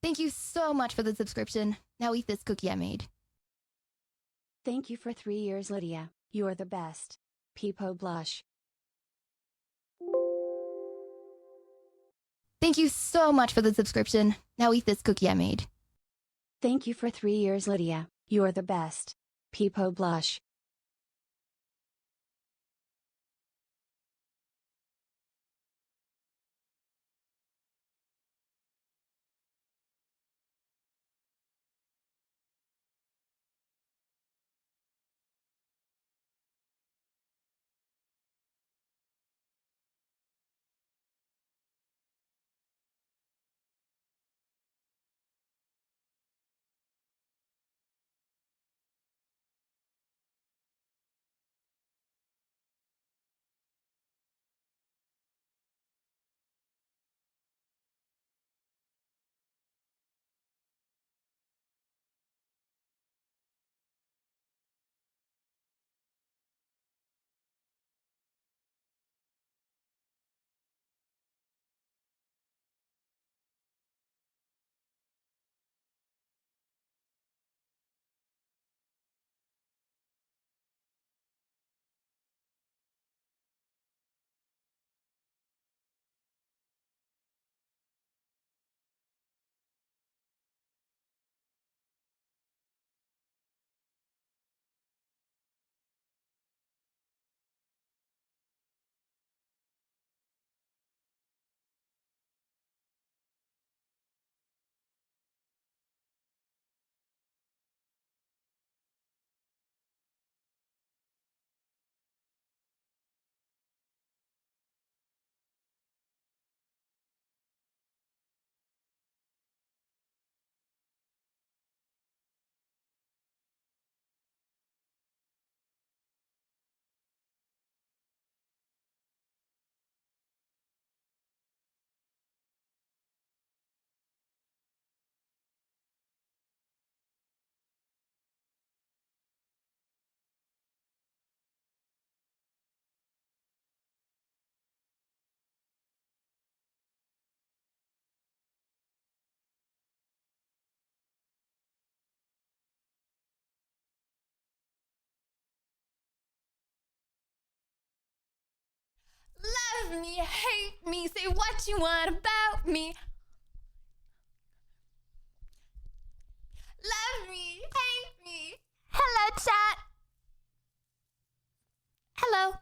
Thank you so much for the subscription. Now eat this cookie I made. Thank you for 3 years, Lydia. You're the best. Peepo blush. Thank you so much for the subscription. Now eat this cookie I made. Thank you for 3 years, Lydia. You're the best. Peepo blush. Love me, hate me, say what you want about me. Love me, hate me. Hello, chat. Hello.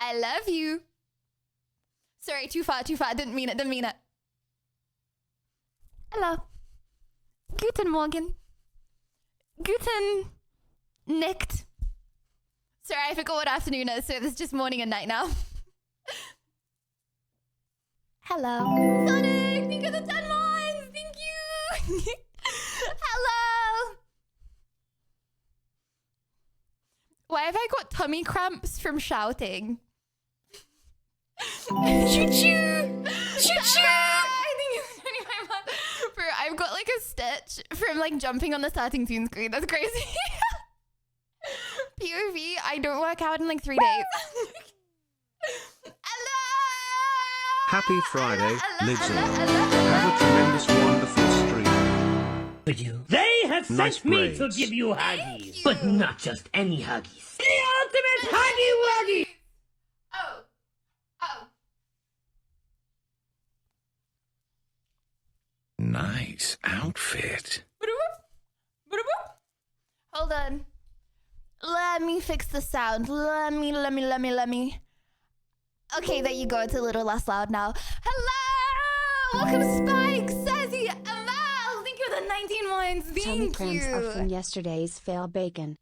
I love you. Sorry, too far. Didn't mean it. Hello. Guten Morgen. Guten Nacht. Sorry, I forgot what afternoon is, so it's just morning and night now. Hello. Sonic, thank you for the 10 lines. Thank you. Hello. Why have I got tummy cramps from shouting? Choo-choo. Choo-choo. I think it's 25 months. Bro, I've got like a stitch from like jumping on the starting tune screen. That's crazy. POV, I don't work out in like 3 days. Hello! Happy Friday, Lizzo. Have a tremendous, wonderful stream. For you. They have sent Nice me to braids. give you huggies. you. But not just any huggies. The ultimate huggy wuggy! Oh. Nice outfit. Hold on. Let me fix the sound. Let me. Okay, there you go. It's a little less loud now. Hello! Welcome, Spike, Sassy, Amal. Thank you for the 19 wines. Tummy Thank cramps are you. from yesterday's fail bacon.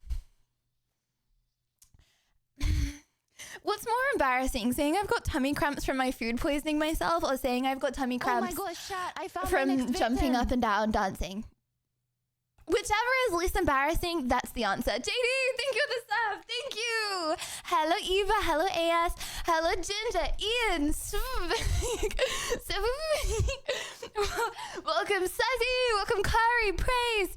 What's more embarrassing, saying I've got tummy cramps from my food poisoning myself, or saying I've got tummy cramps gosh, chat. I found from jumping up and down dancing? Whichever is least embarrassing, that's the answer. JD, thank you for the sub. Thank you. Hello, Eva. Hello, AS. Hello, Ginger. Ian. Welcome, Sassy. Welcome, Kari. Praise.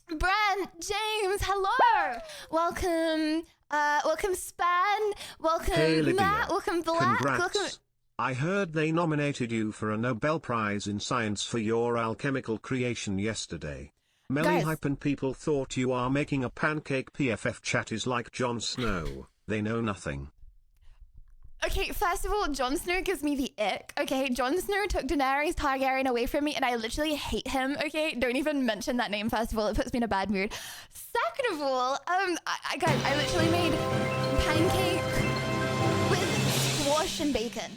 Brent. James. Hello. Welcome. Welcome, Span. Welcome, Hey, Lydia. Matt. Welcome, Black. Congrats. Welcome. I heard they nominated you for a Nobel Prize in Science for your alchemical creation yesterday. Melly hype and people thought you are making a pancake. PFF chat is like Jon Snow. They know nothing. Okay, first of all, Jon Snow gives me the ick. Okay, Jon Snow took Daenerys Targaryen away from me and I literally hate him. Okay, don't even mention that name first of all. It puts me in a bad mood. Second of all, guys, I literally made pancake with squash and bacon.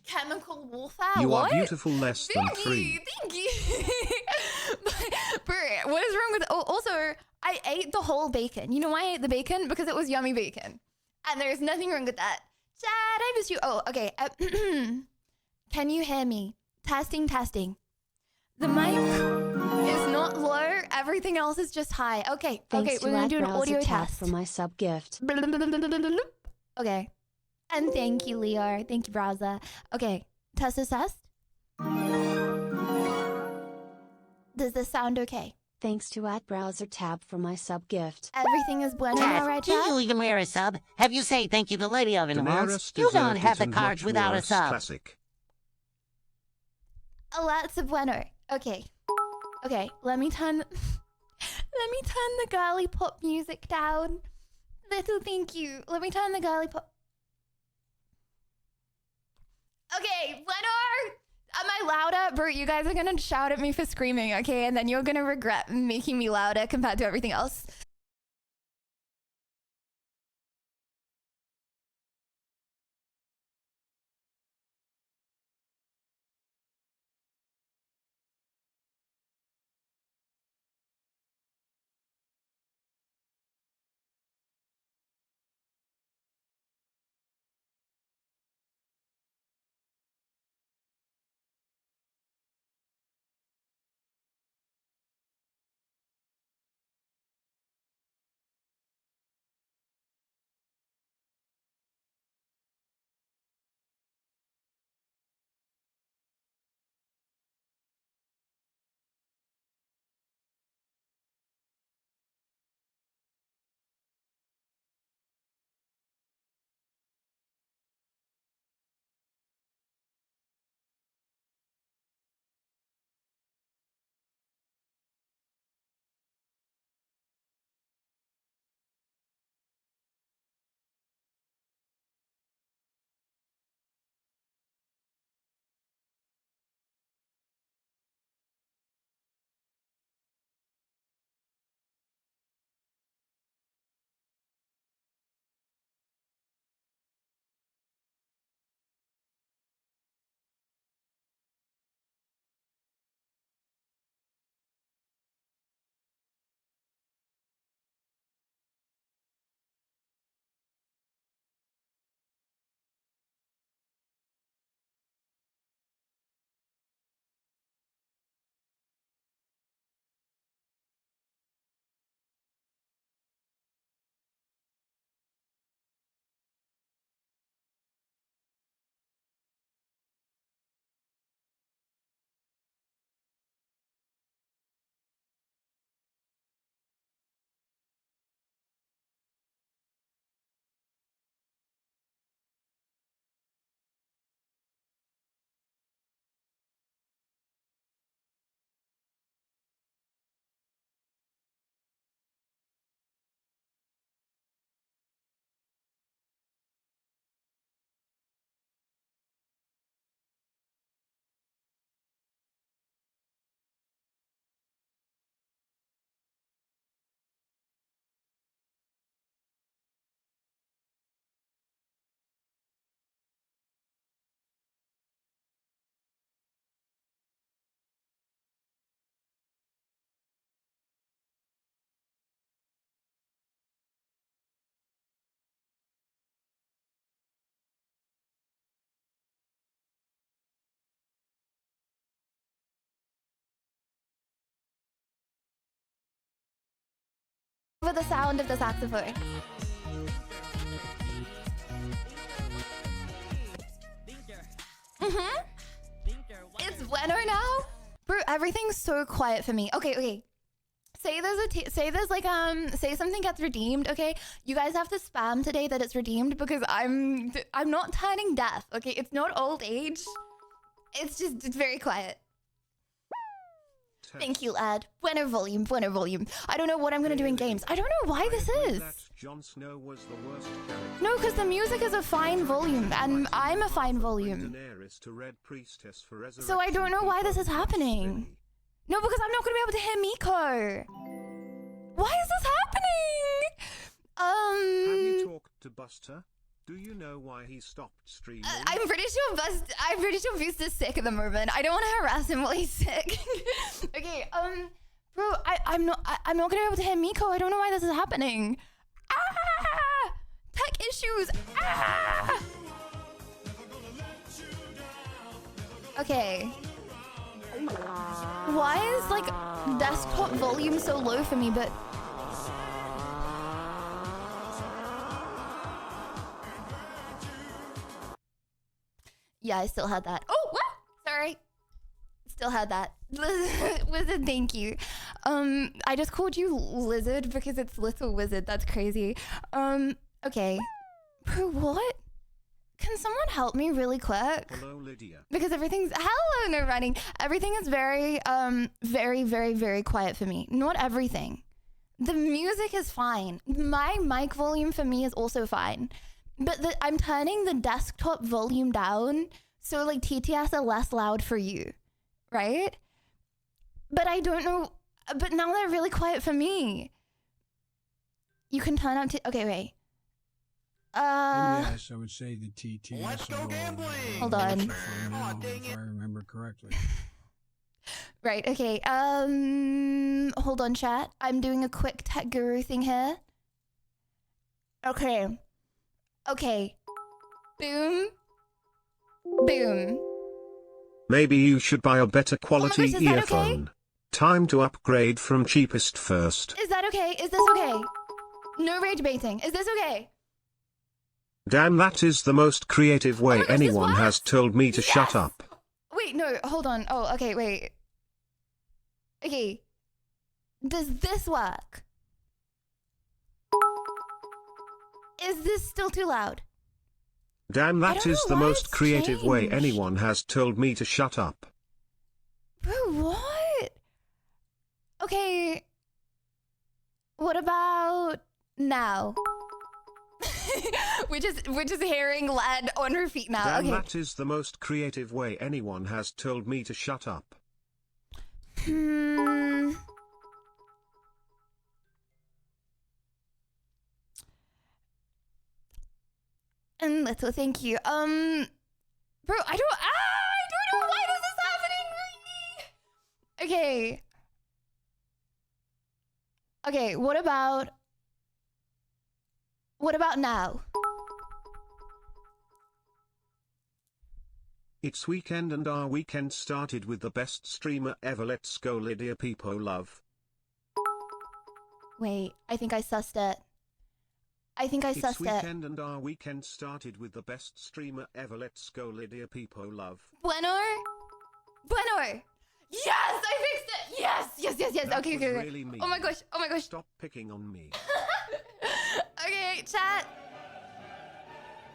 Chemical warfare? You what? are beautiful less than 3. Thank you. Bro, what is wrong with... Oh, also, I ate the whole bacon. You know why I ate the bacon? Because it was yummy bacon. And there's nothing wrong with that. Chad, I miss you. Oh, okay. Can you hear me? Testing, testing. The mic is not low. Everything else is just high. Okay, okay, we're going to do an audio test. For my sub gift. Okay. And thank you, Leo. Thank you, browser. Okay, test is test. Does this sound okay? Thanks to @browser tab for my sub gift. Everything is blended all right, do you even wear a sub? Have you say thank you to Lady of once? You don't have the cards without a sub. Classic. Lots of bueno. Okay. Okay, let me turn the girly pop music down. Little thank you. Let me turn the girly pop. Okay, bueno! Am I louder? Bert, you guys are gonna shout at me for screaming, okay? And then you're gonna regret making me louder compared to everything else. For the sound of the saxophone. It's bueno now? Bro, everything's so quiet for me. Okay, okay. say say something gets redeemed, okay? You guys have to spam today that it's redeemed because I'm not turning deaf, okay? It's not old age. It's very quiet. Thank you, lad. Buena volume. I don't know what I'm gonna do in games. I don't know why this is. No, because the music is a fine volume, and I'm a fine volume. So I don't know why this is happening. No, because I'm not gonna be able to hear Miko. Why is this happening? Have you talked to Buster? Do you know why he stopped streaming? I'm pretty sure Buster's sick at the moment. I don't want to harass him while he's sick. Okay, bro, I'm not gonna be able to hear Miko. I don't know why this is happening. Ah! Tech issues. Ah! Okay. Why is like desktop volume so low for me? But yeah, I still had that. Oh, what? Sorry. Still had that. Wizard, thank you. I just called you Lizard because it's Little Wizard. That's crazy. Okay. Bro, what? Can someone help me really quick? Hello, Lydia. Because hello, no running. Everything is very, very quiet for me. Not everything. The music is fine. My mic volume for me is also fine. But I'm turning the desktop volume down, so like TTS are less loud for you, right? But I don't know, but now they're really quiet for me. You can turn up okay, wait. Yes, I would say the TTS. Let's go gambling! Hold on. If I remember correctly. Right, okay, hold on, chat. I'm doing a quick tech guru thing here. Okay. Boom. Boom. Maybe you should buy a better quality is that earphone. okay? Time to upgrade from cheapest first. Is that okay? Is this okay? No rage baiting. Is this okay? Damn, that is the most creative way my gosh, anyone this has works! told me to shut Yes! up. Wait, no, hold on. Oh, okay, wait. Okay. Does this work? Is this still too loud? Damn, that is the why most it's creative way changed. anyone has told me to shut up. Bro, what? Okay. What about now? We're just hearing Lad on her feet now. Damn, Okay. that is the most creative way anyone has told me to shut up. And Little, thank you. Bro, I don't know why this is happening. Okay, what about now? It's weekend and our weekend started with the best streamer ever. Let's go, Lydia Peepo Love. Wait, I think I sussed it. It's weekend and our weekend started with the best streamer ever. Let's go, Lydia Peepo Love. Bueno. Yes, I fixed it. Yes. That Okay. was really mean. Oh my gosh. Stop picking on me. Okay, chat.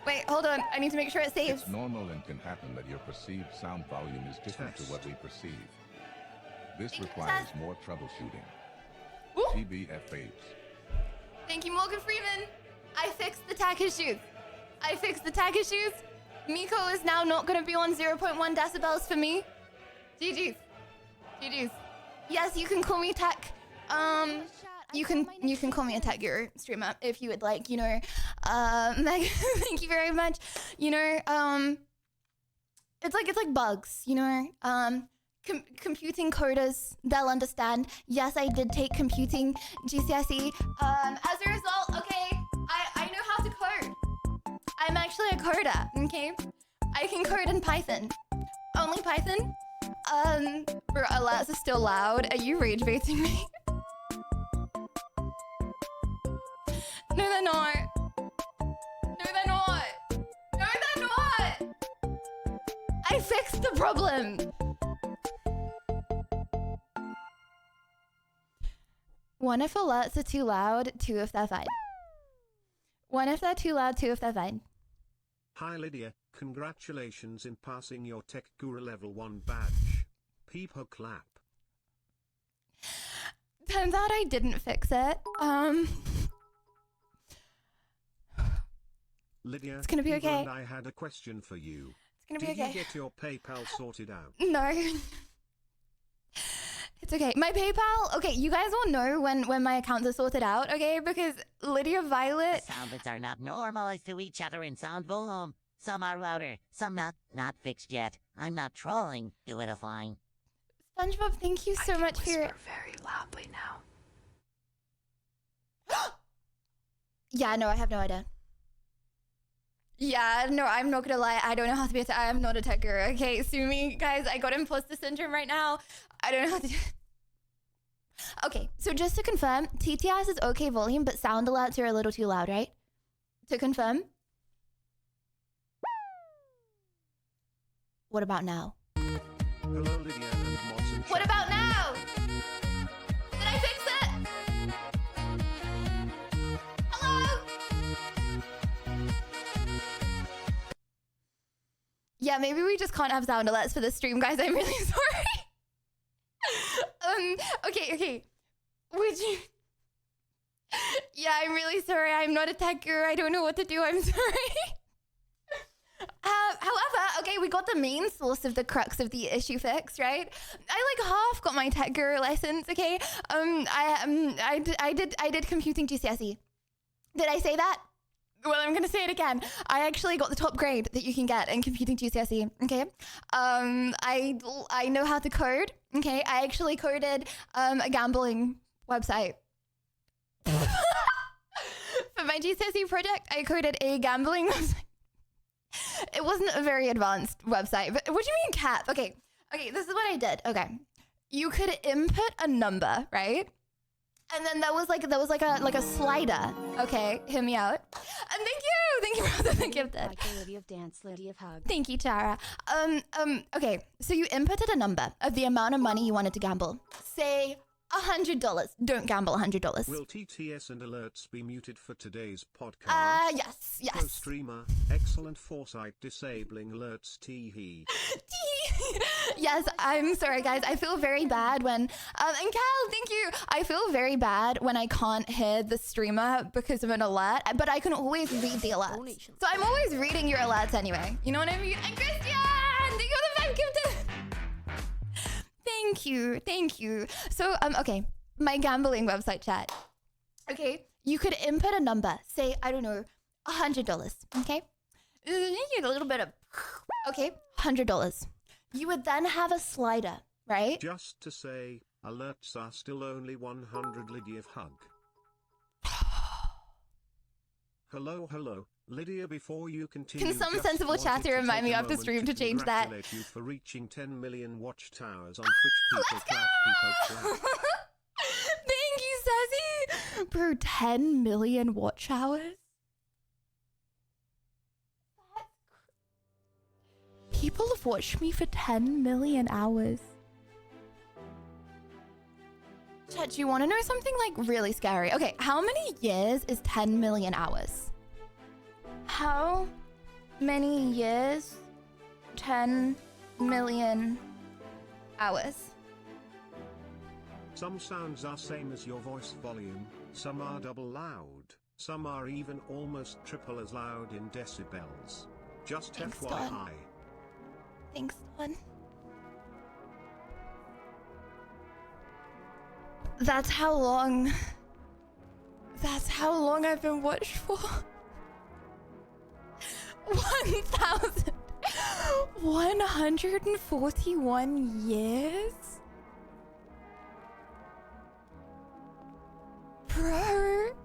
Wait, hold on. I need to make sure it saves. It's normal and can happen that your perceived sound volume is different to what we perceive. This requires more troubleshooting. Ooh. TBFH. Thank you, Morgan Freeman. I fixed the tech issues. Miko is now not going to be on 0.1 decibels for me. GG's. Yes, you can call me tech. You can call me a tech guru streamer if you would like. You know, Meg, thank you very much. You know, it's like bugs. You know, computing coders, they'll understand. Yes, I did take computing GCSE. As a result, okay, I know how to code. I'm actually a coder, okay? I can code in Python. Only Python. Bro, alas is still loud. Are you rage baiting me? No, they're not. I fixed the problem. 1 if alerts are too loud, 2 if they're fine. 1 if they're too loud, 2 if they're fine. Hi Lydia, congratulations in passing your Tech Guru level 1 badge. Peepo clap. Turns out I didn't fix it. Lydia, it's gonna be okay. And I had a question for you. It's gonna be okay. Did you get your PayPal sorted out? No. It's okay. My PayPal, okay, you guys will know when my accounts are sorted out, okay? Because Lydia Violet... Sound bits are not normalized to each other in sound volume. Some are louder, some not fixed yet. I'm not trolling. Do it fine. SpongeBob, thank you so much for your... very loudly now. Yeah, no, I have no idea. Yeah, no, I'm not gonna lie. I don't know how to be I am not a tech guru, okay? Sue me, guys. I got imposter syndrome right now. I don't know how to do Okay, so just to confirm, TTS is okay volume, but sound alerts are a little too loud, right? To confirm. What about now? Hello Lydia and Mods and What chat. about now? Did I fix it? Hello? Yeah, maybe we just can't have sound alerts for this stream, guys. I'm really sorry. Okay. Would you... Yeah, I'm really sorry. I'm not a tech guru. I don't know what to do. I'm sorry. However, okay, we got the main source of the crux of the issue fixed, right? I like half got my tech guru lessons, okay? I did computing GCSE. Did I say that? Well, I'm gonna say it again. I actually got the top grade that you can get in computing GCSE, okay? I know how to code, okay? I actually coded a gambling website. For my GCSE project, I coded a gambling website. It wasn't a very advanced website, but what do you mean cap? Okay, this is what I did. Okay, you could input a number, right? And then there was like a slider. Okay, hear me out. And thank you for the gifted. Like a Lydia of dance, Lydia of hug. Thank you, Tara. Okay, so you inputted a number of the amount of money you wanted to gamble. Say $100. Don't gamble $100. Will TTS and alerts be muted for today's podcast? Yes. Pro streamer, excellent foresight disabling alerts tee. Yes, I'm sorry guys. I feel very bad when and Cal, thank you. I feel very bad when I can't hear the streamer because of an alert, but I can always read the alerts. So I'm always reading your alerts anyway. You know what I mean? And Christian, thank you for the 5 gifted. Thank you. So, okay, my gambling website chat. Okay, you could input a number, say, I don't know, $100, okay? You get a little bit of, okay, $100. You would then have a slider, right? Just to say, alerts are still only 100 Lydia hug. Hello. Lydia, before you continue, can some sensible chatter remind me after stream to change that? Congratulate you for reaching 10 million watchtowers on Twitch. People clap, people clap. Thank you, Sassy. Bro, 10 million watch hours? People have watched me for 10 million hours. Chat, do you want to know something like really scary? Okay, how many years is 10 million hours? How many years? 10 million hours. Some sounds are same as your voice volume, some are double loud, some are even almost triple as loud in decibels. Just Thanks, FYI. Don. Thanks, Don. That's how long I've been watched for. 1,141 years? Bro,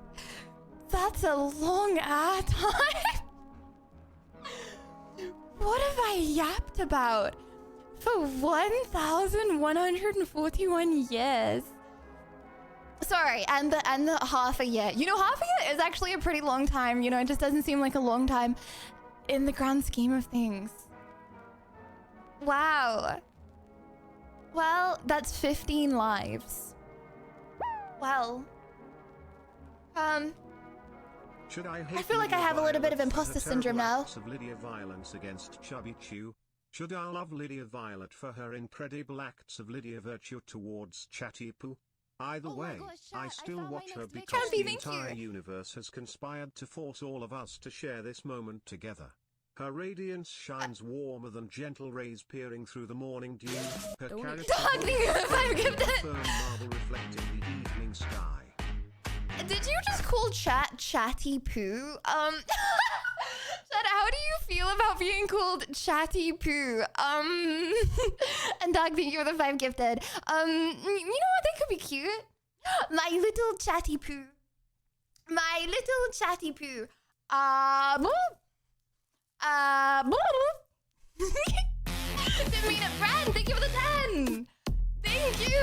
that's a long ass time. What have I yapped about for 1,141 years? Sorry, and the half a year. You know, half a year is actually a pretty long time. You know, it just doesn't seem like a long time in the grand scheme of things. Wow. Well, that's 15 lives. Well. Should I feel like I have a little bit of imposter syndrome now. Of Lydia violence against Chubby Chew? Should I love Lydia Violet for her incredible acts of Lydia virtue towards Chatty Poo? Either way, I still watch her because the entire universe has conspired to force all of us to share this moment together. Her radiance shines warmer than gentle rays peering through the morning dew. Her character firm marble reflecting the evening sky. Did you just call chat Chatty Poo? Chad, how do you feel about being called Chatty Poo? And Doug, thank you for the 5 gifted. You know what? That could be cute. My little Chatty Poo. My little Chatty Poo. Demina Brand, thank you for the 10. Thank you.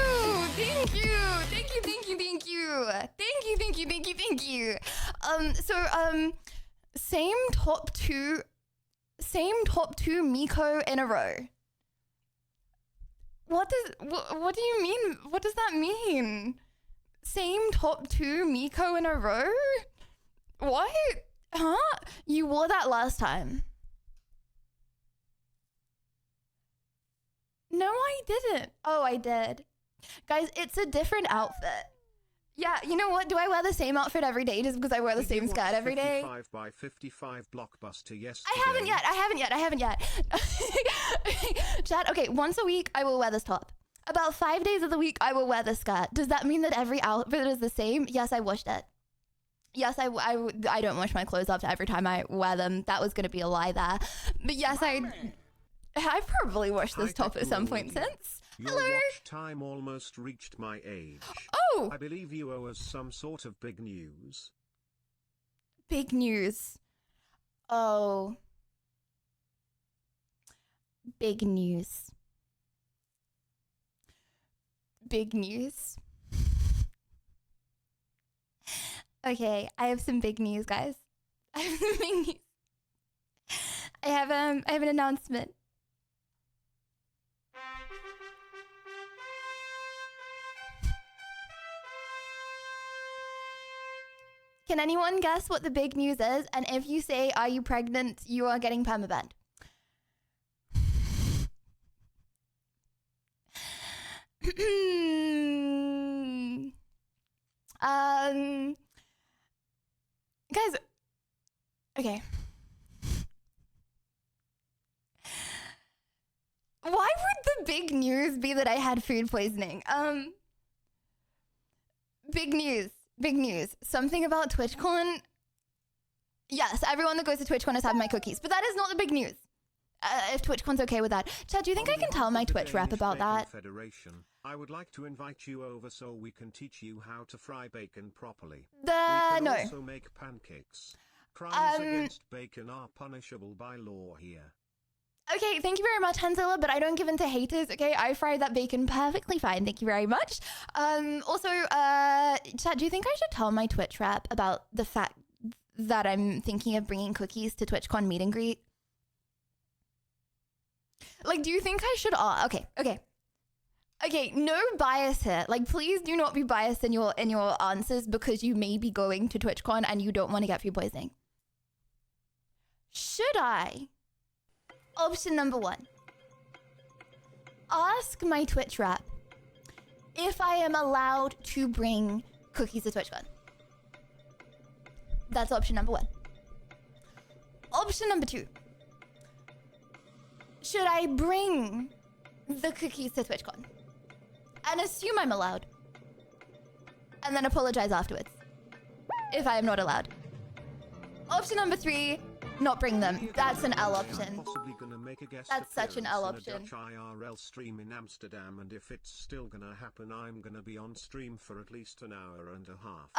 Thank you. Thank you. Thank you. Thank you. Thank you. Thank you. Thank you. Thank you. Same top two Miko in a row. What do you mean? What does that mean? Same top 2 Miko in a row? What? Huh? You wore that last time. No, I didn't. Oh, I did. Guys, it's a different outfit. Yeah, you know what? Do I wear the same outfit every day just because I wear the same skirt every day? 55 by 55 blockbuster yesterday. I haven't yet. Chat, okay, once a week I will wear this top. About 5 days of the week I will wear this skirt. Does that mean that every outfit is the same? Yes, I washed it. Yes, I don't wash my clothes after every time I wear them. That was going to be a lie there. But yes, I've probably washed this top at some point since. Your watch time almost reached my age. Oh! I believe you owe us some sort of big news. Big news. Oh. Big news. Big news. Okay, I have some big news, guys. I have some big news. I have an announcement. Can anyone guess what the big news is? And if you say, "Are you pregnant?" you are getting permabanned. Guys, okay. Why would the big news be that I had food poisoning? Big news. Big news. Something about TwitchCon. Yes, everyone that goes to TwitchCon is having my cookies, but that is not the big news. If TwitchCon's okay with that. Chad, do you think I can tell my Twitch rep about that? Federation, I would like to invite you over so we can teach you how to fry bacon properly. No. We can also make pancakes. Crimes against bacon are punishable by law here. Okay, thank you very much, Hanzilla, but I don't give in to haters, okay? I fried that bacon perfectly fine, thank you very much. Also, Chad, do you think I should tell my Twitch rep about the fact that I'm thinking of bringing cookies to TwitchCon meet and greet? Like, do you think I should? Okay, no bias here. Like, please do not be biased in your answers because you may be going to TwitchCon and you don't want to get food poisoning. Should I? Option number 1. Ask my Twitch rep if I am allowed to bring cookies to TwitchCon. That's option number 1. Option number 2. Should I bring the cookies to TwitchCon and assume I'm allowed and then apologize afterwards if I am not allowed? Option number 3. Not bring them. That's an L option. That's such an L option. A Dutch IRL stream in Amsterdam, and if it's still gonna happen, I'm gonna be on stream for at least an hour and a half.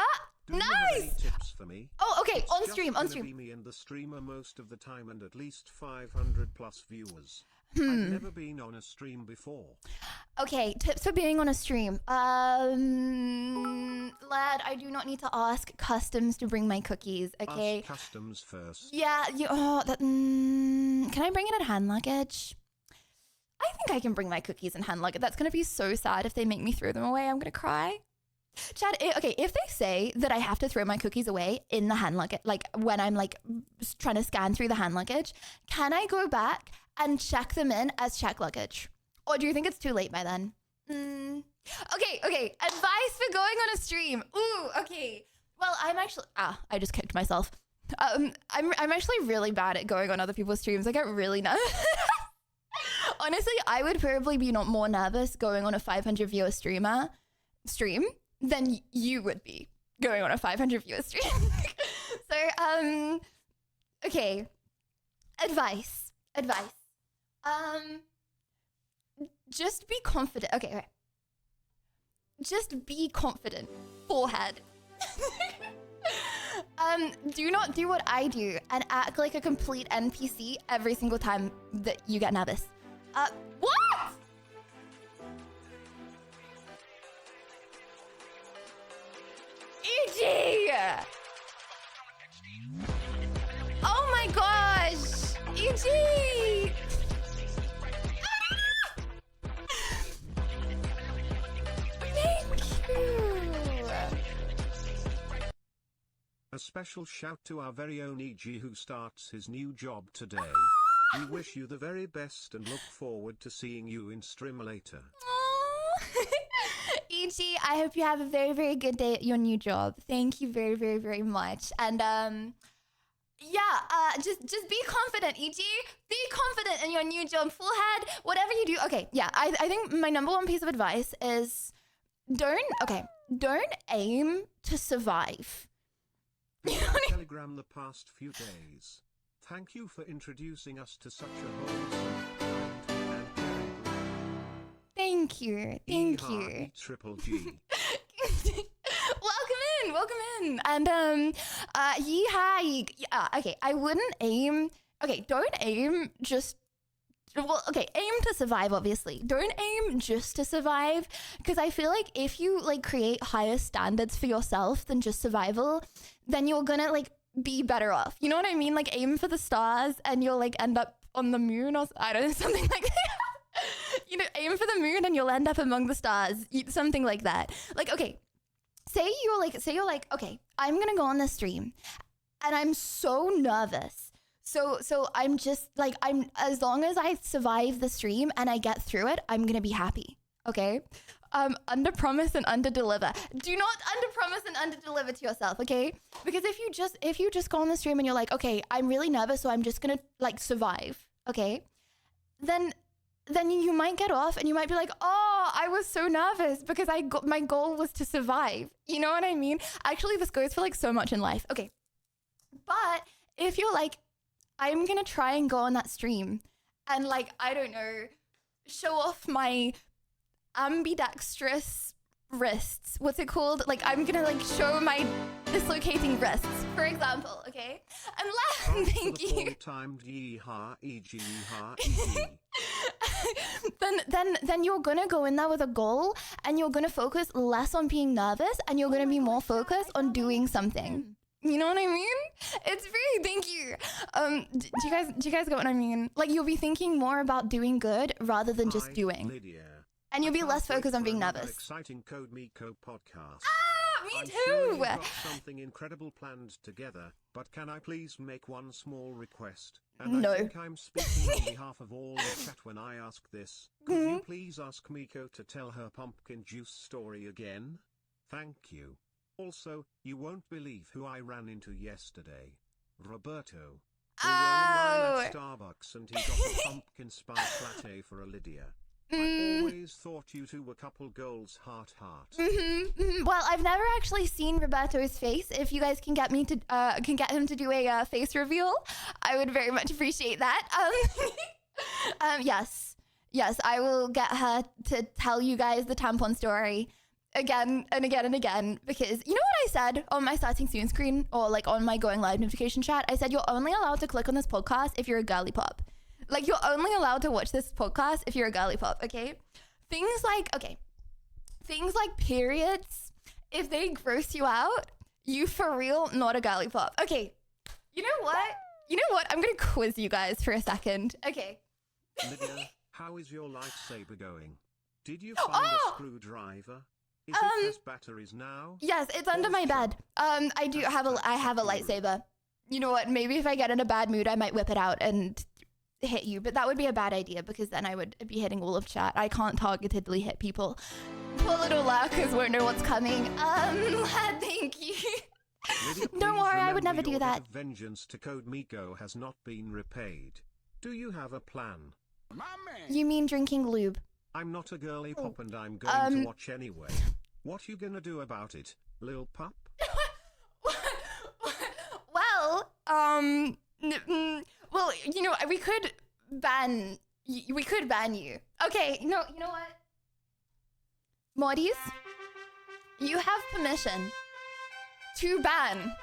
Do nice! You have any tips for me? Oh, okay. It's on stream. Be me and the streamer most of the time, and at least 500 plus viewers. I've never been on a stream before. Okay, tips for being on a stream. Lad, I do not need to ask customs to bring my cookies, okay? Ask customs first. Yeah, can I bring it in hand luggage? I think I can bring my cookies in hand luggage. That's going to be so sad if they make me throw them away. I'm going to cry. Chad, okay, if they say that I have to throw my cookies away in the hand luggage, like when I'm like trying to scan through the hand luggage, can I go back and check them in as check luggage? Or do you think it's too late by then? Okay. Advice for going on a stream. Ooh, okay. Well, I'm actually, I just kicked myself. I'm actually really bad at going on other people's streams. I get really nervous. Honestly, I would probably be not more nervous going on a 500 viewer stream than you would be going on a 500 viewer stream. So, okay. Advice. Just be confident. Okay. Just be confident. Forehead. Do not do what I do and act like a complete NPC every single time that you get nervous. What? EG! Oh my gosh! EG! Thank you! A special shout to our very own EG who starts his new job today. We wish you the very best and look forward to seeing you in stream later. EG, I hope you have a very, very good day at your new job. Thank you very, very, very much. And just be confident, EG. Be confident in your new job. Full head, whatever you do. Okay, yeah, I think my number one piece of advice is don't aim to survive. Telegram the past few days. Thank you for introducing us to such a wholesome, kind, and caring group. Thank you. Triple G. Welcome in. And okay, I wouldn't aim. Okay, don't aim just. Well, okay, aim to survive, obviously. Don't aim just to survive, because I feel like if you like create higher standards for yourself than just survival, then you're gonna like be better off. You know what I mean? Like aim for the stars and you'll like end up on the moon or I don't know, something like that. You know, aim for the moon and you'll end up among the stars. Something like that. Like, okay, say you're like, okay, I'm gonna go on this stream and I'm so nervous. So I'm just like, as long as I survive the stream and I get through it, I'm gonna be happy. Okay? Under promise and under deliver. Do not under promise and under deliver to yourself, okay? Because if you just go on the stream and you're like, okay, I'm really nervous, so I'm just gonna like survive, okay? Then you might get off and you might be like, oh, I was so nervous because my goal was to survive. You know what I mean? Actually, this goes for like so much in life. Okay. But if you're like, I'm gonna try and go on that stream and like, I don't know, show off my ambidextrous wrists. What's it called? Like I'm gonna like show my dislocating wrists, for example, okay? And thank you. Then you're gonna go in there with a goal and you're gonna focus less on being nervous and you're gonna be more focused on doing something. You know what I mean? It's very, thank you. Do you guys get what I mean? Like you'll be thinking more about doing good rather than just doing. Lydia. And you'll be less focused on being nervous. Exciting Code Miko podcast. Me I'm too. Sure you've got something incredible planned together, but can I please make one small request? And no. I think I'm speaking on behalf of all the chat when I ask this. Could you please ask Miko to tell her pumpkin juice story again? Thank you. Also, you won't believe who I ran into yesterday. Roberto. We were in line at Starbucks and he got a pumpkin spice latte for a Lydia. I always thought you two were couple goals, heart. Well, I've never actually seen Roberto's face. If you guys can get me to can get him to do a face reveal, I would very much appreciate that. Yes, I will get her to tell you guys the tampon story again and again and again, because you know what I said on my starting soon screen or like on my going live notification chat? I said you're only allowed to click on this podcast if you're a girly pop. Like, you're only allowed to watch this podcast if you're a girly pop, okay? Things like periods, if they gross you out, you for real not a girly pop. Okay, you know what? I'm gonna quiz you guys for a second. Okay. Lydia, how is your lightsaber going? Did you find a screwdriver? Is it has batteries now? Yes, it's under my bed. I have a lightsaber. You know what? Maybe if I get in a bad mood, I might whip it out and hit you. But that would be a bad idea because then I would be hitting all of chat. I can't targetedly hit people. Poor little lurkers won't know what's coming. Thank you. Lydia, Don't worry, I would never do your that. debt of vengeance to Code Miko has not been repaid. Do you have a plan? You mean drinking lube? I'm not a girly pop and I'm going to watch anyway. What you gonna do about it, lil pup? Well, well, you know, we could ban you. Okay, you know what? Moddies, you have permission to ban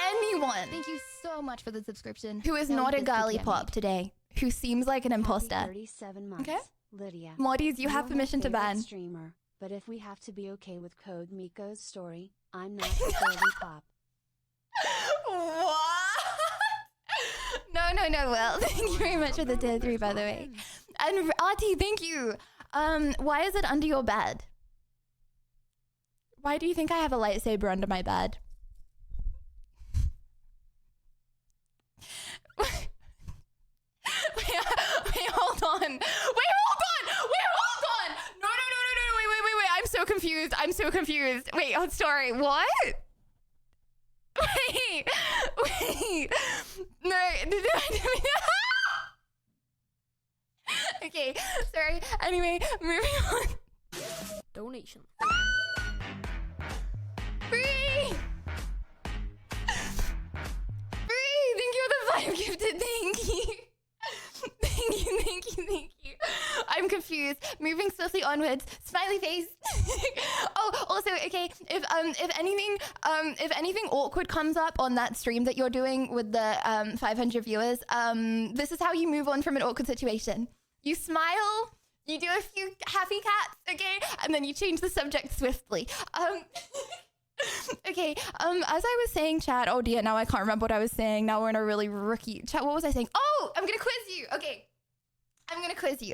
anyone. Thank you so much for the subscription. Who is not a girly pop today, who seems like an imposter. 37 months. Okay? Lydia. Moddies, you have permission to ban. Streamer, but if we have to be okay with Code Miko's story, I'm not a girly pop. What? No. Well, thank you very much for the tier 3, by the way. And Artie, thank you. Why is it under your bed? Why do you think I have a lightsaber under my bed? Wait, hold on. Wait, hold on. No. Wait. I'm so confused. Wait, sorry. What? Wait. No. Okay, sorry. Anyway, moving on. Donation. Bree! Thank you for the 5 gifted. Thank you. Thank you. I'm confused. Moving swiftly onwards. Smiley face. Oh, also, okay. If anything awkward comes up on that stream that you're doing with the 500 viewers, this is how you move on from an awkward situation. You smile. You do a few happy cats, okay, and then you change the subject swiftly. Okay. As I was saying, chat. Oh dear, now I can't remember what I was saying. Now we're in a really rookie chat. What was I saying? Oh, I'm gonna quiz you. Okay.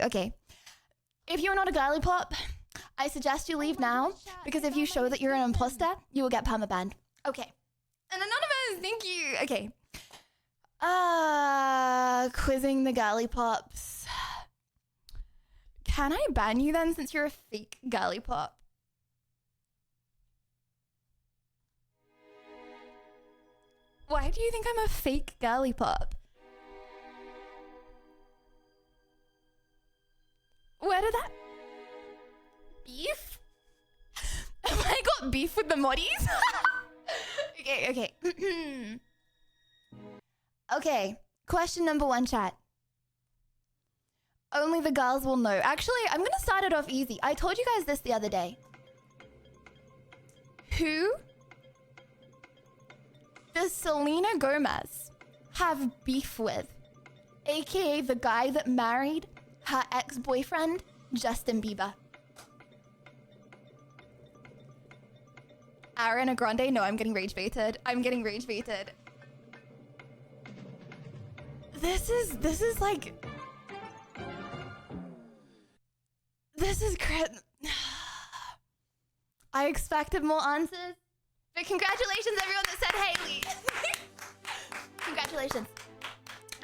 Okay. If you're not a girly pop, I suggest you leave now because if you show that you're an imposter, you will get permabanned. Okay. And anonymous, thank you. Okay. Quizzing the girly pops. Can I ban you then since you're a fake girly pop? Why do you think I'm a fake girly pop? Where did that... Beef? Have I got beef with the moddies? Okay. Okay, question number 1, chat. Only the girls will know. Actually, I'm gonna start it off easy. I told you guys this the other day. Who does Selena Gomez have beef with? AKA the guy that married her ex-boyfriend, Justin Bieber. Ariana Grande? No, I'm getting rage baited. This is like... This is I expected more answers. But congratulations everyone that said Haley. Congratulations.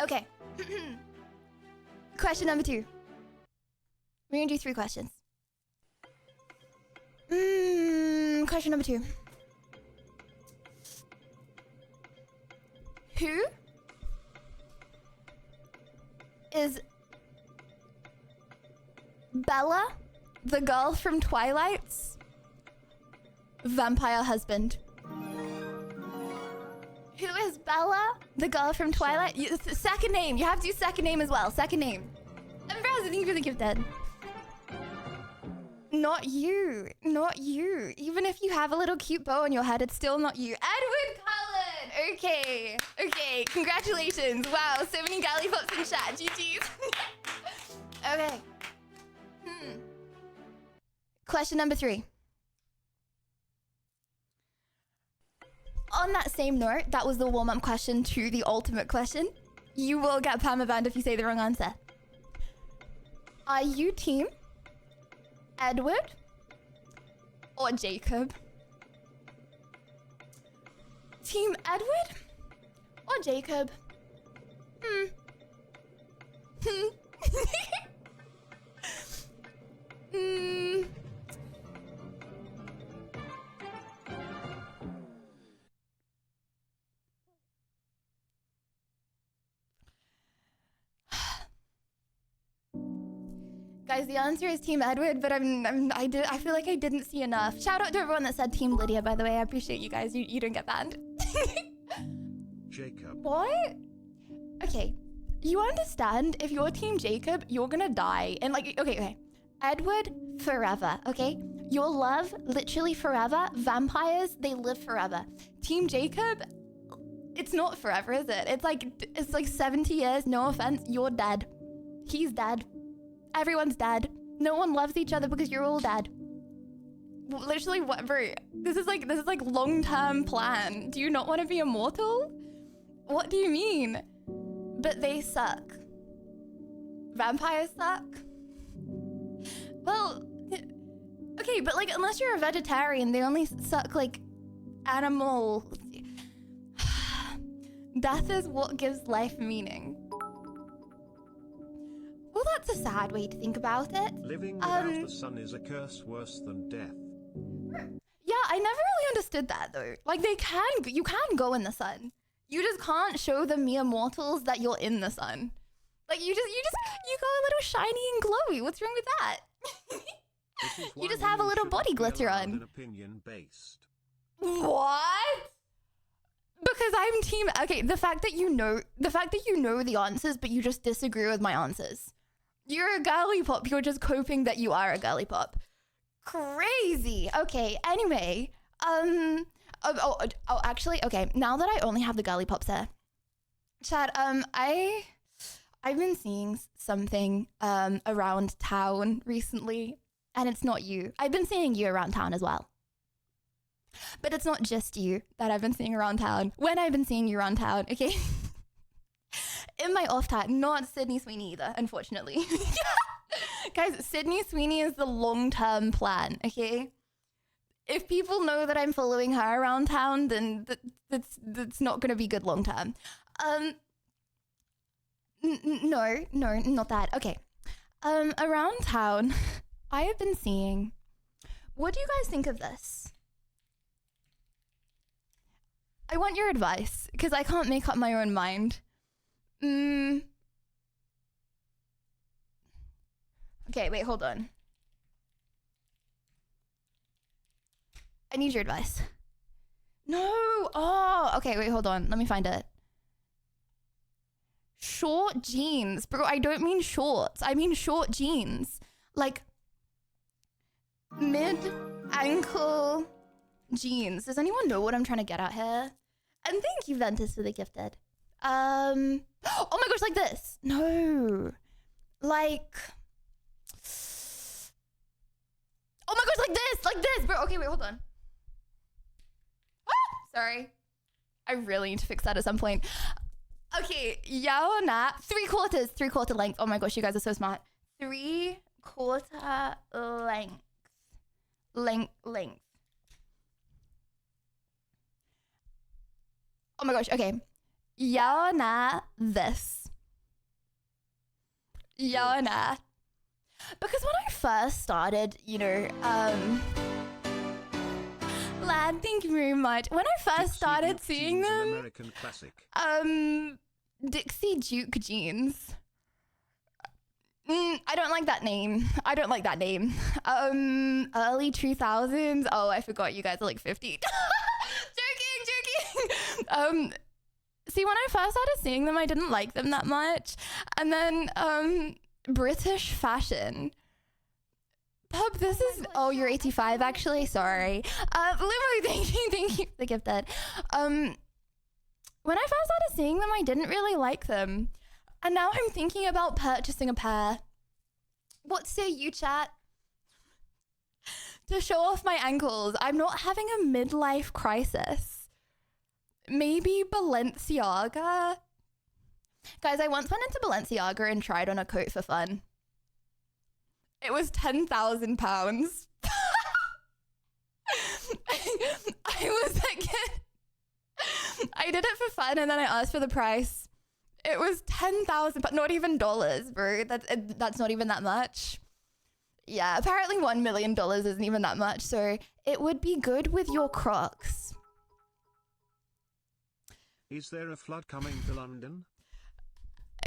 Okay. Question number 2. We're gonna do 3 questions. Question number 2. Who is Bella, the girl from Twilight's vampire husband? Who is Bella, the girl from Twilight? Second name. You have to do second name as well. Second name. I'm browsing. Thank you for the gift, Ed. Not you. Even if you have a little cute bow on your head, it's still not you. Edward Cullen. Okay. Congratulations. Wow, so many galley pops in chat. GG's. Okay. Question number 3. On that same note, that was the warm-up question to the ultimate question. You will get permabanned if you say the wrong answer. Are you team Edward or Jacob? Team Edward or Jacob? Guys, the answer is Team Edward, but I feel like I didn't see enough. Shout out to everyone that said Team Lydia, by the way. I appreciate you guys. You don't get banned. Jacob. What? Okay. You understand, if you're Team Jacob, you're gonna die. And like, okay. Edward, forever, okay? You'll love literally forever. Vampires, they live forever. Team Jacob, it's not forever, is it? It's like 70 years, no offense, you're dead. He's dead. Everyone's dead. No one loves each other because you're all dead. Literally, what, bro? This is like long-term plan. Do you not want to be immortal? What do you mean? But they suck. Vampires suck? Well, okay, but like, unless you're a vegetarian, they only suck like animal. Death is what gives life meaning. Well, that's a sad way to think about it. Living without the sun is a curse worse than death. Yeah, I never really understood that though. Like you can go in the sun. You just can't show the mere mortals that you're in the sun. Like you go a little shiny and glowy. What's wrong with that? You just have a little body glitter on. An opinion based. What? Because I'm team. Okay, the fact that you know the answers, but you just disagree with my answers. You're a girly pop. You're just coping that you are a girly pop. Crazy. Okay. Anyway, actually, okay. Now that I only have the girly pops there, Chad. I've been seeing something around town recently, and it's not you. I've been seeing you around town as well. But it's not just you that I've been seeing around town. When I've been seeing you around town, okay? In my off time, not Sydney Sweeney either, unfortunately. Guys, Sydney Sweeney is the long-term plan, okay? If people know that I'm following her around town, then that's not going to be good long-term. No, not that. Okay. Around town, I have been seeing... What do you guys think of this? I want your advice, because I can't make up my own mind. Okay, wait, hold on. I need your advice. No! Oh, okay, wait, hold on. Let me find it. Short jeans. Bro, I don't mean shorts. I mean short jeans. Like, mid-ankle jeans. Does anyone know what I'm trying to get at here? And thank you, Ventus, for the gifted. Oh my gosh, like this. No. Like... Oh my gosh, like this, bro. Okay, wait, hold on. Ah, sorry. I really need to fix that at some point. Okay, yao na. 3/4 length. Oh my gosh, you guys are so smart. 3/4 length. Length. Oh my gosh, okay. Yao na this. Yao na. Because when I first started, you know, lad, thank you very much. When I first started seeing them, American classic. Dixie Duke jeans. I don't like that name. Early 2000s. Oh, I forgot you guys are like 50. Joking. See, when I first started seeing them, I didn't like them that much. And then, British fashion. Pub, this is... Oh, you're 85, actually? Sorry. Limo, thank you for the gifted. When I first started seeing them, I didn't really like them. And now I'm thinking about purchasing a pair. What say you, chat? To show off my ankles. I'm not having a midlife crisis. Maybe Balenciaga? Guys, I once went into Balenciaga and tried on a coat for fun. It was £10,000. was like, I did it for fun and then I asked for the price. It was 10,000, but not even dollars, bro. That's not even that much. Yeah, apparently $1 million isn't even that much, so it would be good with your Crocs. Is there a flood coming to London?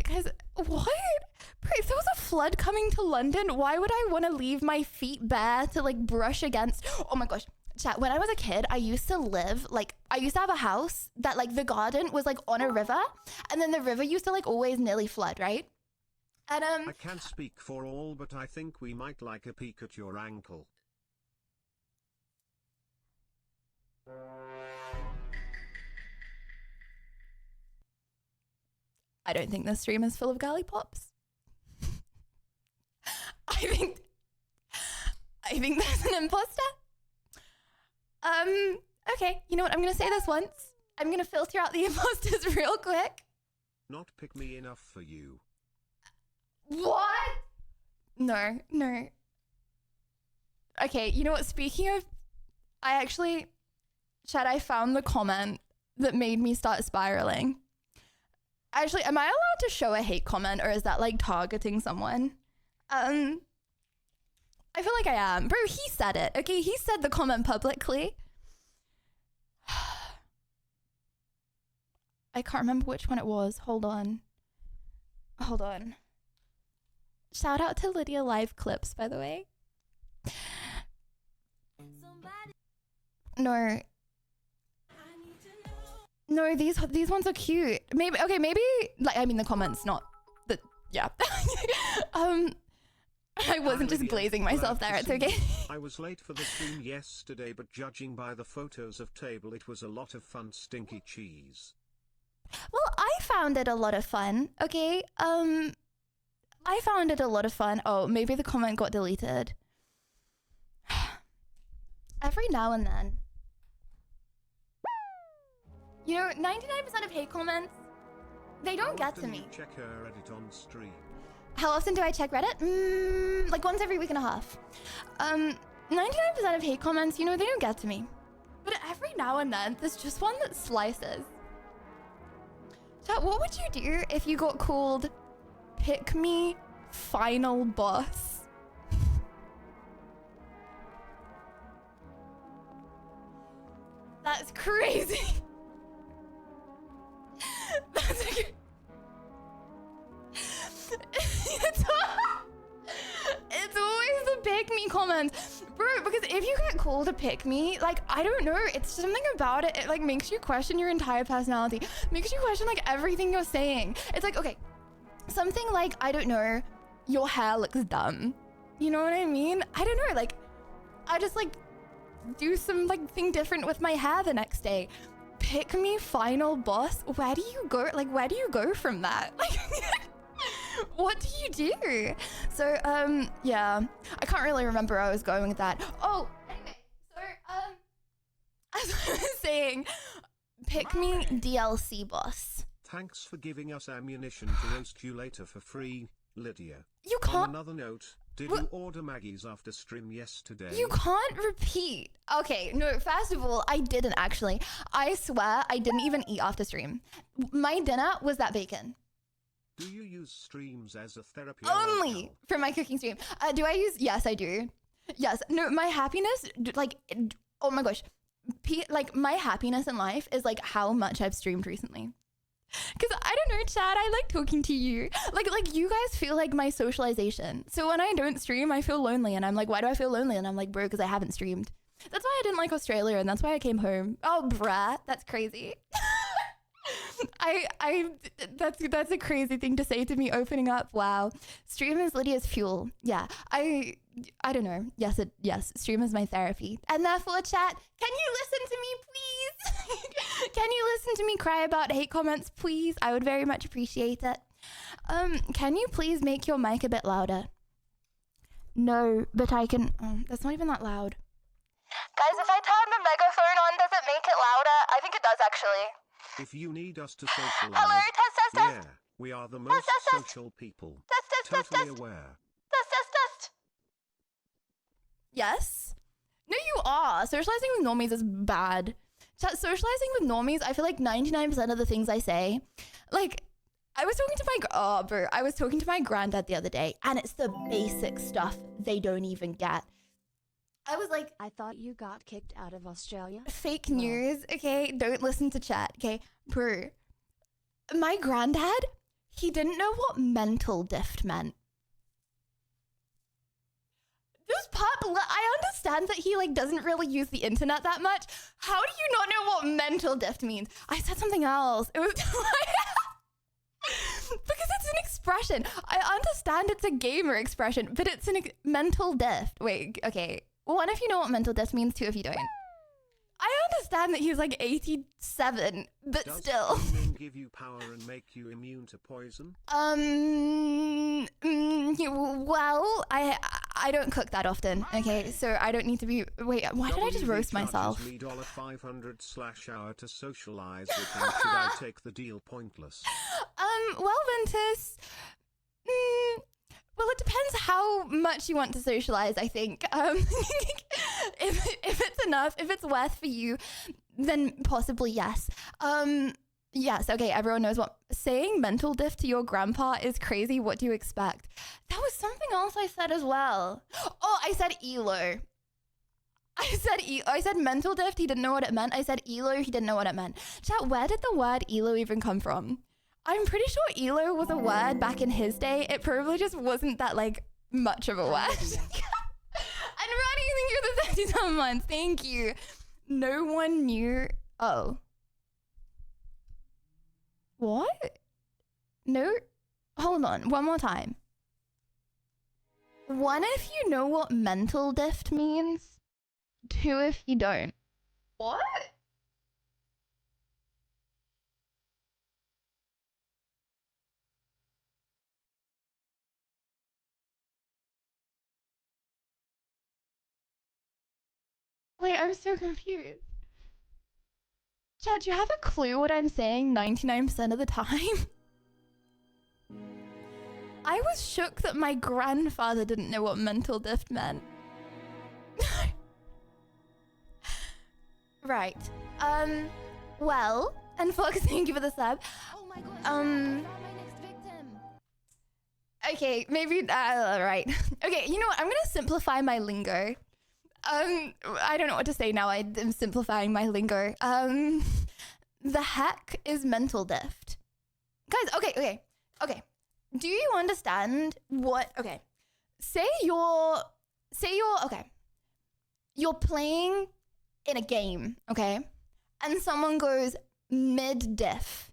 Guys, what? Bro, if there was a flood coming to London, why would I want to leave my feet bare to like brush against? Oh my gosh. Chat, when I was a kid, I used to have a house that like the garden was like on a river, and then the river used to like always nearly flood, right? And I can't speak for all, but I think we might like a peek at your ankle. I don't think this stream is full of girly pops. I think there's an imposter. Okay, you know what? I'm gonna say this once. I'm gonna filter out the imposters real quick. Not pick me enough for you. What? No. Okay, you know what? Speaking of, I found the comment that made me start spiraling. Actually, am I allowed to show a hate comment, or is that like targeting someone? I feel like I am. Bro, he said it. Okay, he said the comment publicly. I can't remember which one it was. Hold on. Shout out to Lydia Live Clips, by the way. No, these ones are cute. Maybe like, I mean, the comments, not the, yeah. I wasn't just glazing myself there, it's okay. I was late for the stream yesterday, but judging by the photos of table, it was a lot of fun. Stinky cheese. Well, I found it a lot of fun, okay? I found it a lot of fun. Oh, maybe the comment got deleted. Every now and then. You know, 99% of hate comments, they don't get to me. Check her Reddit on stream. How often do I check Reddit? Like once every week and a half. 99% of hate comments, you know, they don't get to me. But every now and then, there's just one that slices. Chat, what would you do if you got called Pick Me Final Boss? That's crazy. It's always the pick me comments, bro, because if you get called a pick me, like, I don't know, it's something about it, it like makes you question your entire personality, makes you question like everything you're saying. It's like, okay, something like, I don't know, your hair looks dumb, you know what I mean? I don't know, like, I just like do some like thing different with my hair the next day. Pick me final boss, where do you go? Like, where do you go from that? Like, what do you do? So, yeah, I can't really remember where I was going with that. Oh, anyway, so, as I was saying, pick me DLC boss. Thanks for giving us ammunition to roast you later for free, Lydia. You can't. On another note, did you order Maggie's after stream yesterday? You can't repeat. Okay, no, first of all, I didn't actually. I swear I didn't even eat after stream. My dinner was that bacon. Do you use streams as a therapy? Only for my cooking stream. Do I use? Yes, I do. Yes. No, my happiness, like, oh my gosh. Like, my happiness in life is like how much I've streamed recently. Because I don't know, Chad, I like talking to you. Like you guys feel like my socialization. So when I don't stream, I feel lonely. And I'm like, why do I feel lonely? And I'm like, bro, because I haven't streamed. That's why I didn't like Australia. And that's why I came home. Oh, bruh, that's crazy. That's a crazy thing to say to me opening up. Wow. Stream is Lydia's fuel. Yeah. I don't know. Yes, stream is my therapy. And therefore, chat, can you listen to me, please? Can you listen to me cry about hate comments, please? I would very much appreciate it. Can you please make your mic a bit louder? No, but I can. That's not even that loud. Guys, if I turn the megaphone on, does it make it louder? I think it does, actually. If you need us to socialize, hello, test. yeah, we are the most social people. Totally aware. Test. Yes? No, you are. Socializing with normies is bad. Chat, socializing with normies, I feel like 99% of the things I say, like, I was talking to my granddad the other day, and it's the basic stuff they don't even get. I was like, I thought you got kicked out of Australia. Fake news, okay? Don't listen to chat, okay? Bro, my granddad, he didn't know what mental diff meant. This pup, I understand that he like doesn't really use the internet that much. How do you not know what mental diff means? I said something else. It was because it's an expression. I understand it's a gamer expression, but it's a mental diff. Wait, okay. One if you know what mental diff means, two if you don't. I understand that he's like 87, but Does still. dreaming give you power and make you immune to poison? Well, I don't cook that often, okay? So I don't need to be. Wait, why did I just roast myself? Me $500/hour to socialize with him. Should I take the deal? Pointless. Well, Ventus. Well, it depends how much you want to socialize, I think. If it's enough, if it's worth for you, then possibly yes. Yes, okay, everyone knows what saying mental diff to your grandpa is crazy. What do you expect? That was something else I said as well. Oh, I said ELO. I said mental diff, he didn't know what it meant. I said ELO, he didn't know what it meant. Chat, where did the word ELO even come from? I'm pretty sure ELO was a word back in his day. It probably just wasn't that like much of a word. And Ronnie, thank you for the 37 months. Thank you. No one knew. Oh. What? No. Hold on. One more time. One if you know what mental diff means. Two if you don't. What? Wait, I'm so confused. Chad, do you have a clue what I'm saying 99% of the time? I was shook that my grandfather didn't know what mental diff meant. Right. Well, and Fox, thank you for the sub. Oh my gosh, I found my next victim. Okay, maybe, right. Okay, you know what? I'm gonna simplify my lingo. I don't know what to say now. I am simplifying my lingo. The heck is mental diff? Guys, okay. Do you understand what, okay. Say you're playing in a game, okay? And someone goes mid-diff.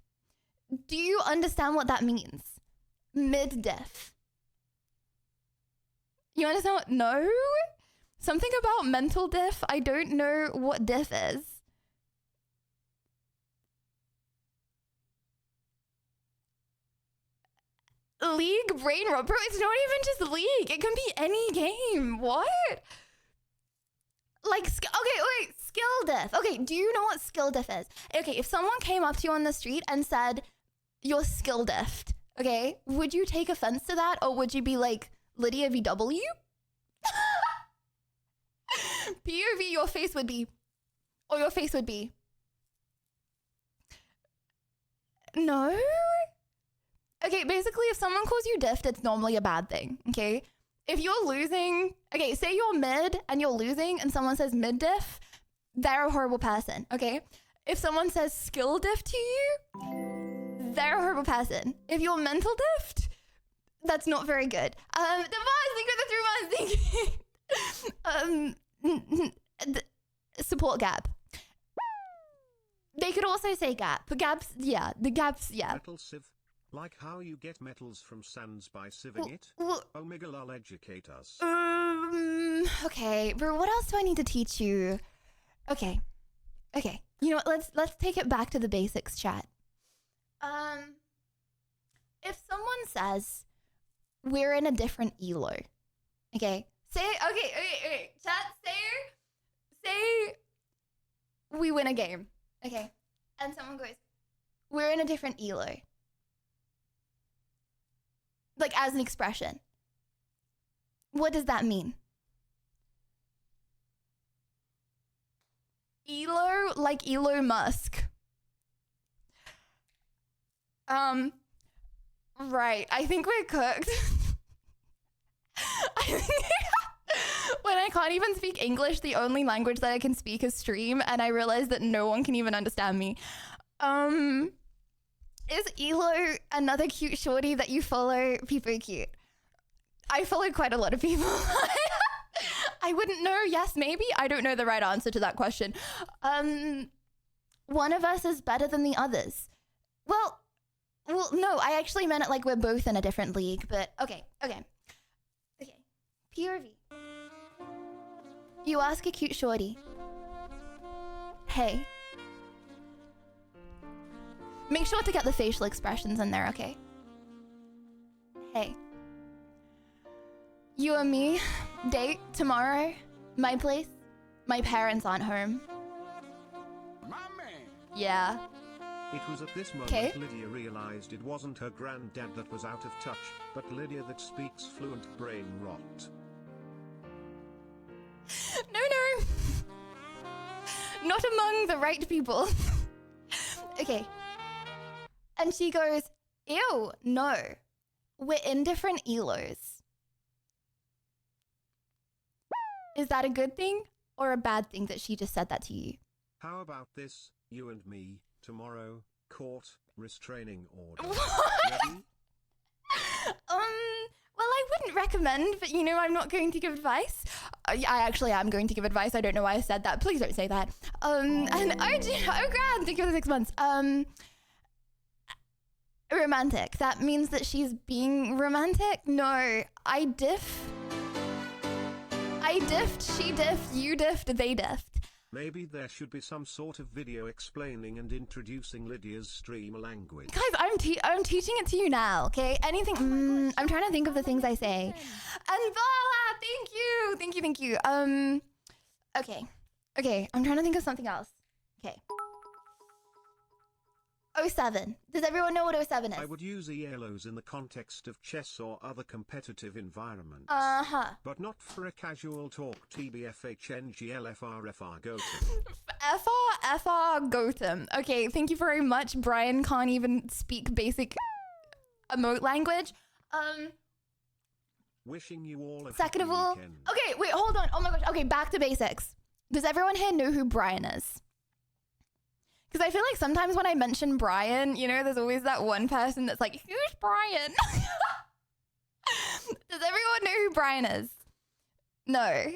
Do you understand what that means? Mid-diff. You understand what, no? Something about mental diff, I don't know what diff is. League brain rot, bro, it's not even just League. It can be any game. What? Like, okay, wait, skill diff. Okay, do you know what skill diff is? Okay, if someone came up to you on the street and said, you're skill diffed, okay, would you take offense to that? Or would you be like, Lydia VW? POV, your face would be, no? Okay, basically, if someone calls you diffed, it's normally a bad thing, okay? If you're losing, okay, say you're mid and you're losing and someone says mid diff, they're a horrible person, okay? If someone says skill diff to you, they're a horrible person. If you're mental diffed, that's not very good. The boss, thank you for the 3 months, thank you. Support gap. They could also say gap. The gaps, yeah. Metal sieve. Like how you get metals from sands by sieving it? Omega lol, educate us. Okay, bro, what else do I need to teach you? Okay. You know what, let's take it back to the basics, chat. If someone says, we're in a different elo, okay? Okay, chat, say we win a game, okay? And someone goes, we're in a different elo. Like, as an expression. What does that mean? Elo, like Elon Musk. Right. I think we're cooked. I think when I can't even speak English, the only language that I can speak is stream, and I realize that no one can even understand me. Is Elo another cute shorty that you follow? People cute. I follow quite a lot of people. I wouldn't know. Yes, maybe. I don't know the right answer to that question. One of us is better than the others. Well, no, I actually meant it like we're both in a different league, but okay. POV. You ask a cute shorty. Hey. Make sure to get the facial expressions in there, okay? Hey. You and me, date tomorrow, my place. My parents aren't home. My man. Yeah. It was at this moment Lydia realized it wasn't her granddad that was out of touch, but Lydia that speaks fluent brain rot. No. Not among the right people. Okay. And she goes, ew, no. We're in different elos. Is that a good thing or a bad thing that she just said that to you? How about this, you and me, tomorrow, court, restraining order. Ready? Well, I wouldn't recommend, but I'm not going to give advice. I actually am going to give advice. I don't know why I said that. Please don't say that. And oh grand, thank you for the 6 months. Romantic. That means that she's being romantic? No, I diffed, she diffed, you diffed, they diffed. Maybe there should be some sort of video explaining and introducing Lydia's streamer language. Guys, I'm teaching it to you now, okay? Anything, I'm trying to think of the things I say. And Vala, thank you. Okay, I'm trying to think of something else. Okay. 07. Does everyone know what 07 is? I would use ELOs in the context of chess or other competitive environments. But not for a casual talk TBFHNGLFRFR Gotham. FR Gotham. Okay, thank you very much. Brian can't even speak basic emote language. Wishing you all a second of happy all, weekend. okay, wait, hold on. Oh my gosh. Okay, back to basics. Does everyone here know who Brian is? Because I feel like sometimes when I mention Brian, there's always that one person that's like, who's Brian? Does everyone know who Brian is? No.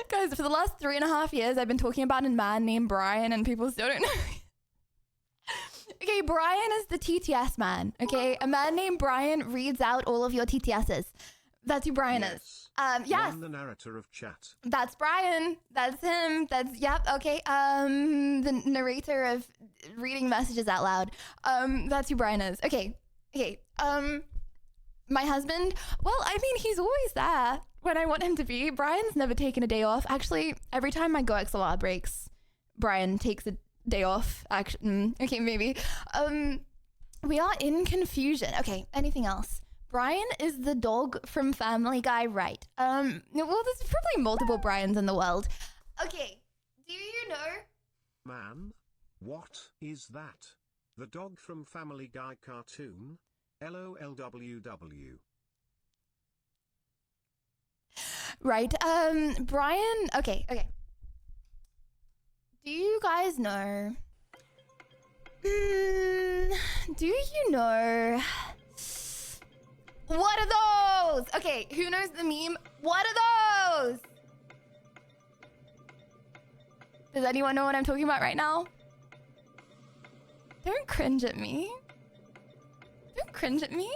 Guys, for the last 3.5 years, I've been talking about a man named Brian and people still don't know. Okay, Brian is the TTS man, okay? A man named Brian reads out all of your TTSs. That's who Brian is. Yes. I'm the narrator of chat. That's Brian. That's him. Yep. Okay. The narrator of reading messages out loud. That's who Brian is. Okay. My husband. Well, I mean, he's always there when I want him to be. Brian's never taken a day off. Actually, every time my GoXLR breaks, Brian takes a day off. Actually, okay, maybe. We are in confusion. Okay. Anything else? Brian is the dog from Family Guy, right? Well, there's probably multiple Brians in the world. Okay, do you know? Man, what is that? The dog from Family Guy cartoon? LOLWW. Right, Brian, okay. Do you guys know? Do you know? What are those? Okay, who knows the meme? What are those? Does anyone know what I'm talking about right now? Don't cringe at me. Don't cringe at me.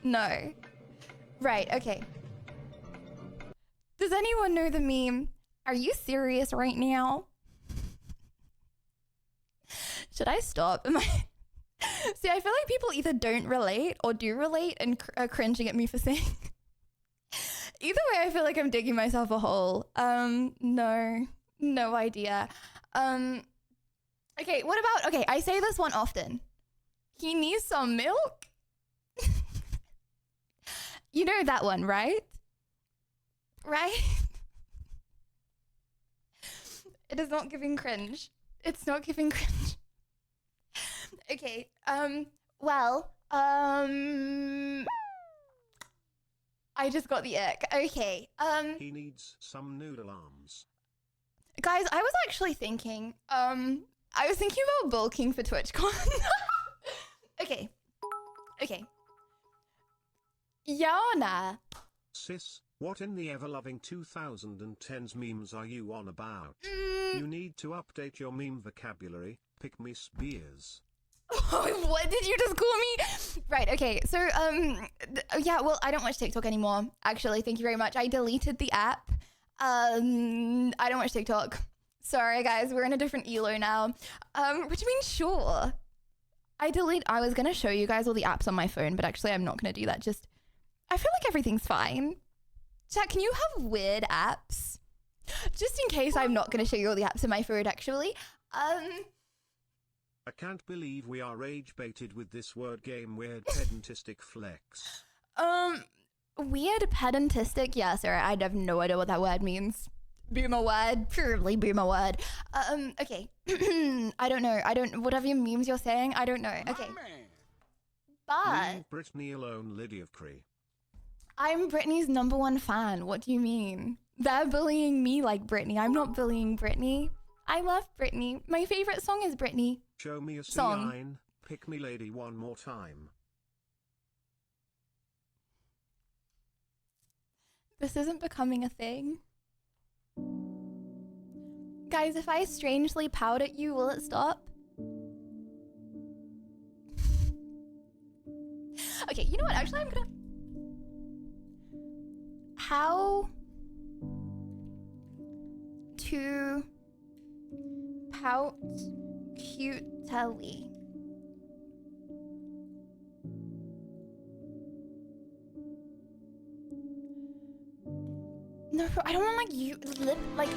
No. Right, okay. Does anyone know the meme? Are you serious right now? Should I stop? Am I... See, I feel like people either don't relate or do relate and are cringing at me for saying. Either way, I feel like I'm digging myself a hole. No idea. Okay, what about, okay, I say this one often. He needs some milk. You know that one, right? right? It is not giving cringe. It's not giving cringe. Okay, well, I just got the ick. Okay, He needs some noodle arms. guys, I was actually thinking, I was thinking about bulking for TwitchCon. Okay. Yeah or nah? Sis, what in the ever-loving 2010s memes are you on about? You need to update your meme vocabulary. Pick me Spears. What did you just call me? Right, okay, so, yeah, well, I don't watch TikTok anymore, actually, thank you very much. I deleted the app. I don't watch TikTok. Sorry, guys, we're in a different ELO now. What do you mean, sure? I was gonna show you guys all the apps on my phone, but actually I'm not gonna do that, just, I feel like everything's fine. Chat, can you have weird apps? Just in case I'm not gonna show you all the apps on my phone, actually. I can't believe we are rage baited with this word game weird pedantistic flex. Weird pedantistic? Yeah, sorry, I have no idea what that word means. Boomer word, purely boomer word. Okay. I don't know. Whatever your memes you're saying, I don't know. Okay. But Leave Brittany alone, Lydia Cree. I'm Britney's #1 fan. What do you mean? They're bullying me like Britney. I'm not bullying Britney. I love Britney. My favorite song is Britney. Show me a Song. line. Pick me lady one more time. This isn't becoming a thing. Guys, if I strangely pout at you, will it stop? Okay, you know what? Actually, I'm gonna... How to pout cutely. No, I don't want like you lip like.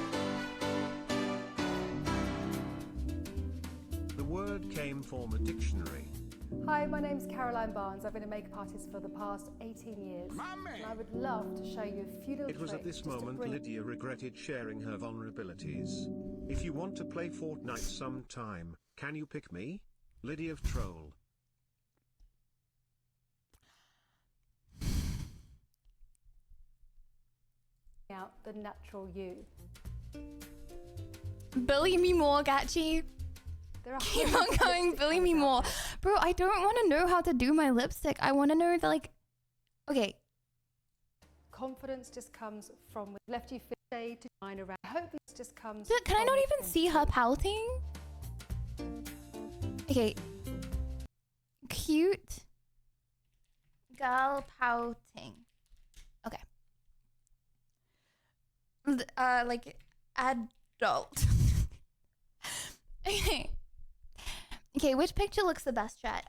The word came from a dictionary. Hi, my name's Caroline Barnes. I've been a makeup artist for the past 18 years. And I would love to show you a few little It was at tricks this just to moment bring- Lydia regretted sharing her vulnerabilities. If you want to play Fortnite sometime, can you pick me? Lydia of Troll. out the natural you. Bully me more, Gachi. There are Keep hundreds on of going, lipstick bully me colours out more. there. Bro, I don't want to know how to do my lipstick. I want to know the like, okay. Confidence just comes from with left you shade to shine around. I hope this just comes. Can I from not within. even see her pouting? Okay. Cute girl pouting. Okay. Like adult. Okay. Okay, which picture looks the best, chat?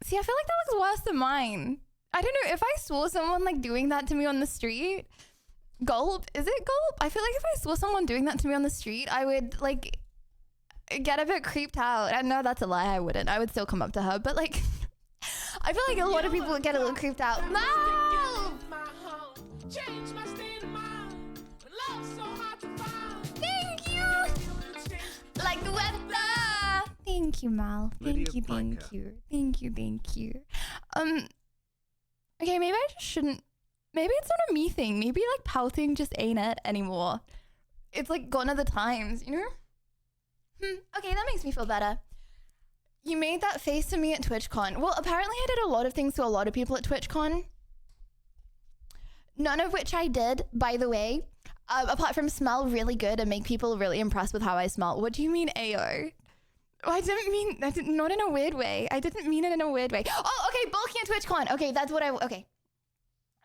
See, I feel like that looks worse than mine. I don't know, if I saw someone like doing that to me on the street, gulp, is it gulp? I feel like if I saw someone doing that to me on the street, I would like get a bit creeped out. I know that's a lie, I wouldn't. I would still come up to her, but like, I feel like a lot of people would get a little creeped out. No! Thank you! Like the weather! Thank you, Mal. Lydia Thank you, thank Piker. you. Thank you, thank you. Okay, maybe I just shouldn't. Maybe it's not a me thing. Maybe like pouting just ain't it anymore. It's like gone are the times, you know? Okay, that makes me feel better. You made that face to me at TwitchCon. Well, apparently I did a lot of things to a lot of people at TwitchCon. None of which I did, by the way. Apart from smell really good and make people really impressed with how I smell. What do you mean, AO? I didn't mean, not in a weird way. I didn't mean it in a weird way. Oh, okay, bulking at TwitchCon. Okay, that's what okay.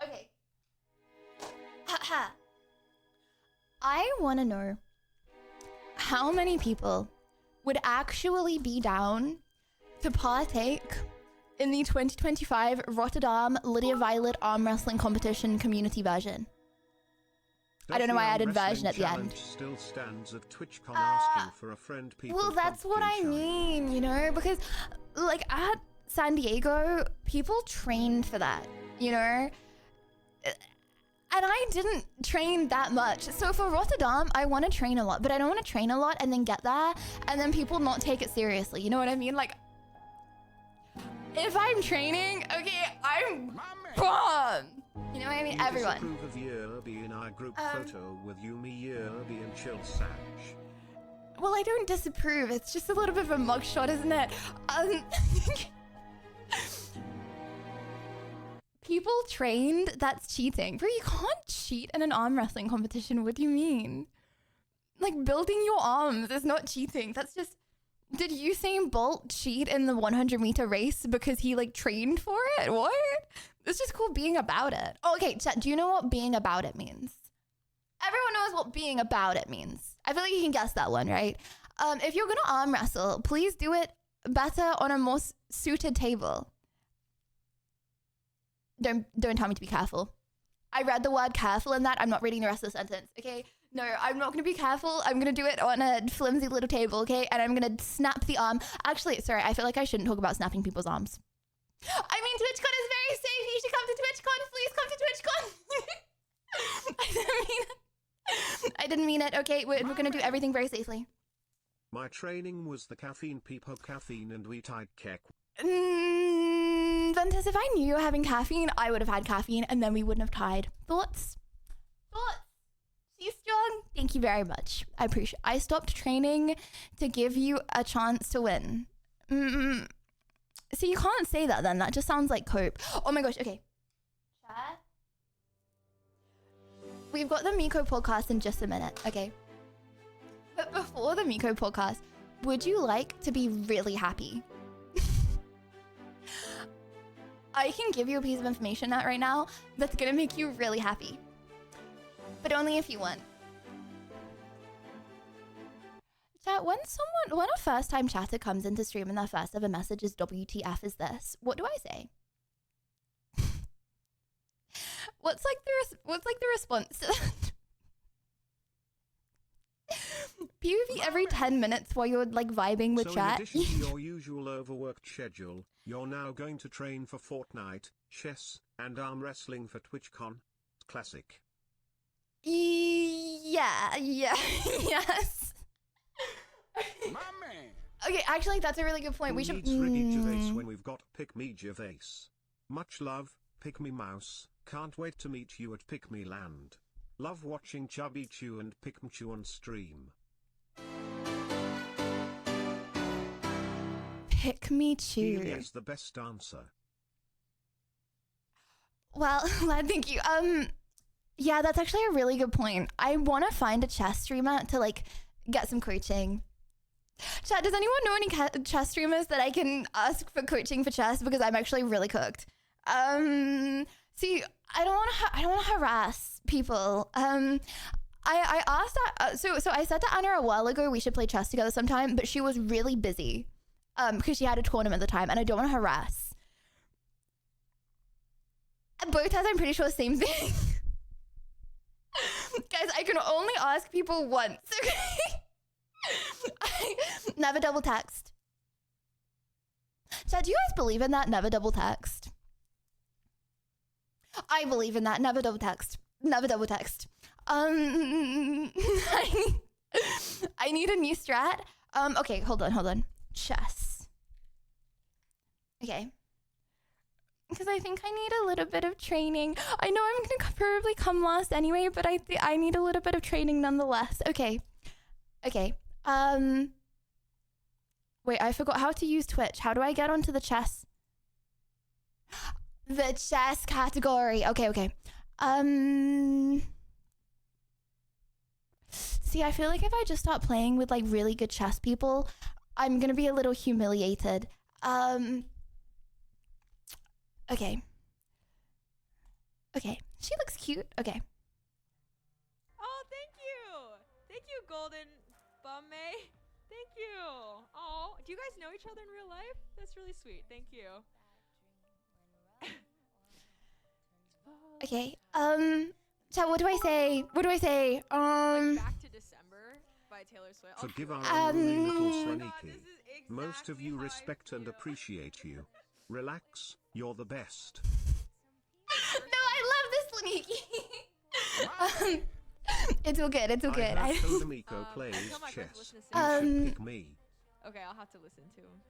Okay. I want to know how many people would actually be down to partake in the 2025 Rotterdam Lydia Violet Arm Wrestling Competition community version. I don't know why I added version at the end. Still stands at TwitchCon asking for a friend. People Well, that's what I mean, you know, because like at San Diego, people trained for that, you know? And I didn't train that much. So for Rotterdam, I want to train a lot, but I don't want to train a lot and then get there and then people not take it seriously. You know what I mean? Like, if I'm training, okay, I'm bomb. You know what I mean? Everyone. Disapprove of Yerby in our group photo with Yumi, Yerby, and Chill Satch. Well, I don't disapprove. It's just a little bit of a mugshot, isn't it? People trained, that's cheating. Bro, you can't cheat in an arm wrestling competition. What do you mean? Like, building your arms is not cheating. That's just... Did Usain Bolt cheat in the 100-meter race because he, like, trained for it? What? It's just cool being about it. Oh, okay, chat, do you know what being about it means? Everyone knows what being about it means. I feel like you can guess that one, right? If you're gonna arm wrestle, please do it better on a more suited table. Don't tell me to be careful. I read the word careful in that. I'm not reading the rest of the sentence, okay? No, I'm not going to be careful. I'm going to do it on a flimsy little table, okay? And I'm going to snap the arm. Actually, sorry, I feel like I shouldn't talk about snapping people's arms. I mean, TwitchCon is very safe. You should come to TwitchCon. Please come to TwitchCon. I didn't mean it. Okay, we're going to do everything very safely. My training was the caffeine peepo caffeine and we tied kek. Ventus, if I knew you were having caffeine, I would have had caffeine and then we wouldn't have tied. Thoughts? See strong? Thank you very much. I appreciate it. I stopped training to give you a chance to win. See, you can't say that then. That just sounds like cope. Oh my gosh, okay. Chat. We've got the Miko podcast in just a minute, okay? But before the Miko podcast, would you like to be really happy? I can give you a piece of information out right now that's gonna make you really happy. But only if you want. Chat, when a first-time chatter comes into stream and their first ever message is WTF is this, what do I say? What's like the response to that? POV every 10 minutes while you're like vibing with chat. In addition to your usual overworked schedule, you're now going to train for Fortnite, chess, and arm wrestling for TwitchCon. Classic. Yeah, yes. My man. Okay, actually, that's a really good point. Who We should. needs Ricky Gervais when we've got Pick Me Gervais? Much love, Pick Me Mouse. Can't wait to meet you at Pick Me Land. Love watching Chubby Chew and Pick Me Chew on stream. Pick Me Chew. Yes, the best answer. Well, thank you. Yeah, that's actually a really good point. I want to find a chess streamer to like get some coaching. Chat, does anyone know any chess streamers that I can ask for coaching for chess? Because I'm actually really cooked. See, I don't want to harass people. I asked that. So I said to Anna a while ago we should play chess together sometime, but she was really busy. Because she had a tournament at the time, and I don't want to harass. Both has, I'm pretty sure, same thing. Guys, I can only ask people once, okay? Never double text. Chad, do you guys believe in that? Never double text. I believe in that. Never double text. Never double text. I need a new strat. Okay, hold on. Chess. Okay. Because I think I need a little bit of training. I know I'm going to probably come last anyway, but I need a little bit of training nonetheless. Okay. Wait, I forgot how to use Twitch. How do I get onto the chess? The chess category. Okay. See, I feel like if I just start playing with like really good chess people, I'm going to be a little humiliated. Okay. She looks cute. Okay. Oh, thank you, Golden Bumme. Thank you. Oh, do you guys know each other in real life? That's really sweet. Thank you. Okay. Chat, what do I say? Like Back to December by Taylor Swift. Forgive our only little Swaniki. Most of you respect and appreciate you. Relax, you're the best. No, I love this, Laniki. It's all good. It's all good. I heard Miko plays chess. You should pick me. Okay, I'll have to listen to him.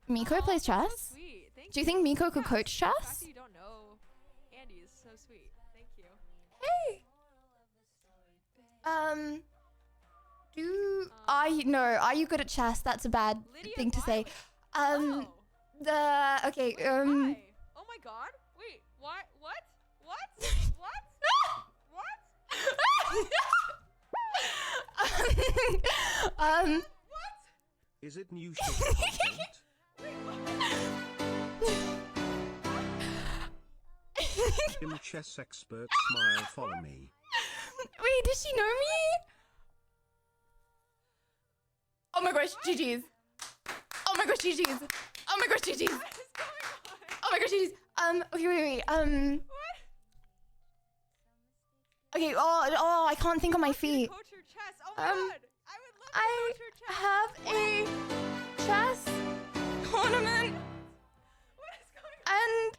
Miko plays chess? So sweet. Thank Do you think Miko could coach The chess? fact that you don't know Andy is so sweet. Thank you. Hey. Are you good at chess? That's a bad Lydia thing to say. Violet. Okay. Wait, why? Oh my god. Wait, why? What? What? What? Is it new shit content? Tim chess expert smile follow me. Wait, does she know me? Oh my gosh, GG's. Oh my gosh, GG's. Oh my gosh, GG's. Oh my gosh, GG's. Okay, wait. Okay, I can't think on my feet. Coach your chess. Oh my god. I have a chess tournament. What is going on? And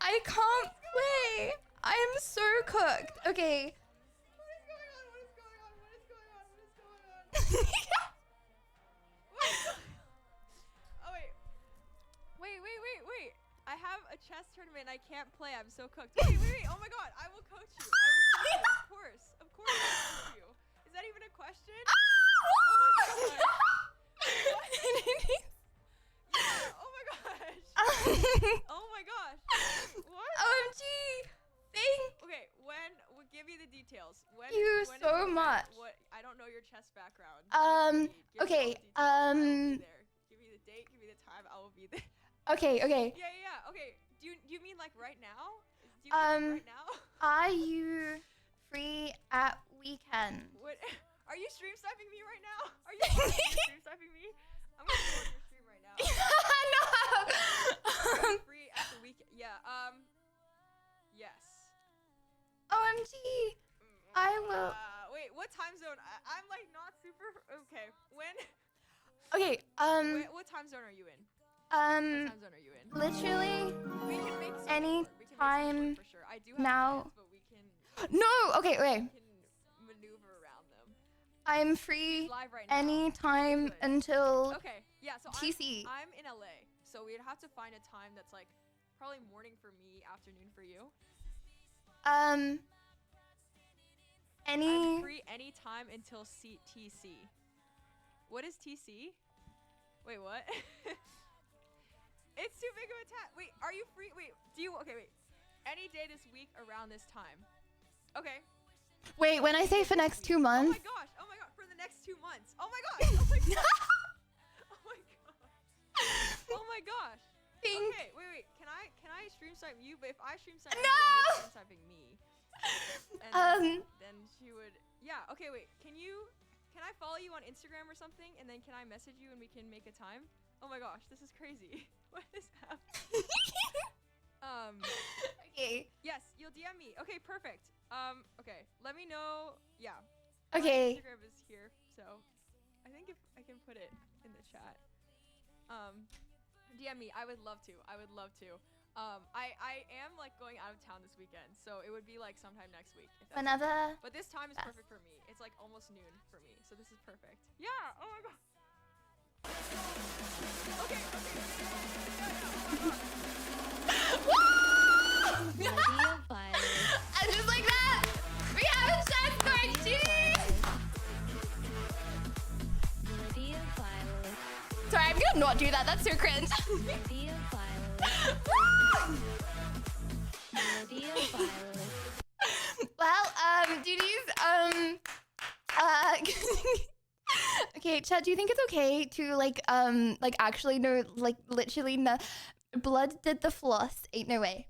I can't play. I am so cooked. Okay. What is going on? What is going on? What is going on? What is going on? Oh wait. I have a chess tournament. I can't play. I'm so cooked. Wait. Oh my god. I will coach you. Of course. Of course I will coach you. Is that even a question? Oh my gosh. Oh my gosh. What? OMG. Okay, we'll give you the details. When You when is so the event? much. What? I don't know your chess background. Okay, Give me all the details. I will be there. Give me the date, give me the time, I will be there. Okay. Yeah. Okay. Do you mean like right now? Do you mean like right now? Are you free at weekend? What? Are you stream sniping me right now? Are you stream sniping me? I'm gonna go on your stream right now. No. Are you free at the weekend? Yeah. Yes. OMG. I will. Wait. What time zone? I'm like not super. Okay. When? Okay. What time zone are you in? What time zone are you in? Literally We can make some any work. We can make some time work for sure. I do have now. plans, but we can No. Okay. Wait. maneuver around them. I'm free Live right now. anytime Good. until Okay. Yeah. So TC. I'm in LA, so we'd have to find a time that's like probably morning for me, afternoon for you. I'm free anytime until TC. What is TC? Wait, what? It's too big of a task. Wait, are you free? Wait, okay, wait. Any day this week around this time. Okay. Wait, when I say for next 2 months. Oh my god, for the next 2 months. Oh my gosh. Oh my gosh. Oh my gosh. Okay, wait. Can I stream snipe you? But if I stream snipe you, then you're stream sniping me. And then she would. Yeah. Okay. Wait. Can I follow you on Instagram or something, and then can I message you and we can make a time? Oh my gosh, this is crazy. What is happening? Okay. Yes, you'll DM me. Okay, perfect. Okay. Let me know. Yeah. Okay. My Instagram is here, so I think if I can put it in the chat. DM me. I would love to. I am like going out of town this weekend, so it would be like sometime next week. If that's Another. But this time is perfect for me. It's like almost noon for me, so this is perfect. Yeah. Oh my god. Okay. And just like that, we have a chef going. Sorry, I'm gonna not do that. That's so cringe. Well, duties, okay, Chad, do you think it's okay to like actually no, like literally no, blood did the floss, ain't no way.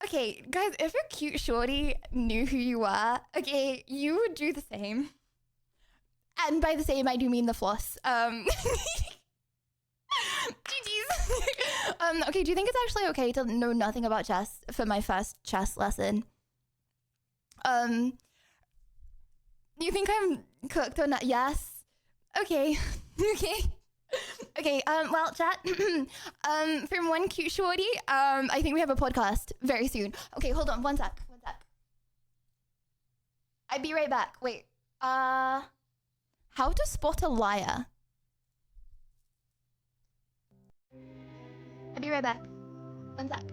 Okay, guys, if a cute shorty knew who you were, okay, you would do the same. And by the same, I do mean the floss. GG's. Okay, do you think it's actually okay to know nothing about chess for my first chess lesson? You think I'm cooked or not? Yes. Okay. Okay. Okay, well, chat, from one cute shorty, I think we have a podcast very soon. Okay, hold on, one sec. I'll be right back. Wait, how to spot a liar? I'll be right back. One sec.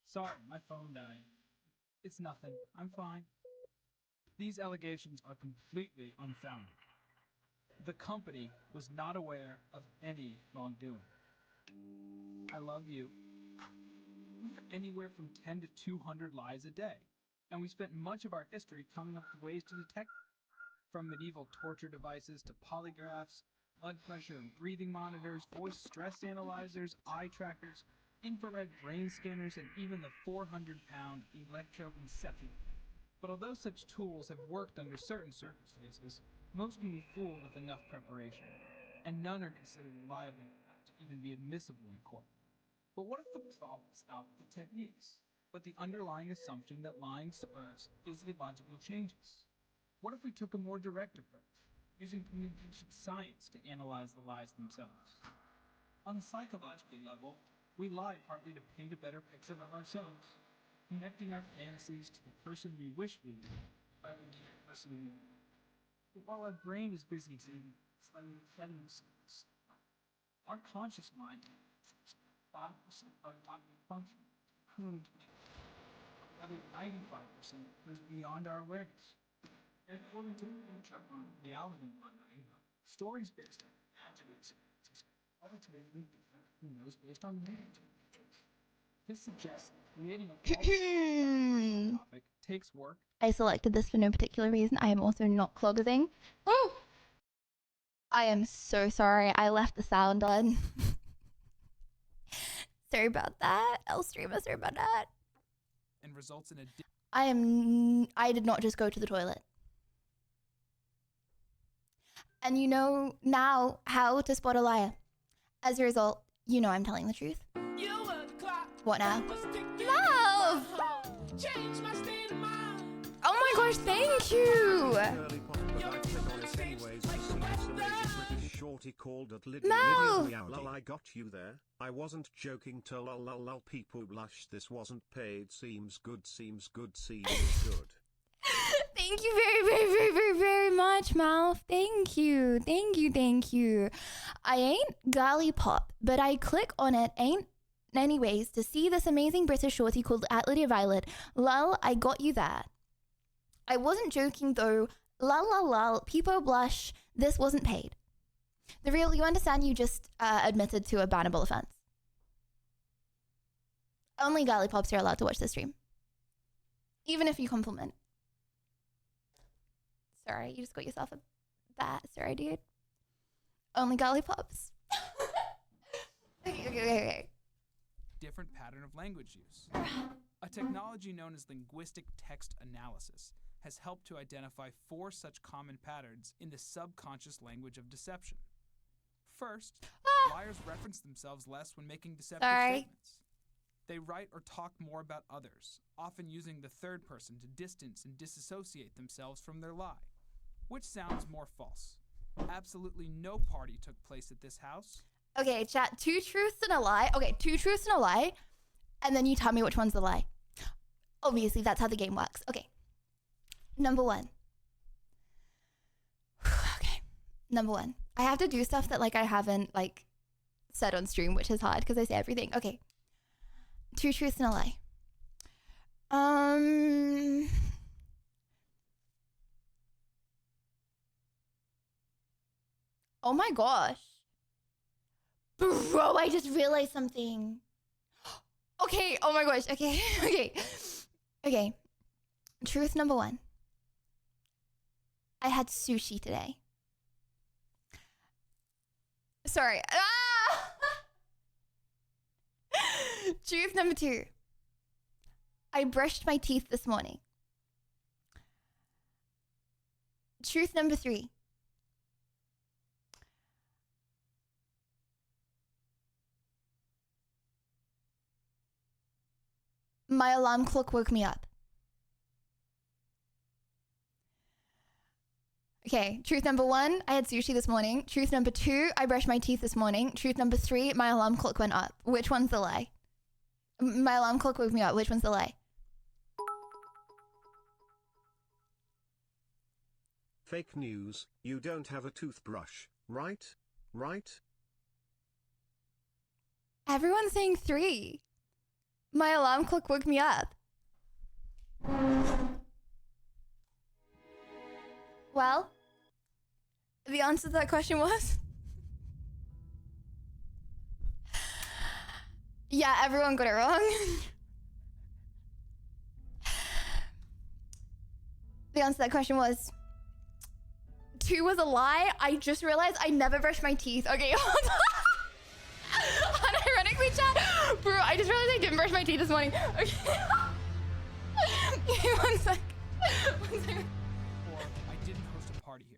Sorry, my phone died. It's nothing. I'm fine. These allegations are completely unfounded. The company was not aware of any wrongdoing. I love you. Anywhere from 10 to 200 lies a day, and we spent much of our history coming up with ways to detect them. From medieval torture devices to polygraphs, blood pressure and breathing monitors, voice stress analyzers, eye trackers, infrared brain scanners, and even the 400-pound electroencephalograph. But although such tools have worked under certain circumstances, most can be fooled with enough preparation, and none are considered reliable enough to even be admissible in court. But what if the problem is not with the techniques, but the underlying assumption that lying spurs physiological changes? What if we took a more direct approach, using communication science to analyze the lies themselves? On a psychological level, we lie partly to paint a better picture of ourselves, connecting our fantasies to the person we wish we were, by the person we were. But while our brain is busy doing slightly things, our conscious mind is 5% of cognitive function. Another 95% is beyond our awareness. And according to the Alvin stories based on attributes, qualitatively different from those based on narrative. This suggests creating a topic takes work. I selected this for no particular reason. I am also not clogging. Oh! I am so sorry. I left the sound on. Sorry about that. Streamer, sorry about that. And results in a I did not just go to the toilet. And you know now how to spot a liar. As a result, you know I'm telling the truth. What now? Love! Oh my gosh, thank you! Shorty called at Lydia. Lol, I got you there. I wasn't joking. To lol people blush. This wasn't paid. Seems good. Thank you very much, Mouth. Thank you. I ain't Golly Pop, but I click on it ain't anyways to see this amazing British shorty called at Lydia Violet. Lol, I got you there. I wasn't joking though. Lol, people blush. This wasn't paid. The real, you understand you just admitted to a bannable offense. Only Gollypops are allowed to watch this stream. Even if you compliment. Sorry, you just got yourself a bat. Sorry, dude. Only Gollypops. Okay. Different pattern of language use. A technology known as linguistic text analysis has helped to identify 4 such common patterns in the subconscious language of deception. First, liars reference themselves less when making deceptive statements. They write or talk more about others, often using the third person to distance and disassociate themselves from their lie. Which sounds more false? Absolutely no party took place at this house. Okay, chat, 2 truths and a lie. Okay, 2 truths and a lie, and then you tell me which one's the lie. Obviously, that's how the game works. Okay. Number 1. Okay. Number 1. I have to do stuff that I haven't said on stream, which is hard because I say everything. Okay. 2 truths and a lie. Oh my gosh. Bro, I just realized something. Okay, oh my gosh. Okay. Truth number 1. I had sushi today. Sorry. Truth number 2. I brushed my teeth this morning. Truth number 3. My alarm clock woke me up. Okay, truth number 1, I had sushi this morning. Truth number 2, I brushed my teeth this morning. Truth number 3, my alarm clock went up. Which one's the lie? My alarm clock woke me up. Which one's the lie? Fake news, you don't have a toothbrush, right? Right? Everyone's saying 3. My alarm clock woke me up. Well, the answer to that question was... yeah, everyone got it wrong. The answer to that question was... 2 was a lie. I just realized I never brushed my teeth. Okay, hold on. Unironically, chat. Bro, I just realized I didn't brush my teeth this morning. Okay. One sec. Or, I didn't host a party here.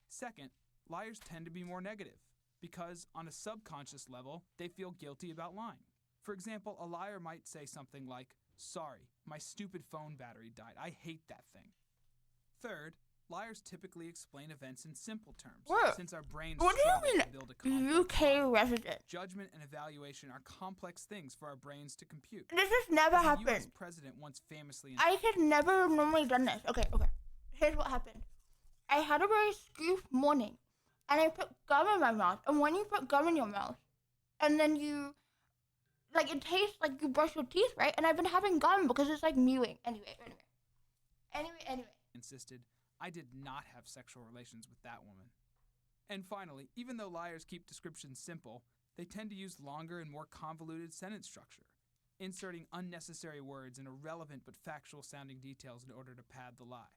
Second, liars tend to be more negative because on a subconscious level, they feel guilty about lying. For example, a liar might say something like, "Sorry, my stupid phone battery died. I hate that thing." Third, liars typically explain events in simple terms, since our brains struggle to build a complex UK resident? Judgment and evaluation are complex things for our brains to compute. This has never As a happened. US president once famously I had never normally done this. Okay. Here's what happened. I had a very skoof morning, and I put gum in my mouth. And when you put gum in your mouth, and then you, like, it tastes like you brush your teeth, right? And I've been having gum because it's like mewing. Anyway. insisted I did not have sexual relations with that woman. And finally, even though liars keep descriptions simple, they tend to use longer and more convoluted sentence structure, inserting unnecessary words and irrelevant but factual sounding details in order to pad the lie.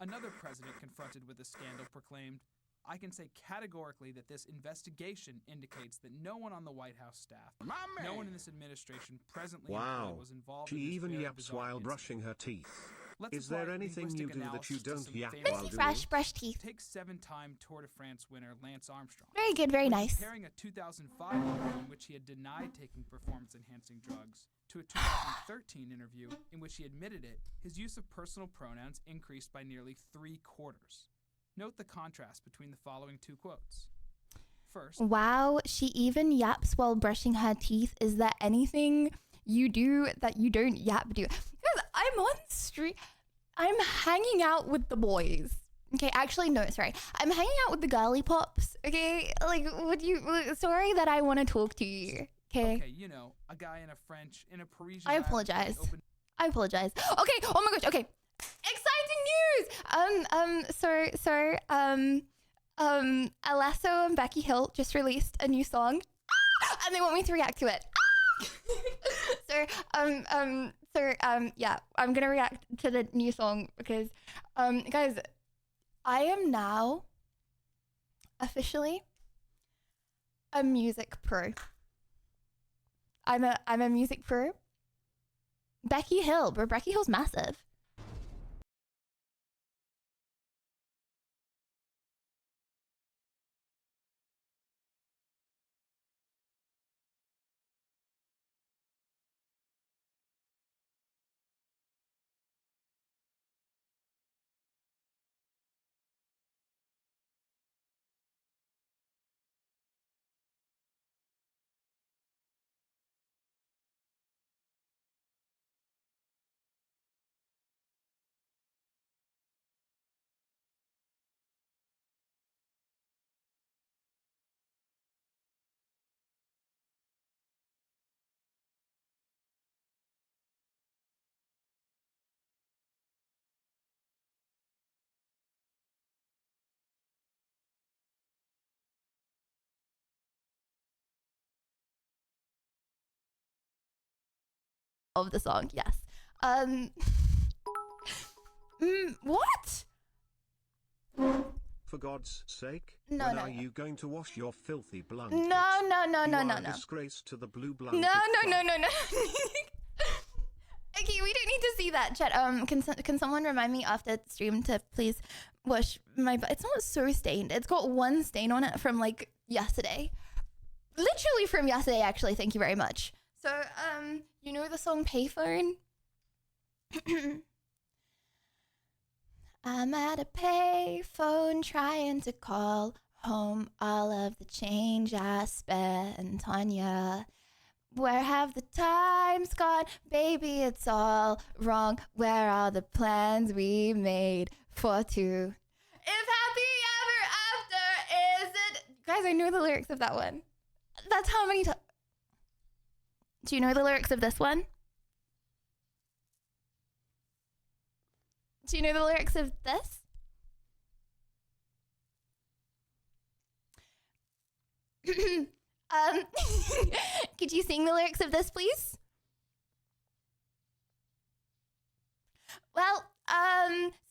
Another president confronted with a scandal proclaimed, "I can say categorically that this investigation indicates that no one on the White House staff, no one in this administration presently employed was involved She in this even very yaps bizarre while incident." brushing her teeth. Let's Is there apply anything you linguistic do that you analysis to don't some yap famous while Minty doing? fresh brush teeth. Take 7-time Tour de France winner Lance Armstrong. Very good, very When nice. comparing a 2005 interview in which he had denied taking performance-enhancing drugs to a 2013 interview in which he admitted it, his use of personal pronouns increased by nearly 3/4. Note the contrast between the following two quotes. First, Wow, she even yaps while brushing her teeth. Is there anything you do that you don't yap do? Because I'm on street. I'm hanging out with the boys. Okay, actually, no, sorry. I'm hanging out with the girly pops. Okay, like, sorry that I want to talk to you. Okay, you know, a guy in a Parisian. I apologize. I apologize. Okay, oh my gosh, okay. Exciting news! Alesso and Becky Hill just released a new song, and they want me to react to it. Yeah, I'm gonna react to the new song because, guys, I am now officially a music pro. I'm a music pro. Becky Hill, bro. Becky Hill's massive. Of the song, yes. What? For God's sake, No, when no, are no. you going to wash your filthy blanket? No. You are a disgrace to the blue blanket. No. Okay, we don't need to see that, chat. Can someone remind me after stream to please wash my butt? It's not so stained. It's got one stain on it from like yesterday. Literally from yesterday, actually. Thank you very much. So, you know the song Payphone? I'm at a payphone trying to call home all of the change I spent on ya. Where have the times gone? Baby, it's all wrong. Where are the plans we made for two? If happy ever after isn't... Guys, I know the lyrics of that one. That's how many times... Do you know the lyrics of this one? Do you know the lyrics of this? Could you sing the lyrics of this, please? Well,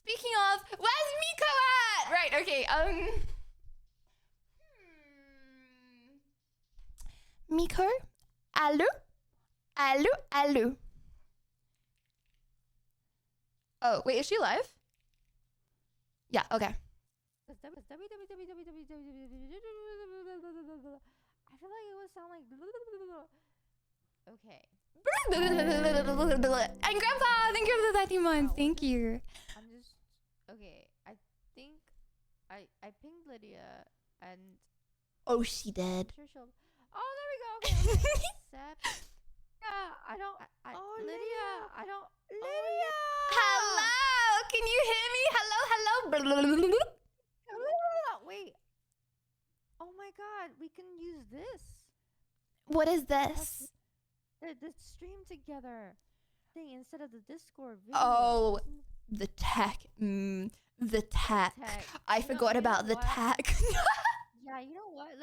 speaking of, where's Miko at? Right, okay, Miko? Allô? Allô? Allô? Oh, wait, is she live? Yeah, okay. I feel like it would sound like... Okay. And Grandpa, thank you for the 30 months. Thank you. I'm just... Okay, I think... I pinged Lydia and... Oh, she did. Sure she'll... Oh, there we go. Okay, okay. Except... Yeah, I don't... Lydia, I don't... Lydia! Hello! Can you hear me? Hello, hello. Wait. Oh my god, we can use this. What is this? The stream together thing instead of the Discord video. Oh, the tech. The tech. I forgot about the tech. Yeah, you know what?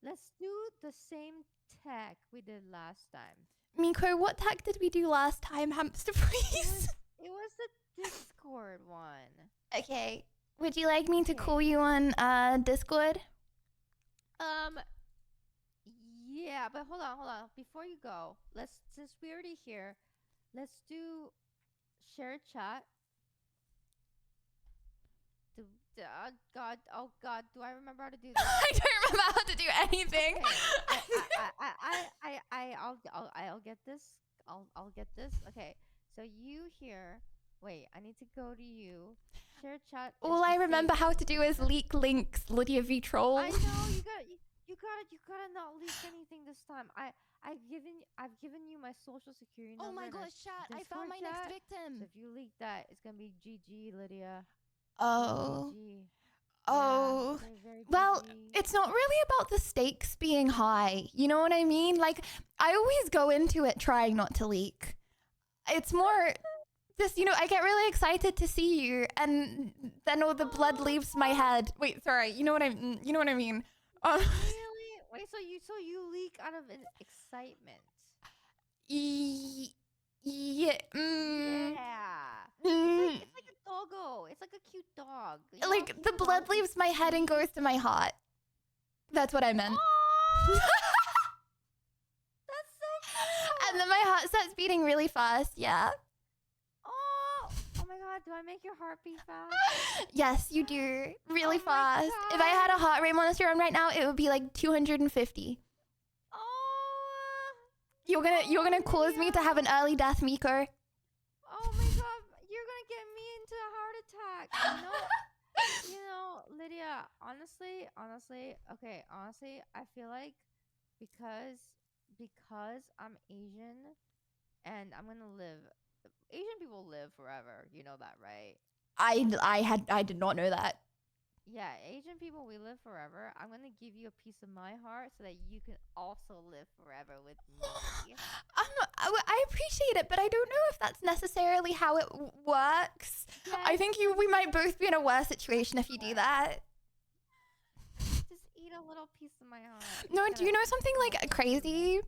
Let's do the same tech we did last time. Miko, what tech did we do last time, hamster please? It was the Discord one. Okay. Would you like me to call you on Discord? Yeah, but hold on. Before you go, since we're already here, let's do share chat. Oh God, do I remember how to do this? I don't remember how to do anything. Okay. I'll get this. I'll get this. Okay, so you here. Wait, I need to go to you. Share chat. All I remember how to do is leak links, Lydia V Troll. I know you gotta not leak anything this time. I've given you my social security number. Oh my gosh, chat! I found my next victim. So if you leak that, it's gonna be GG, Lydia. Oh. GG. Oh. Yeah, very well, GG. it's not really about the stakes being high. You know what I mean? Like, I always go into it trying not to leak. It's more just, I get really excited to see you, and then all the blood leaves my head. Wait, sorry. You know what I mean? Really? Wait, so you leak out of excitement? Yeah. Yeah. It's like a doggo. It's like a cute dog. Like, the blood leaves my head and goes to my heart. That's what I meant. That's so cool. And then my heart starts beating really fast. Yeah. Oh my god, do I make your heart beat fast? Yes, you do. Really fast. If I had a heart rate monitor on right now, it would be like 250. Oh. You're gonna cause me to have an early death, Miko. Oh my god, you're gonna get me into a heart attack. Lydia, honestly, I feel like because I'm Asian and I'm gonna live. Asian people live forever. You know that, right? I did not know that. Yeah, Asian people, we live forever. I'm gonna give you a piece of my heart so that you can also live forever with me. I appreciate it, but I don't know if that's necessarily how it works. Yes. I think we might both be in a worse situation if you do that. Just eat a little piece of my heart. No, do you know something like crazy?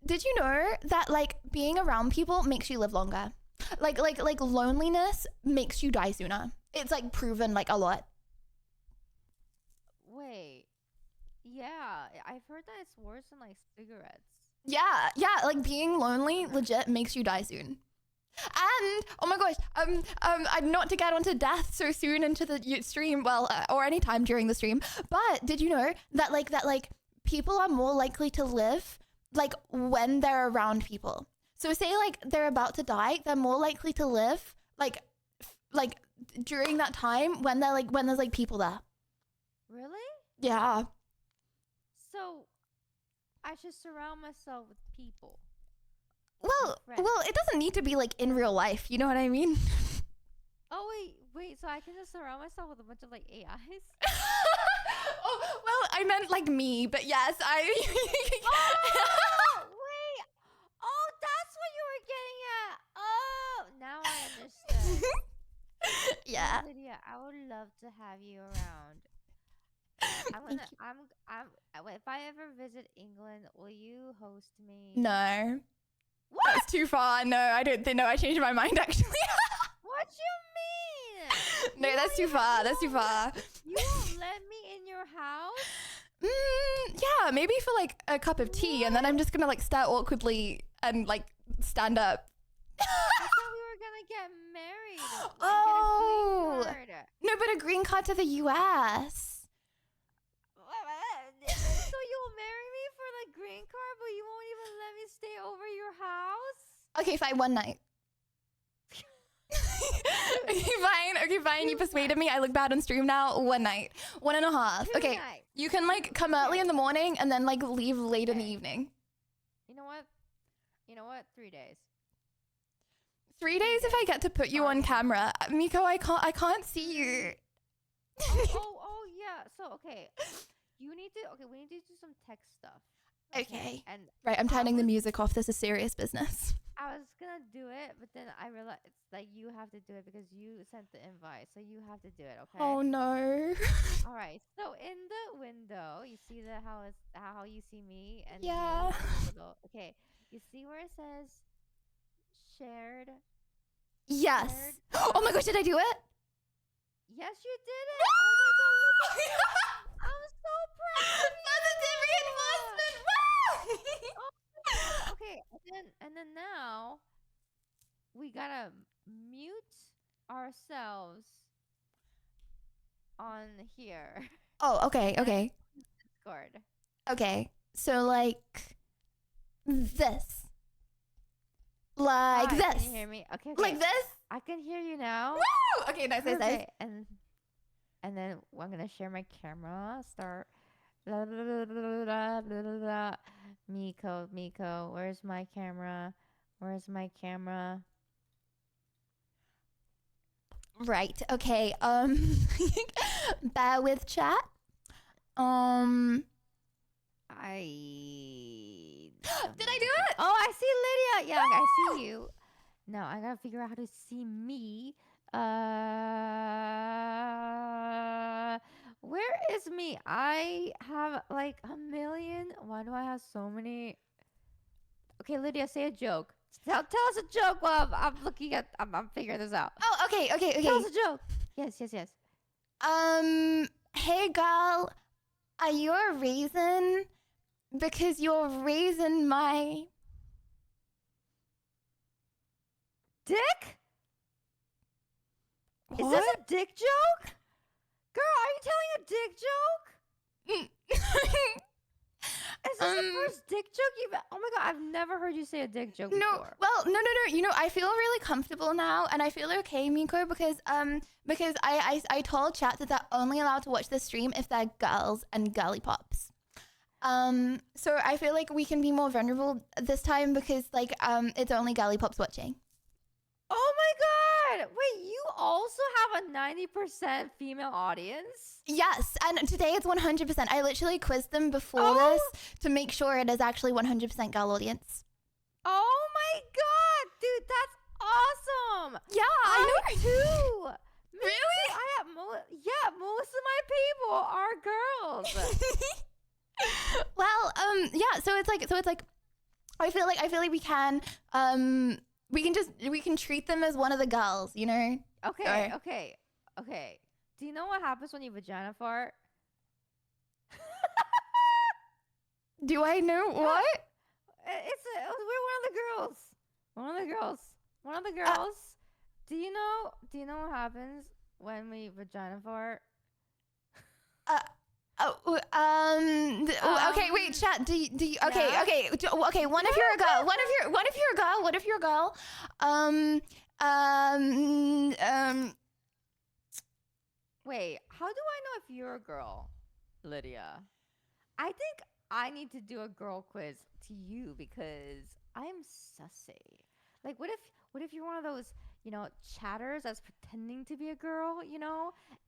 Did you know that like being around people makes you live longer? Like loneliness makes you die sooner. It's like proven like a lot. Wait. Yeah, I've heard that it's worse than like cigarettes. Yeah, like being lonely legit makes you die soon. And oh my gosh, I'm not to get onto death so soon into the stream, or any time during the stream. But did you know that like people are more likely to live like when they're around people? So say like they're about to die, they're more likely to live like during that time when there's like people there. Really? Yeah. So I should surround myself with people. Well, it doesn't need to be like in real life. You know what I mean? Oh wait. So I can just surround myself with a bunch of like AIs. Oh well, I meant like me, but yes, I. Oh wait. Oh, that's what you were getting at. Oh, now I understand. Yeah. Lydia, I would love to have you around. If I ever visit England, will you host me? No. What? That's too far. No, I don't think. No, I changed my mind actually. What you mean? No, that's too far. That's too far. You won't let me in your house? Yeah, maybe for like a cup of tea, and then I'm just gonna like stare awkwardly and like stand up. I thought we were gonna get married. Oh. Get a green card. No, but a green card to the US. So you'll marry me for the green card, but you won't even let me stay over your house? Okay, fine, one night. Okay, fine. You persuaded me. I look bad on stream now. 1 night. 1.5. Okay. Nights. You can like come early in the morning and then like leave late in the evening. You know what? 3 days. 3 days if I get to put you on camera. Miko, I can't see you. Oh yeah. So we need to do some tech stuff. Okay. And right, I'm turning the music off. This is serious business. I was gonna do it, but then I realized it's like you have to do it because you sent the invite, so you have to do it. Okay. Oh no. All right. So in the window, you see how you see me and yeah. Okay. You see where it says shared? Yes. Shared? Oh my gosh, did I do it? Yes, you did it. Oh my god, look at that. I'm so proud. Positive reinforcement. Oh, okay, and then now we gotta mute ourselves on here. Oh, okay. Discord. Okay. So like this. Like this. Can you hear me? Okay. Like this? I can hear you now. Woo! Okay, nice. And then I'm gonna share my camera. Start. Blah, blah, blah, blah, blah, blah, blah, blah. Miko, where's my camera? Right. Okay. Bear with chat. Did I do it? Oh, I see Lydia. Yeah, I see you. Now I gotta figure out how to see me. Where is me? I have like 1 million. Why do I have so many? Okay, Lydia, say a joke. Tell us a joke while I'm figuring this out. Oh, okay. Tell us a joke. Yes. Hey girl, are you a raisin? Because you're raising my dick? What? Is this a dick joke? Girl, are you telling a dick joke? Is this the first dick joke you've... Oh my god, I've never heard you say a dick joke before. Well, no. You know, I feel really comfortable now, and I feel okay, Miko, because I told chat that they're only allowed to watch the stream if they're girls and girly pops. So I feel like we can be more vulnerable this time because like it's only girly pops watching. Oh my god! Wait, you also have a 90% female audience? Yes, and today it's 100%. I literally quizzed them before this to make sure it is actually 100% girl audience. Oh my god, dude, that's awesome! Yeah, I know too. Really? I have most of my people are girls. Well, yeah. So it's like I feel like we can we can treat them as one of the girls, you know? Okay. Do you know what happens when you vagina fart? Do I know what? We're one of the girls. Do you know what happens when we vagina fart? Okay, wait, chat. Do you, okay. One if you're a girl. One if you're a girl. Wait, how do I know if you're a girl, Lydia? I think I need to do a girl quiz to you because I'm sussy. Like, what if you're one of those, chatters that's pretending to be a girl,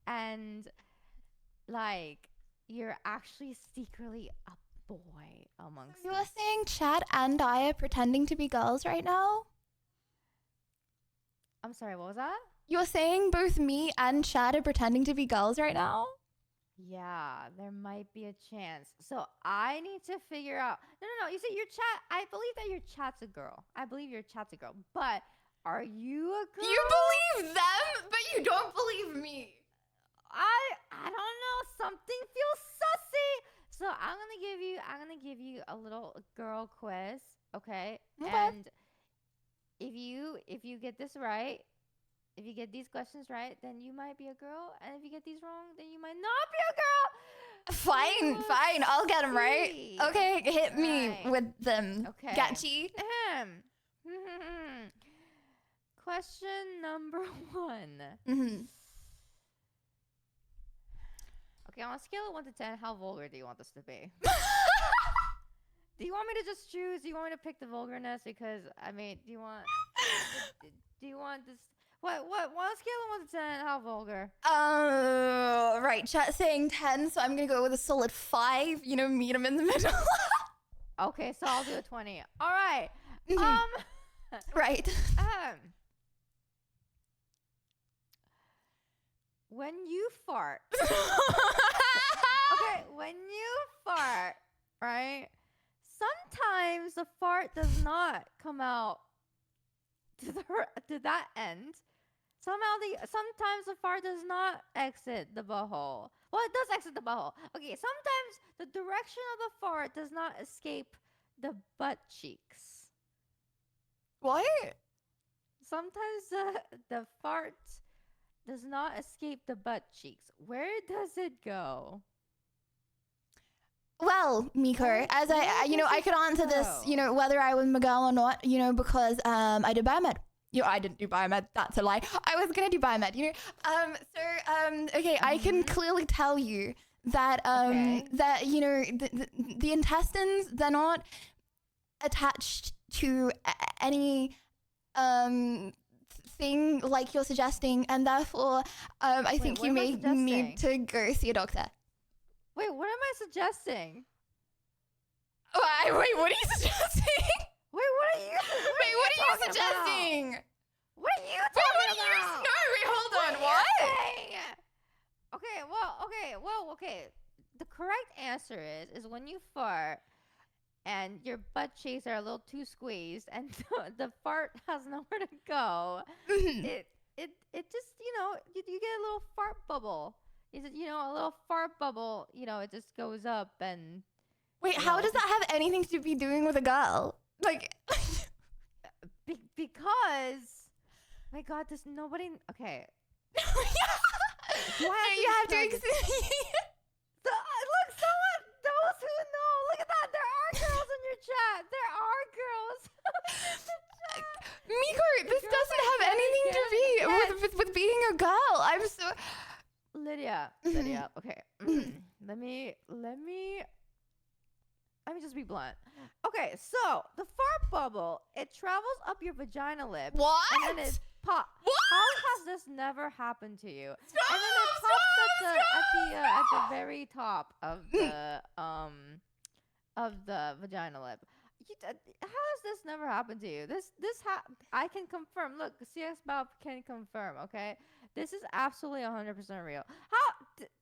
and like you're actually secretly a boy amongst You are us. saying Chad and I are pretending to be girls right now? I'm sorry, what was that? You're saying both me and Chad are pretending to be girls right now? Yeah, there might be a chance. So I need to figure out. No. You see, your chat. I believe that your chat's a girl. I believe your chat's a girl. But are you a girl? You believe them, but you don't believe me. I don't know. Something feels sussy. So I'm gonna give you a little girl quiz. Okay. And if you get this right. If you get these questions right, then you might be a girl. And if you get these wrong, then you might not be a girl. Fine. I'll get them right. Okay, hit me with them. Okay. Gotchi. Question number 1. Okay, on a scale of 1 to 10, how vulgar do you want this to be? Do you want me to just choose? Do you want me to pick the vulgarness? Because, do you want this? What? On a scale of 1 to 10, how vulgar? Right. Chat saying 10, so I'm gonna go with a solid 5. Meet them in the middle. Okay, so I'll do a 20. All right. Right. When you fart. Okay, when you fart, right? Sometimes the fart does not come out to that end. Sometimes the fart does not exit the butthole. Well, it does exit the butthole. Okay, sometimes the direction of the fart does not escape the butt cheeks. What? Sometimes the fart does not escape the butt cheeks. Where does it go? Well, Miko, as I could answer this, whether I was a girl or not, because I did biomed. I didn't do biomed. That's a lie. I was gonna do biomed. Okay, I can clearly tell you that that the intestines, they're not attached to any thing like you're suggesting, and therefore I think you may need to go see a doctor. Wait, what am I suggesting? Wait, what are you suggesting? Wait, what are you suggesting? What are you talking about? No, wait, hold on. What? Okay. The correct answer is when you fart and your butt cheeks are a little too squeezed and the fart has nowhere to go. It just, you get a little fart bubble. Is it, a little fart bubble, it just goes up and... Wait, how does that have anything to be doing with a girl? Like... because... My God, there's nobody... Okay. You have to... Look, those who know, look at that. There are girls in your chat. There are girls. Miko, this doesn't have anything to be with being a girl. I'm so... Lydia, okay. Let me just be blunt. Okay, so the fart bubble, it travels up your vagina lip. What? And then it pop. What? How has this never happened to you? Stop, and then it pops at the very top of the vagina lip. How has this never happened to you? I can confirm. Look, CS Bob can confirm. Okay, this is absolutely 100% real.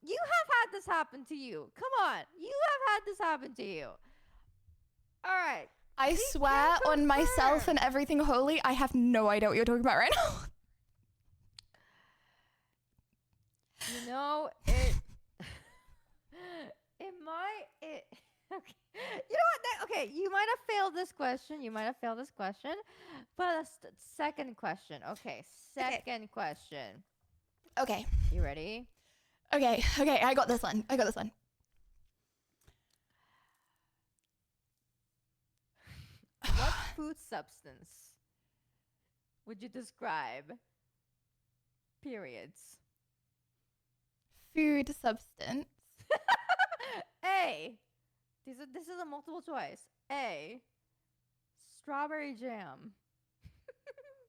You have had this happen to you? Come on, you have had this happen to you. All right. I swear on myself and everything holy, I have no idea what you're talking about right now. Okay. You know what? Okay, you might have failed this question. But second question. Okay, second question. Okay. You ready? Okay, I got this one. What food substance would you describe periods? food substance. A. This is a multiple choice. A. Strawberry jam.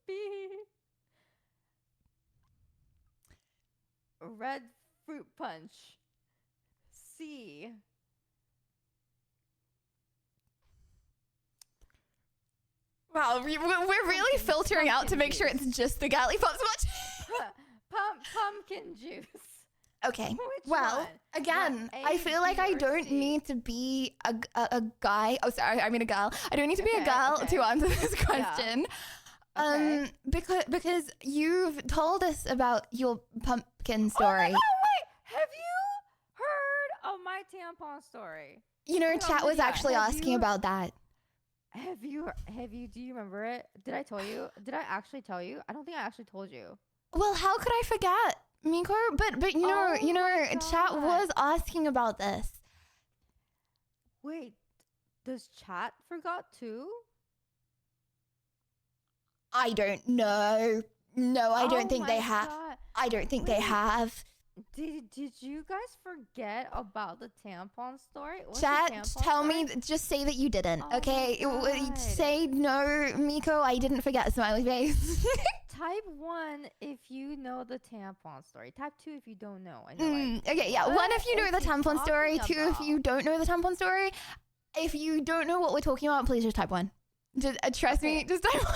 B. Red fruit punch. C. Wow, we're really filtering out to make sure it's just the Galley Pops much. Pumpkin juice. Okay. Which well, one? again, A, I feel like B, I or don't C? need to be a guy. Oh, sorry, I mean a girl. I don't need to be a Okay, girl okay. to answer this question. Okay. Because you've told us about your pumpkin story. Oh my God, wait! Have you heard of my tampon story? You know, Oh my God, chat was Lydia, actually have asking you- about that. Have you, do you remember it? Did I tell you? Did I actually tell you? I don't think I actually told you. Well, how could I forget, Miko? But you know, Oh my chat God. was asking about this. Wait, does chat forgot too? I don't know. No, I don't think they have. God. I don't think they Wait. have. Did you guys forget about the tampon story? What's the Chat, tampon tell story? me, just say that you didn't, Oh okay? my God. Say no, Miko, I didn't forget, smiley face. Type 1 if you know the tampon story. Type 2 if you don't know. I know. Okay, yeah, one if you know the is he tampon story, talking two if you about? don't know the tampon story. If you don't know what we're talking about, please just type 1. Just trust me, Okay. just type 1.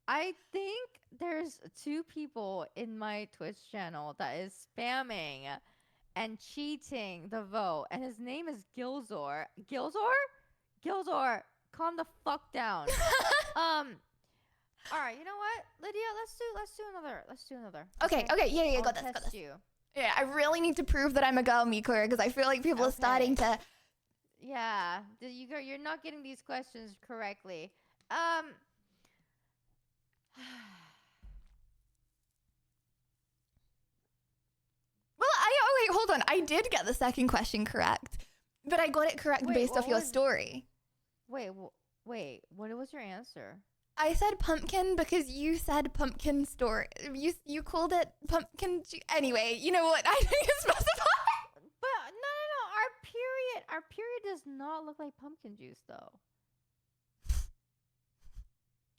I think there's 2 people in my Twitch channel that is spamming and cheating the vote, and his name is Gilzor. Gilzor, calm the fuck down. All right, you know what, Lydia? Let's do another. Okay, yeah, I'll got this. test you. Yeah, I really need to prove that I'm a girl, Miko, because I feel like people are starting to. Yeah, you're not getting these questions correctly. Well, wait, hold on. I did get the second question correct, but I got it correct Wait, based what off your was- story. Wait, what was your answer? I said pumpkin because you said pumpkin story. You called it pumpkin. Anyway, you know what? I didn't specify. But no. Our period does not look like pumpkin juice though.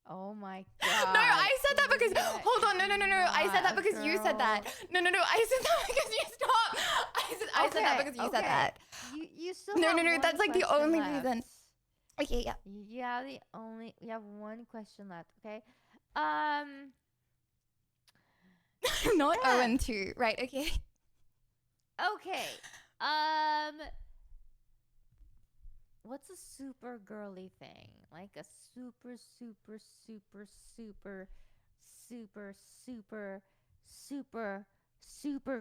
Oh my God. No, I said that because Lydia hold on, no. I said that is because you said that. girl. No. I said that because you stop. I said that because you said that. You still No, have no. one That's like the question only left. reason. Okay, yeah. Yeah, we have one question left. Okay. Not Yeah. 0-2. Right. Okay. Okay. What's a super girly thing? Like a super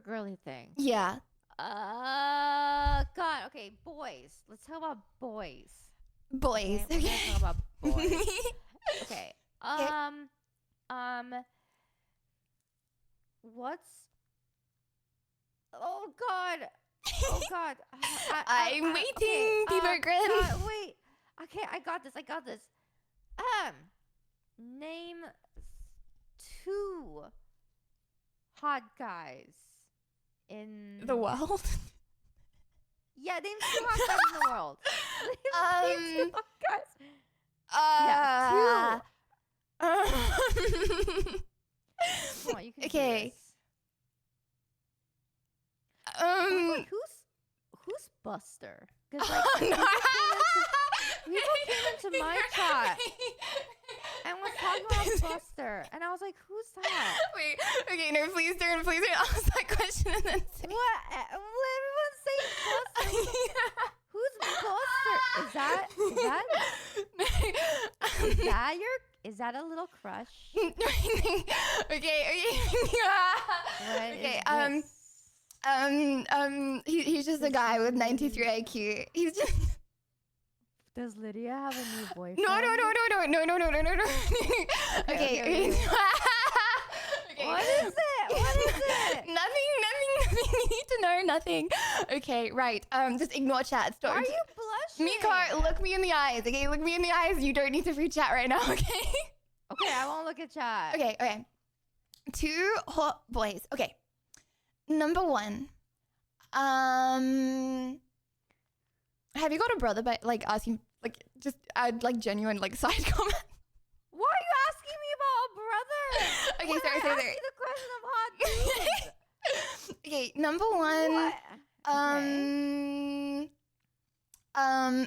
girly thing. Yeah. God. Okay, boys. Let's talk about boys. Boys. Okay, we're gonna Okay. talk about boys. Okay. What's? Oh God. Oh God. I'm waiting, Beaver Grin. Wait. Okay, I got this. Name 2 hot guys in The world. Yeah, name 2 hot guys in the world. Name 2 hot guys. Come on, you can do Okay. this. Wait, who's Buster? Because like people came into my chat and was talking about Buster, and I was like, "Who's that?" Wait. Okay. No. Please don't ask that question and then say. What? Everyone's saying Buster. Who's Buster? Is that a little crush? Okay. What He's just a guy with 93 IQ. He's just. Does Lydia have a new boyfriend? No. Okay. Okay. What is it? Nothing. You need to know nothing. Okay, right. Just ignore chat. Stop. Are you blushing? Miko, look me in the eyes. Okay, look me in the eyes. You don't need to read chat right now. Okay. Okay, I won't look at chat. Okay. 2 hot boys. Okay. Number 1. Have you got a brother by like asking like just add like genuine like side comment? Why are you asking me about a brother? Okay, sorry. The question of hot dudes. Okay, number 1. What?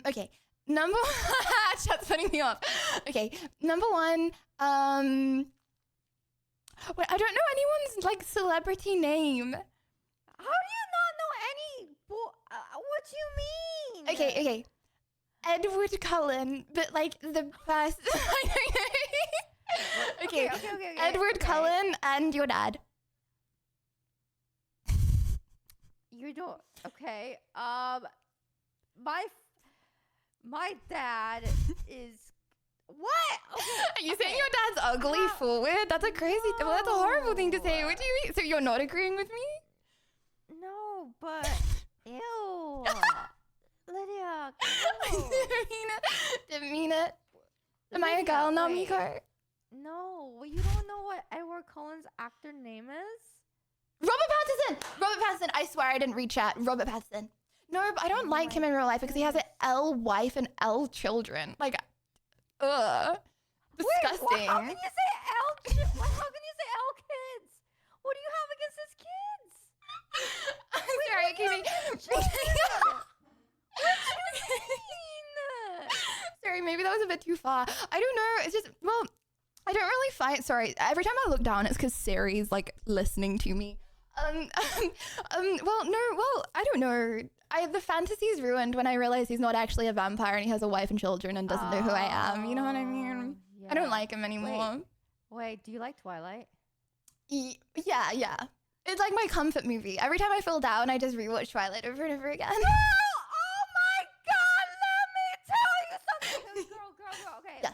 Okay. Number chat's putting me off. Okay, number 1. Wait, I don't know anyone's like celebrity name. How do you not know any? What do you mean? Okay. Edward Cullen, but like the best. Okay. Edward Cullen and your dad. You don't. Okay. My dad is. What? Are you saying your dad's ugly forward? That's a crazy. Well, that's a horrible thing to say. What do you mean? So you're not agreeing with me? No, but ew. Lydia. I didn't mean it. Am I a girl now, Miko? No, you don't know what Edward Cullen's actor name is? Robert Pattinson. I swear I didn't read chat. Robert Pattinson. No, but I don't like him in real life because he has an L wife and L children. Like, disgusting. Wait, how can you say L? How can you say L kids? What do you have against his kids? I'm sorry, Sorry, maybe that was a bit too far. I don't know. It's just, well, I don't really find. Sorry, every time I look down, it's because Sari's like listening to me. I don't know. The fantasy's ruined when I realize he's not actually a vampire and he has a wife and children and doesn't know who I am. You know what I mean? Yeah. I don't like him anymore. Wait, do you like Twilight? Yeah. It's like my comfort movie. Every time I feel down, I just rewatch Twilight over and over again. Oh my God, let me tell you something. Girl. Okay, yes.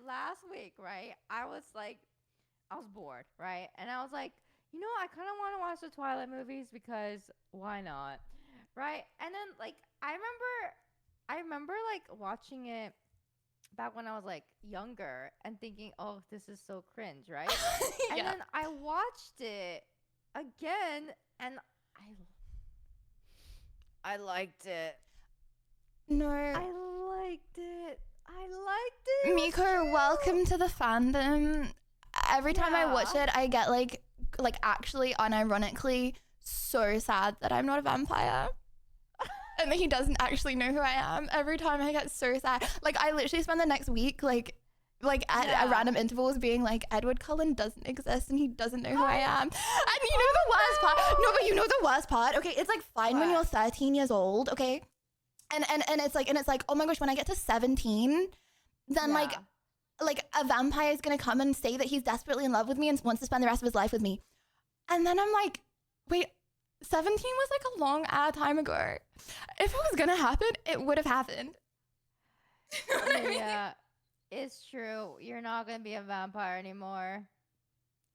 Last week, right? I was bored, right? And I was like, you know, I kind of want to watch the Twilight movies because why not? Right? And then like I remember like watching it back when I was like younger and thinking, oh, this is so cringe, right? And then I watched it again and I liked it. No. I liked it. Miko, welcome to the fandom. Every time I watch it, I get like actually unironically so sad that I'm not a vampire. And that he doesn't actually know who I am. Every time I get so sad. Like I literally spend the next week at random intervals being like, Edward Cullen doesn't exist and he doesn't know who I am. And you know the worst part? No, but you know the worst part? Okay, it's like fine when you're 13 years old, okay? And it's like, oh my gosh, when I get to 17, then like a vampire is gonna come and say that he's desperately in love with me and wants to spend the rest of his life with me. And then I'm like, wait, 17 was like a long time ago. If it was gonna happen, it would have happened. Yeah, it's true. You're not gonna be a vampire anymore.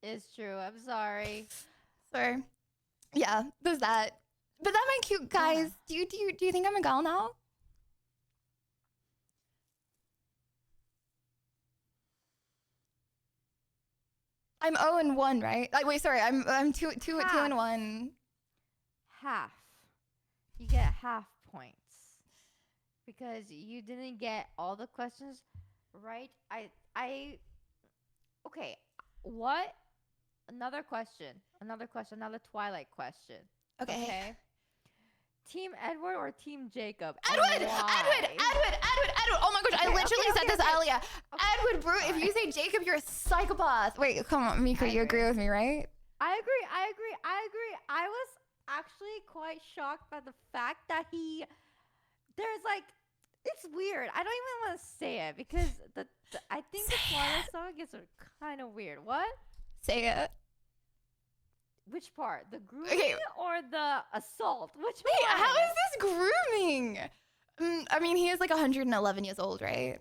It's true. I'm sorry. So, yeah, there's that. But that my cute guys. Do you think I'm a girl now? I'm 0-1, right? Like, wait, sorry, I'm 2-1. Half. You get half points because you didn't get all the questions right. Okay. What? Another Twilight question. Okay. Team Edward or Team Jacob? Edward! Oh my gosh, I literally said this earlier. Edward, bro, if you say Jacob, you're a psychopath. Wait, come on, Miko, you agree with me, right? I agree. I was actually quite shocked by the fact that it's weird. I don't even want to say it because I think the Twilight song is kind of weird. What? Say it. Which part? The grooming or the assault? Which Wait, one? how is this grooming? I mean, he is like 111 years old, right?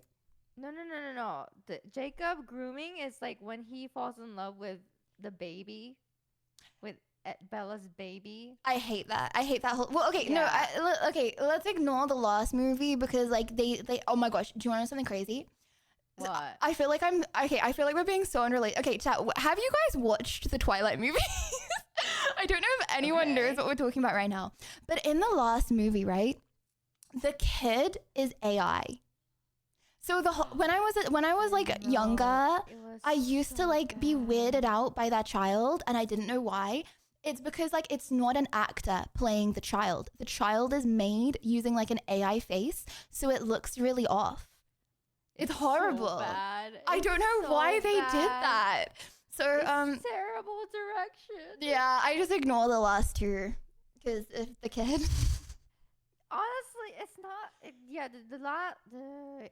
No. The Jacob grooming is like when he falls in love with the baby, with Bella's baby. I hate that. Whole. Well, okay, no. Let's ignore the last movie because like they. Oh my gosh, do you want to know something crazy? What? I feel like I feel like we're being so unrelated. Okay, chat. Have you guys watched the Twilight movies? I don't know if anyone knows what we're talking about right now, but in the last movie, right, the kid is AI. So when I was like younger, I used to like be weirded out by that child, and I didn't know why. It's because like it's not an actor playing the child. The child is made using like an AI face, so it looks really off. It's horrible. So bad. I don't know why they did that. So it's terrible direction. Yeah, I just ignore the last two because if the kid. Honestly, it's not.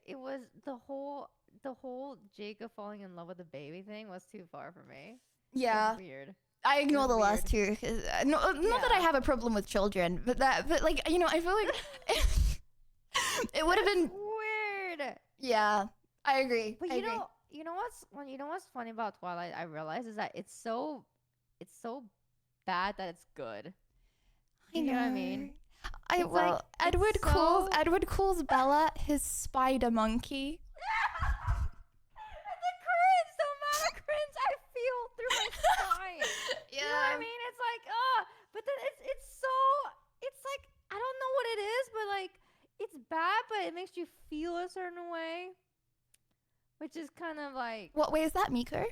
It was the whole Jacob falling in love with the baby thing was too far for me. Yeah, weird. I ignore the last two because not that I have a problem with children, but like you know, I feel like it would have been weird. Yeah, I agree. But I agree. you know what's funny about Twilight? I realize is that it's so bad that it's good. You know what I mean? Edward calls Bella his spider monkey. The cringe, the amount of cringe I feel through my spine. You know what I mean? It's like, but then it's like I don't know what it is, but like it's bad, but it makes you feel a certain way, which is kind of like. What way is that, Miko?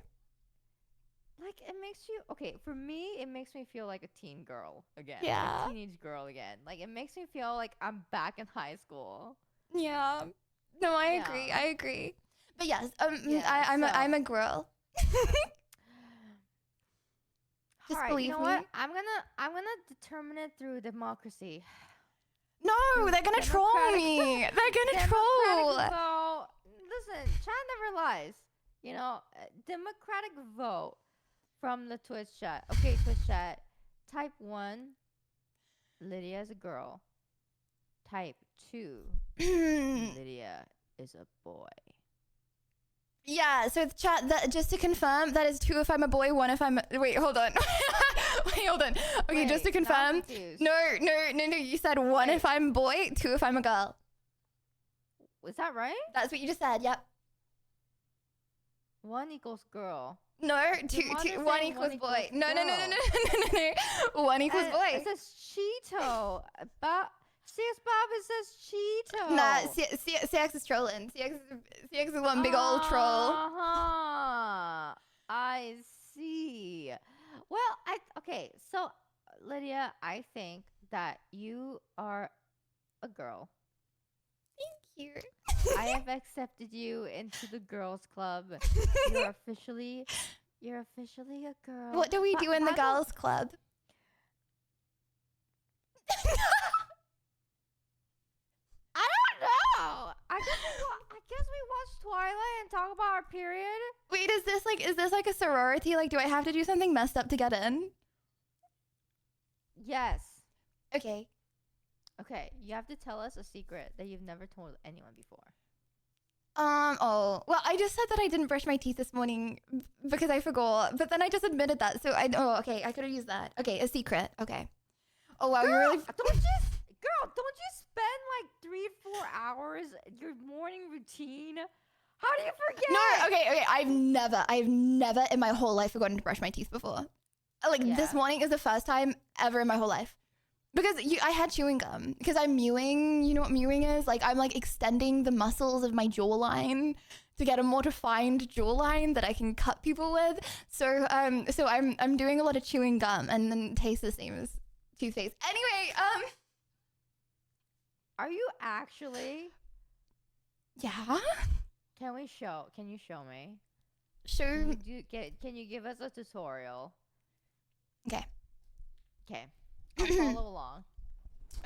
Like it makes you for me it makes me feel like a teen girl again. Yeah. Like a teenage girl again. Like it makes me feel like I'm back in high school. Yeah. No, I agree. But yes, I'm a girl. Just Alright, believe you know me. what? I'm gonna determine it through democracy. No, they're gonna troll me. They're gonna troll. Vote. Listen, chat never lies. You know, democratic vote from the Twitch chat. Okay, Twitch chat. Type 1, Lydia is a girl. Type 2, Lydia is a boy. Yeah, so the chat, just to confirm, that is 2 if I'm a boy, 1 if I'm wait, hold on. Wait, hold on. Okay, just to confirm. No, you said 1 if I'm a boy, 2 if I'm a girl. Was that right? That's what you just said, yep. 1 equals girl. No, 1 equals boy. No. 1 equals boy. It says Cheeto. CS Bob, it says Cheeto. Nah, CX is trolling. CX is one big old troll. I see. Well, okay, so Lydia, I think that you are a girl. Thank you. I have accepted you into the girls' club. You're officially a girl. What do we do in the girls' club? I don't know. I guess we watch Twilight and talk about our period. Wait, is this like a sorority? Like, do I have to do something messed up to get in? Yes. Okay. Okay, you have to tell us a secret that you've never told anyone before. Well, I just said that I didn't brush my teeth this morning because I forgot, but then I just admitted that, so okay, I could have used that. Okay, a secret, okay. Oh, wow, you're really... Don't you spend like 3-4 hours your morning routine? How do you forget? No, okay, I've never in my whole life forgotten to brush my teeth before. This morning is the first time ever in my whole life. Because I had chewing gum. Because I'm mewing. You know what mewing is? Like, I'm like extending the muscles of my jawline to get a more defined jawline that I can cut people with. So I'm doing a lot of chewing gum, and then it tastes the same as toothpaste. Anyway, Are you actually? Yeah. Can you show me? Sure. Can you give us a tutorial? Okay. Okay. I'll follow along.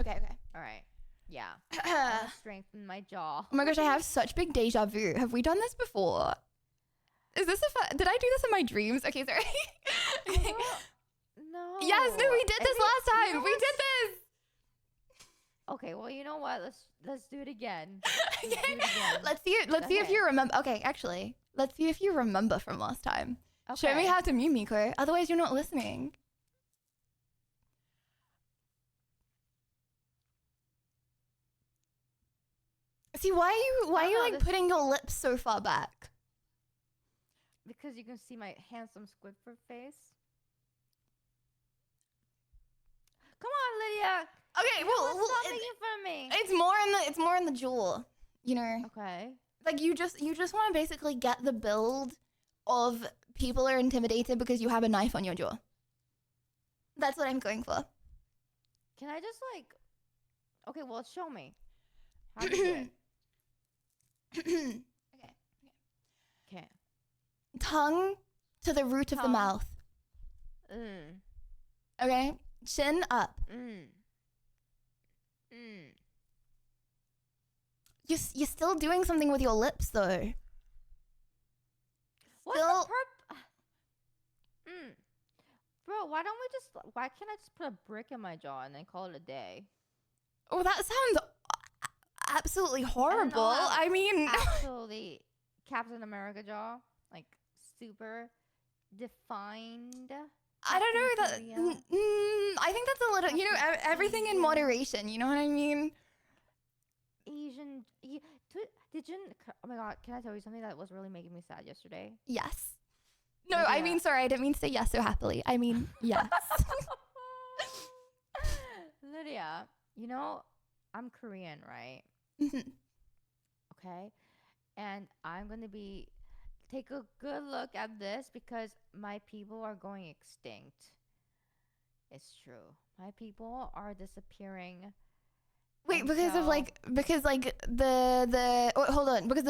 Okay. All right. Yeah. Strengthen my jaw. Oh my gosh, I have such big deja vu. Have we done this before? Is this did I do this in my dreams? Okay, sorry. No. Yes, no, we did this last time. We did this. Okay, well, you know what? Let's do it again. Let's see if you remember. Okay, actually, let's see if you remember from last time. Okay. Show me how to mew, Miko. Otherwise, you're not listening. See, why are you putting your lips so far back? Because you can see my handsome Squidward face. Come on, Lydia. Okay, well, stop making fun of me. It's more in the jewel, you know. Okay. Like you just want to basically get the build of people are intimidated because you have a knife on your jaw. That's what I'm going for. Can I just like? Okay, well, show me. How do you do it? Okay. Tongue to the root of the mouth. Okay, chin up. You're still doing something with your lips though. What's the Bro, why can't I just put a brick in my jaw and then call it a day? Oh, that sounds absolutely horrible. I mean, absolutely Captain America jaw, like super defined. I don't know that. I think that's a little, you know, everything in moderation. You know what I mean? Asian. Oh my god, can I tell you something that was really making me sad yesterday? Yes. No, I mean, sorry, I didn't mean to say yes so happily. I mean, yes. Lydia, you know, I'm Korean, right? Okay. And I'm going to take a good look at this because my people are going extinct. It's true. My people are disappearing. Wait, because the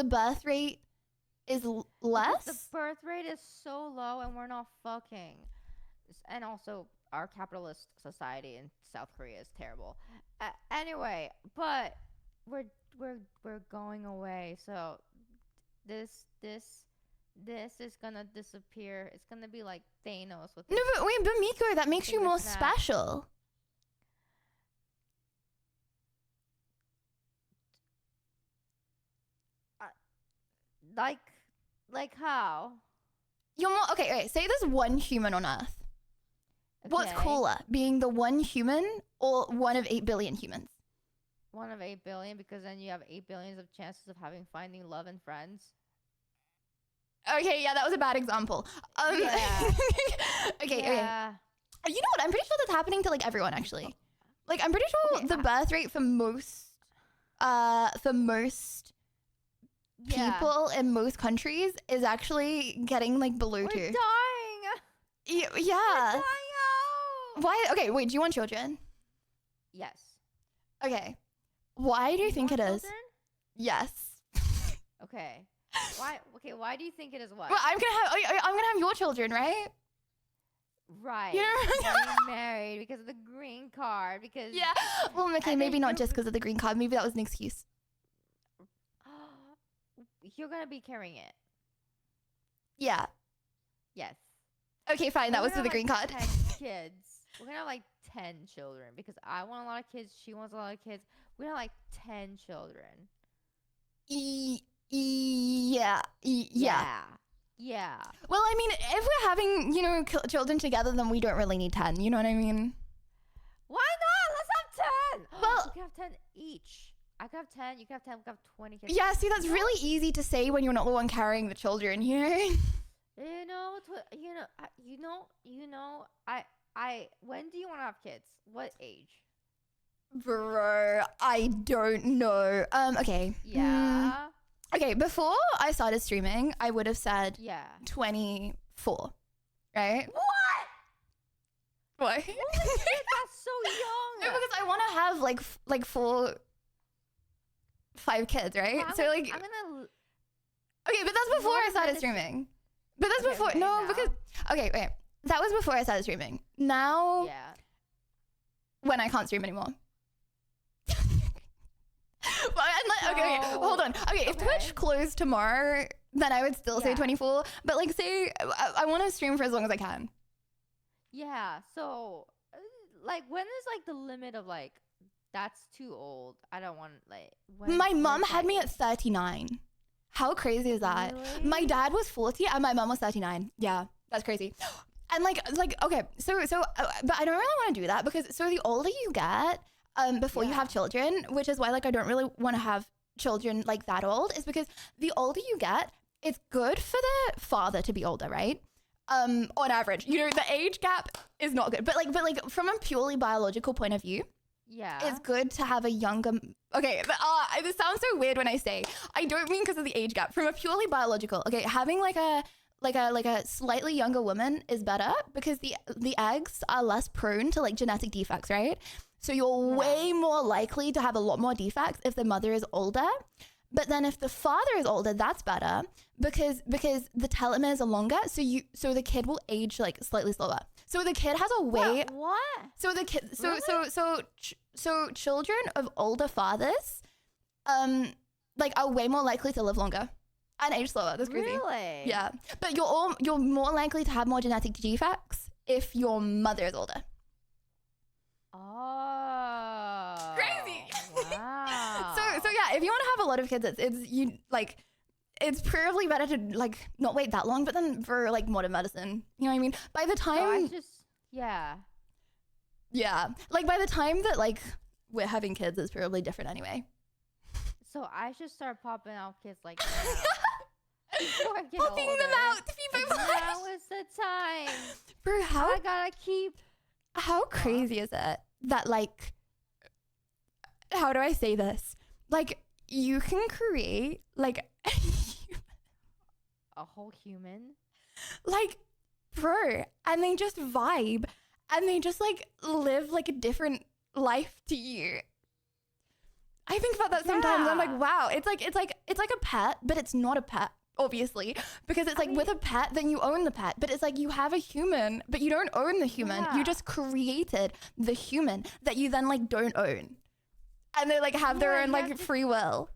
birth rate is less? The birth rate is so low and we're not fucking. And also our capitalist society in South Korea is terrible. Anyway, but we're going away. So this is gonna disappear. It's gonna be like Thanos with. No, but wait, but Miko, that makes you more special. Like how? You're more okay. Say there's one human on Earth. Okay. What's cooler, being the one human or one of 8 billion humans? One of 8 billion, because then you have 8 billions of chances of finding love and friends. Okay, yeah, that was a bad example. Yeah. Okay. You know what? I'm pretty sure that's happening to like everyone actually. Like I'm pretty sure the birth rate for most people in most countries is actually getting like below 2. We're dying. Yeah. We're dying out. Why? Okay, wait. Do you want children? Yes. Okay. Why do you think it is? Children? Yes. Okay. Why? Okay. Why do you think it is what? Well, I'm gonna have your children, right? Right. You're getting married because of the green card. Because yeah. Well, okay, maybe not just because of the green card. Maybe that was an excuse. You're gonna be carrying it. Yeah. Yes. Okay, fine. That was for the green card. 10 kids. We're gonna have like 10 children because I want a lot of kids. She wants a lot of kids. We're gonna have like 10 children. Yeah. Well, I mean, if we're having, you know, children together, then we don't really need 10. You know what I mean? Why not? Let's have 10. Well, we can have 10 each. I can have 10. You can have 10. We can have 20 kids. Yeah, see, that's really easy to say when you're not the one carrying the children, you know? When do you want to have kids? What age? Bro, I don't know. Okay. Yeah. Okay, before I started streaming, I would have said 24, right? What? Holy shit, that's so young. No, because I want to have like 5 kids, right? Well, so like, I'm gonna. Okay, but that's before I started streaming. But that's before. Okay, no, now. because wait. That was before I started streaming. Now, when I can't stream anymore. Okay, hold on. Okay, if Twitch closed tomorrow, then I would still say 24. But like, say I want to stream for as long as I can. Yeah. So, like, when is like the limit of like that's too old? I don't want like. My mom had me at 39. How crazy is that? Really? My dad was 40 and my mom was 39. Yeah, that's crazy. And like okay, so but I don't really want to do that because the older you get, before you have children, which is why like I don't really want to have children like that old, is because the older you get, it's good for the father to be older, right? on average. You know, the age gap is not good. But like from a purely biological point of view, yeah, it's good to have a younger. Okay, this sounds so weird when I say. I don't mean because of the age gap. From a purely biological, okay, having like a slightly younger woman is better because the eggs are less prone to like genetic defects, right? So you're way more likely to have a lot more defects if the mother is older. But then if the father is older, that's better because the telomeres are longer. So the kid will age like slightly slower. So the kid has a way. What? So the kid. So Really? so children of older fathers, like are way more likely to live longer and age slower. That's crazy. Really? Yeah. But you're more likely to have more genetic defects if your mother is older. Oh. Crazy. Wow. So yeah, if you want to have a lot of kids, it's probably better to like not wait that long. But then for like modern medicine, you know what I mean? By the time, yeah, like by the time that like we're having kids, it's probably different anyway. So I should start popping out kids like now. Before I get Popping older. them out to people. Now is the time. Bro, I gotta keep. How crazy is it that like, how do I say this? Like you can create like a whole human, like, bro, and they just vibe and they just like live like a different life to you. I think about that sometimes. I'm like, wow, it's like a pet, but it's not a pet, obviously, because it's like with a pet, then you own the pet, but it's like you have a human, but you don't own the human. You just created the human that you then like don't own, and they like have their own like free will.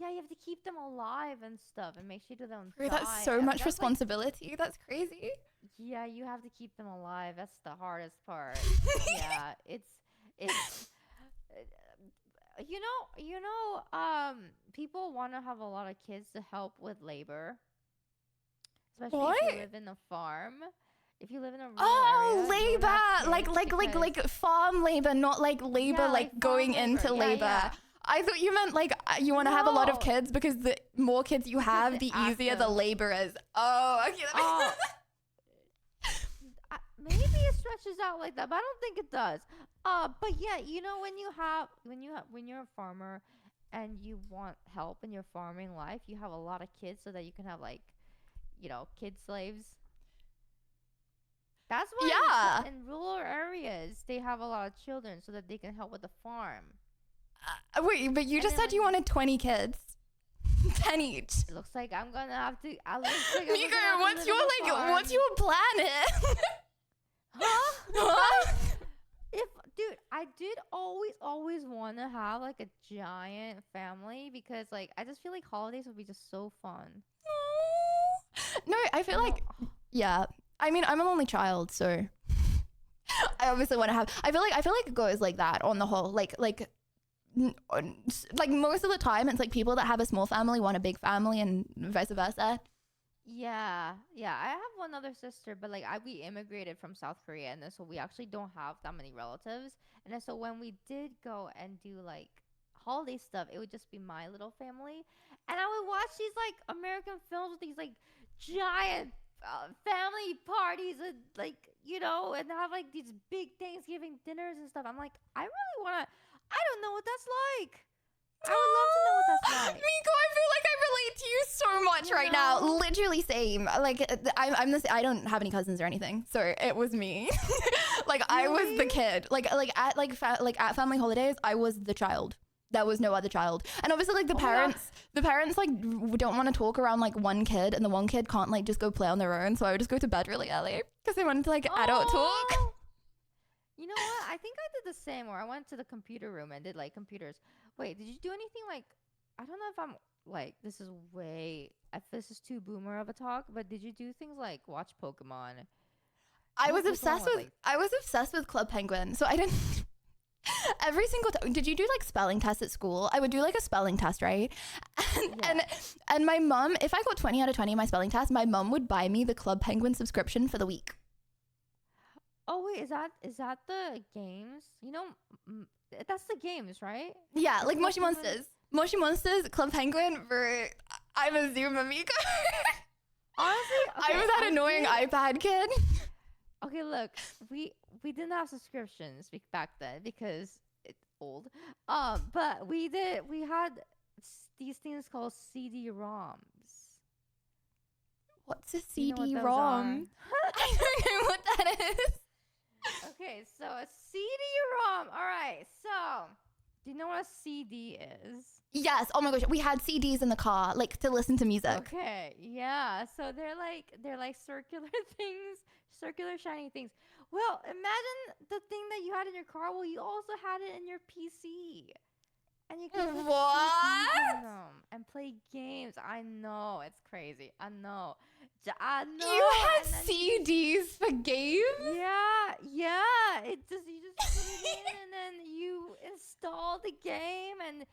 Yeah, you have to keep them alive and stuff, and make sure they don't Bro, die. that's so much responsibility. Like, that's crazy. Yeah, you have to keep them alive. That's the hardest part. Yeah, it's people want to have a lot of kids to help with labor, especially if you live in a farm. If you live in a rural area, labor, like farm labor, not like labor, like going into labor. Yeah. I thought you meant like you want to have a lot of kids because the more kids you have, the easier the labor is. Oh, okay. Maybe it stretches out like that, but I don't think it does. But yeah, when you're a farmer and you want help in your farming life, you have a lot of kids so that you can have like, kid slaves. That's why in rural areas they have a lot of children so that they can help with the farm. Wait, but you just said you wanted 20 kids. 10 each. It looks like I'm gonna have to. Mika, what's your planet? Huh? Dude, I did always want to have like a giant family because like I just feel like holidays would be just so fun. No, I feel like I mean, I'm an only child, so I obviously want to have. I feel like it goes like that on the whole. Like most of the time, it's like people that have a small family want a big family, and vice versa. Yeah. I have one other sister, but like we immigrated from South Korea, and then so we actually don't have that many relatives. And then so when we did go and do like holiday stuff, it would just be my little family, and I would watch these like American films with these like giant family parties and like and have like these big Thanksgiving dinners and stuff. I'm like, I really want to. I don't know what that's like. I would love to know what that's like. Miko, I feel like I relate to you so much right now. Literally same. Like I'm I don't have any cousins or anything, so it was me. Like I was the kid. Like at family holidays, I was the child. There was no other child. And obviously like the parents like don't want to talk around like one kid, and the one kid can't like just go play on their own, so I would just go to bed really early because they wanted to like adult talk. You know what? I think I did the same, where I went to the computer room and did like computers. Wait, did you do anything like, I don't know if I'm like, this is too boomer of a talk, but did you do things like watch Pokemon? I was obsessed with Club Penguin. So I didn't every single time. Did you do like spelling tests at school? I would do like a spelling test, right? And my mom, if I got 20 out of 20 in my spelling test, my mom would buy me the Club Penguin subscription for the week. Oh wait, is that the games? That's the games, right? Yeah, like Moshi Monsters. Moshi Monsters, Club Penguin, I'm a Zoom Amigo. Honestly, I was that annoying iPad kid. Okay, look, we didn't have subscriptions back then because it's old. But we had these things called CD-ROMs. What's a CD-ROM? I don't know what that is. Okay, so a CD-ROM. All right, so do you know what a CD is? Yes. Oh my gosh, we had CDs in the car, like to listen to music. Okay, yeah. So they're like circular things, circular shiny things. Well, imagine the thing that you had in your car. Well, you also had it in your PC. And you can put CDs in them and play games. I know, it's crazy. I know. You had CDs for games? Yeah. You just put it in and then you install the game and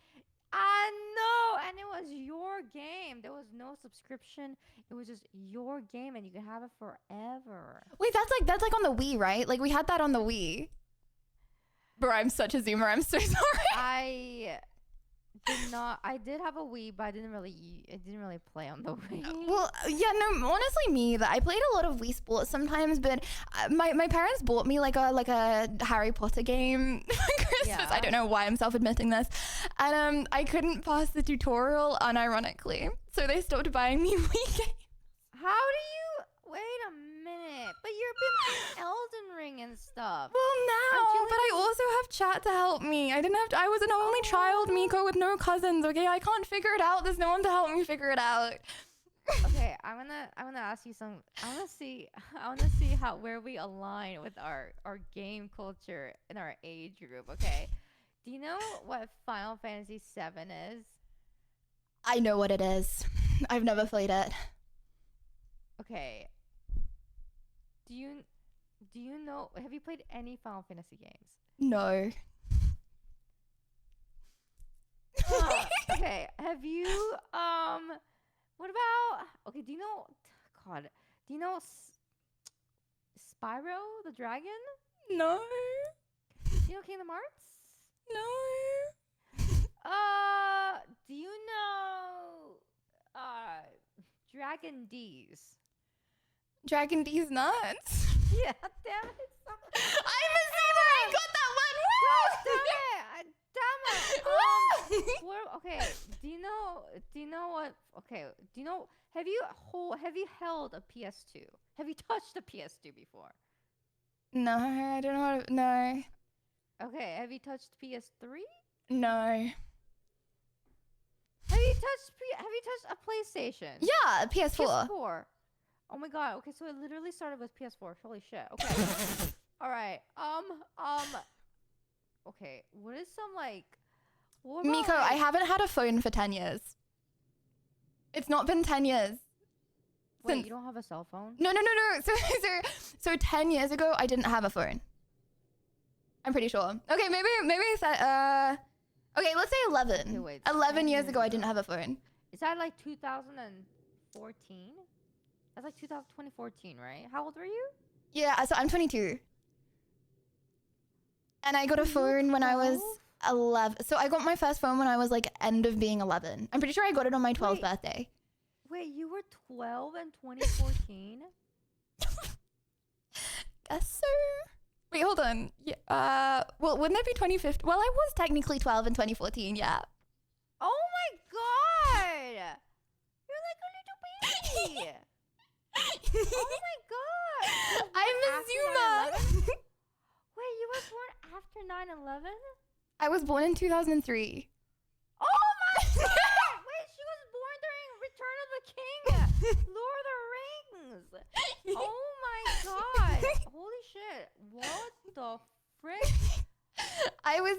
I know. And it was your game. There was no subscription. It was just your game and you could have it forever. Wait, that's like on the Wii, right? Like we had that on the Wii. Bro, I'm such a zoomer. I'm so sorry. I did have a Wii, but I didn't really play on the Wii. Well, yeah, no, honestly, me, that I played a lot of Wii Sports sometimes, but my parents bought me like a Harry Potter game for Christmas. Yeah. I don't know why I'm self-admitting this. And I couldn't pass the tutorial, unironically. So they stopped buying me Wii games. How do you... Wait a minute. But you've been playing Elden Ring and stuff. Well, now, but I also have chat to help me. I was an only child, Miko, with no cousins, okay? I can't figure it out. There's no one to help me figure it out. Okay, I'm gonna ask you some... I wanna see where we align with our game culture in our age group, okay? Do you know what Final Fantasy VII is? I know what it is. I've never played it. Okay. Do you know, have you played any Final Fantasy games? No. Okay, have you, what about, okay, do you know Spyro the Dragon? No. Do you know Kingdom Hearts? No. Do you know, Dragon D's? Dragon D's nuts. Yeah, damn it. I'm a zoomer. I got that one. Damn it. Okay. Do you know what? Okay. Have you held a PS2? Have you touched a PS2 before? No, I don't know. No. Okay. Have you touched PS3? No. Have you touched a PlayStation? Yeah, PS4. PS4. Oh my god. Okay, so it literally started with PS4. Holy shit. Okay. All right. Okay. What is some like? Miko, I haven't had a phone for 10 years. It's not been 10 years. Wait, you don't have a cell phone? No. So 10 years ago, I didn't have a phone. I'm pretty sure. Okay, maybe it's that. Okay, let's say 11. Okay, wait, 11 years ago, I didn't have a phone. Is that like 2014? That's like 2014, right? How old were you? Yeah, so I'm 22. And I got a phone when I was 11. So I got my first phone when I was like end of being 11. I'm pretty sure I got it on my 12th birthday. Wait, you were 12 in 2014? Guess so. Wait, hold on. Yeah, well, wouldn't that be 2015? Well, I was technically 12 in 2014, yeah. Oh my god! You're like a little baby! Oh my god! I'm a Zuma! Wait, you were born after 9/11? I was born in 2003. Oh my god! Wait, she was born during Return of the King! Lord of the Rings! Oh my god! Holy shit. What the frick? I was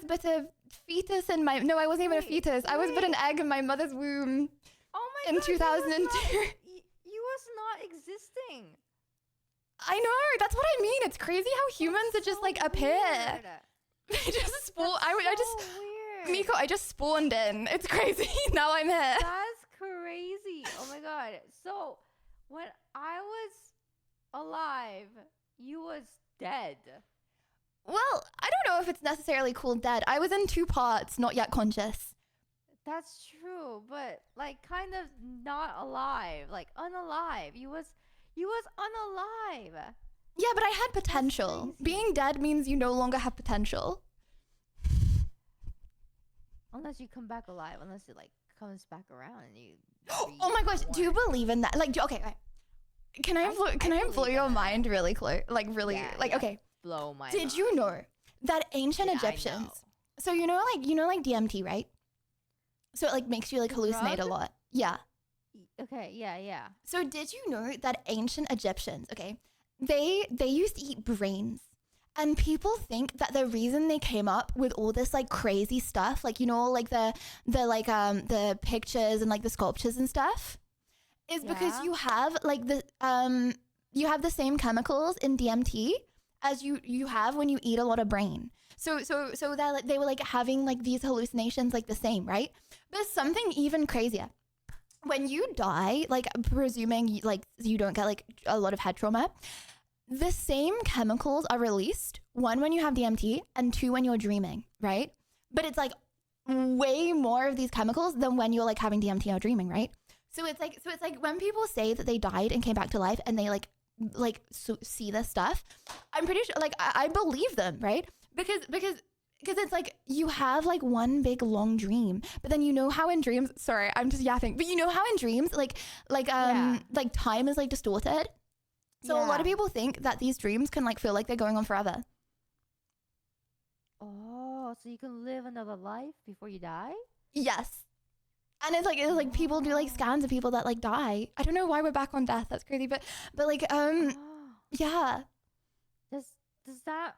but a fetus in my... No, I wasn't even a fetus. I was but an egg in my mother's womb. Oh my in god. 2002. You was not existing. I know. That's what I mean. It's crazy how humans are just like appear. They just spawn. I just weird. Miko, I just spawned in. It's crazy. Now I'm here. That's crazy. Oh my god. So when I was alive, you was dead. Well, I don't know if it's necessarily called dead. I was in 2 parts, not yet conscious. That's true, but like kind of not alive, like unalive. You was unalive. Yeah, but I had potential. Being dead means you no longer have potential. Unless you come back alive, unless it like comes back around and you. Oh my gosh, do you believe in that? Like, okay, can I blow your mind really close? Like, really, okay. Blow my. Did you know that ancient Egyptians? So you know, like DMT, right? So it like makes you like hallucinate a lot. Yeah. Okay. Yeah. So did you know that ancient Egyptians, okay, they used to eat brains, and people think that the reason they came up with all this like crazy stuff, like like the pictures and like the sculptures and stuff, is because you have like the same chemicals in DMT as you have when you eat a lot of brain. So that they were like having like these hallucinations like the same, right? There's something even crazier. When you die, like presuming like you don't get like a lot of head trauma, the same chemicals are released, one when you have DMT and two when you're dreaming, right? But it's like way more of these chemicals than when you're like having DMT or dreaming, right? So it's like when people say that they died and came back to life and they like see this stuff, I'm pretty sure like I believe them, right? Because it's like you have like one big long dream, but then how in dreams, sorry, I'm just yapping, but how in dreams like time is like distorted. So a lot of people think that these dreams can like feel like they're going on forever. Oh, so you can live another life before you die? Yes. And it's like people do like scans of people that like die. I don't know why we're back on death. That's crazy, but like yeah. Does that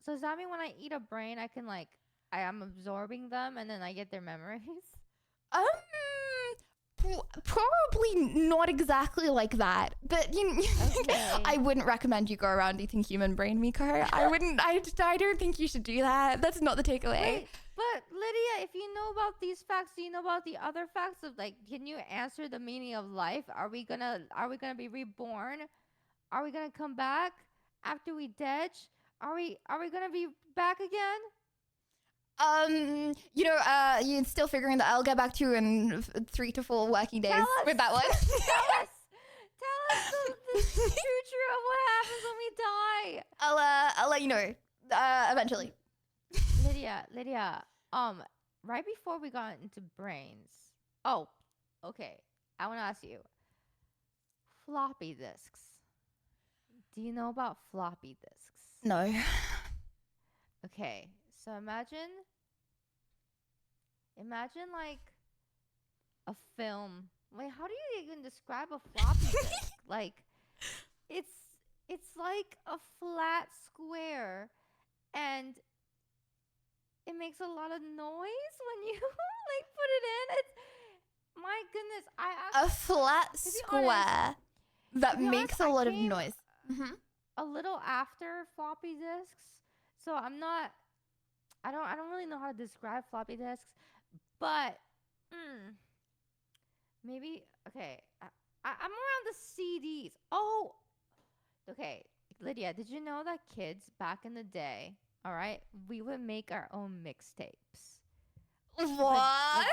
so does that mean when I eat a brain, I can like I am absorbing them and then I get their memories? Probably not exactly like that, but okay. I wouldn't recommend you go around eating human brain, Miko. I don't think you should do that. That's not the takeaway. Wait, but Lydia, if you know about these facts, do you know about the other facts of like, can you answer the meaning of life? Are we gonna be reborn? Are we gonna come back after we dead? Are we gonna be back again? You're still figuring that. I'll get back to you in 3 to 4 working days with that one. Tell us the future of what happens when we die. I'll let you know eventually. Lydia, right before we got into brains. Oh, okay. I want to ask you. Floppy disks. Do you know about floppy disks? No. Okay. So imagine like a film. Wait, how do you even describe a floppy disk? Like it's like a flat square and it makes a lot of noise when you like put it in. It's my goodness, a flat square that makes a lot of noise. Mm-hmm. A little after floppy disks. So I don't really know how to describe floppy disks, but maybe okay. I'm around the CDs. Oh, okay, Lydia, did you know that kids back in the day, all right, we would make our own mixtapes. What?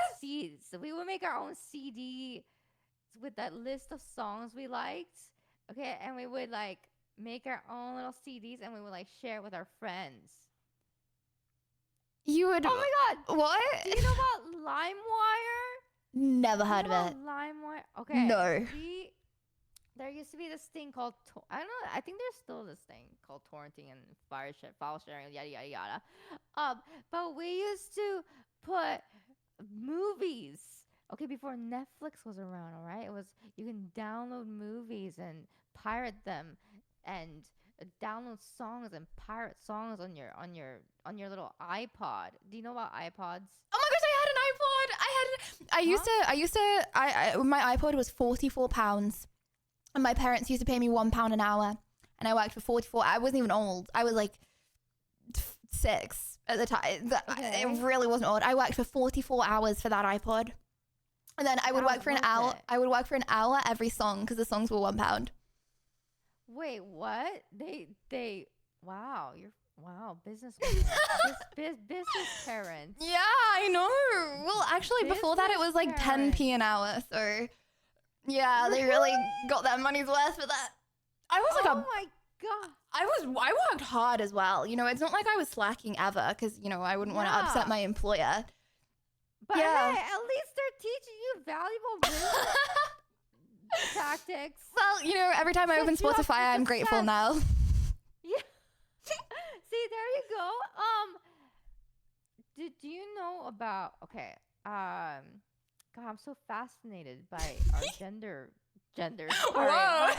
So we would make our own CD with that list of songs we liked. Okay, and we would like make our own little CDs and we would like share it with our friends. You would. Oh my God! What? Do you know about LimeWire? Never heard of it. LimeWire. Okay. No. There used to be this thing called I don't know. I think there's still this thing called torrenting and file sharing, yada yada yada. But we used to put movies. Okay, before Netflix was around, all right. It was you can download movies and pirate them and download songs and pirate songs on your little iPod. Do you know about iPods? Oh my gosh, I used to my iPod was £44 and my parents used to pay me £1 an hour and I worked for 44. I wasn't even old. I was like 6 at the time. Okay. It really wasn't old. I worked for 44 hours for that iPod. And then I would work for an hour. I would work for an hour every song because the songs were £1. Wait, what? They wow, Wow, business business parents. Yeah, I know. Well, actually, before that, it was like 10p an hour. So, yeah, they really got their money's worth for that. I was like, oh my god. I worked hard as well. You know, it's not like I was slacking ever because, you know, I wouldn't want to upset my employer. But yeah. hey, at least they're teaching you valuable business tactics. Well, you know, every time I open Spotify, I'm grateful now. Yeah. See, there you go. Do you know about? Okay. God, I'm so fascinated by our gender. Whoa.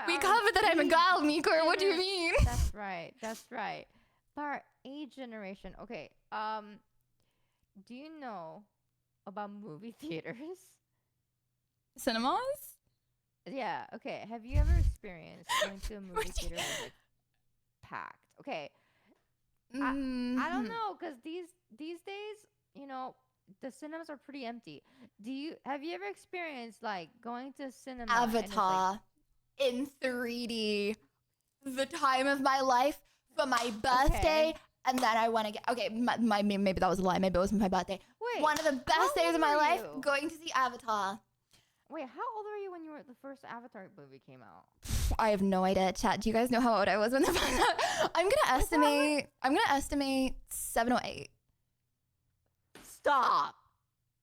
We covered that I'm a gal, Miko. What do you mean? That's right. That's right. But our age generation. Okay. Do you know about movie theaters? Cinemas? Yeah. Okay. Have you ever experienced going to a movie theater with like packed? Okay. I don't know, because these days, you know, the cinemas are pretty empty. Have you ever experienced like going to cinema? Avatar in 3D, the time of my life for my birthday, and then I want to get maybe that was a lie. Maybe it wasn't my birthday. Wait, one of the best days of my life, going to see Avatar. Wait, how old were you when the first Avatar movie came out? I have no idea. Chat, do you guys know how old I was when the first? I'm gonna estimate 7 or 8. Stop.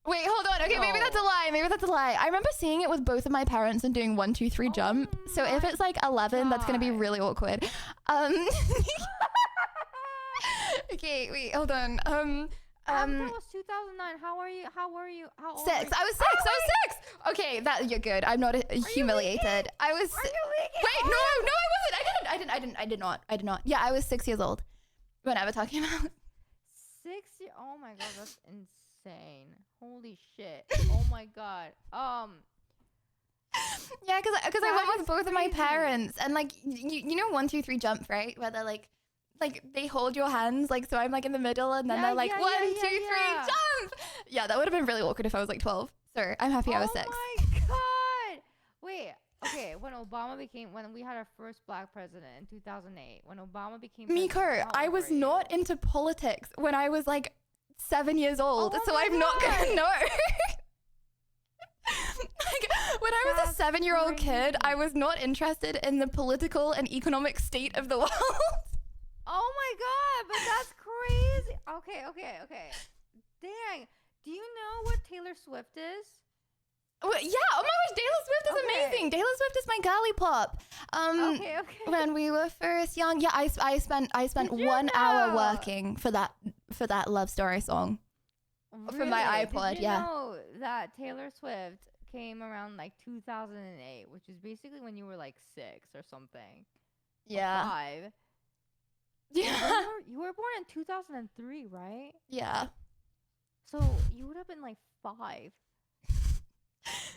Wait, hold on. Okay, maybe that's a lie. I remember seeing it with both of my parents and doing 1, 2, 3 jump. So if it's like 11, that's gonna be really awkward. Okay, wait, hold on. That was 2009. How old were you? 6. I was 6. Okay, you're good. I'm not humiliated. I was. Are you leaking? Wait, no, I wasn't. I did not. Yeah, I was 6 years old when Avatar came out. 6 years? Oh my god, that's insane. Holy shit. Oh my god. Yeah, because I went with both of my parents, and like you know 1, 2, 3 jump, right? Where they're like they hold your hands, like, so I'm like in the middle, and then they're like 1, 2, 3 jump. Yeah, that would have been really awkward if I was like 12. So I'm happy I was 6. Oh my god. Wait. Okay, when we had our first black president in 2008, when Obama became Miko, I was not into politics when I was like 7 years old, so I'm not gonna know. Like, when I was a 7-year-old kid, I was not interested in the political and economic state of the world. Oh my god, but that's crazy. Okay. Dang. Do you know what Taylor Swift is? Well, yeah. Oh my gosh, Taylor Swift is amazing. Taylor Swift is my galley pop. Okay. When we were first young, yeah, I spent 1 hour working for that Love Story song. Really? For my iPod. Did you know that Taylor Swift came around like 2008, which is basically when you were like 6 or something. Yeah. Or 5. Yeah. You were born in 2003, right? Yeah. So you would have been like 5.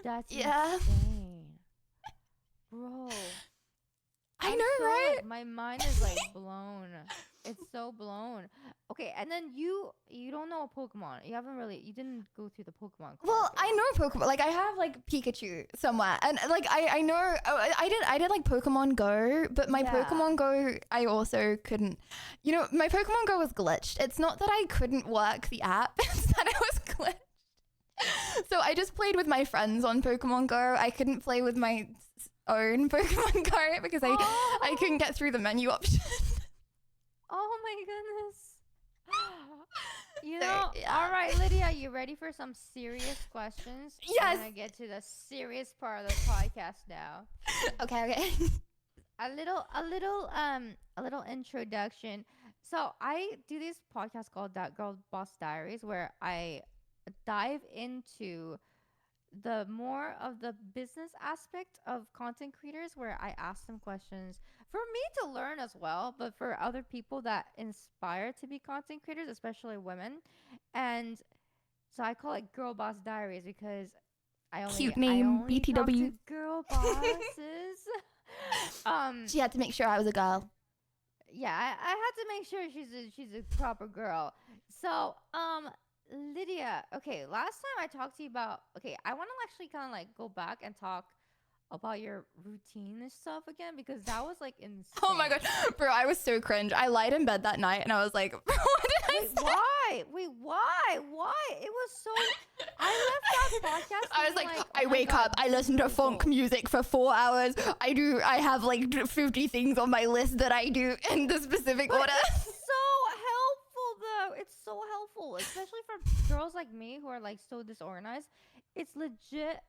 That's insane. Bro. I know, right? Like, my mind is like blown. It's so blown. Okay, and then you don't know a Pokemon. You didn't go through the Pokemon. Well, I know Pokemon. Like, I have like Pikachu somewhere, and like I know I did like Pokemon Go, but my Pokemon Go I also couldn't. You know, my Pokemon Go was glitched. It's not that I couldn't work the app; it's that it was glitched. So I just played with my friends on Pokemon Go. I couldn't play with my own Pokemon Go because I couldn't get through the menu option. Oh my goodness. You know, all right, Lydia, you ready for some serious questions? Yes. I'm gonna get to the serious part of the podcast now. Okay. A little introduction. So I do this podcast called That Girl Boss Diaries, where I dive into the more of the business aspect of content creators, where I ask them questions for me to learn as well, but for other people that inspire to be content creators, especially women. And so I call it Girl Boss Diaries because I only BTW talk to girl bosses. She had to make sure I was a girl. Yeah, I had to make sure she's a proper girl. So Lydia, okay, last time I talked to you about, okay, I want to actually kind of like go back and talk about your routine and stuff again? Because that was like insane. Oh my god, bro, I was so cringe. I lied in bed that night and I was like, what did I say? Why? Wait, why? It was so. I left that podcast. I was like, oh I my wake God, up, I listen to funk music for 4 hours. I have like 50 things on my list that I do in the specific order. It's so helpful though. It's so helpful, especially for girls like me who are like so disorganized. It's legit.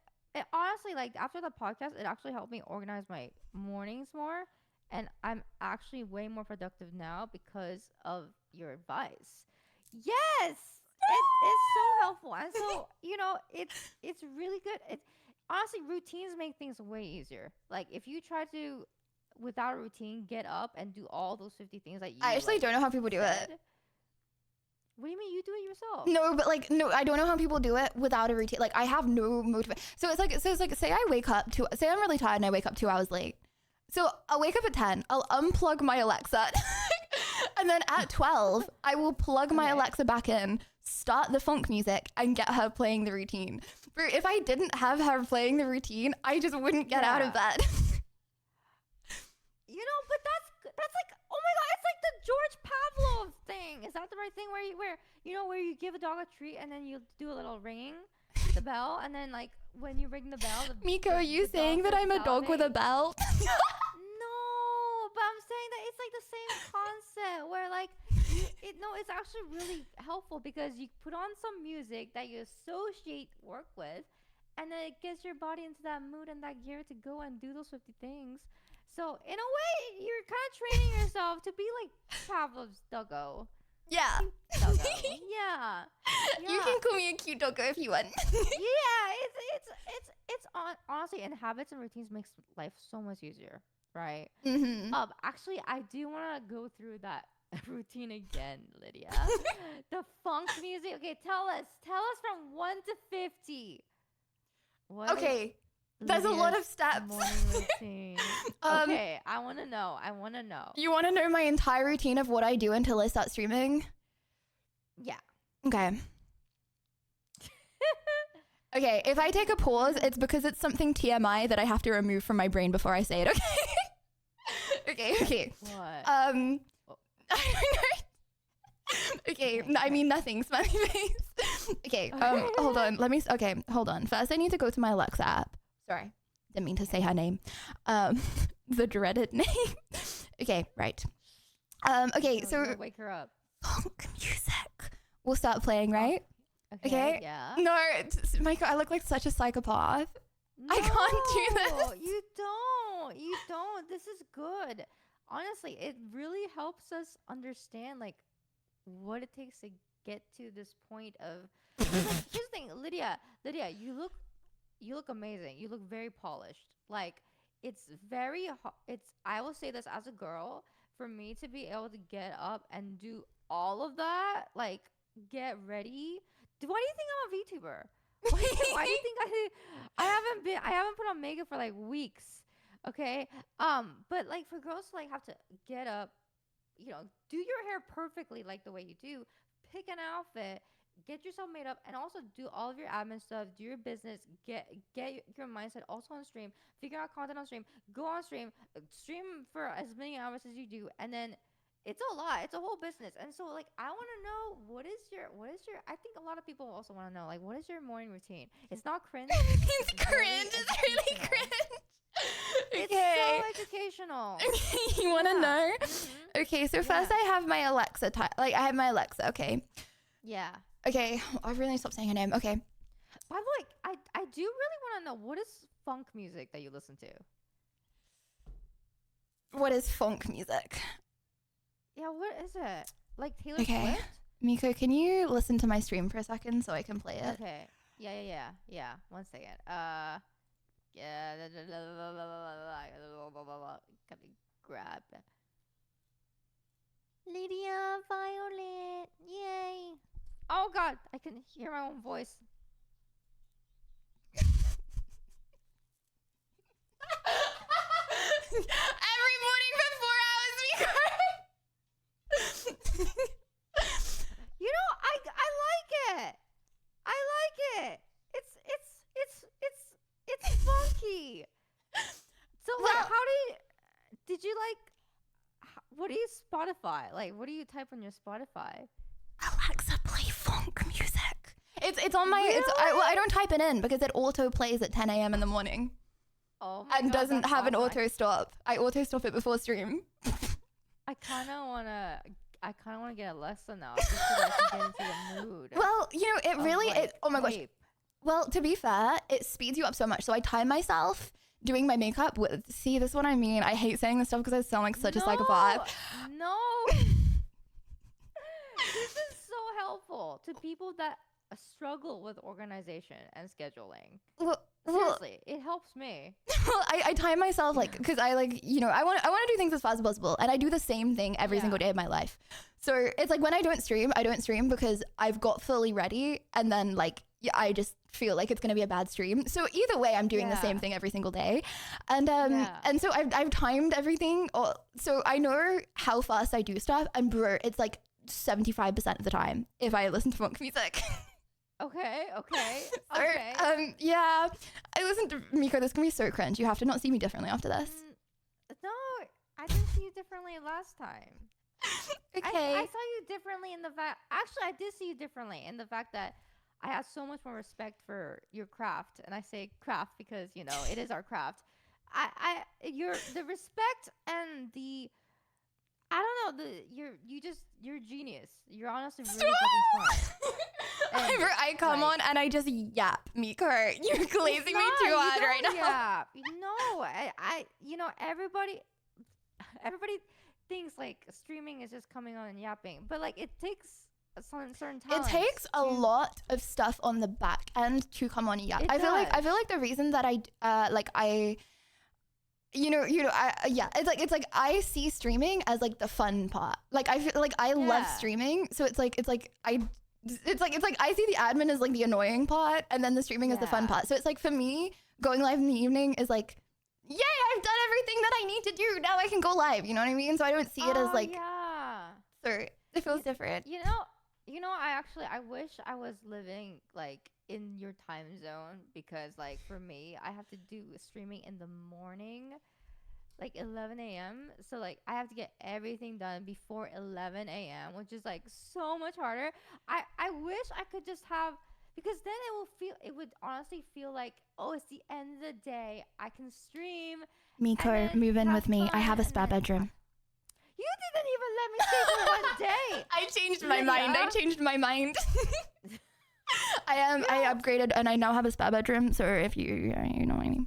Honestly, like after the podcast, it actually helped me organize my mornings more, and I'm actually way more productive now because of your advice. Yes, it's so helpful, and so it's really good. Honestly, routines make things way easier. Like if you try to, without a routine, get up and do all those 50 things that you. I actually don't know how people do it. What do you mean you do it yourself? No, but like, no, I don't know how people do it without a routine. Like I have no motivation. So it's like, say I wake up say I'm really tired and I wake up 2 hours late. So I'll wake up at 10, I'll unplug my Alexa and then at 12, I will plug my Alexa back in, start the funk music and get her playing the routine. Bro, if I didn't have her playing the routine, I just wouldn't get out of bed. But that's like, oh my god, it's like the George Pavlov thing. Is that the right thing where you give a dog a treat and then you do a little ringing the bell, and then like when you ring the bell, Miko, are you saying that I'm a dog with a bell? No, but I'm saying that it's like the same concept where like it's actually really helpful because you put on some music that you associate work with, and then it gets your body into that mood and that gear to go and do those 50 things. So in a way, you're kind of training yourself to be like Pavlov's doggo. Yeah. Yeah. You can call me a cute doggo if you want. Yeah, it's honestly, and habits and routines makes life so much easier, right? Mm-hmm. Actually, I do want to go through that routine again, Lydia. The funk music. Okay, tell us from 1 to 50. What okay. There's a lot of steps. Okay, I want to know. You want to know my entire routine of what I do until I start streaming? Yeah. Okay. Okay, if I take a pause, it's because it's something TMI that I have to remove from my brain before I say it, okay? Okay. What? I don't know. Okay, I mean nothing, smiley face. Okay, hold on. Hold on. First I need to go to my Alexa app. Sorry, didn't mean to say her name. The dreaded name. Okay, right. Okay, so wake her up. Funk music will start playing, right? Okay. Yeah. No, Michael, I look like such a psychopath. No, I can't do this. You don't. This is good. Honestly, it really helps us understand like what it takes to get to this point of. Like, here's the thing, Lydia, you look amazing. You look very polished. Like it's very. I will say this as a girl, for me to be able to get up and do all of that, like get ready. Why do you think I'm a VTuber? Why do you think I haven't put on makeup for like weeks? Okay. But like for girls to like have to get up, do your hair perfectly like the way you do, pick an outfit, get yourself made up, and also do all of your admin stuff, do your business, get your mindset also on stream, figure out content on stream, go on stream for as many hours as you do, and then it's a lot. It's a whole business. And so like I want to know what is your I think a lot of people also want to know like what is your morning routine? It's not cringe. It's cringe. It's really cringe. It's so educational. You want to know? Mm-hmm. Okay, so first I have my Alexa I have my Alexa, okay? Yeah. Okay, I really need to stop saying her name. Okay. By the way, I do really want to know what is funk music that you listen to? What is funk music? Yeah, what is it? Like Taylor Okay. Swift? Miko, can you listen to my stream for a second so I can play it? Okay. Yeah. 1 second. Yeah. Let me grab. Lydia Violet. Yay. Oh God, I can hear my own voice. Every morning for 4 hours, Miko. I like it. I like it. It's funky. what do you Spotify? Like, what do you type on your Spotify? Alexa, play funk music. It's on my. Really? I don't type it in because it auto plays at 10 a.m. in the morning. Oh my And God, doesn't that's have an awesome. auto stop. I auto stop it before stream. I kind of wanna get Alexa now just so that I can get into the mood. Well, you know, it of, really. like, Oh my gosh. hype. Well, to be fair, it speeds you up so much. So I time myself doing my makeup with. See, this is what I mean. I hate saying this stuff because I sound like such a psychopath. No. This is so helpful to people that struggle with organization and scheduling. Well, Seriously, it helps me. well, I time myself like because I like I want to do things as fast as possible, and I do the same thing every single day of my life. So it's like when I don't stream because I've got fully ready, and then like I just feel like it's gonna be a bad stream. So either way, I'm doing the same thing every single day, and and so I've timed everything, so I know how fast I do stuff, and bro, it's like 75% of the time if I listen to funk music. Okay. So, yeah, I listen to Miko. This can be so cringe. You have to not see me differently after this. No, I didn't see you differently last time. Okay. I saw you differently in the fact. Actually, I did see you differently in the fact that I have so much more respect for your craft, and I say craft because it is our craft. The respect and the. I don't know. You're genius. You're honestly really fucking smart. I come on and I just yap, Miko. You're glazing me too hard right now. Yeah, no, everybody thinks like streaming is just coming on and yapping, but like it takes some certain time. It takes a lot of stuff on the back end to come on and yap. I feel like the reason that it's like I see streaming as like the fun part. Like I feel like I love streaming, so it's like I see the admin as like the annoying part, and then the streaming is the fun part. So it's like for me, going live in the evening is like, yay, I've done everything that I need to do. Now I can go live. You know what I mean? So I don't see it as like. So it feels different. I wish I was living like in your time zone, because like for me, I have to do streaming in the morning, like 11 a.m. So like I have to get everything done before 11 a.m., which is like so much harder. I wish I could just have, because then it would honestly feel like, oh, it's the end of the day. I can stream. Miko, move in with me. I have a spare bedroom. You didn't even let me stay for one day. I changed my mind. I upgraded and I now have a spa bedroom. So if you know what I mean.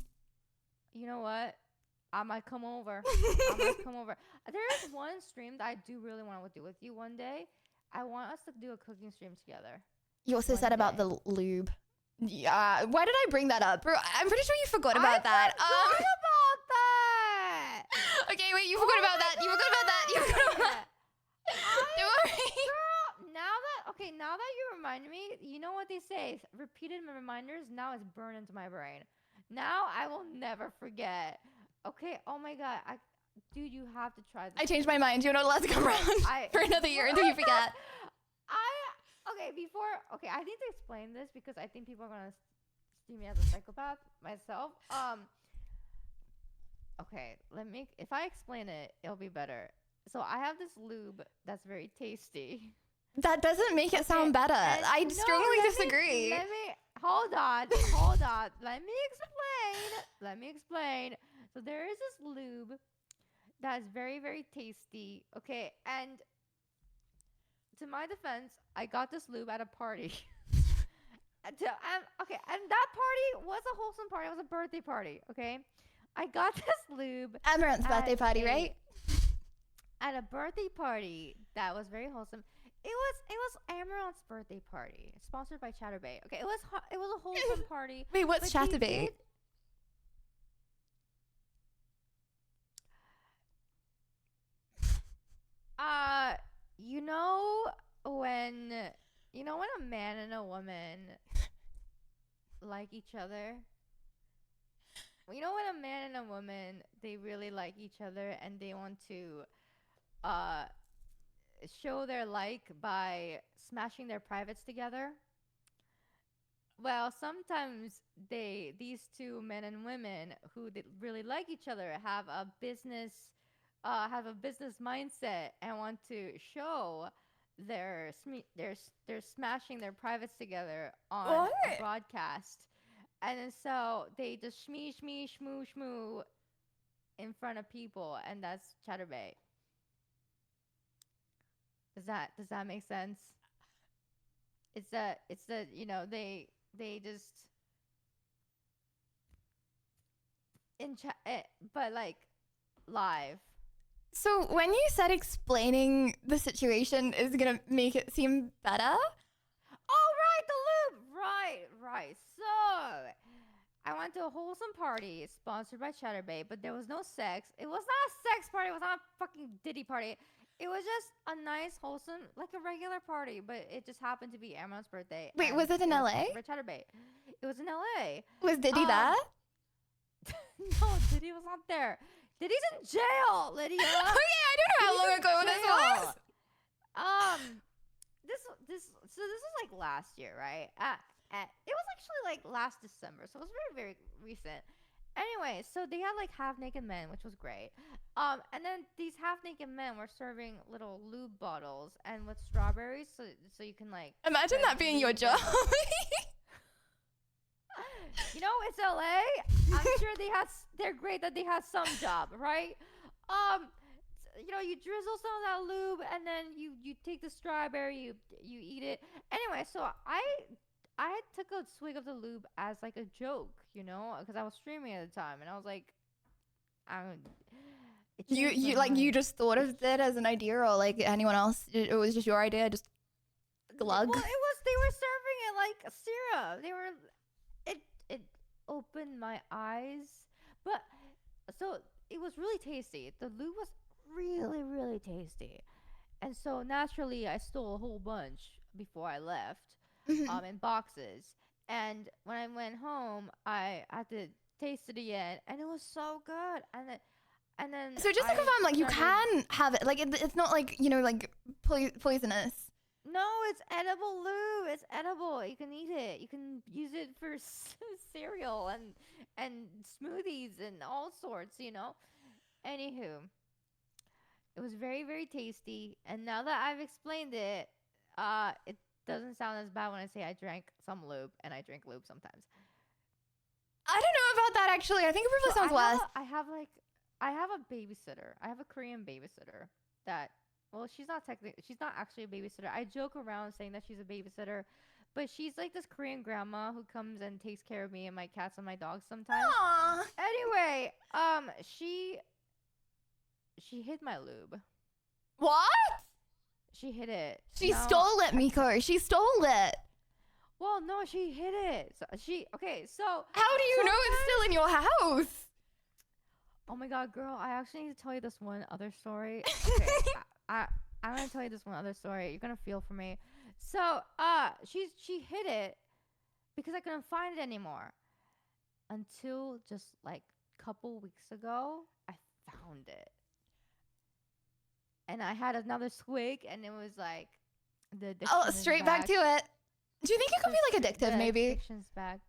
You know what? I might come over. There is one stream that I do really want to do with you one day. I want us to do a cooking stream together. You also said about the lube. Yeah. Why did I bring that up, bro? I'm pretty sure you forgot about that. I forgot about that. Okay, wait. You forgot about that. You forgot about that. Don't worry. Girl, now that you reminded me, you know what they say? Repeated reminders now is burned into my brain. Now I will never forget. Okay, oh my god. Dude, you have to try this. I changed my mind. You're not allowed to come around for another year until you forget. I need to explain this because I think people are going to see me as a psychopath myself. Okay, if I explain it, it'll be better. So I have this lube that's very tasty. That doesn't make it sound better. I strongly disagree. Hold on. Let me explain. So there is this lube that is very, very tasty. Okay, and to my defense, I got this lube at a party. And that party was a wholesome party. It was a birthday party. Okay, I got this lube. Amaranth's birthday party, right? At a birthday party that was very wholesome. It was Amaranth's birthday party, sponsored by Chatterbait. Okay, it was a wholesome party. Wait, what's Chatterbait? When a man and a woman like each other. When a man and a woman, they really like each other and they want to show their like by smashing their privates together. Well, sometimes these two men and women who really like each other have a business have a business mindset and want to show they're smashing their privates together on a broadcast, and then so they just shmee shmoo shmoo in front of people, and that's chatterbait. Does that make sense? It's the they just in chat, but like live. So when you said explaining the situation is gonna make it seem better. Oh right, the lube. Right. So I went to a wholesome party sponsored by Chatterbait, but there was no sex. It was not a sex party. It was not a fucking Diddy party. It was just a nice, wholesome, like a regular party, but it just happened to be Amron's birthday. Wait, was it in LA? Chatterbait. It was in LA. Was Diddy there? No, Diddy was not there. Diddy's in jail, Lydia. Oh yeah, I don't know how long ago this was. This was like last year, right? It was actually like last December, so it was very, very recent. Anyway, so they had like half naked men, which was great. And then these half naked men were serving little lube bottles and with strawberries, so you can like imagine that being your job. You know, it's LA. I'm sure they're great that they had some job, right? You know, you drizzle some of that lube and then you take the strawberry, you eat it. Anyway, so I took a swig of the lube as like a joke, you know, because I was streaming at the time, and I was like, you just thought of it as an idea, or like anyone else? It was just your idea, just glug. Well, they were serving it like syrup. It opened my eyes, but so it was really tasty. The lube was really, really tasty, and so naturally I stole a whole bunch before I left. In boxes, and when I went home I had to taste it again, and it was so good. And then so just to confirm, like, you can have it, like it's not like, you know, like poisonous. No, it's edible lube. It's edible. You can eat it. You can use it for cereal and smoothies and all sorts, you know. Anywho, it was very, very tasty, and now that I've explained it, it doesn't sound as bad when I say I drank some lube, and I drink lube sometimes. I don't know about that, actually. I think it probably sounds worse. I have a babysitter. I have a Korean babysitter that, well, she's not actually a babysitter. I joke around saying that she's a babysitter, but she's like this Korean grandma who comes and takes care of me and my cats and my dogs sometimes. Aww. Anyway, she hid my lube. What? She hid it. She stole it, Miko. She stole it. Well, no, she hid it. So how do you know it's still in your house? Oh my god, girl, I actually need to tell you this one other story. Okay, I'm gonna tell you this one other story. You're gonna feel for me. So, she hid it because I couldn't find it anymore. Until just like a couple weeks ago, I found it. And I had another swig, and it was like the addiction straight back to it. Do you think it could be like addictive, maybe? Addiction's back.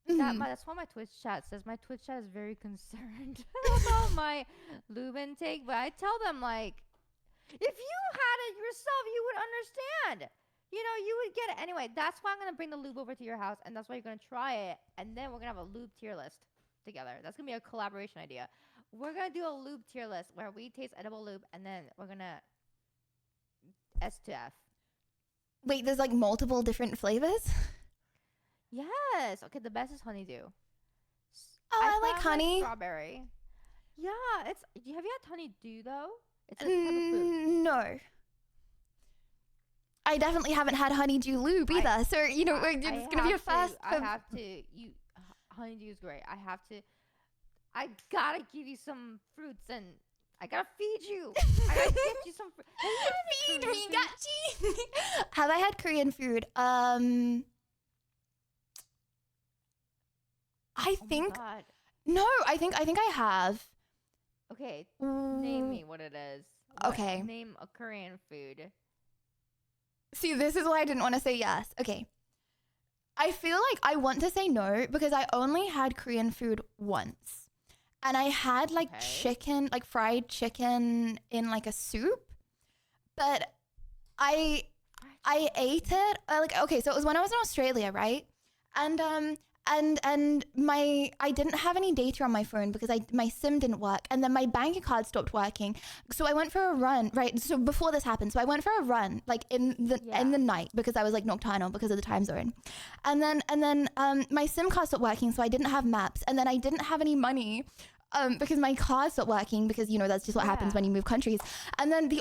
That's why my Twitch chat says my Twitch chat is very concerned about my lube intake. But I tell them, like, if you had it yourself, you would understand. You know, you would get it. Anyway, that's why I'm going to bring the lube over to your house, and that's why you're going to try it. And then we're going to have a lube tier list together. That's going to be a collaboration idea. We're going to do a lube tier list where we taste edible lube, and then we're going to S to F. Wait, there's like multiple different flavors? Yes. Okay, the best is honeydew. I like honey. Strawberry. Yeah, have you had honeydew though? It's a type of fruit. No. I definitely haven't had honeydew lube either. So, you know, it's going to be a first. Honeydew is great. I gotta give you some fruits, and I gotta feed you. I gotta get you some fruit. Feed me, gachi. Have I had Korean food? I think no. I think I have. Okay, name me what it is. Okay, name a Korean food. See, this is why I didn't want to say yes. Okay, I feel like I want to say no because I only had Korean food once, and I had like chicken, like fried chicken in like a soup, but I ate it. Like, okay, so it was when I was in Australia, right? And I didn't have any data on my phone because my SIM didn't work, and then my bank card stopped working. So I went for a run, right? So before this happened, so I went for a run like in the night because I was like nocturnal because of the time zone, and then my SIM card stopped working, so I didn't have maps, and then I didn't have any money. Because my car stopped working because, you know, that's just what happens when you move countries. And then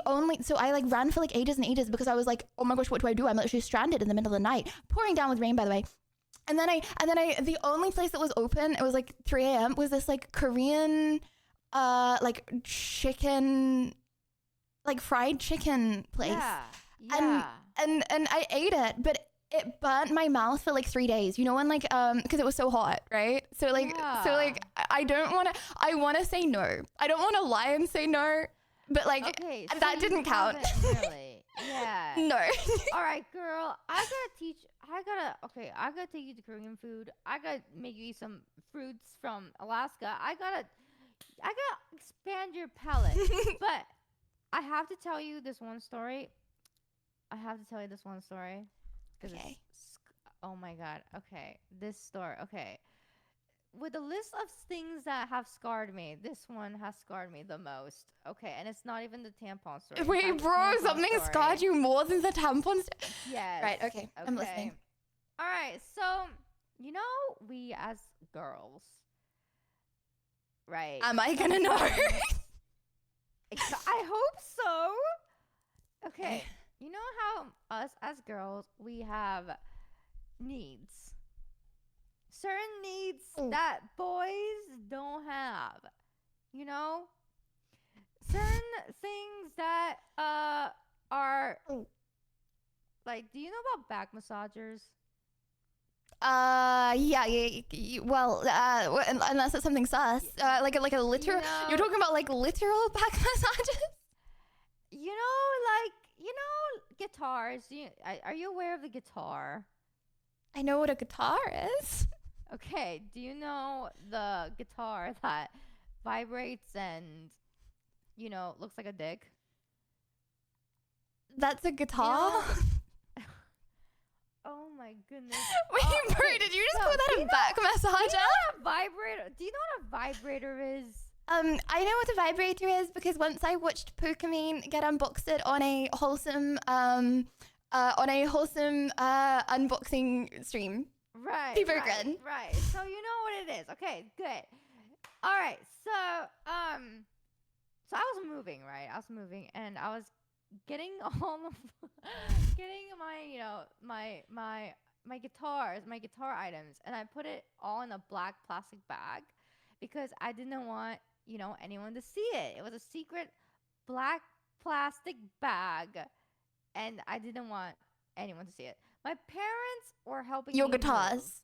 so I like ran for like ages and ages because I was like, oh my gosh, what do I do? I'm literally stranded in the middle of the night, pouring down with rain, by the way. And then the only place that was open, it was like 3 a.m., was this like Korean, like chicken, like fried chicken place. Yeah. And I ate it, but it burnt my mouth for like 3 days, you know, when like, because it was so hot, right? So like, I want to say no. I don't want to lie and say no, but like, okay, so that didn't count. Really? Yeah. No. All right, girl, I gotta take you to Korean food. I gotta make you eat some fruits from Alaska. I gotta expand your palate. But I have to tell you this one story. Okay. Oh my God. Okay. This story. Okay. With the list of things that have scarred me, this one has scarred me the most. Okay. And it's not even the tampon story. Wait, bro, something scarred you more than the tampon story? Yes. Right. Okay. I'm listening. All right. So, you know, we as girls, right? Am I gonna know? I hope so. Okay. You know how us as girls, we have needs. Certain needs that boys don't have. You know? Certain things that are like, do you know about back massagers? Well, unless it's something sus. Like a literal, you're talking about like literal back massages? You know, like, guitars. Are you aware of the guitar? I know what a guitar is. Okay, do you know the guitar that vibrates and, you know, looks like a dick? That's a guitar? You know, oh my goodness. Wait, bro, did you just call that a back massager? Do you know what a vibrator is? I know what a vibrator is because once I watched Pokemon get unboxed on a wholesome unboxing stream. Right. Super right, good. Right. So you know what it is. Okay, good. All right. So I was moving, right? And I was getting my guitars, my guitar items, and I put it all in a black plastic bag because I didn't want, anyone to see it. It was a secret black plastic bag, and I didn't want anyone to see it. My parents were helping your me guitars. Move.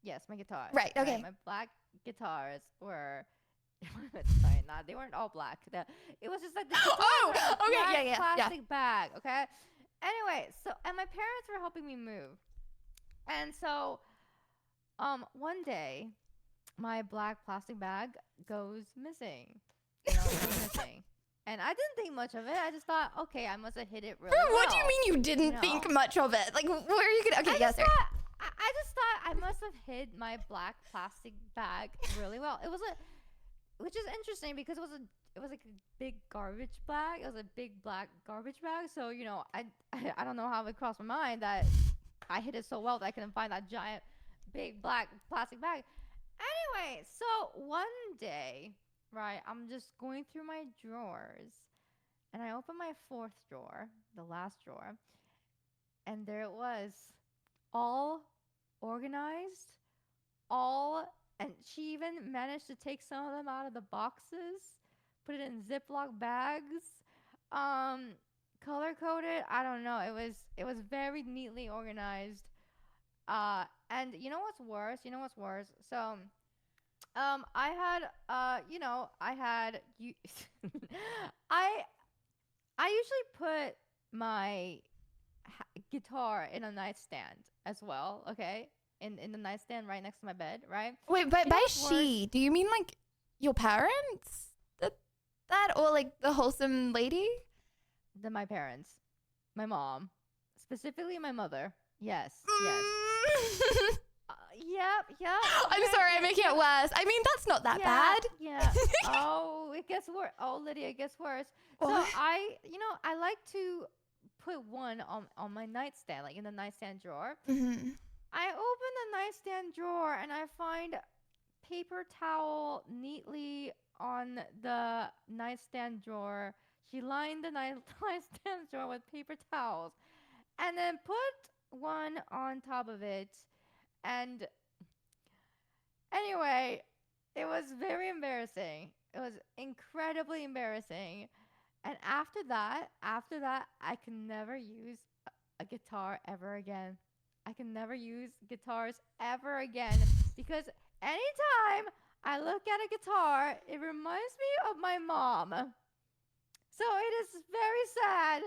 Yes, my guitars. Right. Okay. Right? My black guitars were. Sorry, they weren't all black. It was just like the black plastic bag. Okay. Anyway, and my parents were helping me move, and so, one day, my black plastic bag goes missing. Missing. And I didn't think much of it. I just thought, okay, I must have hid it really well. What do you mean you didn't think much of it? Like, where are you gonna? Okay, yes, sir. I just thought I must have hid my black plastic bag really well. Which is interesting because it was like a big garbage bag. It was a big black garbage bag. So I don't know how it crossed my mind that I hid it so well that I couldn't find that giant, big black plastic bag. Anyway, so one day. Right, I'm just going through my drawers, and I open my fourth drawer, the last drawer, and there it was, all organized, and she even managed to take some of them out of the boxes, put it in Ziploc bags, color-coded, I don't know, it was very neatly organized, and you know what's worse? So, I usually put my guitar in a nightstand as well, okay? In the nightstand right next to my bed, right? Wait, but by she, do you mean like your parents that or like the wholesome lady? My parents. My mom. Specifically my mother. Yes. Yep. I'm sorry, I'm making it worse. I mean, that's not that bad. Yeah. Oh, it gets worse. Oh, Lydia, it gets worse. So I like to put one on my nightstand, like in the nightstand drawer. Mm-hmm. I open the nightstand drawer and I find paper towel neatly on the nightstand drawer. She lined the nightstand drawer with paper towels and then put one on top of it. And anyway, it was very embarrassing. It was incredibly embarrassing. And after that, I can never use a guitar ever again. I can never use guitars ever again because anytime I look at a guitar, it reminds me of my mom. So it is very sad.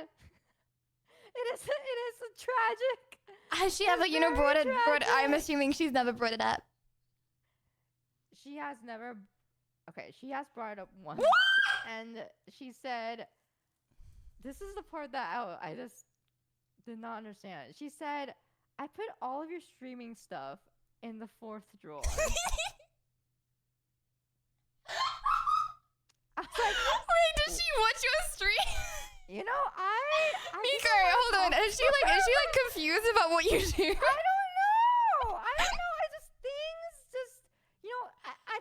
It is tragic. Has she ever, brought it? I'm assuming she's never brought it up. She has never. Okay, she has brought it up once, and she said, "This is the part that I just did not understand." She said, "I put all of your streaming stuff in the 4th drawer." I was like, wait, did she watch your stream? Miko, hold on. Is she confused about what you do? I don't know.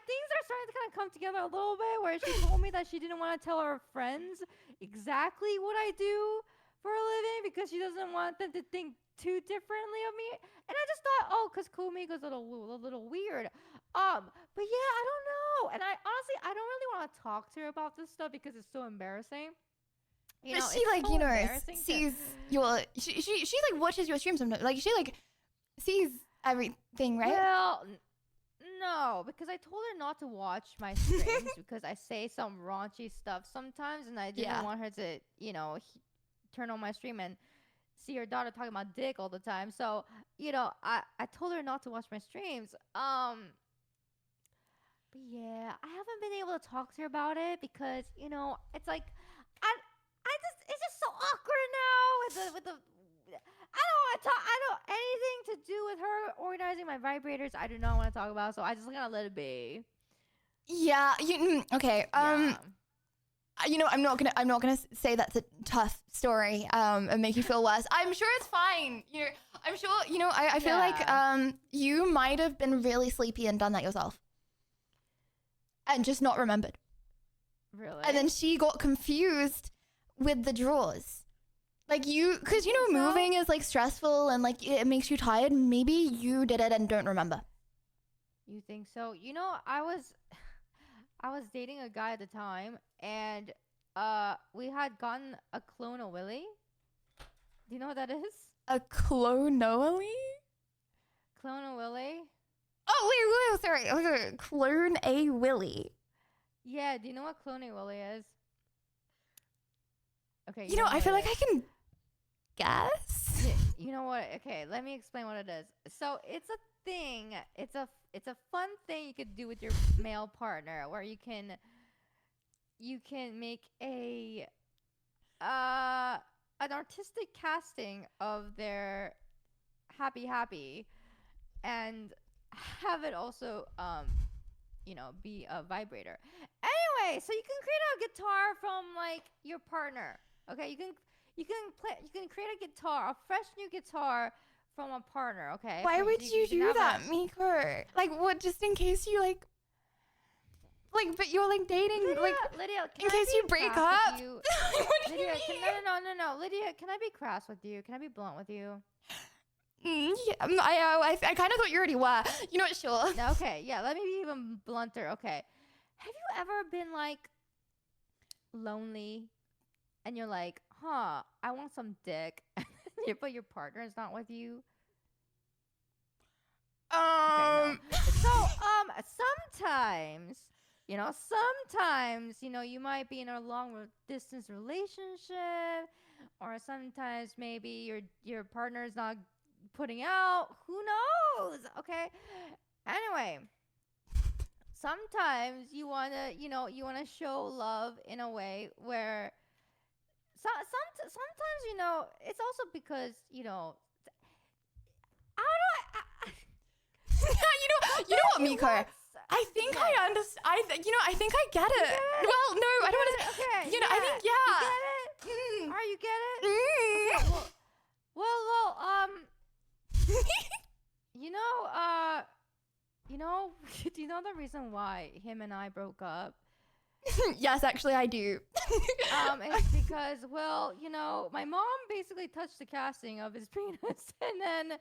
Things are starting to kind of come together a little bit where she told me that she didn't want to tell her friends exactly what I do for a living because she doesn't want them to think too differently of me. And I just thought, because Kumiko's a little weird. But yeah, I don't know. And I don't really want to talk to her about this stuff because it's so embarrassing. But she sees your she watches your stream sometimes. Like she sees everything, right? Well, no, because I told her not to watch my streams because I say some raunchy stuff sometimes, and I didn't want her to, turn on my stream and see her daughter talking about dick all the time. So, I told her not to watch my streams. But yeah, I haven't been able to talk to her about it because, it's like it's just so awkward now with the I don't want to talk. I don't anything to do with her organizing my vibrators. I do not want to talk about. So I just gotta let it be. Yeah. Okay. I'm not gonna say that's a tough story. And make you feel worse. I'm sure it's fine. I'm sure. I feel like you might have been really sleepy and done that yourself, and just not remembered. Really. And then she got confused with the drawers. Like because moving is like stressful and like it makes you tired. Maybe you did it and don't remember. You think so? I was dating a guy at the time, and we had gotten a clone of Willy. Do you know what that is? A clone-oily? Clone of Willy. Oh wait, sorry. Clone a Willy. Yeah. Do you know what clone a Willy is? Okay. I feel like I can guess. You know what? Okay, let me explain what it is. So it's a thing. It's a fun thing you could do with your male partner, where you can make an artistic casting of their happy, and have it also be a vibrator. Anyway, so you can create a guitar from like your partner. Okay, you can create a guitar, a fresh new guitar from a partner. Okay. Why would you do that, Miko? Like, what? Just in case you but you're like dating, Lydia, in case you break up. What do you mean? No. Lydia, can I be crass with you? Can I be blunt with you? Yeah, I kind of thought you already were. Sure. Okay, yeah. Let me be even blunter. Okay. Have you ever been like lonely? And you're like, I want some dick, but your partner is not with you. Okay, no. So, sometimes, you might be in a long distance relationship, or sometimes maybe your partner is not putting out. Who knows? Okay. Anyway, sometimes you wanna, you wanna show love in a way where sometimes, it's also because, I don't know. You know what, Miko? I think I understand. I think I get it. Well, no, I don't want to. Okay. I think, yeah. You get it? You get it? Okay, do you know the reason why him and I broke up? Yes, actually, I do. It's because, my mom basically touched the casting of his penis, and then,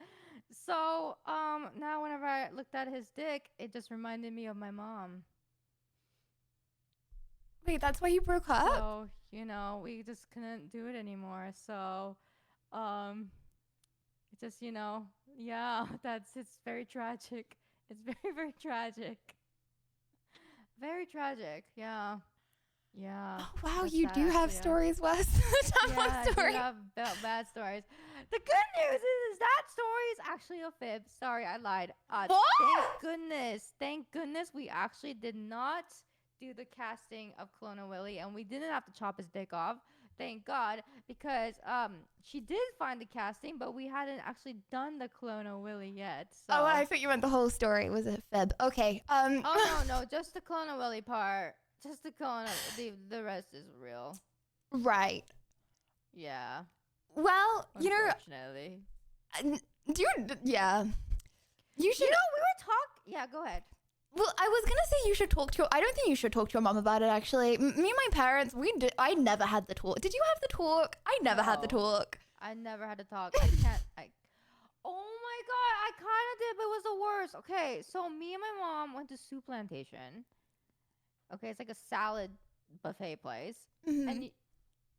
so, now whenever I looked at his dick, it just reminded me of my mom. Wait, that's why you broke up? So, we just couldn't do it anymore. So, it just, yeah, it's very tragic. It's very, very tragic. Very tragic, yeah. Yeah. Oh, wow, you do have stories, Wes. I do have bad stories. The good news is that story is actually a fib. Sorry, I lied. Thank goodness we actually did not do the casting of Clona Willy, and we didn't have to chop his dick off. Thank God, because she did find the casting, but we hadn't actually done the Clona Willy yet. So. Oh, I thought you meant the whole story was a fib. Okay. Oh no, just the Clona Willy part. Just the Clona. The rest is real. Right. Yeah. Well, unfortunately. Yeah. You should. We were talking. Yeah, go ahead. Well, I was gonna say you should talk to I don't think you should talk to your mom about it, actually. Me and my parents, I never had the talk. Did you have the talk? I never had the talk. I never had to talk. I can't. Oh my God, I kind of did, but it was the worst. Okay, so me and my mom went to Soup Plantation. Okay, it's like a salad buffet place. Mm-hmm. And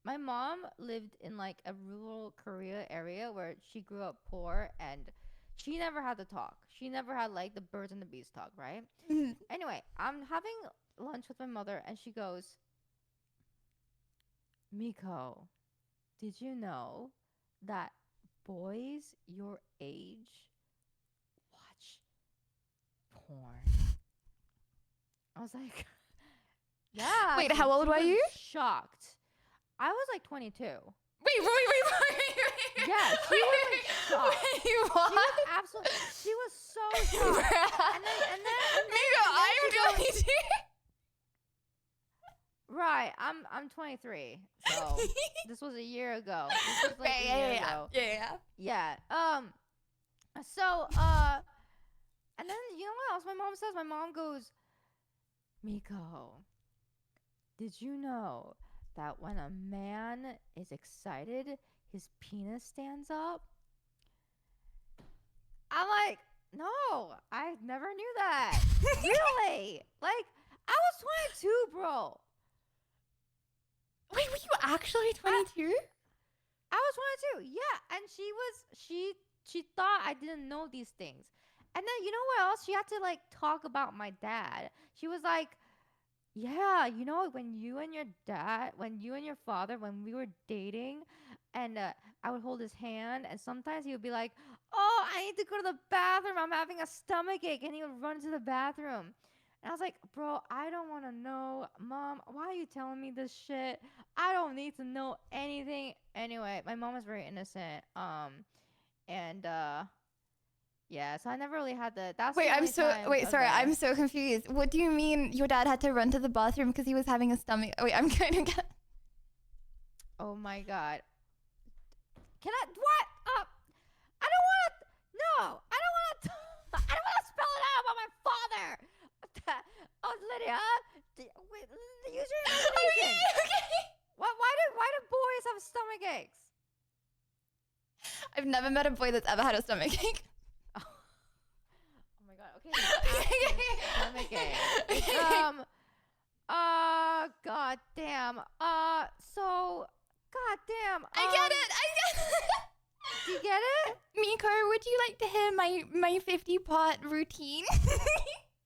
my mom lived in like a rural Korea area where she grew up poor, and she never had to talk. She never had like the birds and the bees talk, right? Mm-hmm. Anyway, I'm having lunch with my mother, and she goes, Miko, did you know that boys your age watch porn? I was like, yeah. Wait, how old were you? Shocked. I was like 22. Wait. Yeah, she was like shocked. Wait, what? She was absolutely. She was so shocked. and then I'm 22. Right, I'm 23. So this was a year ago. This was like a year ago. Yeah. So and then you know what else my mom says? My mom goes, Miko, did you know that when a man is excited, his penis stands up? I'm like, no, I never knew that. Really? Like, I was 22, bro. Wait, were you actually 22? I was 22, yeah. And she thought I didn't know these things. And then you know what else? She had to like talk about my dad. She was like, yeah, when you and your father, when we were dating, and I would hold his hand, and sometimes he would be like, oh, I need to go to the bathroom. I'm having a stomach ache. And he would run to the bathroom. And I was like, bro, I don't want to know. Mom, why are you telling me this shit? I don't need to know anything. Anyway, my mom is very innocent. Yeah, so I never really had the. I'm so confused. What do you mean your dad had to run to the bathroom because he was having a stomach? Wait, I'm going to get. Oh my God. Can I? What? I don't want to. No, I don't want to. I don't want to spell it out about my father. Oh, Lydia, use your imagination. Okay. Why do boys have stomach aches? I've never met a boy that's ever had a stomach ache. Oh my God. Okay. Stomach ache. God damn. So, God damn. I get it. Do you get it? Miko, would you like to hear my 50-part routine?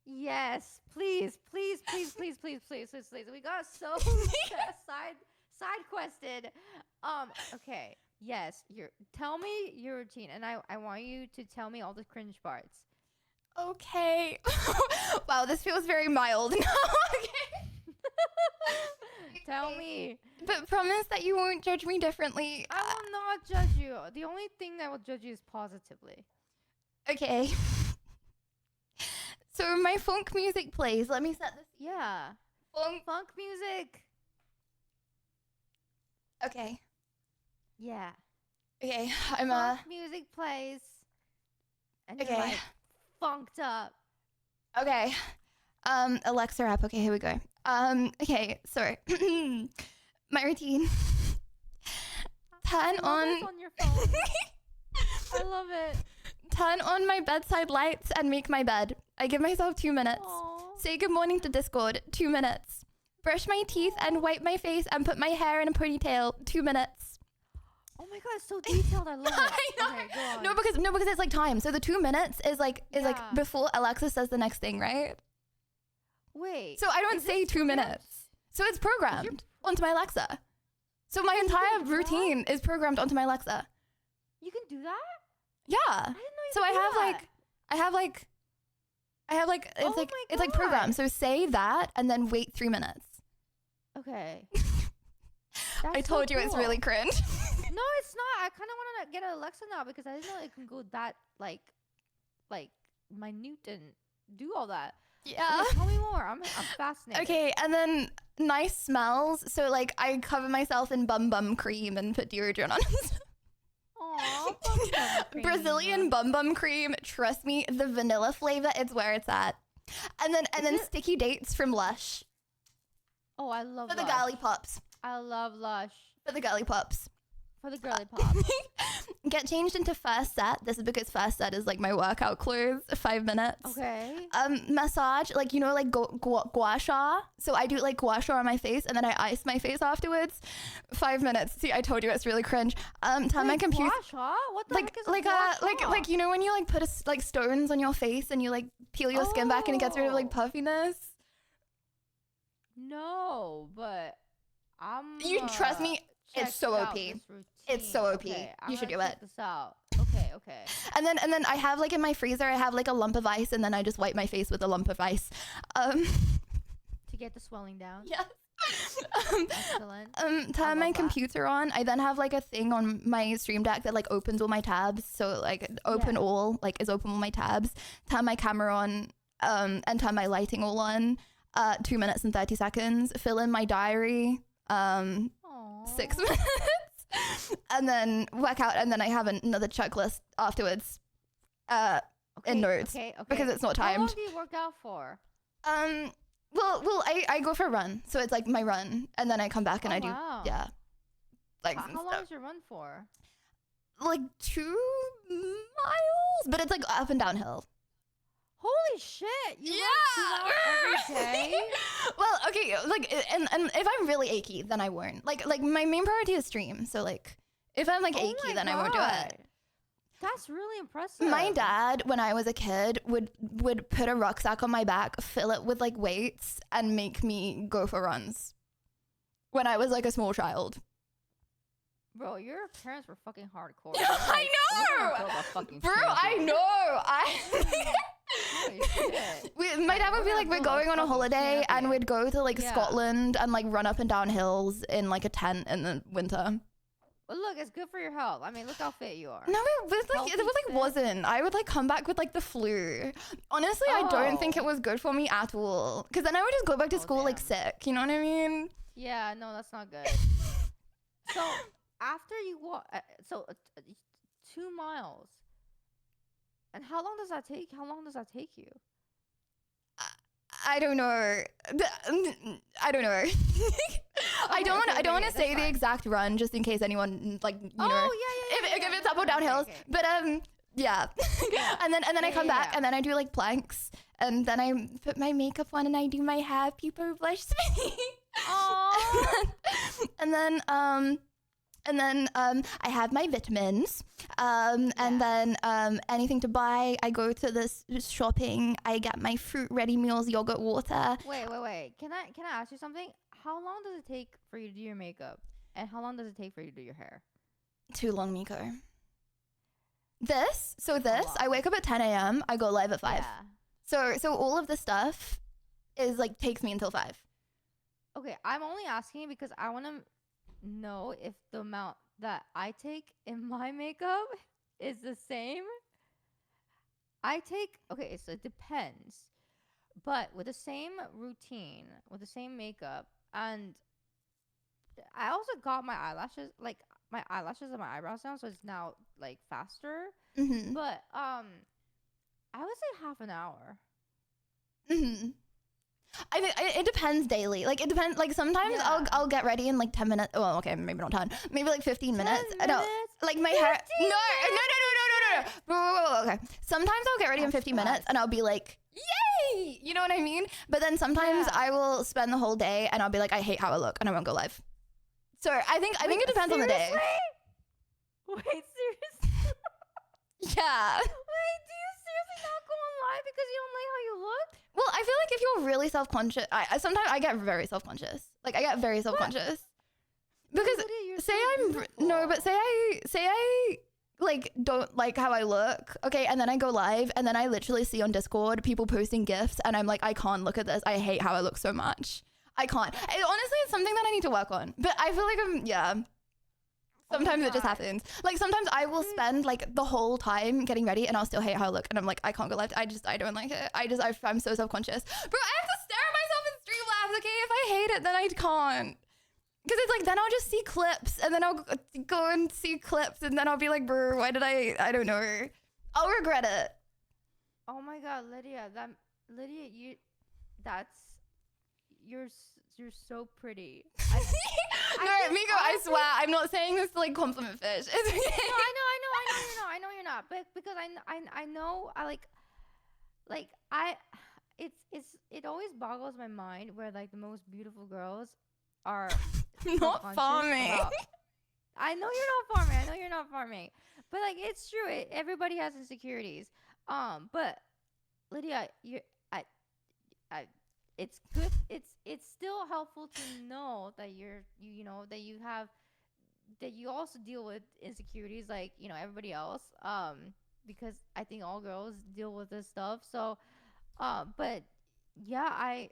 Yes, please. We got so side quested. Okay. Yes, tell me your routine, and I want you to tell me all the cringe parts. Okay. Wow, this feels very mild. No, okay. Tell me. But promise that you won't judge me differently. I will not judge you. The only thing that will judge you is positively. Okay. So my funk music plays. Let me set this. Yeah. Funk music. Okay. Yeah. Okay. Funk music plays. And you're Okay. like funked up. Okay. Alexa app. Okay, here we go. Okay, sorry. My routine. Turn on your phone. I love it. Turn on my bedside lights and make my bed. I give myself 2 minutes. Aww. Say good morning to Discord. 2 minutes. Brush my teeth and wipe my face and put my hair in a ponytail. 2 minutes. Oh my god, it's so detailed. I love it. I know. Okay, go on. No, because it's like time. So the 2 minutes is like before Alexa says the next thing, right? Wait. So I don't say 2 minutes. So it's programmed onto my Alexa. So my entire routine is programmed onto my Alexa. You can do that? Yeah. I didn't know you So could I do have that. it's like programmed. So say that and then wait 3 minutes. Okay. I told you it's really cringe. No, it's not. I kind of want to get an Alexa now because I didn't know it can go that like minute and do all that. Yeah. Okay, tell me more. I'm fascinated. Okay, and then nice smells. So like I cover myself in bum cream and put deodorant on. Aw, bum Brazilian bum cream. Trust me, the vanilla flavor is where it's at. And then sticky dates from Lush. Oh, I love for the Lush. girly pops. I love Lush. For the girly pops. For the girly pop. Get changed into first set. This is because first set is like my workout clothes. 5 minutes. Okay. Massage, like, you know, like gua sha. So I do like gua sha on my face and then I ice my face afterwards. 5 minutes. See, I told you it's really cringe. Tell my computer. Gua sha? What the like heck is gua sha? like you know when you like put like stones on your face and you like peel your skin back and it gets rid of like puffiness. No, but You trust me. It's so OP. It's so OP. Okay, you should do check it. this out. Okay. And then I have like in my freezer I have like a lump of ice and then I just wipe my face with a lump of ice. To get the swelling down. Yes. Excellent. Turn my computer on. I then have like a thing on my Stream Deck that like opens all my tabs. So like open all like is open all my tabs. Turn my camera on and turn my lighting all on. 2 minutes and 30 seconds. Fill in my diary. 6 minutes. And then work out and then I have another checklist afterwards in notes because it's not timed. How long do you work out for? Well I go for a run, so it's like my run and then I come back and I do like how long is your run for? Like 2 miles, but it's like up and downhill. Holy shit! You run 2 hours every day? Well, okay, like, and if I'm really achy, then I won't. Like my main priority is stream. So like, if I'm like achy, then I won't do it. That's really impressive. My dad, when I was a kid, would put a rucksack on my back, fill it with like weights, and make me go for runs. When I was like a small child. Bro, your parents were fucking hardcore. I know, bro. I know. My dad would be like, we're going on a holiday and we'd go to like Scotland and like run up and down hills in like a tent in the winter. Well, look, it's good for your health. I mean, look how fit you are. No, it wasn't. I would like come back with like the flu. Honestly, I don't think it was good for me at all. Because then I would just go back to school like sick. You know what I mean? Yeah, no, that's not good. So after you walk, 2 miles. And how long does that take? How long does that take you? I don't know. I don't know. I don't want to say the exact run just in case anyone like you know. If it's up or downhills. But yeah. and then I come back and then I do like planks and then I put my makeup on and I do my hair. People blush me. And then I have my vitamins. And then anything to buy, I go to this shopping. I get my fruit ready meals, yogurt, water. Wait. Can I ask you something? How long does it take for you to do your makeup? And how long does it take for you to do your hair? Too long, Miko. This, I wake up at 10 a.m. I go live at 5. Yeah. So all of the stuff is like takes me until 5. Okay, I'm only asking because I want to know if the amount that I take in my makeup is the same. Okay, so it depends. But with the same routine, with the same makeup, and I also got my eyelashes and my eyebrows down, so it's now like faster. Mm-hmm. But I would say half an hour. Mm-hmm. I mean, it depends daily. Like it depends. Like sometimes I'll get ready in like 10 minutes. Well, okay, maybe not 10. Maybe like 15 minutes. No, like my hair. No. Okay. Sometimes I'll get ready in 50 minutes and I'll be like, yay! You know what I mean? But then sometimes I will spend the whole day and I'll be like, I hate how I look and I won't go live. So I think it depends on the day. Wait, seriously? Yeah. Wait, do you seriously not go on live because you don't like how you look? Well, I feel like if you're really self-conscious, sometimes I get very self-conscious. Like I get very self-conscious. Because say I like don't like how I look, okay, and then I go live and then I literally see on Discord people posting gifs and I'm like, I can't look at this. I hate how I look so much. I can't. Honestly, it's something that I need to work on. But I feel like sometimes it just happens. Like sometimes I will spend like the whole time getting ready and I'll still hate how I look and I'm like, I can't go live. I don't like it. I'm so self-conscious. Bro, I have to stare at myself in Streamlabs, okay? If I hate it, then I can't. Because it's like, then I'll just see clips and then I'll go and see clips and then I'll be like, bro, why did I don't know. I'll regret it. Oh my God, Lydia, you're so pretty. No, Miko, I swear, I'm not saying this to like compliment fish. It's okay. No, I know you're not. But because I know, it always boggles my mind where like the most beautiful girls are not farming. I know you're not farming. But like it's true. Everybody has insecurities. But Lydia, it's good. It's still helpful to know that that you also deal with insecurities like everybody else. Because I think all girls deal with this stuff. So, but yeah,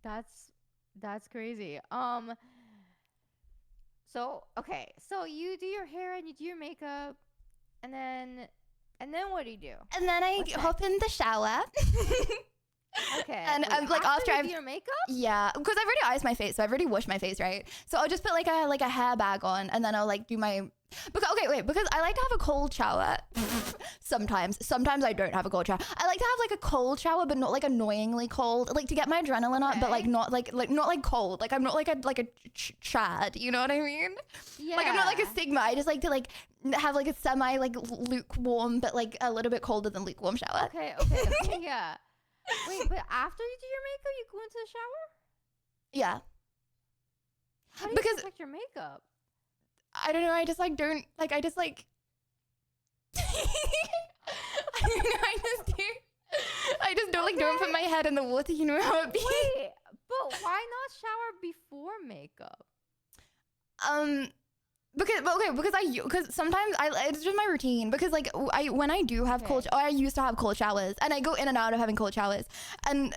that's crazy. So okay, so you do your hair and you do your makeup, and then what do you do? And then I hop in the shower. Okay. And like after you do your makeup? Yeah, because I've already iced my face, so I've already washed my face, right? So I'll just put like a hair bag on, and then I'll like do my. Because I like to have a cold shower. Sometimes I don't have a cold shower. I like to have like a cold shower, but not like annoyingly cold, like to get my adrenaline up, but like not like cold. Like I'm not like a Chad, you know what I mean? Yeah. Like I'm not like a Sigma. I just like to like have like a semi like lukewarm, but like a little bit colder than lukewarm shower. Okay, yeah. Wait, but after you do your makeup, you go into the shower? Yeah. How do you protect your makeup? I don't know. I just like don't like. I just like. I don't put my head in the water. You know how it be. Wait, but why not shower before makeup? Because sometimes it's just my routine. Because like when I do have I used to have cold showers, and I go in and out of having cold showers, and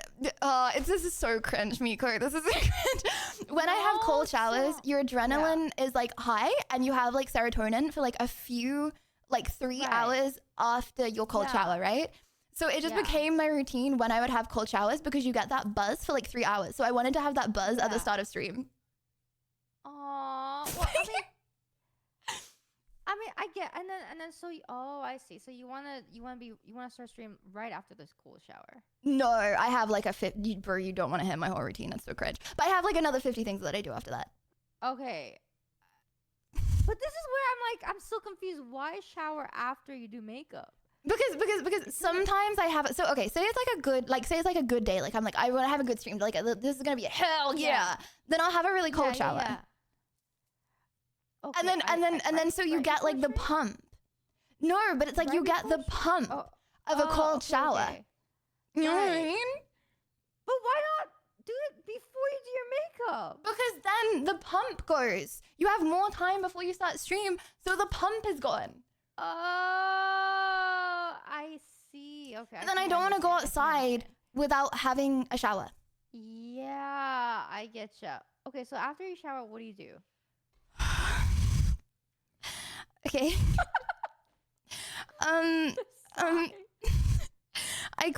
this is so cringe, Miko. This is so cringe. When I have cold showers, your adrenaline is like high, and you have like serotonin for like a few 3 hours after your cold shower, right? So it just became my routine when I would have cold showers because you get that buzz for like 3 hours. So I wanted to have that buzz at the start of stream. Aww. Well, I mean, I get, and then so I see. So you wanna start stream right after this cool shower? No, I have like a 50. Bro, you don't want to hit my whole routine. It's so cringe. But I have like another 50 things that I do after that. Okay. But this is where I'm still confused. Why shower after you do makeup? Because sometimes I have it. So okay, say it's like a good day. Like I'm like I want to have a good stream. Like this is gonna be a hell yeah. Then I'll have a really cold shower. Yeah. Okay, and then so you get like the pump. No, but it's like you get the pump of a cold shower. Okay. You know what I mean? But why not do it before you do your makeup? Because then the pump goes. You have more time before you start stream, so the pump is gone. Oh, I see. Okay. And then I don't want to go outside without having a shower. Yeah, I get you. Okay, so after you shower, what do you do? Okay. I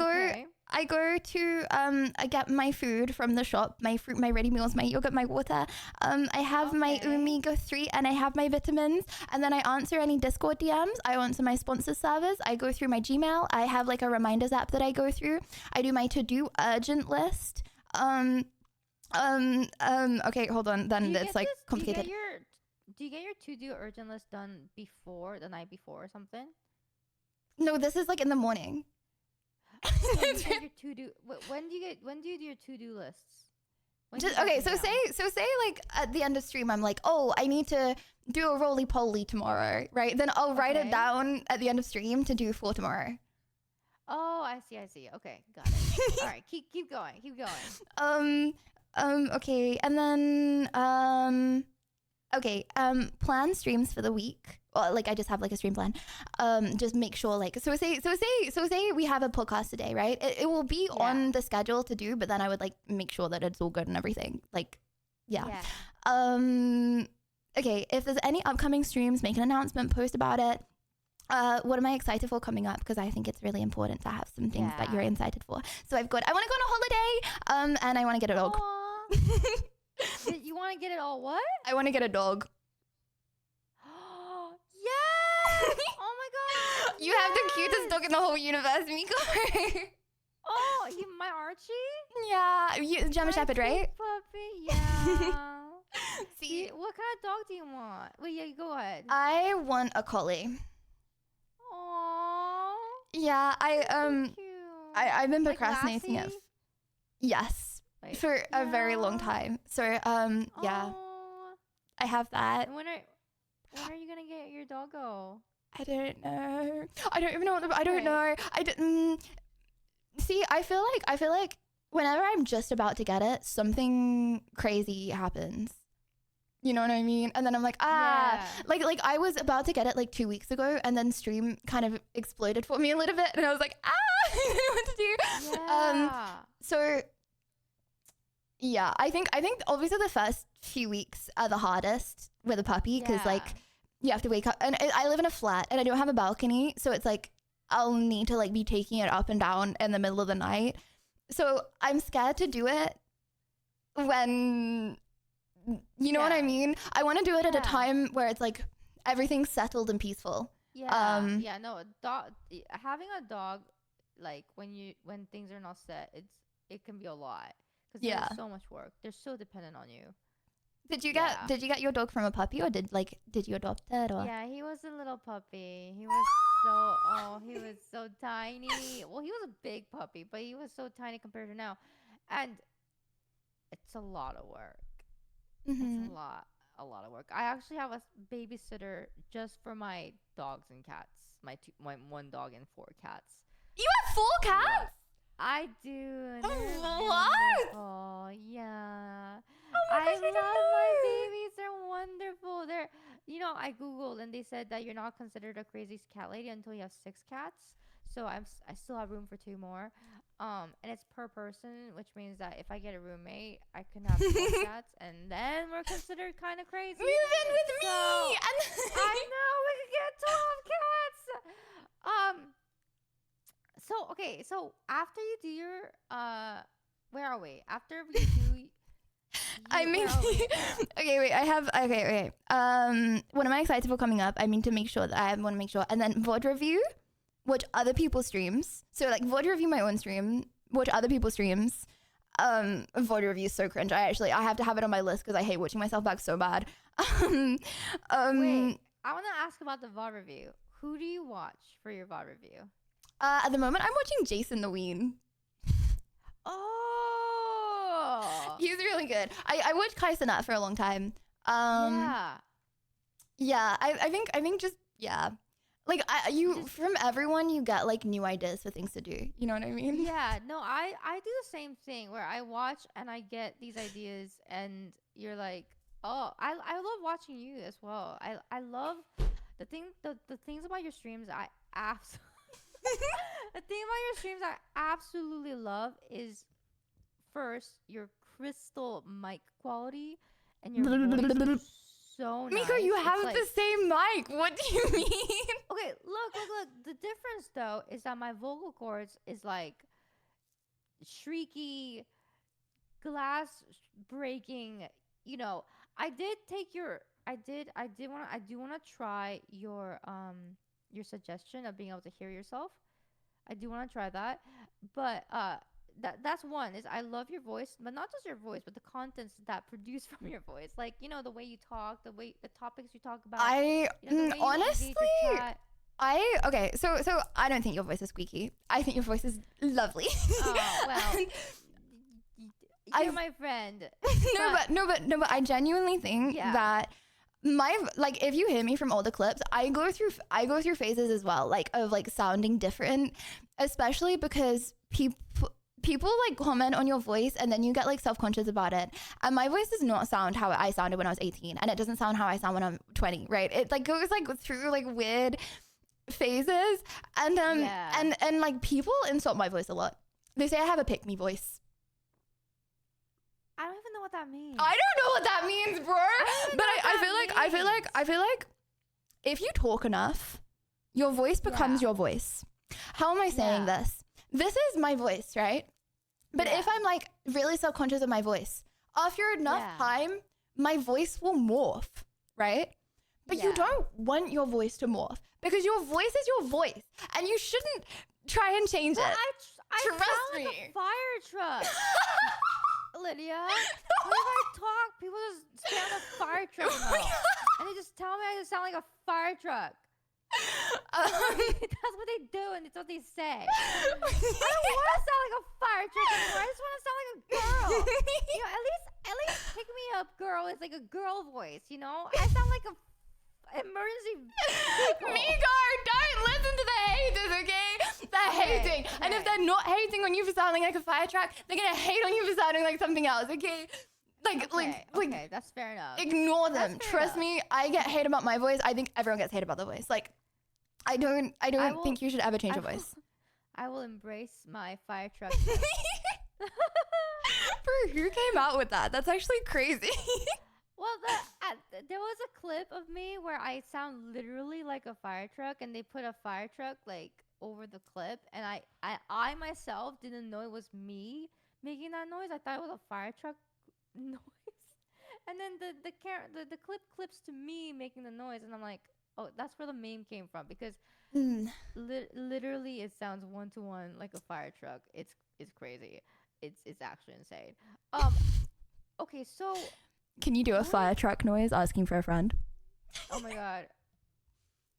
go to I get my food from the shop, my fruit, my ready meals, my yogurt, my water. I have my omega-3 and I have my vitamins, and then I answer any Discord DMs. I answer my sponsor servers. I go through my Gmail. I have like a reminders app that I go through. I do my to-do urgent list. Okay, hold on. Then it's like complicated. Do you get your to-do urgent list done before the night before or something? No, this is like in the morning. Your to-do. When do you do your to-do lists? So say like at the end of stream, I'm like, oh, I need to do a roly-poly tomorrow, right? Then I'll write it down at the end of stream to do for tomorrow. Oh, I see. Okay, got it. All right, keep going. Okay, and then plan streams for the week. Well, like I just have like a stream plan. Just make sure like so say we have a podcast today, right? It will be on the schedule to do, but then I would like make sure that it's all good and everything. Like, yeah. Okay, if there's any upcoming streams, make an announcement, post about it. What am I excited for coming up? Because I think it's really important to have some things that you're excited for. So I want to go on a holiday, and I want to get a dog. You want to get it all what? I want to get a dog. Yes! Oh my god! You have the cutest dog in the whole universe, Miko. Oh, my Archie? Yeah, German Shepherd, right? Puppy, yeah. See, what kind of dog do you want? Wait, yeah, go ahead. I want a collie. Aww. Yeah, I've been Like procrastinating it. Yes, for a very long time. So yeah, I have that. And when are you gonna get your doggo? I don't know. I don't even know. I don't know. I didn't. See, I feel like whenever I'm just about to get it, something crazy happens. You know what I mean? And then I'm like, like I was about to get it like 2 weeks ago, and then stream kind of exploded for me a little bit, and I was like, I don't know what to do. Yeah. So yeah, I think obviously the first few weeks are the hardest with a puppy because like you have to wake up, and I live in a flat and I don't have a balcony, so it's like I'll need to like be taking it up and down in the middle of the night. So I'm scared to do it when, you know what I mean? I want to do it at a time where it's like everything's settled and peaceful. Yeah. No, having a dog, like when things are not set, it can be a lot because there's so much work. They're so dependent on you. Did you get your dog from a puppy, or did you adopt it, or? Yeah, he was a little puppy. He was so tiny. Well, he was a big puppy, but he was so tiny compared to now, and it's a lot of work. Mm-hmm. It's a lot of work. I actually have a babysitter just for my dogs and cats. My one dog and 4 cats. You have 4 cats? I do. What? Oh yeah. Oh my gosh, I love my babies. They're wonderful. I googled and they said that you're not considered a crazy cat lady until you have 6 cats. So I still have room for 2 more. And it's per person, which means that if I get a roommate, I can have 4 cats, and then we're considered kind of crazy. Move in with me. I know we could get 12 cats. So after you do your where are we? After you do I mean, what am I excited for coming up? I mean, to make sure that I want to make sure, and then VOD review, watch other people's streams. So like VOD review my own stream, watch other people's streams. VOD review is so cringe. I have to have it on my list because I hate watching myself back so bad. Wait, I want to ask about the VOD review. Who do you watch for your VOD review? At the moment, I'm watching Jason the Ween. Oh, he's really good. I watched Kai Cenat for a long time. I think just like from everyone you get like new ideas for things to do. You know what I mean? Yeah, no, I do the same thing where I watch and I get these ideas, and you're like, oh, I love watching you as well. I love the things about your streams I absolutely the thing about your streams I absolutely love is first your crystal mic quality and your voice is so nice. Miko, you It's have like, the same mic. What do you mean? okay, look. The difference though is that my vocal cords is like shrieky, glass breaking. You know, I do want to try your suggestion of being able to hear yourself. I do want to try that, but that's one is I love your voice, but not just your voice, but the contents that produce from your voice, like the way you talk, the topics you talk about. Honestly, okay. So I don't think your voice is squeaky. I think your voice is lovely. Oh well. You're my friend. No, but I genuinely think that if you hear me from all the clips, I go through phases as well, like of like sounding different, especially because people like comment on your voice and then you get like self-conscious about it. And my voice does not sound how I sounded when I was 18, and it doesn't sound how I sound when I'm 20, right? It like goes like through like weird phases, and and like people insult my voice a lot. They say I have a pick-me voice. I don't even know what that means. I don't know what that means, bro. But I feel like if you talk enough, your voice becomes your voice. How am I saying this? This is my voice, right? But if I'm like really self-conscious of my voice, after enough time, my voice will morph, right? But you don't want your voice to morph because your voice is your voice and you shouldn't try and change it. I Trust sound me. like a fire truck. Lydia, whenever I talk, people just stay on a fire truck and they just tell me I just sound like a fire truck. That's what they do and it's what they say. I don't want to sound like a fire truck anymore. I just want to sound like a girl. At least pick me up girl is like a girl voice, I sound like a emergency vehicle. Migo, don't listen to the haters, okay? They're hating. Okay. And if they're not hating on you for sounding like a fire truck, they're gonna hate on you for sounding like something else, okay? Okay, that's fair enough. Ignore them. Trust me, I get hate about my voice. I think everyone gets hate about their voice. Like, I don't think you should ever change your voice. I will embrace my fire truck. Bro, who came out with that? That's actually crazy. Well, there was a clip of me where I sound literally like a fire truck, and they put a fire truck like over the clip, and I myself didn't know it was me making that noise. I thought it was a fire truck noise, and then the clip clips to me making the noise, and I'm like, oh, that's where the meme came from because literally it sounds one-to-one like a fire truck. It's crazy. It's actually insane. Okay, so. Can you do a fire truck noise asking for a friend? Oh my god.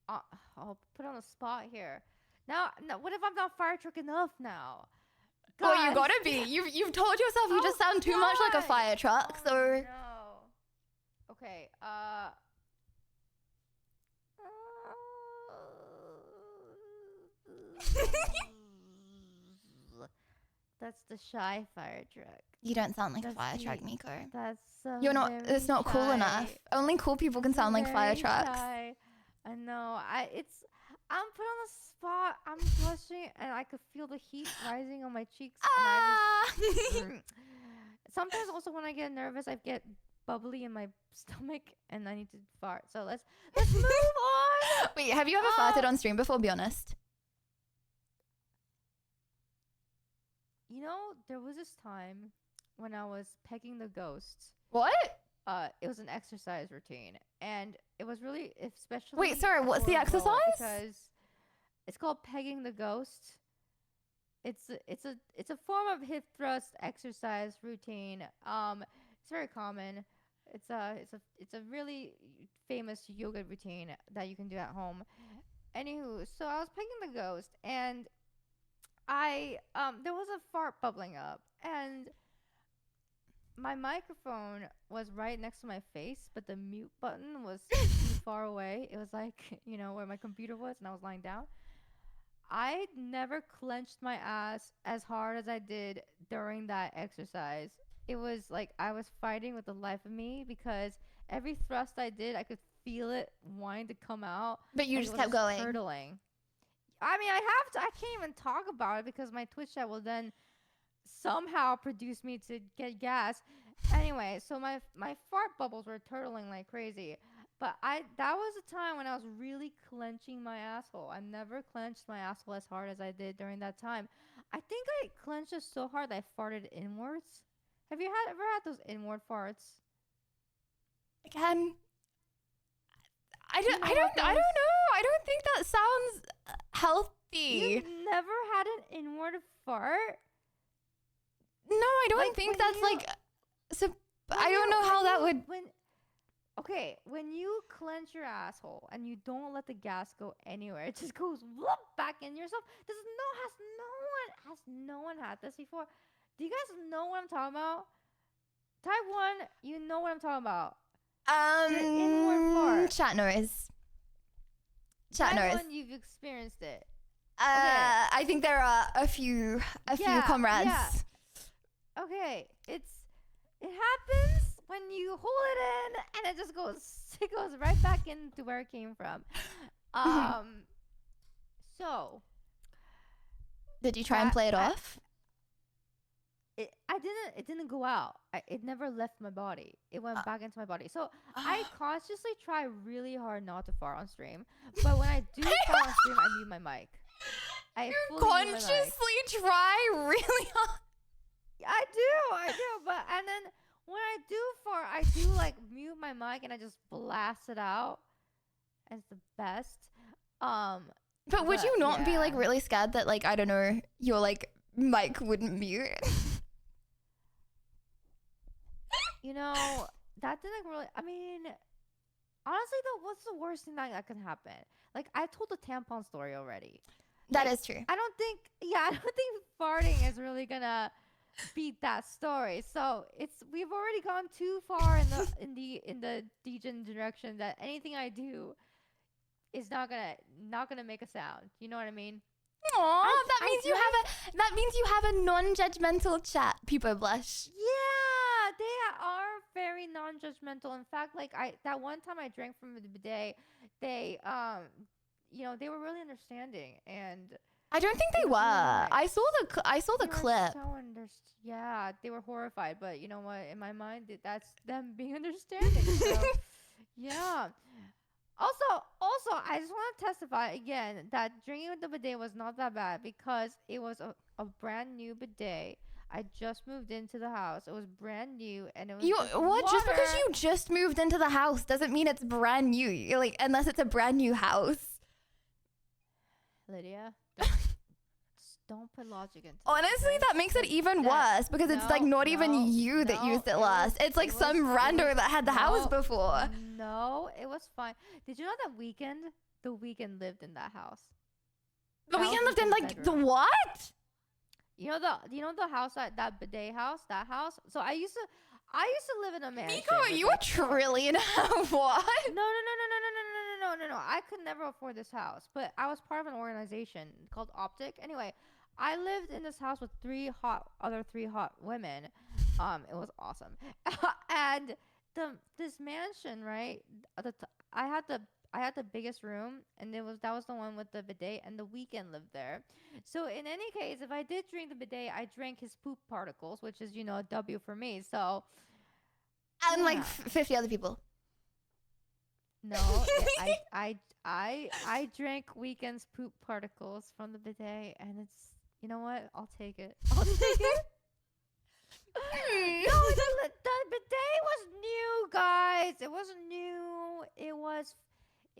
I'll put on the spot here. Now, what if I'm not fire truck enough now? God. Oh, you gotta be. You've told yourself you just sound too much like a fire truck, so. No. Okay. That's the shy fire truck. You don't sound like a fire truck, Miko. That's You're not. It's not cool enough. Only cool people can sound like fire trucks. Shy. I know. I'm put on the spot. I'm blushing, and I could feel the heat rising on my cheeks. Sometimes also when I get nervous, I get bubbly in my stomach, and I need to fart. So let's move on. Wait, have you ever farted on stream before? Be honest. There was this time when I was pegging the ghosts. What? It was an exercise routine, and it was really especially. Wait, sorry. What's the exercise? Because it's called pegging the ghost. It's a form of hip thrust exercise routine. It's very common. It's a really famous yoga routine that you can do at home. Anywho, so I was pegging the ghost, and there was a fart bubbling up, and my microphone was right next to my face, but the mute button was too far away. It was like, where my computer was, and I was lying down. I never clenched my ass as hard as I did during that exercise. It was like I was fighting with the life of me because every thrust I did, I could feel it wanting to come out. But you like just it was kept going. Curdling. I mean, I have to. I can't even talk about it because my Twitch chat will then somehow produce me to get gas. Anyway, so my fart bubbles were turtling like crazy. But that was a time when I was really clenching my asshole. I never clenched my asshole as hard as I did during that time. I think I clenched it so hard that I farted inwards. Have you ever had those inward farts? Again, I don't know. I don't think that sounds healthy. You've never had an inward fart? No, I don't think that's like. So I don't know how that would. Okay, when you clench your asshole and you don't let the gas go anywhere, it just goes whoop back in yourself. Has no one had this before? Do you guys know what I'm talking about? Type 1, you know what I'm talking about. Inward fart. Chat noise. Chat Type noise. 1, you've experienced it. Okay. I think there are a few comrades. Yeah. Okay, it happens when you hold it in and it goes right back into where it came from. So did you try and play it off? It didn't go out. It never left my body. It went back into my body. So I consciously try really hard not to fart on stream. But when I do fart on stream, I mute my mic. You consciously try really hard. I do. But and then when I do fart, I do like mute my mic and I just blast it out. It's the best. But would you not be like really scared that like, I don't know, your like mic wouldn't mute? You know, that didn't really. I mean, honestly, though, what's the worst thing that could happen? Like, I told the tampon story already. That is true. I don't think farting is really gonna beat that story. So we've already gone too far in the degen direction that anything I do is not gonna make a sound. You know what I mean? Aww, that means you have a non-judgmental chat. People blush. Yeah, they are very non-judgmental. In fact, like that one time I drank from the bidet, they they were really understanding, and I don't think they were. I saw the clip. Yeah, they were horrified, but you know what? In my mind, that's them being understanding. So, yeah. Also, I just want to testify again that drinking with the bidet was not that bad because it was a brand new bidet. I just moved into the house. It was brand new, and it was what? Just because you just moved into the house doesn't mean it's brand new. You're like, unless it's a brand new house. Lydia, don't put logic into. Honestly, that makes it even worse because it's like not even you that used it last. It's like some rando that had the house before. No, it was fine. Did you know that the weekend lived in that house? The weekend lived in like the what? You know the house that bidet house, that house. So I used to live in a mansion. Nico, are you a trillionaire? What? No. I could never afford this house, but I was part of an organization called Optic. Anyway, I lived in this house with other three hot women. It was awesome. And this mansion, right? I had the biggest room, and that was the one with the bidet, and the weekend lived there. So in any case, if I did drink the bidet, I drank his poop particles, which is a W for me. So and like 50 other people. No, I drank weekend's poop particles from the bidet, and it's, you know what? I'll take it. No, the bidet was new, guys. It wasn't new. It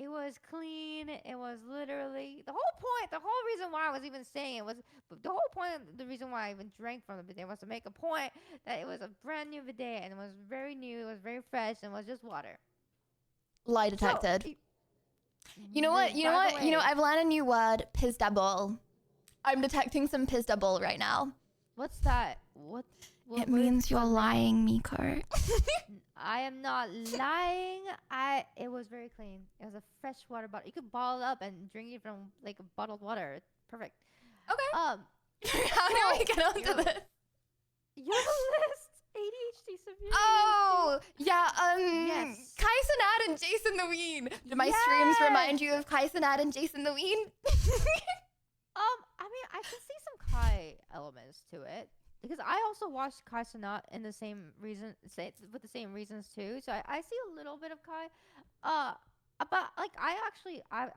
was clean. It was literally the whole reason why I was even saying it was the reason why I even drank from the bidet was to make a point that it was a brand new bidet and it was very new. It was very fresh and it was just water. Lie detected. So, you know what? I've learned a new word, pizdabol. I'm detecting some pizdabol right now. What's that? It means you're lying, Miko. I am not lying. It was very clean. It was a fresh water bottle. You could bottle it up and drink it from like a bottled water. It's perfect. Okay. How do we get onto this? Your list. ADHD severe. Oh, yeah. Yes. Kai Cenat and Jason the Ween. Do my streams remind you of Kai Cenat and Jason the Ween? I mean, I can see some Kai elements to it because I also watched Kai Cenat in the same reason, with the same reasons too. So I see a little bit of Kai. But like I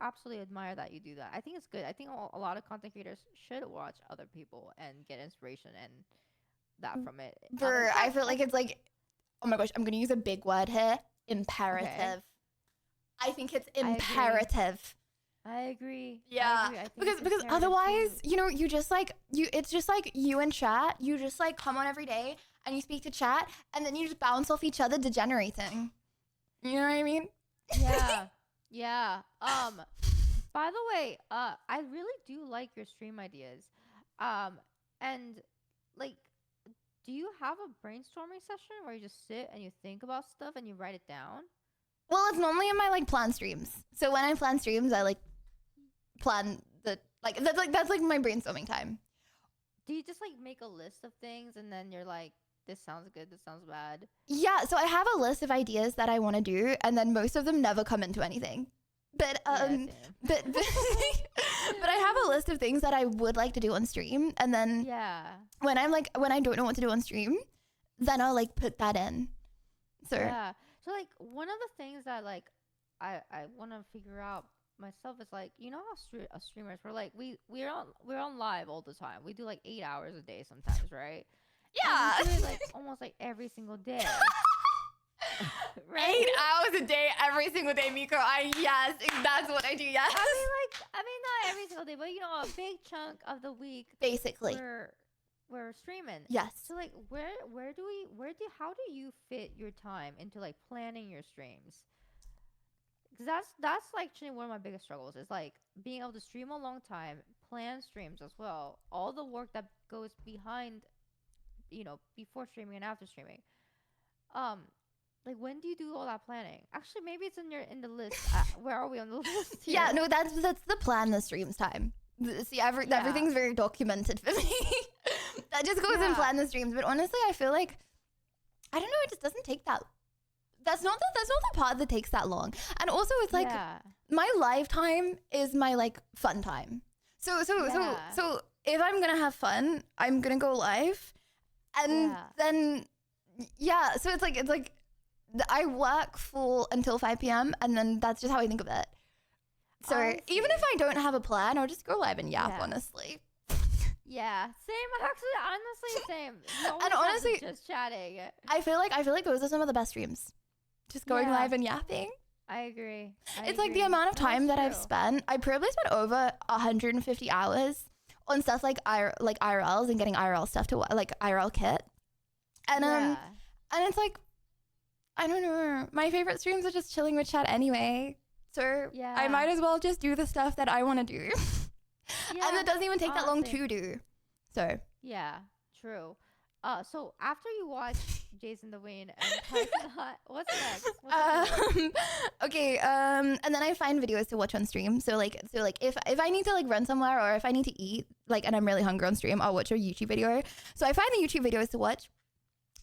absolutely admire that you do that. I think it's good. I think a lot of content creators should watch other people and get inspiration and that from it. I feel like it's like, oh my gosh, I'm gonna use a big word here. Imperative. Okay. I think it's imperative. I agree. Yeah. Because otherwise, you know, you just like it's just like you and chat, you just like come on every day and you speak to chat and then you just bounce off each other degenerating. You know what I mean? Yeah. Yeah. By the way, I really do like your stream ideas. And like, do you have a brainstorming session where you just sit and you think about stuff and you write it down? Well, it's normally in my like plan streams. So when I plan streams, I like plan that's like my brainstorming time. Do you just like make a list of things and then you're like, this sounds good, this sounds bad? Yeah, so I have a list of ideas that I want to do, and then most of them never come into anything. But but I have a list of things that I would like to do on stream, and then when I don't know what to do on stream, then I'll like put that in. So so like one of the things that like I want to figure out myself is like, you know how streamers we're like we're on live all the time. We do like 8 hours a day sometimes, right? Yeah. And we do it like almost like every single day. Right? 8 hours a day, every single day, Miko. Yes, that's what I do. Yes. I mean, not every single day, but you know, a big chunk of the week, basically, we're streaming. Yes. So like, how do you fit your time into like planning your streams? Because that's like actually one of my biggest struggles is like being able to stream a long time, plan streams as well, all the work that goes behind, you know, before streaming and after streaming. Like when do you do all that planning? Actually, maybe it's in the list. Where are we on the list here? Yeah, no, that's the plan the streams time. See, everything's very documented for me. That just goes in plan the streams. But honestly, I feel like I don't know. It just doesn't take that. That's not the part that takes that long. And also, it's like my live time is my like fun time. So if I'm gonna have fun, I'm gonna go live, and then so it's like I work full until 5 p.m. and then that's just how I think of it. So even if I don't have a plan, I'll just go live and yap. Honestly. Yeah, same. Actually, honestly, same. And honestly, just chatting. I feel like those are some of the best streams. Just going live and yapping. I agree. It's like the amount of time that I've spent. I probably spent over 150 hours on stuff like IRLs and getting IRL stuff to like IRL kit. And and it's like, I don't know. My favorite streams are just chilling with chat anyway. So I might as well just do the stuff that I want to do. And it doesn't even take that long to do. So yeah, true. So after you watch Jason the Wayne and what's next? Okay, and then I find videos to watch on stream. So if I need to like run somewhere or if I need to eat, like, and I'm really hungry on stream, I'll watch a YouTube video. So I find the YouTube videos to watch.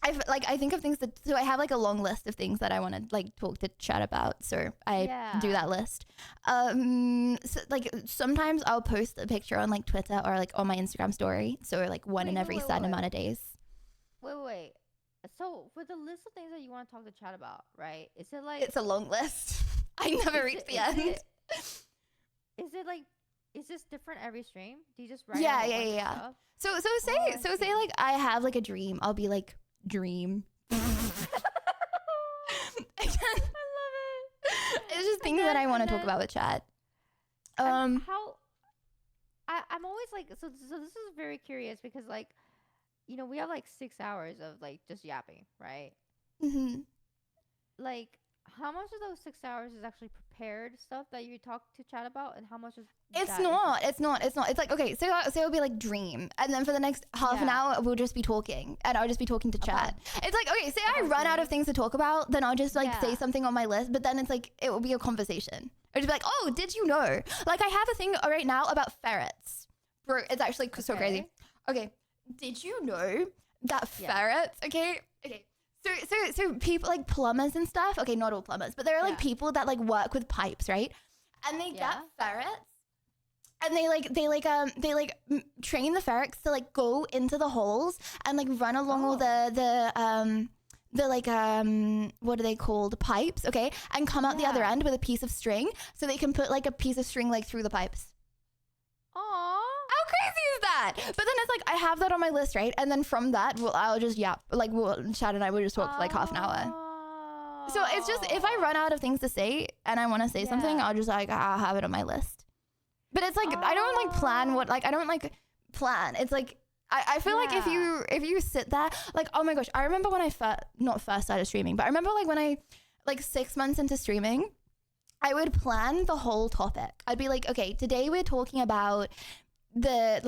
I think of things so I have like a long list of things that I want to like talk to chat about. So I do that list. So like sometimes I'll post a picture on like Twitter or like on my Instagram story. So like one in every certain amount of days. Wait. So for the list of things that you want to talk to chat about, right? Is it like it's a long list. I never reach the end. Is it like, is this different every stream? Do you just write? Yeah. So say like I have like a dream. I'll be like, dream. I love it. It's just things that I want to talk about with chat. I'm always like, so this is very curious because like, you know, we have like 6 hours of like just yapping, right? Mm-hmm. Like, how much of those 6 hours is actually prepared stuff that you talk to chat about, and how much is It's not. It's like, okay, so it'll be like dream, and then for the next half an hour we'll just be talking, and I'll just be talking to chat. It's like, okay, say I run out of things to talk about, then I'll just like say something on my list, but then it's like it will be a conversation. I'll just be like, oh, did you know? Like I have a thing right now about ferrets. Bro, it's actually so crazy. Okay, did you know that ferrets? Okay. So people like plumbers and stuff. Okay, not all plumbers, but there are like people that like work with pipes, right? And they get ferrets, and they train the ferrets to like go into the holes and like run along all the what are they called, pipes, okay, and come out the other end with a piece of string, so they can put like a piece of string like through the pipes. Aww. How crazy is that? But then it's like I have that on my list, right? And then from that, I'll just Chad and I will just talk for like half an hour. So it's just if I run out of things to say and I want to say something, I'll just like I'll have it on my list. But it's like I don't like plan what like I don't like plan. It's like I feel like if you sit there like, oh my gosh, I remember when I not first started streaming, but I remember like when I like 6 months into streaming, I would plan the whole topic. I'd be like, okay, today we're talking about the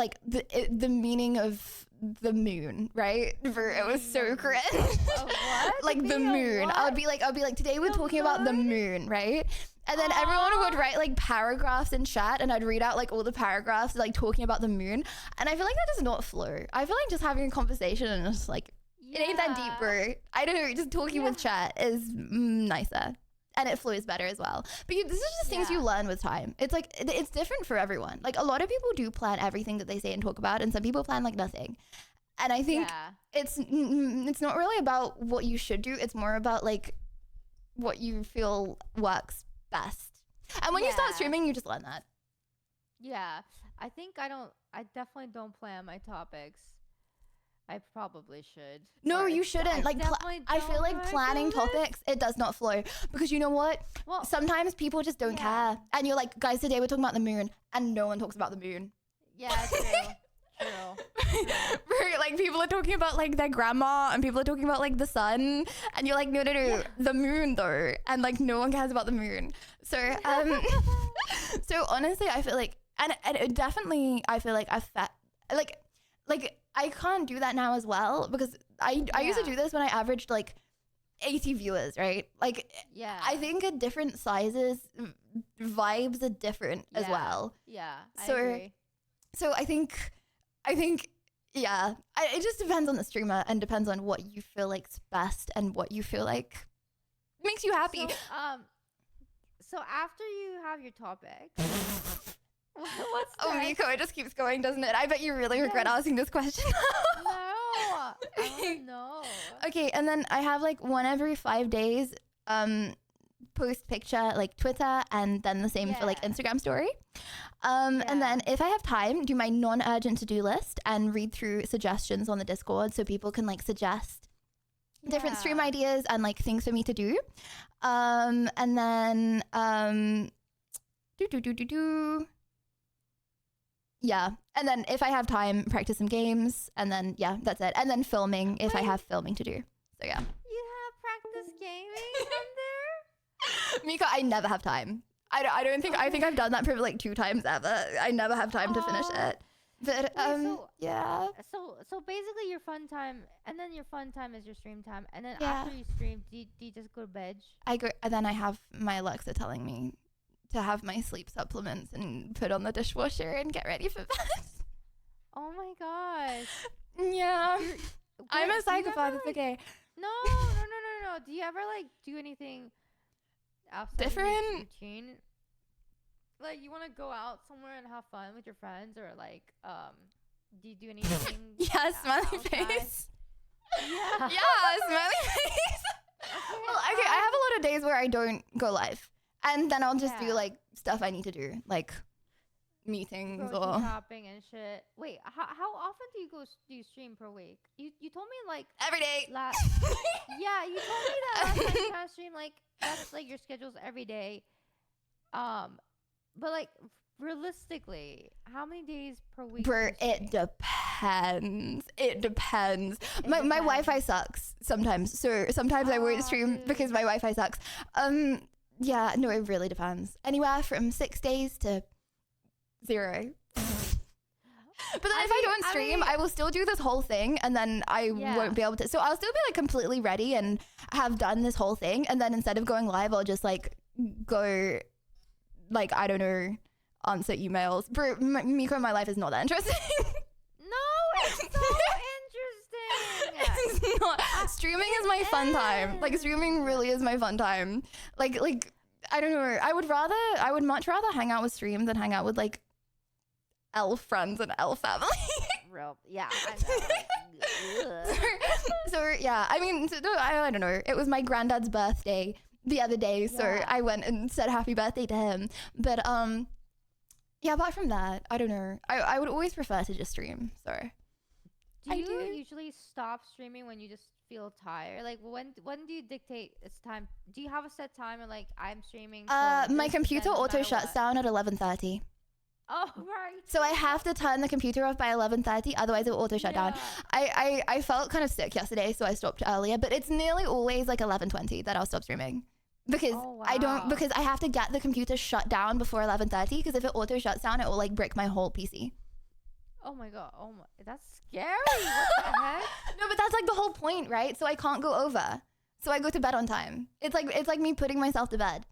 meaning of the moon, right? It was so cringe. What? Like the moon. I'll be like, today we're talking about the moon, right? And then everyone would write like paragraphs in chat, and I'd read out like all the paragraphs like talking about the moon. And I feel like that does not flow. I feel like just having a conversation and just like it ain't that deep, bro. I don't know. Just talking with chat is nicer. And it flows better as well. But this is just things you learn with time. It's like, it's different for everyone. Like a lot of people do plan everything that they say and talk about, and some people plan like nothing. And I think it's not really about what you should do. It's more about like what you feel works best. And when you start streaming, you just learn that. Yeah. I think I definitely don't plan my topics. I probably should. No, you shouldn't. I feel like planning topics, it does not flow. Because you know what? Well, sometimes people just don't care. And you're like, guys, today we're talking about the moon. And no one talks about the moon. Yeah, true. Like people are talking about like their grandma, and people are talking about like the sun. And you're like, no, the moon though. And like no one cares about the moon. So, so honestly, I feel like, and it definitely, I feel like I can't do that now as well, because I used to do this when I averaged like 80 viewers, right? Like, I think at different sizes, vibes are different as well. Yeah, I agree. So I think, it just depends on the streamer and depends on what you feel like's best and what you feel like makes you happy. So after you have your topic. Miko, it just keeps going, doesn't it? I bet you really regret asking this question. No, I don't know. Okay, and then I have like one every 5 days post picture like Twitter, and then the same for like Instagram story. And then if I have time, do my non-urgent to-do list and read through suggestions on the Discord so people can like suggest different stream ideas and like things for me to do. And then yeah, and then if I have time, practice some games, and then that's it. And then filming if I have filming to do. So yeah. You have practice gaming on there? Mika, I never have time. I think I've done that probably like 2 times ever. I never have time to finish it. But So basically your fun time, and then your fun time is your stream time, and then after you stream, do you just go to bed? And then I have my Alexa telling me to have my sleep supplements and put on the dishwasher and get ready for bed. Oh my gosh. Yeah. I'm a psychopath, it's okay. No. Do you ever like do anything outside different of your routine? Like you want to go out somewhere and have fun with your friends, or like do you do anything? Smiley face. Smiley face. Well, okay, I have a lot of days where I don't go live. And then I'll just do like stuff I need to do, like meetings or shopping and shit. Wait, how often do you stream per week? You told me like every day. You told me that last time you kind of stream like that's like your schedule's every day. But like realistically, how many days per week? It depends. My Wi-Fi sucks sometimes, so sometimes I won't stream because my Wi-Fi sucks. Yeah, no, it really depends. Anywhere from 6 days to 0. But then if I don't stream, I will still do this whole thing, and then I won't be able to. So I'll still be like completely ready and have done this whole thing, and then instead of going live, I'll just like go, like I don't know, answer emails. Bro, Miko, my life is not that interesting. No, it's so interesting. It's not. streaming is my fun time. Like streaming really is my fun time. Like I don't know. I would much rather hang out with stream than hang out with like elf friends and elf family. Real, yeah, I know. So yeah, I mean, I don't know. It was my granddad's birthday the other day, so I went and said happy birthday to him. But yeah, apart from that, I don't know. I would always prefer to just stream. So do you usually stop streaming when you just feel tired? Like when do you dictate it's time? Do you have a set time or like I'm streaming? My computer auto shuts down at 11:30. Oh, right. So I have to turn the computer off by 11:30, otherwise it will auto shut down. I felt kind of sick yesterday, so I stopped earlier, but it's nearly always like 11:20 that I'll stop streaming. Because because I have to get the computer shut down before 11:30, because if it auto shuts down, it will like break my whole PC. Oh my god, that's scary. What the heck? No, but that's like the whole point, right? So I can't go over. So I go to bed on time. It's like me putting myself to bed.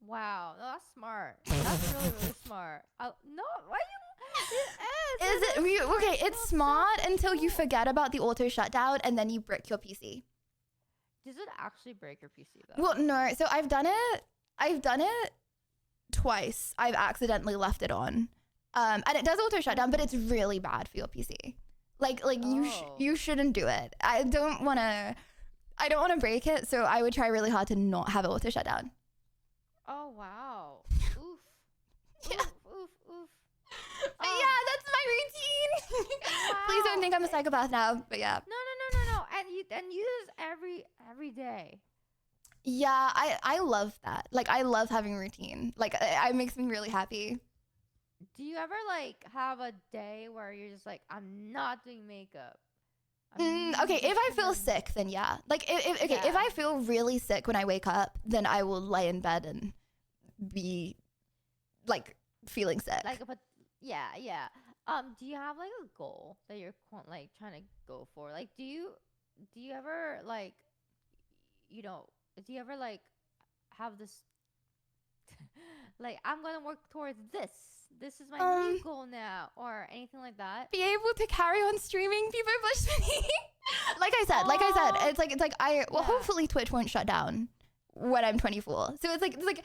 Wow, no, that's smart. That's really, really smart. No, why you? Is it okay? It's smart until you forget about the auto shutdown and then you brick your PC. Does it actually break your PC though? Well, no. So I've done it twice. I've accidentally left it on, and it does auto shut down, but it's really bad for your PC. Like you shouldn't do it. I don't want to break it, so I would try really hard to not have it auto shut down. Oh wow. Oof. Yeah. Oof. But yeah, that's my routine. Wow. Please don't think I'm a psychopath now. But yeah. No. And you do this every day. Yeah, I love that. Like I love having routine. Like it makes me really happy. Do you ever like have a day where you're just like, I'm not doing makeup? Okay, if I feel sick, then yeah. Like if I feel really sick when I wake up, then I will lay in bed and be like feeling sick. Like yeah. Do you have like a goal that you're like trying to go for? Like do you ever like do you ever like have this like I'm gonna work towards this? This is my new goal now, or anything like that. Be able to carry on streaming people push me. like I said, it's like hopefully Twitch won't shut down when I'm 24. So it's like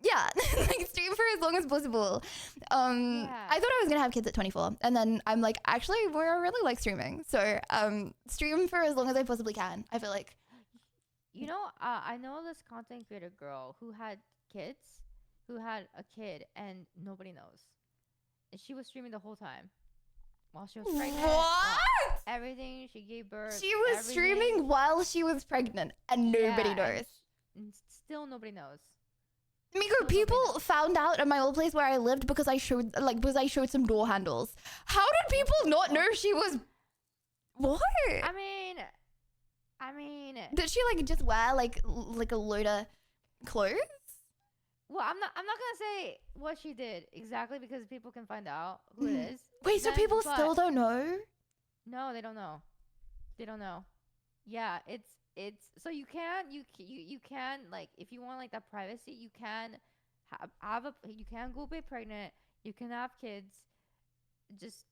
yeah, like stream for as long as possible. I thought I was gonna have kids at 24, and then I'm like, actually, we really like streaming. So stream for as long as I possibly can. I feel like, I know this content creator girl who had a kid, and nobody knows. And she was streaming the whole time while she was pregnant. What? Everything, she gave birth. She was streaming while she was pregnant, and nobody knows. And still nobody knows. Miko, people found out at my old place where I lived because I showed some door handles. How did people not know she was? What? I mean. Did she like just wear like a load of clothes? Well, I'm not gonna say what she did exactly because people can find out who it is. Wait, so people still don't know? No, they don't know. They don't know. Yeah, it's so you can like if you want like that privacy, you can you can go be pregnant, you can have kids, just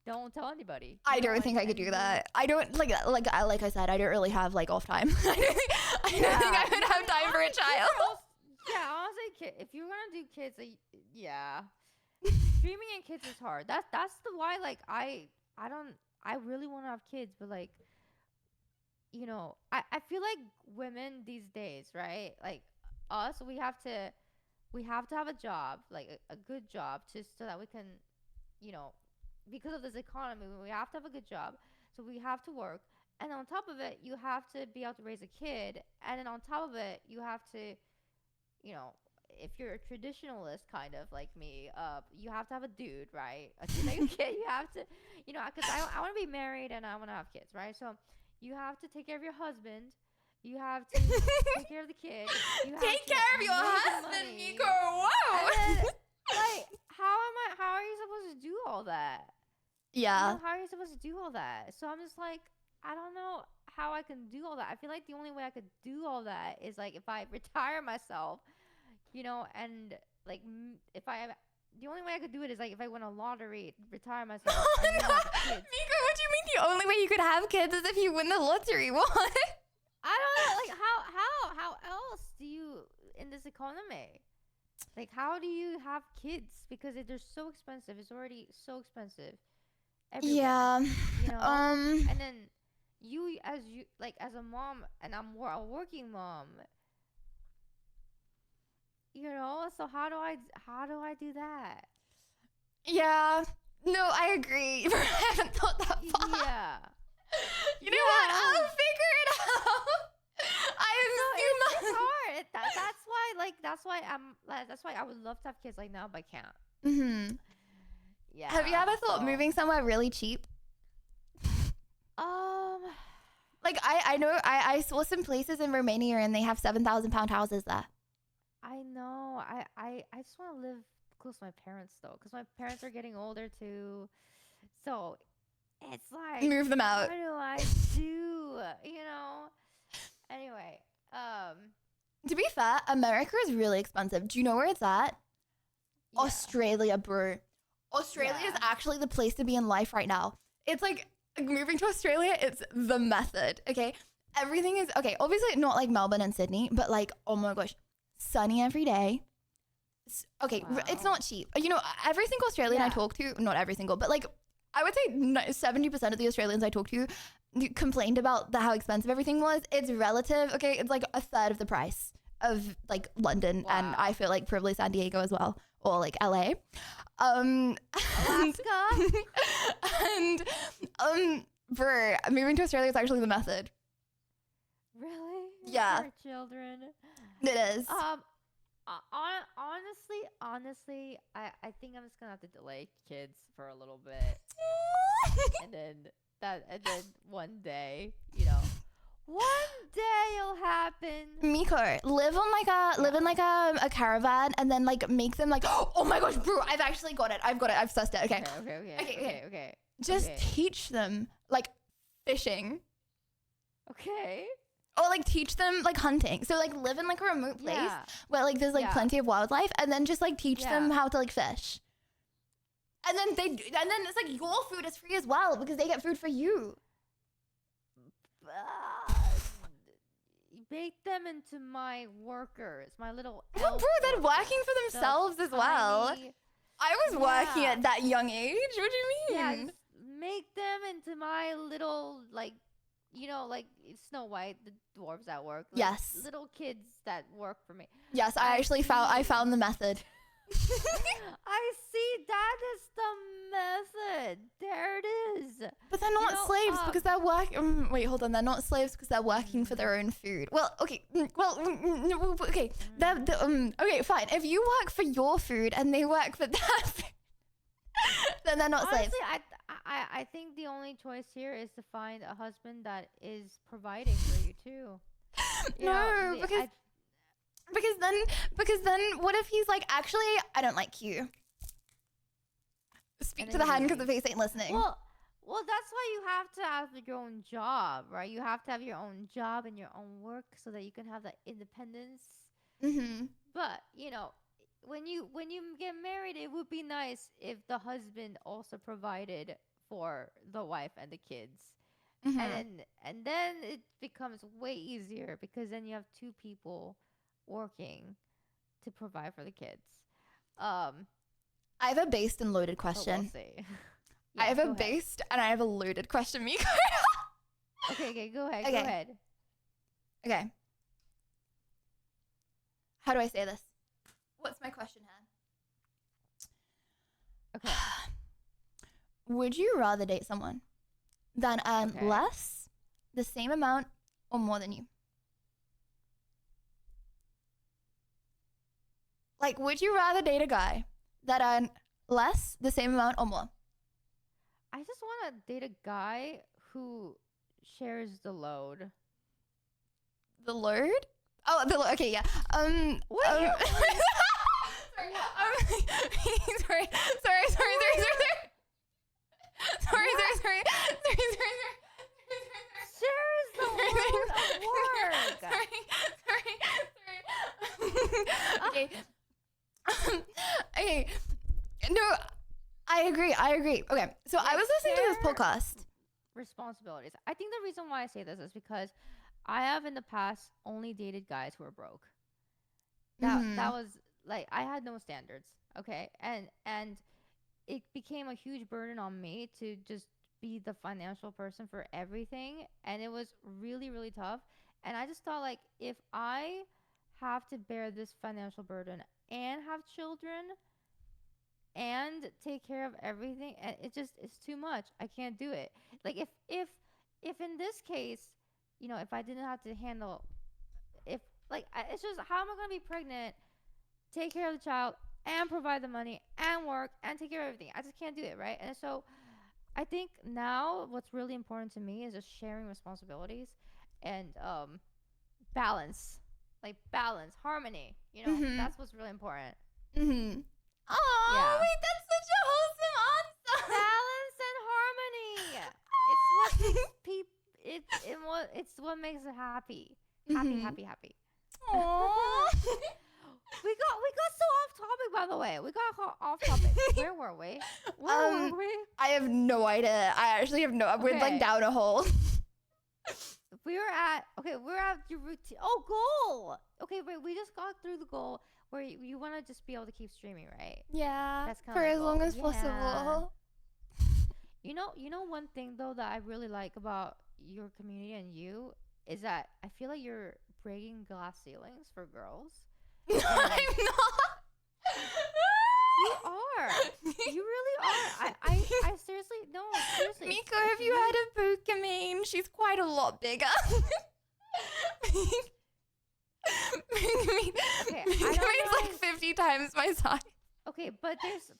don't tell anybody. I don't think I could do that. I don't like I said, I don't really have like off time. I don't think I would have time for a child. Yeah, honestly, if you're gonna do kids, like, yeah, streaming and kids is hard. That's the why. Like, I really want to have kids, but like, I feel like women these days, right? Like us, we have to have a job, like a good job, so that we can, because of this economy, we have to have a good job. So we have to work, and on top of it, you have to be able to raise a kid, and then on top of it, you have to. If you're a traditionalist kind of like me, you have to have a dude, right? A kid, you have to, because I want to be married and I want to have kids, right? So you have to take care of your husband. You have to take care of the kid. You have take care of your husband, Miko. Whoa! Then, like, how are you supposed to do all that? Yeah. How are you supposed to do all that? So I'm just like, I don't know how I can do all that. I feel like the only way I could do all that is like if I retire myself, and like if I the only way I could do it is like if I win a lottery, retire myself. Oh, and then no. have kids. Mika, what do you mean the only way you could have kids is if you win the lottery? What? I don't know. Like how else do you in this economy? Like how do you have kids? Because they're so expensive. It's already so expensive. Everywhere, Yeah. you know? And then you as a mom, and I'm a working mom. You know, so how do I do that? Yeah. No, I agree. I haven't thought that far. Yeah. You know what? I'll figure it out. It's hard. That's why I would love to have kids like now, but I can't. Mm-hmm. Yeah. Have you ever thought moving somewhere really cheap? Like I know I saw some places in Romania and they have £7,000 houses there. I know. I just want to live close to my parents though, because my parents are getting older too. So it's like move them out. What do I do? You know. Anyway, to be fair, America is really expensive. Do you know where it's at? Yeah. Australia, bro. Australia is actually the place to be in life right now. It's like moving to Australia, it's the method, okay? Everything is, okay, obviously not like Melbourne and Sydney, but like, oh my gosh, sunny every day. Okay, it's not cheap. You know, every single Australian I talk to, not every single, but like, I would say 70% of the Australians I talk to complained about how expensive everything was. It's relative, okay? It's like a third of the price of like London, and I feel like probably San Diego as well, or like LA. Alaska. And bro, moving to Australia is actually the method. Really? Yeah. For children. It is. Honestly, I think I'm just gonna have to delay kids for a little bit, and then one day, you know, one day it'll happen. Miko, live in like a caravan, and then like make them like, oh my gosh, bro, I've actually got it. I've sussed it. Okay. Just teach them like fishing. Okay. Or like teach them like hunting. So like live in like a remote place where like there's like plenty of wildlife, and then just like teach them how to like fish. And then it's like your food is free as well because they get food for you. Make them into my workers, my little. Well, bro, they're working for themselves as well. I was working at that young age. What do you mean? Yeah, make them into my little like. You know, like Snow White, the dwarves that work. Like, yes. Little kids that work for me. Yes, I found the method. I see, that is the method. There it is. But they're not slaves because they're working. Wait, hold on. They're not slaves because they're working for their own food. Well, okay. Okay. Okay, fine. If you work for your food and they work for their food, then they're not slaves. I think the only choice here is to find a husband that is providing for you too. Because then what if he's like, actually, I don't like you. Speak to the hand because the face ain't listening. Well, that's why you have to have your own job, right? You have to have your own job and your own work so that you can have that independence. Mm-hmm. But you know, when you get married, it would be nice if the husband also provided for the wife and the kids. Mm-hmm. And then it becomes way easier because then you have two people working to provide for the kids. I have a based and loaded question. We'll see. I have a based and I have a loaded question, Miko. Okay, go ahead. Okay. How do I say this? What's my question, Han? Okay. Would you rather date someone that earn less, the same amount, or more than you? Like, would you rather date a guy that earn less, the same amount, or more? I just want to date a guy who shares the load. The load? Oh, okay, yeah. Sorry. Shares the load of work. Sorry. Okay. I agree. Okay, so I was listening to this podcast. Responsibilities. I think the reason why I say this is because I have in the past only dated guys who were broke. That was like, I had no standards, okay? And it became a huge burden on me to just be the financial person for everything, and it was really, really tough. And I just thought, like, if I have to bear this financial burden and have children and take care of everything, and it's too much. I can't do it. Like, if in this case, if I didn't have to handle, it's just, how am I gonna be pregnant, take care of the child, and provide the money, and work, and take care of everything? I just can't do it, right? And so I think now what's really important to me is just sharing responsibilities and balance, harmony. That's what's really important. Oh, Yeah. wait, that's such a wholesome answer. Balance and harmony. It's what makes it happy. Happy. Aww. We got so off topic, by the way. We got off topic. Where were we? Where were we? I have no idea. I actually have no. We're like down a hole. We were at your routine. Oh, goal. Okay, wait. We just got through the goal where you want to just be able to keep streaming, right? Yeah. That's kind for of as long as possible. You know one thing though that I really like about your community and you is that I feel like you're breaking glass ceilings for girls. No, I'm not. You are. You really are. I seriously, no, seriously. Miko, have you had a Pokemon? She's quite a lot bigger. Okay, Miko's like 50 times my size. Okay, but there's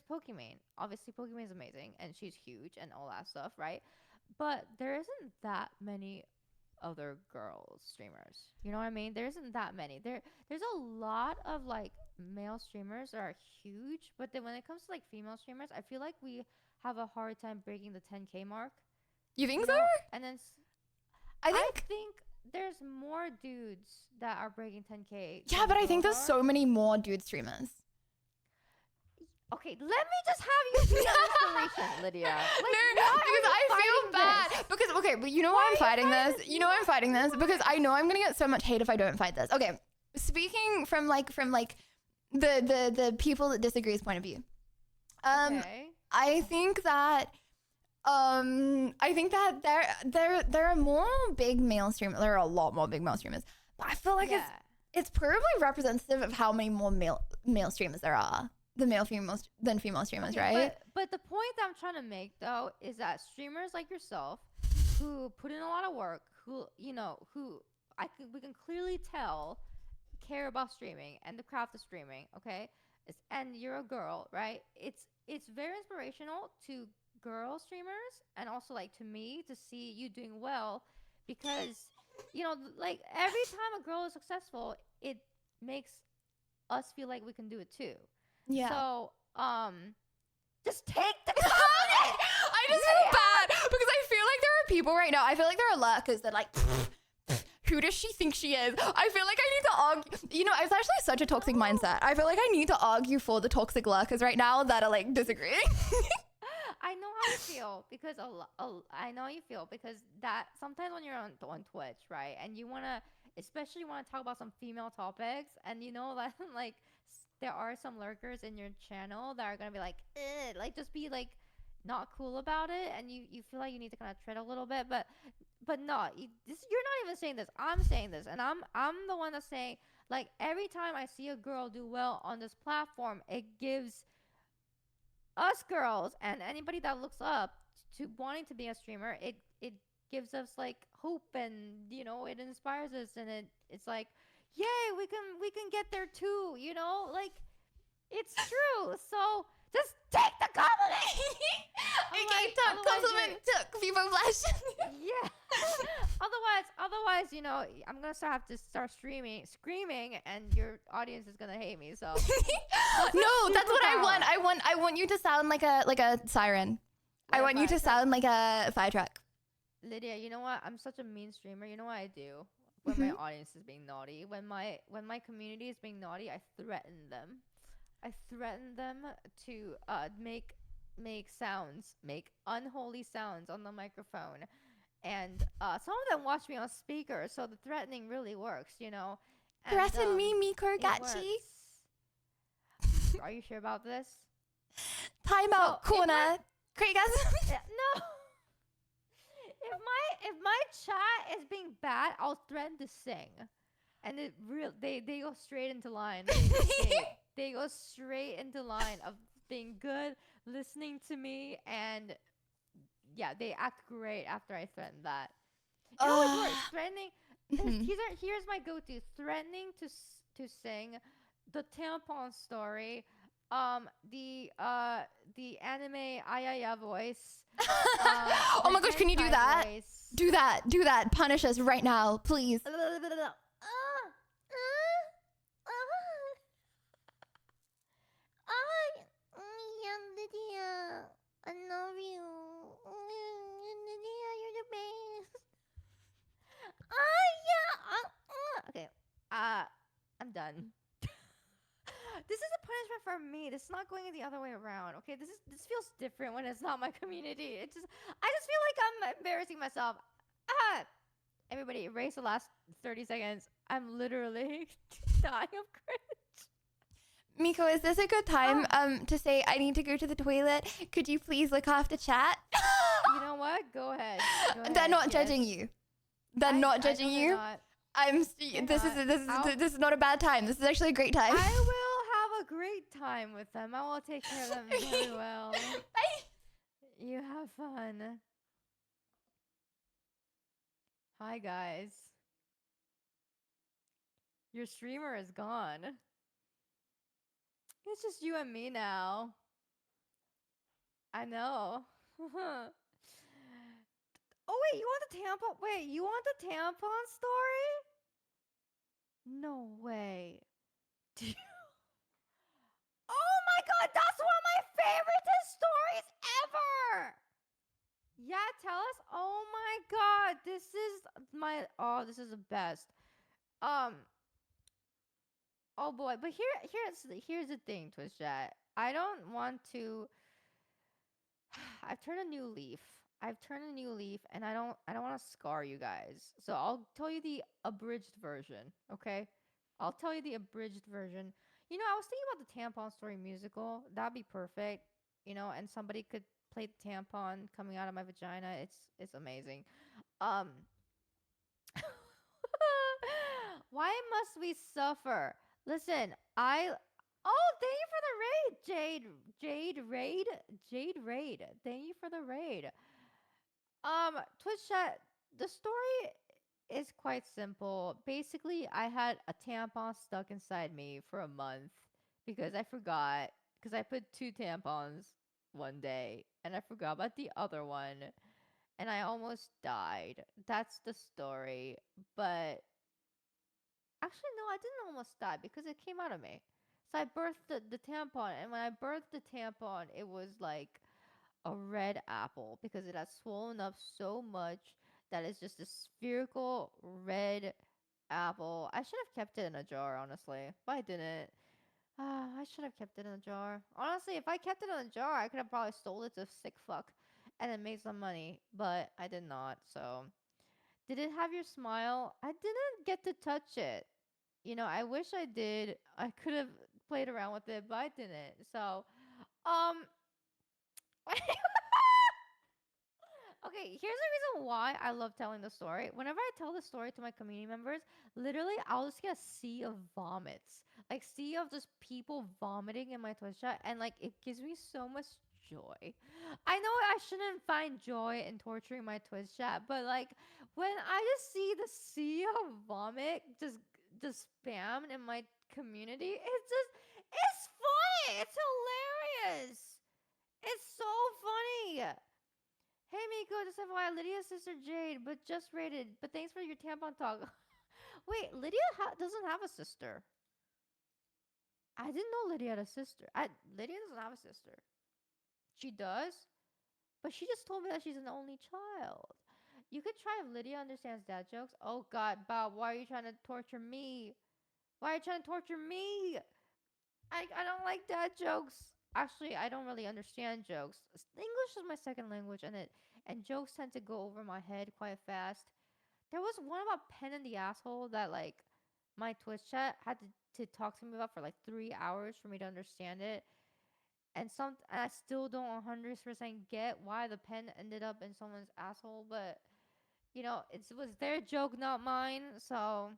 Pokemon. Obviously, Pokemon is amazing, and she's huge and all that stuff, right? But there isn't that many other girls streamers. You know what I mean? There isn't that many. There's a lot of like male streamers that are huge, but then when it comes to like female streamers, I feel like we have a hard time breaking the 10K mark. You think so? And then I think there's more dudes that are breaking 10K. Yeah, but I think there's so many more dude streamers. Okay, let me just have you be an inspiration, Lydia. No, because I feel bad. Because, okay, but you know why I'm fighting this? You know why I'm fighting this? Because I know I'm gonna get so much hate if I don't fight this. Okay, speaking from the people that disagree's point of view. I think that there are more big male streamers. There are a lot more big male streamers. But I feel like it's probably representative of how many more male streamers there are. Than female streamers, right? But the point that I'm trying to make though is that streamers like yourself, who put in a lot of work, we can clearly tell care about streaming and the craft of streaming, okay? And you're a girl, right? It's very inspirational to girl streamers and also like to me to see you doing well, because like every time a girl is successful, it makes us feel like we can do it too. Yeah. So, just take the comment. I just feel bad because I feel like there are people right now. I feel like there are lurkers that like, who does she think she is? I feel like I need to argue. It's actually such a toxic mindset. I feel like I need to argue for the toxic lurkers right now that are like disagreeing. I know how you feel because I know how you feel because that sometimes when you're on Twitch, right, and you especially want to talk about some female topics, and that like. There are some lurkers in your channel that are gonna be like, just be like not cool about it, and you feel like you need to kind of tread a little bit, but no, you're not even saying this. I'm saying this, and I'm the one that's saying like every time I see a girl do well on this platform, it gives us girls and anybody that looks up to wanting to be a streamer, it gives us like hope, and it inspires us, and it's like. Yay, we can get there too, like it's true. So just take the compliment. Compliment took people flash. Yeah. Otherwise, I'm gonna have to start screaming, and your audience is gonna hate me. So no, that's what I want. I want you to sound like a siren. I want you to sound like a fire truck. Lydia, you know what? I'm such a mean streamer. You know what I do? When my audience is being naughty, when my community is being naughty, I threaten them. I threatened them to make sounds, make unholy sounds on the microphone. And some of them watch me on speaker, so the threatening really works, you know. And, Threaten me, Miko Gachi. Are you sure about this? Timeout corner. Great guys. No. If my chat is being bad, I'll threaten to sing, and they go straight into line. They go straight into line of being good, listening to me, and yeah, they act great after I threaten that. It always works. Threatening. Here's my go-to: threatening to sing the tampon story, the anime Ayaya voice. Oh my gosh, can you do that? Voice. Do that. Punish us right now, please. Lydia, I love you. Lydia, you're the best. Okay. I'm done. This is a punishment for me. This is not going the other way around. Okay, this feels different when it's not my community. I just feel like I'm embarrassing myself. Everybody, erase the last 30 seconds. I'm literally dying of cringe. Miko, is this a good time to say I need to go to the toilet? Could you please look after chat? You know what? Go ahead. They're not judging you. They're not judging you. This is not a bad time. This is actually a great time. I will have a great time with them. I will take care of them very well. Bye. You have fun. Hi guys. Your streamer is gone. It's just you and me now. I know. Oh wait, you want the tampon? Wait, you want the tampon story? No way. Oh my god, that's one of my favorite stories ever! Yeah, tell us. Oh my god, this is the best. Oh boy, but here's the thing, Twitch chat. I don't want to. I've turned a new leaf, and I don't want to scar you guys. So I'll tell you the abridged version, okay? I'll tell you the abridged version. You know, I was thinking about the tampon story musical. That'd be perfect. You know, and somebody could play the tampon coming out of my vagina. It's amazing. Why must we suffer? Listen, oh, thank you for the raid, Jade Raid. Thank you for the raid. Twitch chat, the story is quite simple. Basically, I had a tampon stuck inside me for a month because I forgot, because I put 2 tampons one day and I forgot about the other one and I almost died. That's the story. But actually, no, I didn't almost die because it came out of me. So I birthed the tampon, and when I birthed the tampon, it was like a red apple because it had swollen up so much that it's just a spherical red apple. I should have kept it in a jar, honestly, but I didn't. I should have kept it in a jar. Honestly, if I kept it in a jar, I could have probably sold it to sick fuck and then made some money, but I did not, so. Did it have your smile? I didn't get to touch it. You know, I wish I did. I could have played around with it, but I didn't. So, okay, here's the reason why I love telling the story. Whenever I tell the story to my community members, literally, I'll just get a sea of vomits. Like, sea of just people vomiting in my Twitch chat, and, like, it gives me so much joy. I know I shouldn't find joy in torturing my Twitch chat, but, like, when I just see the sea of vomit just spammed in my community, it's funny. It's hilarious. It's so funny. Hey Miko, just FYI, Lydia's sister Jade, but just rated. But thanks for your tampon talk. Wait, Lydia doesn't have a sister. I didn't know Lydia had a sister. Lydia doesn't have a sister. She does, but she just told me that she's an only child. You could try if Lydia understands dad jokes. Oh God, Bob, why are you trying to torture me? Why are you trying to torture me? I don't like dad jokes. Actually, I don't really understand jokes. English is my second language, and jokes tend to go over my head quite fast. There was one about pen in the asshole that like my Twitch chat had to talk to me about for like 3 hours for me to understand it. And I still don't 100% get why the pen ended up in someone's asshole, but you know, it was their joke, not mine. So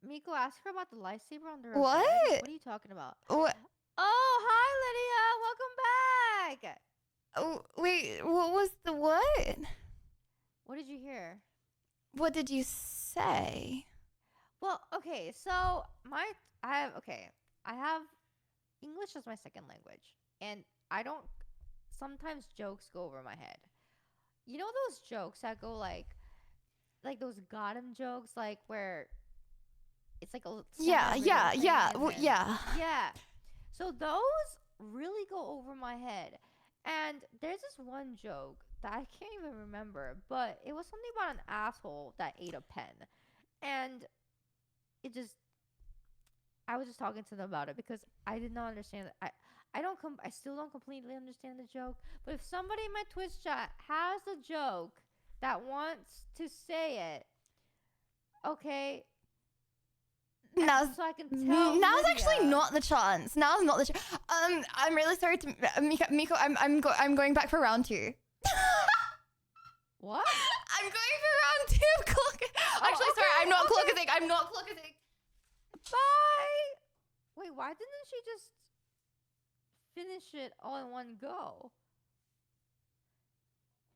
Miko, ask her about the lightsaber on the bed. What are you talking about? What? Oh, hi, Lydia. Welcome back. Oh, wait, what was the what? What did you hear? What did you say? Well, okay, so I have English as my second language, and I don't, sometimes jokes go over my head. You know those jokes that go like those got him jokes, like where it's like a yeah. So those really go over my head. And there's this one joke that I can't even remember, but it was something about an asshole that ate a pen. And I was just talking to them about it because I did not understand it. I still don't completely understand the joke. But if somebody in my Twitch chat has a joke that wants to say it, okay. Now's so I can tell. Now's actually not the chance. Now's not the chance. I'm really sorry to Miko. I'm going back for round 2. What? I'm going for round 2. Actually, okay, sorry. I'm not clockazing. I'm not clockazing. Bye. Wait, why didn't she just finish it all in one go?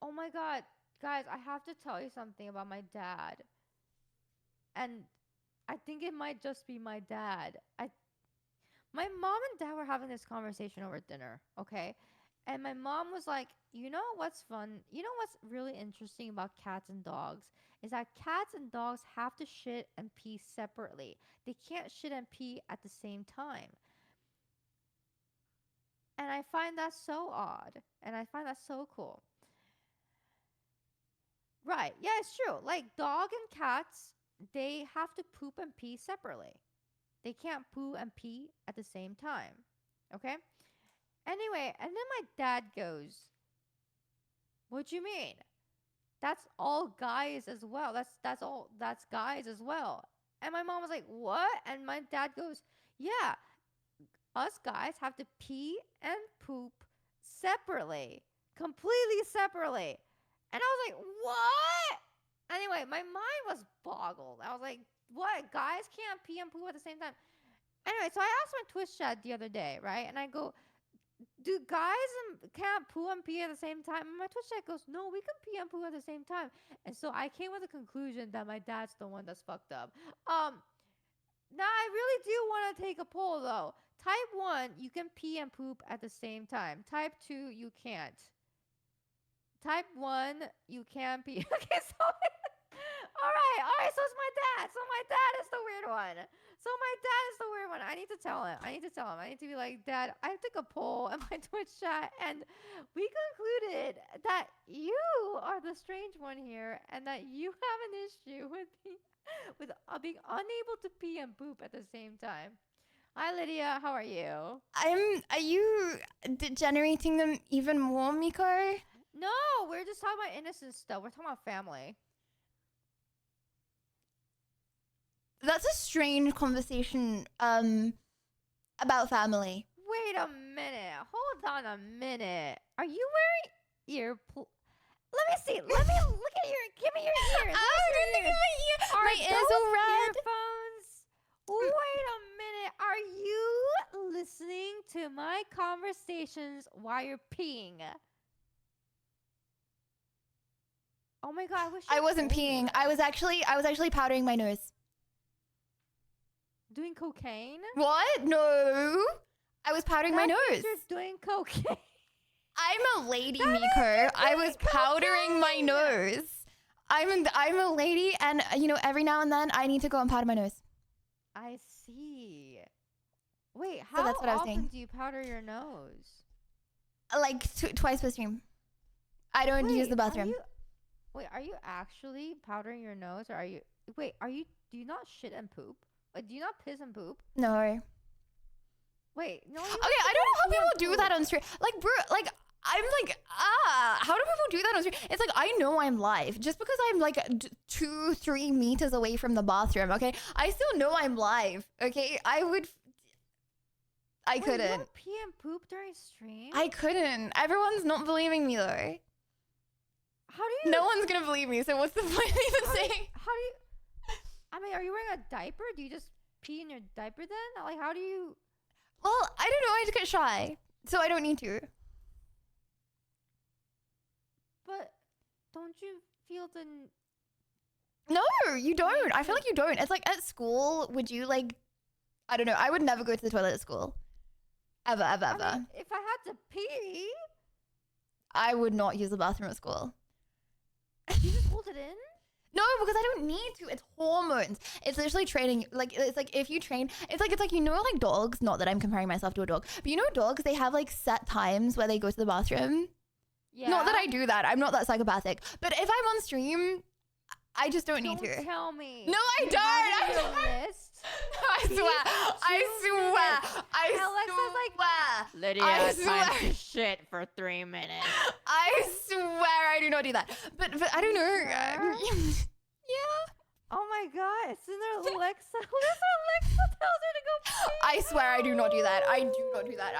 Oh my god, guys, I have to tell you something about my dad. And I think it might just be my dad. My mom and dad were having this conversation over dinner, okay? And my mom was like, you know what's fun? You know what's really interesting about cats and dogs? Is that cats and dogs have to shit and pee separately. They can't shit and pee at the same time. And I find that so odd. And I find that so cool. Right. Yeah, it's true. Like dog and cats, they have to poop and pee separately. They can't poo and pee at the same time. Okay? Anyway, and then my dad goes, what do you mean? That's all guys as well. That's guys as well. And my mom was like, what? And my dad goes, yeah, us guys have to pee and poop separately. Completely separately. And I was like, what? Anyway, my mind was boggled. I was like, what? Guys can't pee and poop at the same time? Anyway, so I asked my Twitch chat the other day, right? And I go, do guys can't poo and pee at the same time? And my Twitch chat goes, no, we can pee and poo at the same time. And so I came with the conclusion that my dad's the one that's fucked up. Now I really do want to take a poll though. Type 1, you can pee and poop at the same time. Type 2, you can't. Type 1, you can pee. Okay, so all right. So it's my dad. So my dad is the weird one. I need to tell him. I need to be like, Dad, I took a poll in my Twitch chat, and we concluded that you are the strange one here, and that you have an issue with being unable to pee and poop at the same time. Hi, Lydia. How are you? Are you degenerating them even more, Miko? No, we're just talking about innocent stuff. We're talking about family. That's a strange conversation about family. Wait a minute. Hold on a minute. Are you wearing Let me see. Let me look at give me your ears. My ears are red. Earphones? Wait a minute. Are you listening to my conversations while you're peeing? Oh my god, I wasn't peeing. I was actually powdering my nose. Doing cocaine? What? No. I was powdering my nose. You're doing cocaine. I'm a lady, Miko. I was powdering my nose. I'm a lady, and every now and then I need to go and powder my nose. I see. Wait, So that's what I was often saying. do you powder your nose? Like twice per stream. I don't use the bathroom. Are you actually powdering your nose, or do you not shit and poop? Do you not piss and poop? No. Wait, no. Okay, I don't know how people do that on stream. Like, bro, like, I'm like, how do people do that on stream? It's like, I know I'm live. Just because I'm like 2-3 meters away from the bathroom, okay? I still know I'm live, okay? I couldn't. You don't pee and poop during stream? I couldn't. Everyone's not believing me, though. How do you? No one's gonna believe me, so what's the point of even saying? How do you? I mean, are you wearing a diaper? Do you just pee in your diaper then? Like, how do you? Well, I don't know. I just get shy, so I don't need to. But don't you feel the? No, you don't. I feel like you don't. It's like at school, would you like? I don't know. I would never go to the toilet at school. Ever. I mean, if I had to pee, I would not use the bathroom at school. you just hold it in. No, because I don't need to. It's hormones. It's literally training. Like, it's like if you train, it's like, you know, like dogs, not that I'm comparing myself to a dog, but you know, dogs, they have like set times where they go to the bathroom. Yeah. Not that I do that. I'm not that psychopathic. But if I'm on stream, I just don't need to. Don't tell me. No, I don't. No, I swear. Alexa's like, Lydia, time to shit for 3 minutes. I swear I do not do that. But I don't know. Yeah. Oh my god, isn't there Alexa? What if Alexa tells her to go pee? I swear I do not do that. I do not do that.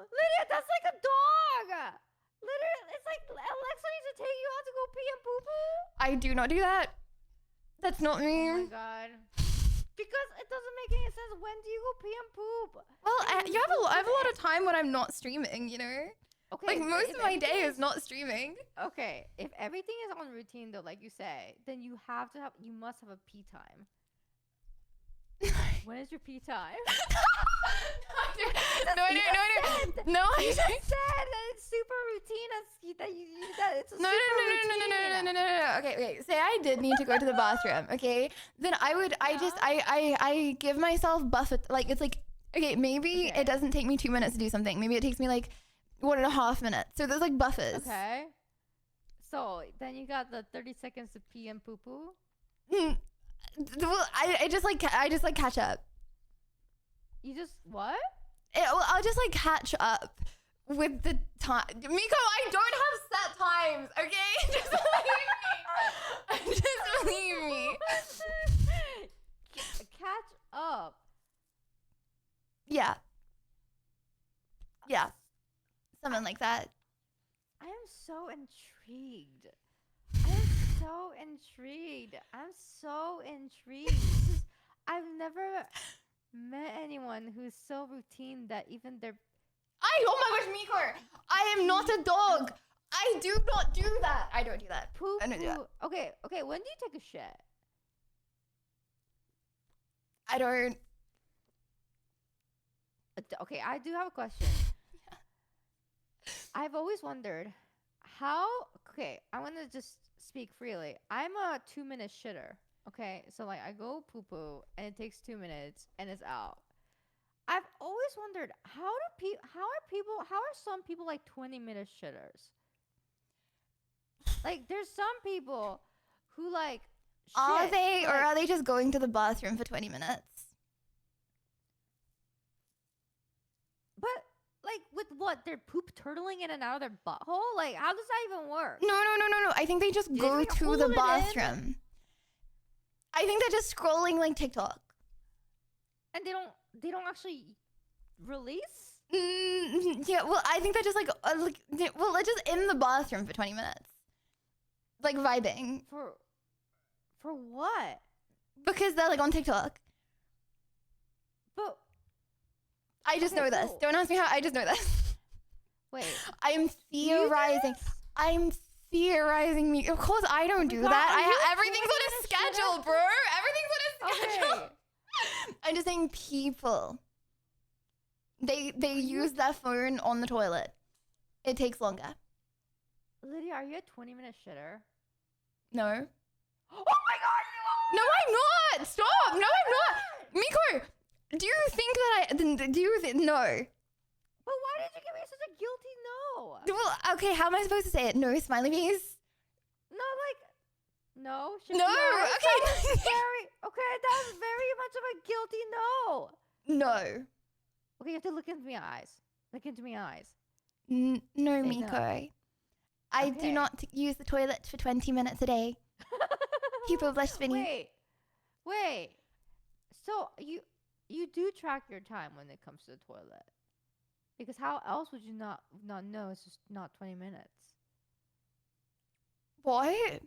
Lydia, that's like a dog. Literally, it's like Alexa needs to take you out to go pee and poo poo. I do not do that. That's not me. Oh my god. Because it doesn't make any sense. When do you go pee and poop? Well, I have a lot of time when I'm not streaming, you know? Okay. Like, most of my day is not streaming. Okay. If everything is on routine, though, like you say, then you must have a pee time. When is your pee time? No, I said that it's super routine that it's a No. Okay. Say I did need to go to the bathroom, okay? Then I give myself buffer, like, it's like, okay, maybe it doesn't take me 2 minutes to do something. Maybe it takes me like 1.5 minutes. So there's like buffers. Okay. So then you got the 30 seconds to pee and poo poo. Well, I just catch up. You just what? I'll just like catch up with the time. Miko, I don't have set times, okay? Just believe me. Catch up. Yeah. Something like that. I am so intrigued. I've never met anyone who's so routine that even their... Oh my gosh, Miko! I am not a dog! I do not do that! I don't do that. Poop. I don't do that. Okay, when do you take a shit? I don't... Okay, I do have a question. Yeah. I've always wondered how... Okay, I want to just speak freely. I'm a 2-minute shitter. Okay, so like I go poo poo and it takes 2 minutes and it's out. I've always wondered how are some people like 20-minute shitters? Like there's some people who like are they just going to the bathroom for 20 minutes? But like with what? They're poop turtling in and out of their butthole? Like how does that even work? No. I think they just go to the bathroom. I think they're just scrolling like TikTok. And they don't actually release? Yeah, well, I think they're just like they're just in the bathroom for 20 minutes. Like vibing. For what? Because they're like on TikTok. But I just know this. Don't ask me how, I just know this. Wait. I am theorizing. I'm theorizing me. Of course I don't do that. Everything's on a schedule, bro. Everything's on a schedule. Okay. I'm just saying people. They use their phone on the toilet. It takes longer. Lydia, are you a 20-minute shitter? No. Oh my god, no, I'm not. Stop. No, I'm not. Miko, do you think that no. But why did you give me such a guilty no? Well, okay, how am I supposed to say it? No smiley face? No, like, No? No, That was okay. that was very much of a guilty no. No. Okay, you have to look into my eyes. Look into my eyes. No, Say Miko. no. I do not use the toilet for 20 minutes a day. People bless Vinny. Wait. So you do track your time when it comes to the toilet. Because how else would you not know it's just not 20 minutes? What?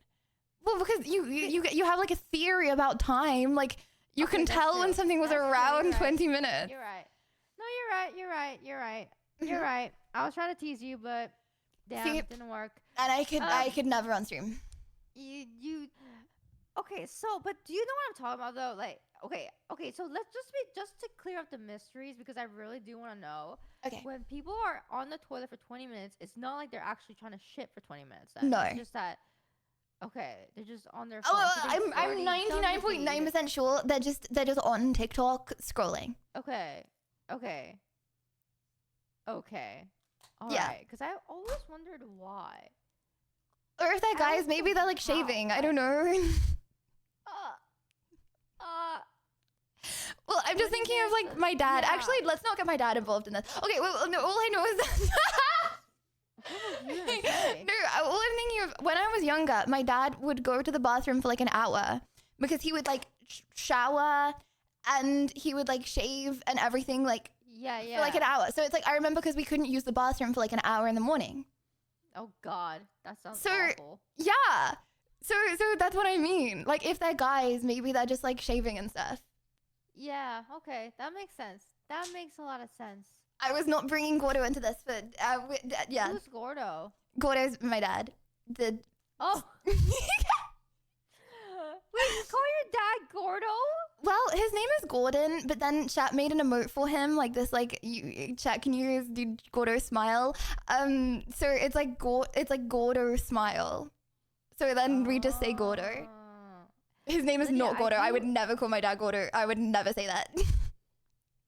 Well, because you have like a theory about time. Like you can tell when something was around 20 minutes. You're right. No, you're right. You're right. I was trying to tease you, but damn, it didn't work. And I could never on stream. You okay, so but do you know what I'm talking about though? Like, okay, so let's just to clear up the mysteries because I really do want to know. Okay. When people are on the toilet for 20 minutes, it's not like they're actually trying to shit for 20 minutes. No. It's just that they're just on their phone. Oh, I'm 99.9% sure they're just on TikTok scrolling. Okay. All Yeah. right, because I always wondered why. Or if they're guys, maybe they're like shaving. I don't know. Well, I'm just thinking of like my dad. Yeah. Actually, let's not get my dad involved in this. Okay, well, no, all I know is that. No, all I'm thinking of when I was younger, my dad would go to the bathroom for like an hour because he would like shower and he would like shave and everything like for like an hour. So it's like I remember because we couldn't use the bathroom for like an hour in the morning. Oh God, that sounds awful. Yeah. So that's what I mean. Like if they're guys, maybe they're just like shaving and stuff. Yeah, okay, that makes sense. That makes a lot of sense. I was not bringing Gordo into this, but yeah. Who's Gordo? Gordo's my dad. Oh. Wait, you call your dad Gordo? Well, his name is Gordon, but then chat made an emote for him, like this, like chat can use the Gordo smile. So it's like Gordo smile. So then we just say Gordo. His name is not Gordo. I would never call my dad Gordo. I would never say that.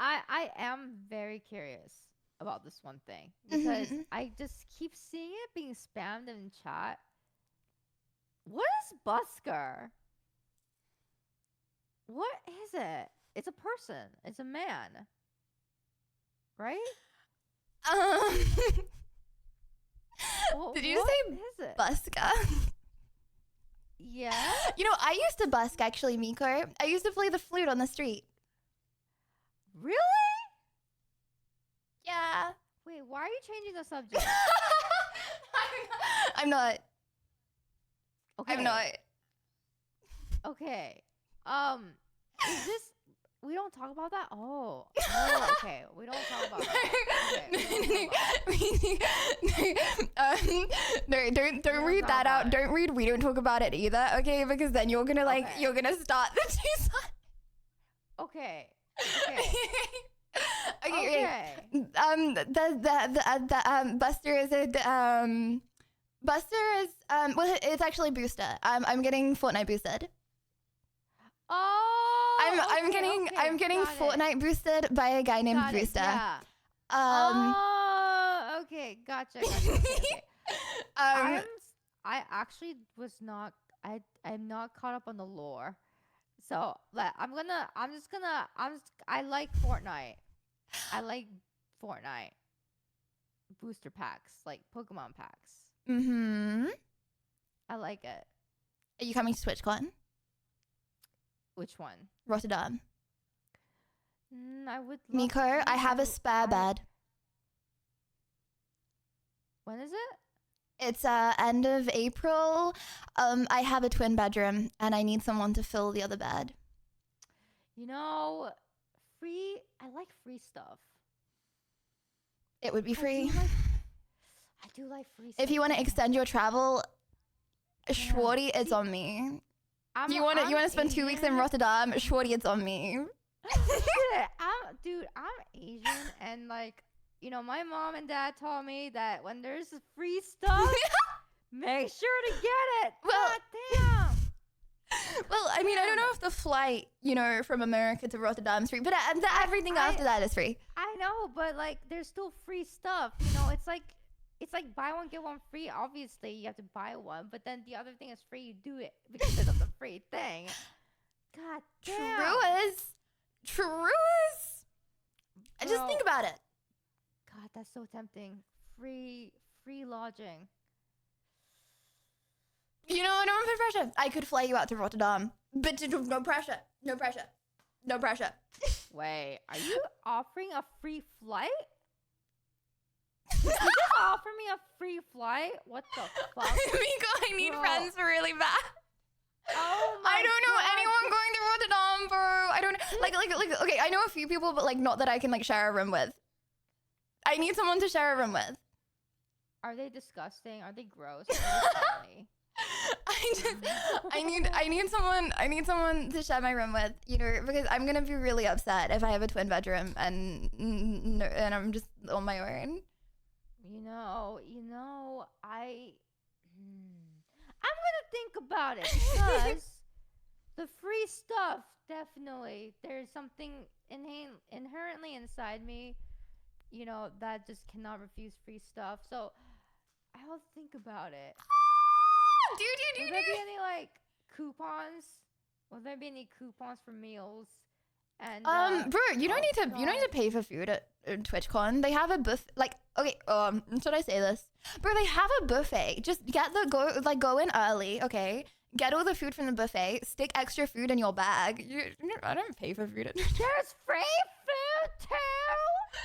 I am very curious about this one thing because I just keep seeing it being spammed in chat. What is busker? What is it? It's a person. It's a man. Right? Did you say busker? Yeah. You know, I used to busk actually, Miko. I used to play the flute on the street. Really? Yeah. Wait, why are you changing the subject? I'm not. Okay. I'm not. Okay. Is this? We don't talk about that. Oh. Okay. We don't talk about that. No, don't read that out. Don't read. We don't talk about it either. Okay, because then you're gonna you're gonna start the two sides. Okay. Okay. The Buster is a Buster is well, it's actually Booster. I'm getting Fortnite boosted. Oh, I'm getting Fortnite boosted by a guy named Booster. Yeah. Okay, gotcha. I actually was not. I'm not caught up on the lore, so I like Fortnite. I like Fortnite booster packs, like Pokemon packs. I like it. Are you coming to TwitchCon? Which one? Rotterdam. I would. Miko, I have a spare bed. When is it? It's end of April. I have a twin bedroom and I need someone to fill the other bed. You know, I like free stuff. It would be free. I do like free stuff. If you want to extend your travel, Shorty, it's on me. You want to spend 2 weeks in Rotterdam, Shorty, it's on me. I'm Asian and like, you know, my mom and dad told me that when there's free stuff, make sure to get it. Well, God damn. Well, I mean, I don't know if the flight, you know, from America to Rotterdam is free, but everything after that is free. I know, but like, there's still free stuff. You know, it's like it's like buy one get one free. Obviously, you have to buy one, but then the other thing is free. You do it because of the free thing. God damn. True is. Just think about it. God, that's so tempting. Free lodging. You know, I don't put pressure. I could fly you out to Rotterdam, but no pressure. Wait, are you offering a free flight? Did you just offer me a free flight? What the fuck? Miko, I need friends really bad. Oh my I don't know God. anyone going to Rotterdam, bro. I don't like. Okay, I know a few people, but like not that I can like share a room with. I need someone to share a room with. Are they disgusting? Are they gross? Are they funny? I need someone to share my room with, you know, because I'm gonna be really upset if I have a twin bedroom and I'm just on my own. You know, I'm gonna think about it because the free stuff, definitely, there's something inherently inside me, you know, that just cannot refuse free stuff. So I'll think about it. Will there be any like coupons? Will there be any coupons for meals? And bro, you don't need to pay for food at TwitchCon. They have a buffet. Like, okay, should I say this? Bro, they have a buffet. Just go in early, okay? Get all the food from the buffet. Stick extra food in your bag. I don't pay for food. There's free food too.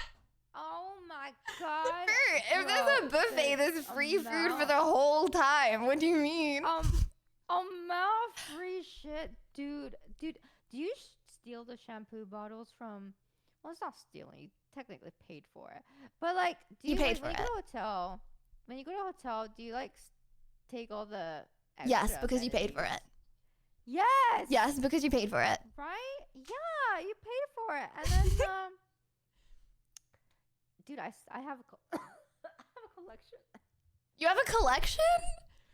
Oh my God. Bro, if there's a buffet, there's free food for the whole time. What do you mean? Amount free shit, dude. Do you steal the shampoo bottles from? Well, it's not stealing. You technically paid for it, but like, do you paid for when it. you go to a hotel? When you go to a hotel, do you like take all the? Yes, because you paid for it. Yes. Yes, because you paid for it. Right? Yeah, you paid for it, and then dude, I have I have a collection. You have a collection?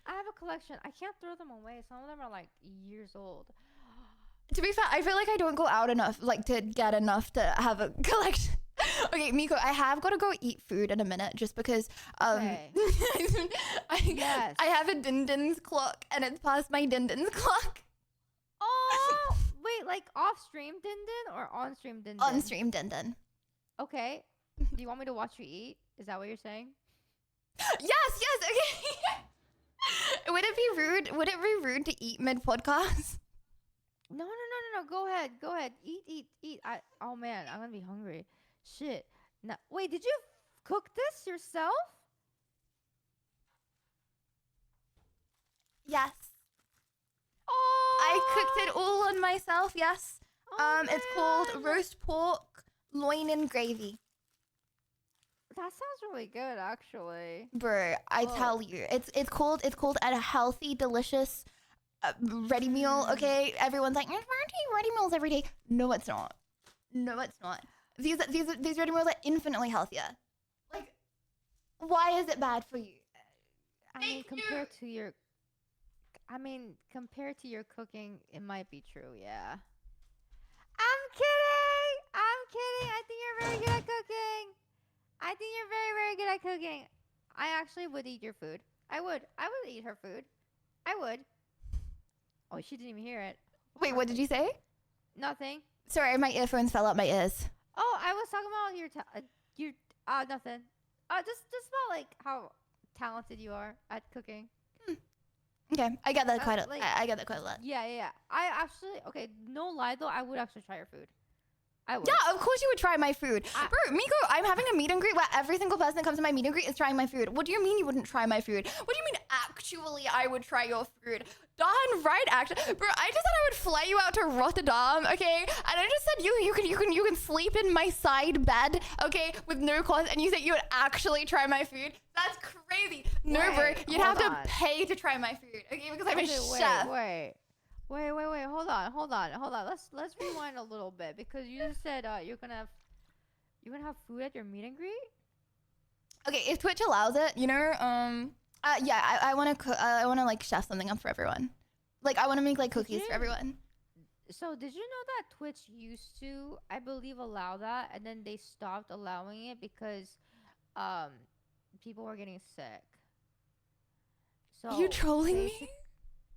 I have a collection. I can't throw them away. Some of them are like years old. To be fair, I feel like I don't go out enough, like to get enough to have a collection. Okay, Miko, I have got to go eat food in a minute just because Okay. I have a Dindin's clock and it's past my Dindin's clock. Oh, wait, like off stream Dindin or on stream Dindin? On stream Dindin. Okay. Do you want me to watch you eat? Is that what you're saying? Yes, okay. Would it be rude to eat mid podcast? No. Go ahead. Eat. Oh man, I'm gonna be hungry. Shit. No, wait, did you cook this yourself? Yes. Oh. I cooked it all on myself. Yes. It's called roast pork loin and gravy. That sounds really good, actually. Bro, I tell you, it's called a healthy, delicious, ready meal. Okay, everyone's like, why don't you eat ready meals every day? No, it's not. These ready meals are infinitely healthier. Like, why is it bad for you? Compared to your cooking, it might be true. Yeah. I'm kidding. I think you're very good at cooking. I think you're very, very good at cooking. I actually would eat your food. I would eat her food. I would. Oh, she didn't even hear it. Wait, what did you say? Nothing. Sorry, my earphones fell out my ears. Oh, I was talking about nothing. Just about like how talented you are at cooking. Okay, I get that quite a lot. I get that quite a lot. Yeah. I actually, okay, no lie though, I would actually try your food. I would. Yeah, of course you would try my food. Bro, Miko, I'm having a meet and greet where every single person that comes to my meet and greet is trying my food. What do you mean you wouldn't try my food? What do you mean actually I would try your food? Darn right, actually. Bro, I just said I would fly you out to Rotterdam, okay? And I just said you can sleep in my side bed, okay, with no cost, and you said you would actually try my food? That's crazy. No, bro, you'd have to pay to try my food, okay? Because I'm a chef. Wait. Hold on. Let's rewind a little bit because you just said you're gonna have food at your meet and greet. Okay, if Twitch allows it, you know, yeah, I want to cook. I want to like chef something up for everyone. Like I want to make like cookies for everyone. So did you know that Twitch used to, I believe, allow that, and then they stopped allowing it because people were getting sick. So Are you trolling me?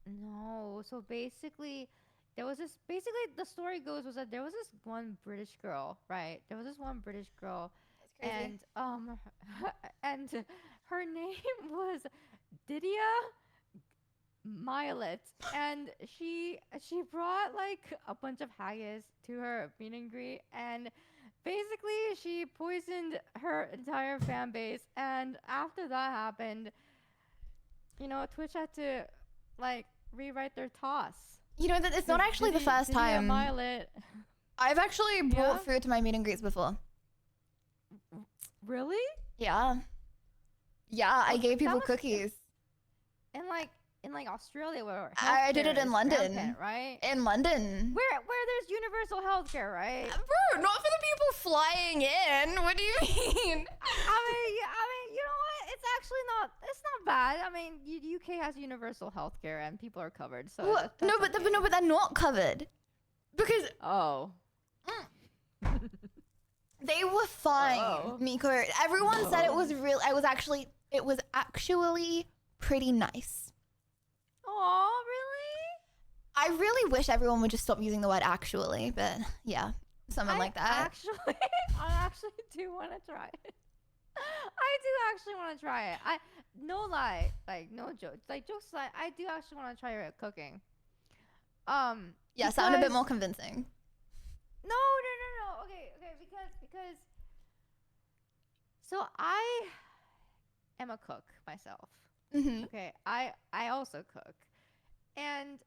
No. So basically, there was this. Basically, the story goes was that there was this one British girl, right? There was this one British girl, and and her name was Didia Milet, and she brought like a bunch of haggis to her meet and greet, and basically she poisoned her entire fan base. And after that happened, you know, Twitch had to like rewrite their toss. You know that it's not actually the first time. Milet. I've actually brought food to my meet and greets before. Really? Yeah. Yeah, I gave people cookies. In like Australia, where I did it in London, rampant, right? In London, where there's universal healthcare, right? Bro, not for the people flying in. What do you mean? I mean, you know what? It's actually not. It's not bad. I mean, UK has universal healthcare and people are covered. So well, but they're not covered because they were fine, Miko. Everyone said it was real. It was actually pretty nice. Oh, really? I really wish everyone would just stop using the word actually, but yeah, something like that. I actually do want to try it. I do actually want to try it. No lie, like no joke, like jokes aside, I do actually want to try it cooking. Yeah, sound a bit more convincing. No. Okay, because so I am a cook myself. Mm-hmm. Okay, I also cook, and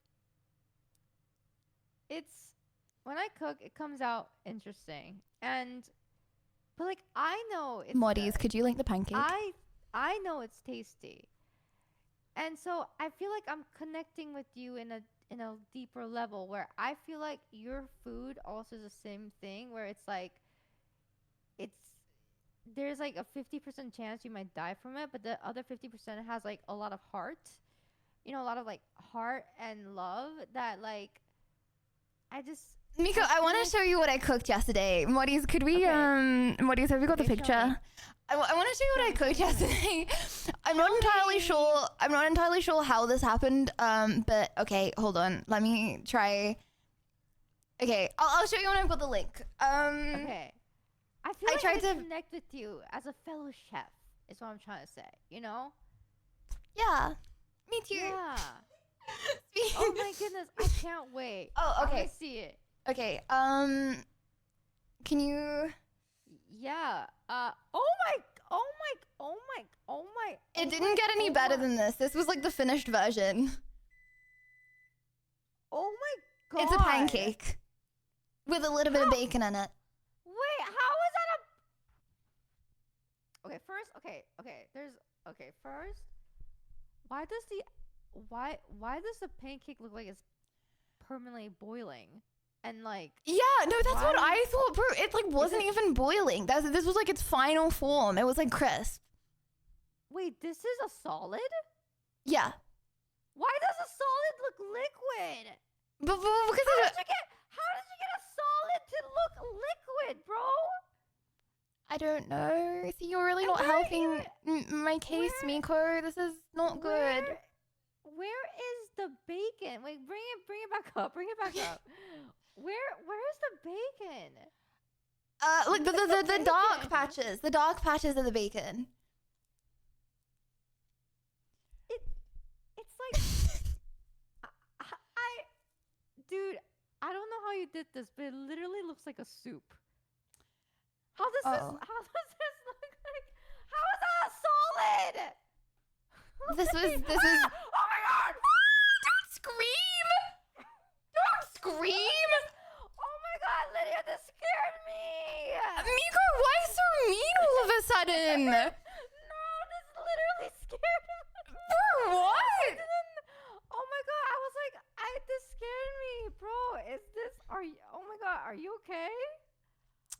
it's when I cook, it comes out interesting, but like I know it's Moddies, good. could you link the pancake? I know it's tasty, and so I feel like I'm connecting with you in a deeper level where I feel like your food also is the same thing where it's like there's like a 50% chance you might die from it, but the other 50% has like a lot of heart, you know, a lot of like heart and love that like Miko, I want to show you what I cooked yesterday. Moddies, could we Moddies, have you got the picture? I want to show you what I cooked yesterday. I'm not entirely sure how this happened. But okay, hold on. Let me try. Okay, I'll show you when I've got the link. Okay. I feel like I tried to connect with you as a fellow chef, is what I'm trying to say, you know? Yeah, me too. Yeah. Oh my goodness, I can't wait. Oh, okay. I want to see it. Okay, can you? Yeah. It didn't get any better than this. This was like the finished version. Oh my god. It's a pancake with a little bit of bacon in it. Wait, how is that a... Okay, first, first, why does the pancake look like it's permanently boiling? And like... Yeah, no, that's what I thought, bro. It like wasn't even boiling. This was like its final form. It was like crisp. Wait, this is a solid? Yeah. Why does a solid look liquid? Because how did you get a solid to look liquid, bro? I don't know. See, you're really not helping my case, Miko. This is not good. Where is the bacon? Wait, bring it back up. Bring it back up. Where is the bacon? Look, the dark patches. The dark patches of the bacon. It's like dude, I don't know how you did this, but it literally looks like a soup. How does this look like? How is that a solid? This is Oh my god! Don't scream! Don't scream! Oh my god, Lydia, this scared me! Miko, why so mean all of a sudden? No, this literally scared me. For what? Oh my god, I was like, this scared me, bro. Oh my god, are you okay?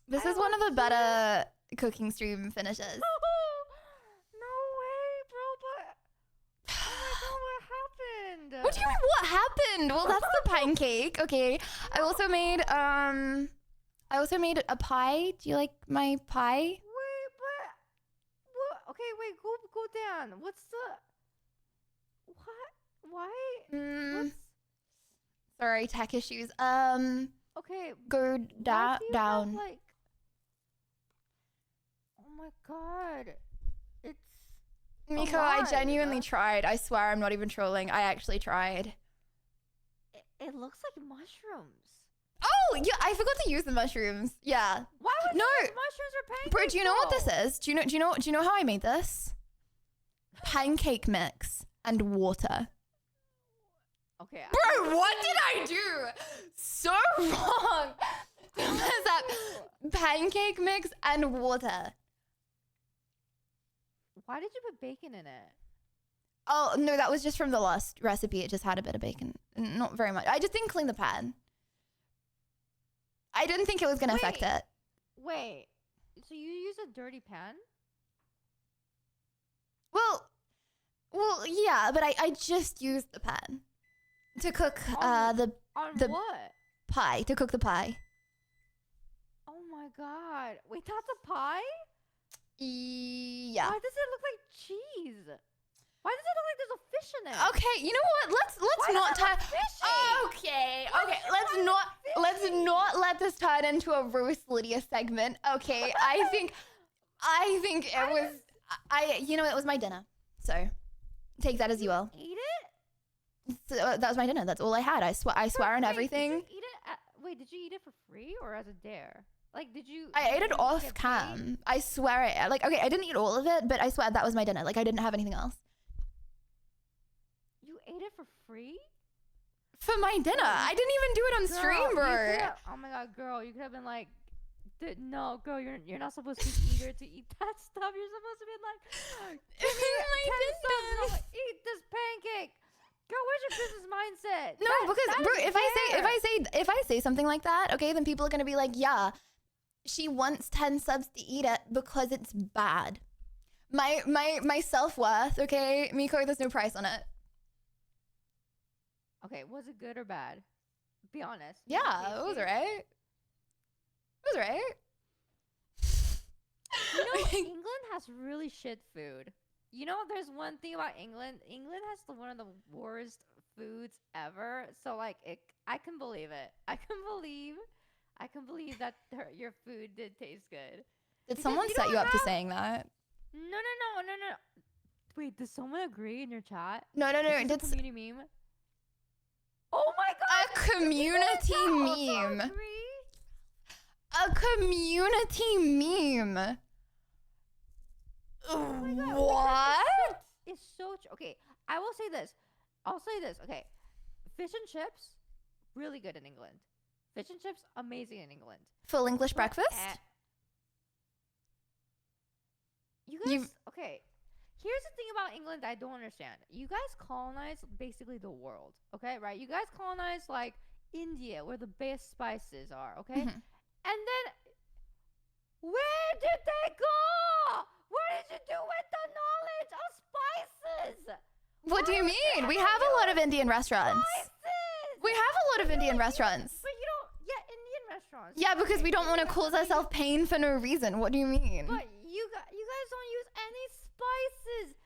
This is one of the better cooking stream finishes. No way, bro, but oh my god, what happened? What do you mean, what happened? Well, that's the pancake. Okay. I also made a pie. Do you like my pie? Wait, but okay, go down. What's the what? Why? What's Sorry, tech issues. okay? Go down. Have, like, oh my god, it's Miko, I genuinely tried. I swear I'm not even trolling. I actually tried. It looks like mushrooms. Oh, yeah, I forgot to use the mushrooms. Yeah. Why would you use mushrooms or pancakes? Bro, do you know what this is? Do you know how I made this? Pancake mix and water. Okay. Bro, what did I do? So wrong. What is that? Pancake mix and water. Why did you put bacon in it? Oh, no, that was just from the last recipe. It just had a bit of bacon. Not very much. I just didn't clean the pan. I didn't think it was going to affect it. Wait. So you use a dirty pan? Well, yeah, but I just used the pan to cook the what? Pie, to cook the pie. Oh my god. Wait, that's a pie? Yeah. Why does it look like cheese? Why does it look like there's a fish in it? Okay, you know what? Let's not Okay, let's not let this turn into a roast Lydia segment. Okay, I think it was it was my dinner. So take that as you will. Eat it? So, that was my dinner. That's all I had. I swear on everything. Did you eat it did you eat it for free or as a dare? Like, did you? I ate it off cam. I swear it. Like, okay, I didn't eat all of it, but I swear that was my dinner. Like, I didn't have anything else. You ate it for free? For my dinner. I didn't even do it on stream, bro. Oh my god, girl, you could have been like, no, girl, you're not supposed to be eager to eat that stuff. You're supposed to be like, give me 10 subs, eat this pancake. Girl, where's your business mindset? No, because bro, if I say something like that, okay, then people are gonna be like, yeah, she wants 10 subs to eat it because it's bad. My self-worth, okay, Miko, there's no price on it. Okay, was it good or bad? Be honest. Yeah, it was alright. It was alright. You know, England has really shit food. You know, there's one thing about England. England has one of the worst foods ever. So, like, I can believe it. I can believe that your food did taste good. Did someone set you up to saying that? No. Wait, does someone agree in your chat? No. Is this a community meme? Oh my god! A community meme. A community meme. Oh my god, what? It's so okay. I will say this. I'll say this. Okay, fish and chips, really good in England. Fish and chips, amazing in England. Full English breakfast. You guys, okay. Here's the thing about England that I don't understand. You guys colonized basically the world, okay? Right? You guys colonized like India, where the best spices are, okay? Mm-hmm. And then, where did they go? What did you do with the knowledge of spices? What do you mean? We have a lot of Indian restaurants. Spices! We have a lot of Indian restaurants. But you don't, Indian restaurants. Yeah, because we don't want to cause ourselves pain for no reason. What do you mean? But you guys don't use any spices.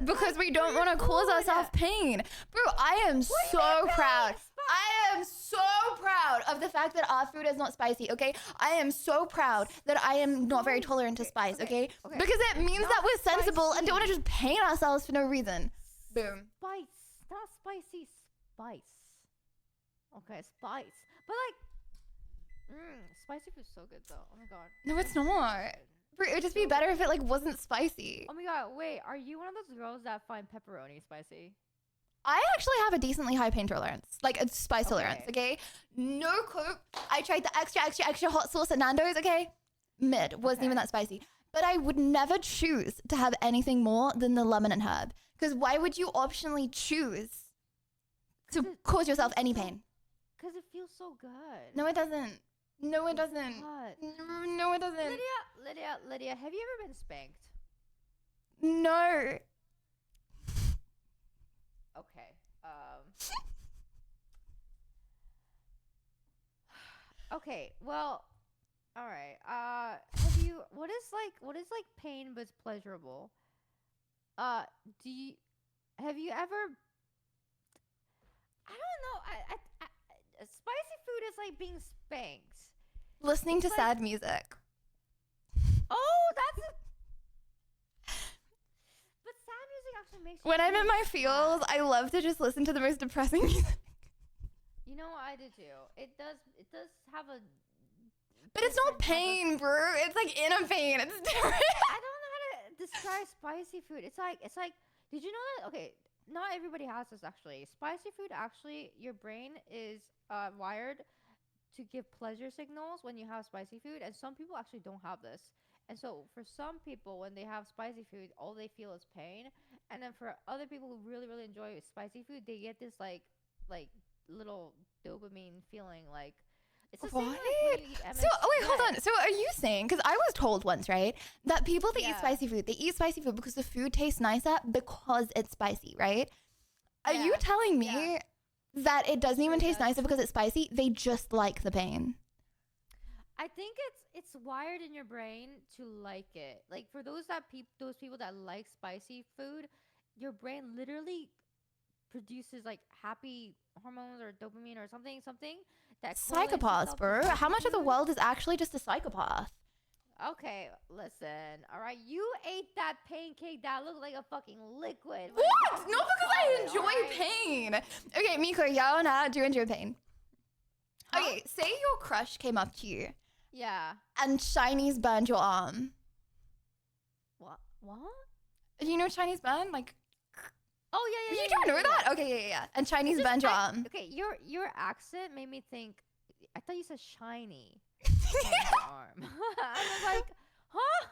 Because we don't want to cause ourselves pain. Bro, I am so proud. I am so proud of the fact that our food is not spicy, okay? I am so proud that I am not very tolerant to spice, okay? Because it means that we're sensible and don't want to just pain ourselves for no reason. Boom. Spice. Not spicy. Spice. Okay, spice. But like, spicy food's so good though. Oh my god. No, it's not. It would just be better if it like wasn't spicy. Oh my god, wait, are you one of those girls that find pepperoni spicy? I actually have a decently high pain tolerance, like a spice tolerance, okay? No cope. I tried the extra hot sauce at Nando's, okay? Mid, wasn't even that spicy. But I would never choose to have anything more than the lemon and herb. Because why would you optionally choose to cause yourself any pain? Because it feels so good. No, it doesn't. No, it doesn't. No, it doesn't. Lydia, have you ever been spanked? No. Okay. Okay. Well. All right. Have you? What is like pain but pleasurable? have you ever? I don't know. Spicy food is like being spanked. Listening to sad music. Oh, that's. But sad music actually makes. When I'm in my feels, I love to just listen to the most depressing music. You know what, I do too. It does have a. But it's not pain, bro. It's like inner pain. It's different. I don't know how to describe spicy food. It's like. Did you know that? Okay, not everybody has this actually. Spicy food actually, your brain is wired to give pleasure signals when you have spicy food, and some people actually don't have this. And so for some people, when they have spicy food, all they feel is pain. And then for other people who really, really enjoy spicy food, they get this like little dopamine feeling. Like it's the same like when you eat So wait, hold on. So are you saying? Because I was told once, right, that people that eat spicy food, they eat spicy food because the food tastes nicer because it's spicy, right? Are you telling me that it doesn't even taste nicer because it's spicy? They just like the pain. I think it's wired in your brain to like it. Like for those people that like spicy food, your brain literally produces like happy hormones or dopamine or something that psychopaths, bro. How much of the world is actually just a psychopath? Okay, listen. All right, you ate that pancake that looked like a fucking liquid. What? Not because I enjoy pain. Okay, Miko, yeah or nah, do you enjoy pain? Huh? Okay, say your crush came up to you. Yeah. And Chinese burned your arm. What? Do you know Chinese burn? Like. Oh yeah. You don't know that? Okay, yeah. And Chinese burned your arm. Okay, your accent made me think. I thought you said shiny. Your arm. I was like, huh?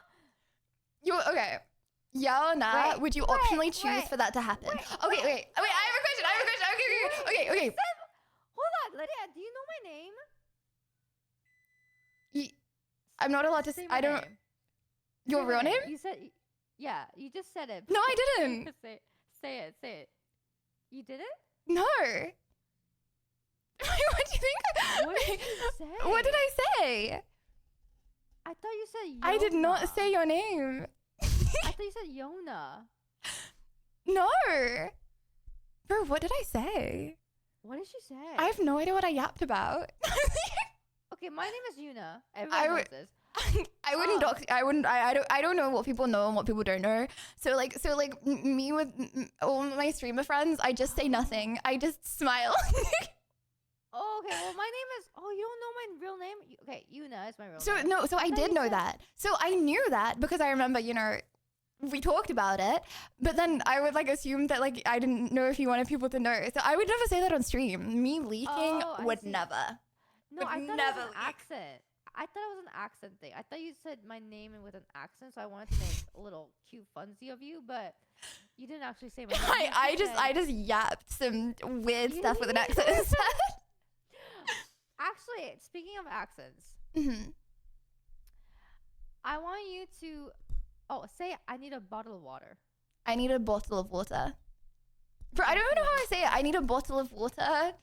Okay. Yeah or nah? Would you optionally choose for that to happen? Wait, I have a question. Okay. Hold on, Lydia. Do you know my name? I'm not allowed to say. I don't. Your real name? You said. Yeah, you just said it. No, I didn't. Say it. You did it? No. What do you think? What did you say? What did I say? I thought you said Yona. I did not say your name. I thought you said Yona. No. Bro, what did I say? What did you say? I have no idea what I yapped about. Okay, my name is Yuna. Everyone knows this. I wouldn't dox. I don't know what people know and what people don't know. So like me with all my streamer friends, I just say nothing. I just smile. Oh, okay. Well, my name is. Oh, you don't know my real name? Okay, Yuna is my real name. So I did know that. So I knew that because I remember, we talked about it. But then I would assume that I didn't know if you wanted people to know. So I would never say that on stream. Me leaking would never. No, I thought it was an accent. I thought it was an accent thing. I thought you said my name with an accent, so I wanted to make a little cute funsy of you, but you didn't actually say my name. I just yapped some weird stuff with an accent instead. Actually, speaking of accents, I want you to say I need a bottle of water. I need a bottle of water. Bro, I don't know how I say it. I need a bottle of water.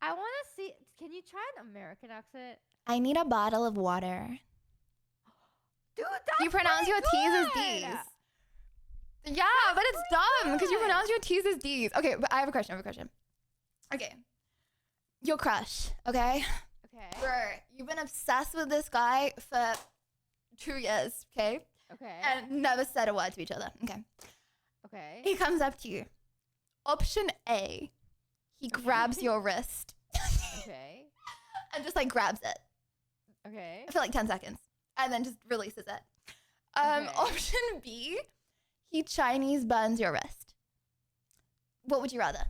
I want to see. Can you try an American accent? I need a bottle of water. Dude, that's you pronounce your T's as D's. Yeah, but it's dumb because you pronounce your T's as D's. Okay, but I have a question. Okay. Your crush, okay? Okay. Bro, you've been obsessed with this guy for 2 years, okay? Okay. And never said a word to each other, okay? Okay. He comes up to you. Option A, he grabs your wrist. Okay. And just grabs it. Okay. For 10 seconds. And then just releases it. Option B, he Chinese burns your wrist. What would you rather?